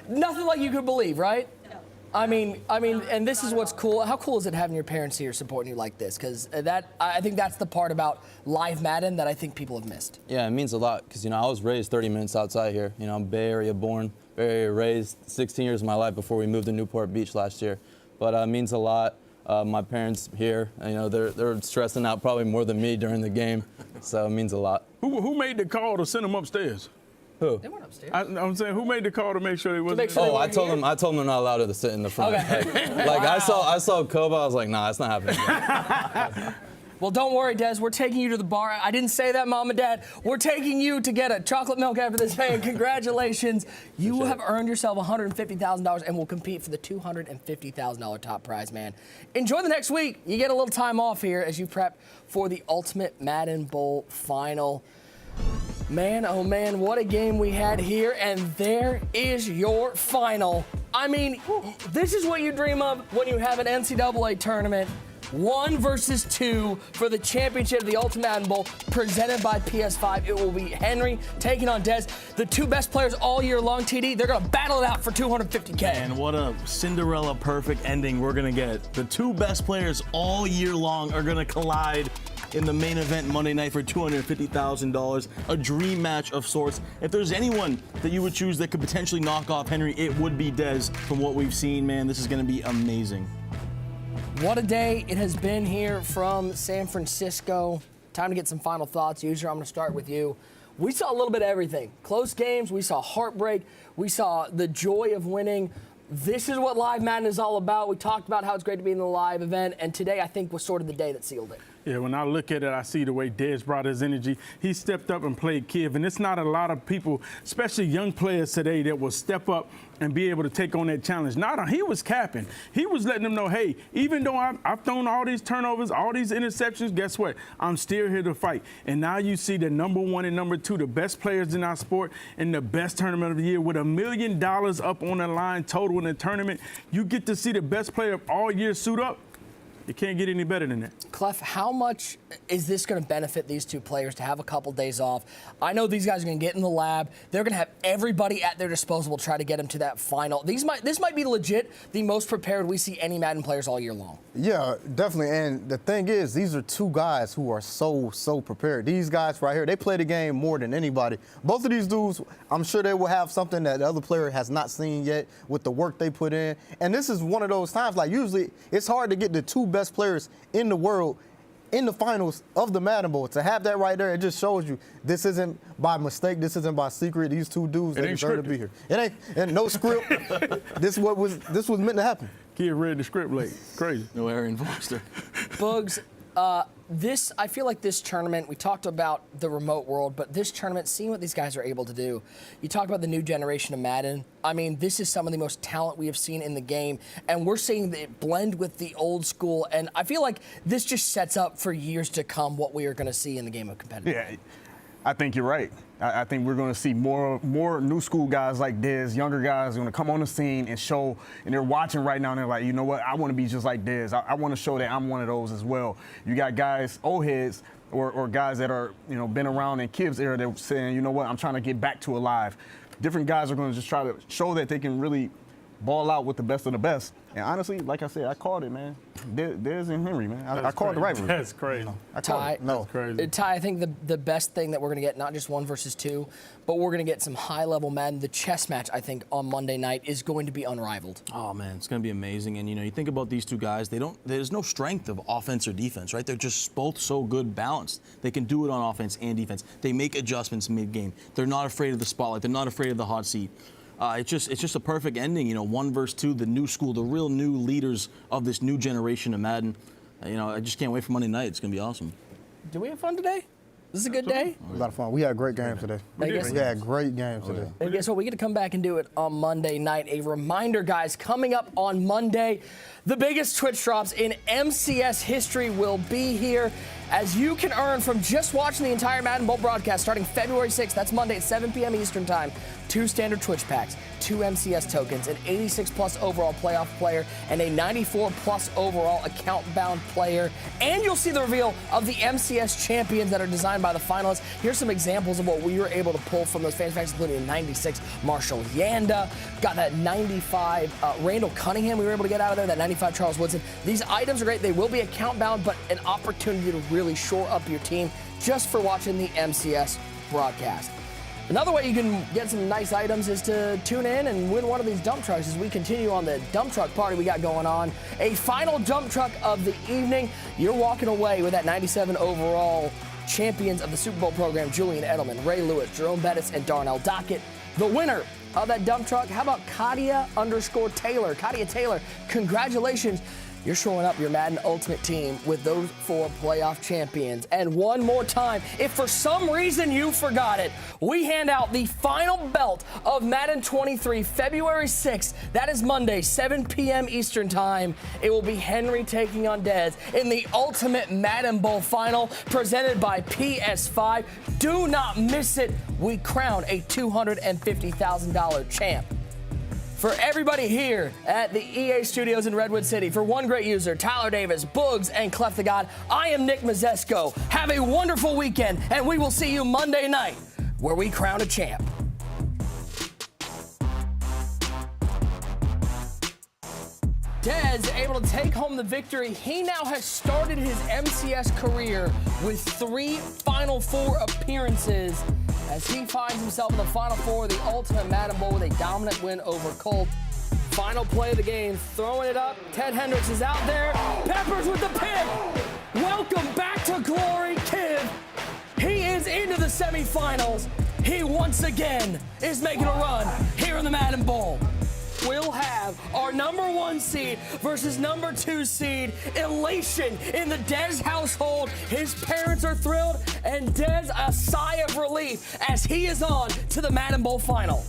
Nothing like you could believe, right? I mean, and this is what's cool. How cool is it having your parents here supporting you like this? Because I think that's the part about live Madden that I think people have missed. Yeah, it means a lot because, you know, I was raised 30 minutes outside here. You know, I'm Bay Area born, Bay Area raised, 16 years of my life before we moved to Newport Beach last year. But it means a lot. My parents here, you know, they're stressing out probably more than me during the game, so it means a lot. Who made the call to send them upstairs? Who? They weren't upstairs. I'm saying, who made the call to make sure they wasn't? I told them they're not allowed to sit in the front. Okay. Like I saw Kobe, I was like, nah, it's not happening. Well, don't worry, Des. We're taking you to the bar. I didn't say that, Mom and Dad. We're taking you to get a chocolate milk after this, man. Congratulations. You have earned yourself $150,000 and will compete for the $250,000 top prize, man. Enjoy the next week. You get a little time off here as you prep for the Ultimate Madden Bowl Final. Man, oh man, what a game we had here, and there is your final. I mean, this is what you dream of when you have an NCAA tournament. 1 versus 2 for the championship of the Ultimate Madden Bowl presented by PS5. It will be Henry taking on Des. The 2 best players all year long, TD. They're going to battle it out for $250K. And what a Cinderella perfect ending we're going to get. The 2 best players all year long are going to collide in the main event Monday night for $250,000. A dream match of sorts. If there's anyone that you would choose that could potentially knock off Henry, it would be Des from what we've seen, man. This is going to be amazing. What a day it has been here from San Francisco. Time to get some final thoughts. Usually I'm going to start with you. We saw a little bit of everything. Close games, we saw heartbreak, we saw the joy of winning. This is what Live Madden is all about. We talked about how it's great to be in the live event, and today I think was sort of the day that sealed it. Yeah, when I look at it, I see the way Dez brought his energy. He stepped up and played Kiev, and it's not a lot of people, especially young players today, that will step up and be able to take on that challenge. He was capping. He was letting them know, hey, even though I've thrown all these turnovers, all these interceptions, guess what? I'm still here to fight. And now you see the number 1 and number 2, the best players in our sport in the best tournament of the year with $1 million up on the line total in the tournament. You get to see the best player of all year suit up. You can't get any better than that. Clef, how much is this going to benefit these two players to have a couple days off? I know these guys are going to get in the lab. They're going to have everybody at their disposal to try to get them to that final. This might be legit the most prepared we see any Madden players all year long. Yeah, definitely. And the thing is, these are two guys who are so prepared. These guys right here, they play the game more than anybody. Both of these dudes, I'm sure they will have something that the other player has not seen yet with the work they put in. And this is one of those times, like usually it's hard to get the two best players in the world in the finals of the Madden Bowl. To have that right there, it just shows you this isn't by mistake, this isn't by secret. These two dudes, they deserve to be here. It ain't no script. This was meant to happen. Kid read the script late. Crazy. No Arian Foster. Bugs, I feel like this tournament, we talked about the remote world, but this tournament, seeing what these guys are able to do, you talk about the new generation of Madden. I mean, this is some of the most talent we have seen in the game, and we're seeing it blend with the old school, and I feel like this just sets up for years to come what we are going to see in the game of competitive. Yeah, I think you're right. I think we're going to see more new school guys like Dez, younger guys going to come on the scene and show, and they're watching right now and they're like, you know what, I want to be just like Dez. I want to show that I'm one of those as well. You got guys, old heads, or guys that are, been around in Kiv's era that saying, you know what, I'm trying to get back to alive. Different guys are going to just try to show that they can really ball out with the best of the best. And honestly, like I said, I called it, man. Dez and Henry, man. I called the rivalry. That's crazy. Ty, That's crazy. Ty, I think the best thing that we're going to get, not just 1 versus 2, but we're going to get some high-level Madden. The chess match, I think, on Monday night is going to be unrivaled. Oh, man, it's going to be amazing. And, you think about these two guys, there's no strength of offense or defense, right? They're just both so good balanced. They can do it on offense and defense. They make adjustments mid-game. They're not afraid of the spotlight. They're not afraid of the hot seat. It's just a perfect ending, 1 versus 2, the new school, the real new leaders of this new generation of Madden. I just can't wait for Monday night. It's going to be awesome. Do we have fun today? This is a good day? A lot of fun. We had great games today. We had great games today. And guess what? We get to come back and do it on Monday night. A reminder, guys, coming up on Monday, the biggest Twitch drops in MCS history will be here, as you can earn from just watching the entire Madden Bowl broadcast starting February 6th. That's Monday at 7 p.m. Eastern Time. 2 standard Twitch packs, 2 MCS tokens, an 86-plus overall playoff player, and a 94-plus overall account-bound player. And you'll see the reveal of the MCS champions that are designed by the finalists. Here's some examples of what we were able to pull from those fans packs, including a 96 Marshall Yanda, got that 95 Randall Cunningham we were able to get out of there, that 95 Charles Woodson. These items are great. They will be account-bound, but an opportunity to really shore up your team just for watching the MCS broadcast. Another way you can get some nice items is to tune in and win one of these dump trucks as we continue on the dump truck party we got going on. A final dump truck of the evening. You're walking away with that 97 overall champions of the Super Bowl program, Julian Edelman, Ray Lewis, Jerome Bettis, and Darnell Dockett. The winner of that dump truck, how about Kadia_Taylor? Kadia Taylor, congratulations. You're showing up your Madden Ultimate Team with those 4 playoff champions. And one more time, if for some reason you forgot it, we hand out the final belt of Madden 23, February 6th. That is Monday, 7 p.m. Eastern Time. It will be Henry taking on Dez in the Ultimate Madden Bowl Final, presented by PS5. Do not miss it. We crown a $250,000 champ. For everybody here at the EA Studios in Redwood City, for one great user, Tyler Davis, Boogs, and Clef the God, I am Nick Mazesco. Have a wonderful weekend, and we will see you Monday night, where we crown a champ. Dez able to take home the victory. He now has started his MCS career with 3 Final Four appearances, as he finds himself in the Final Four of the Ultimate Madden Bowl with a dominant win over Colt. Final play of the game, throwing it up. Ted Hendricks is out there. Peppers with the pick. Welcome back to glory, Kiv. He is into the semifinals. He once again is making a run here in the Madden Bowl. We'll have our number 1 seed versus number 2 seed. Elation in the Dez household. His parents are thrilled, and Dez a sigh of relief as he is on to the Madden Bowl Final.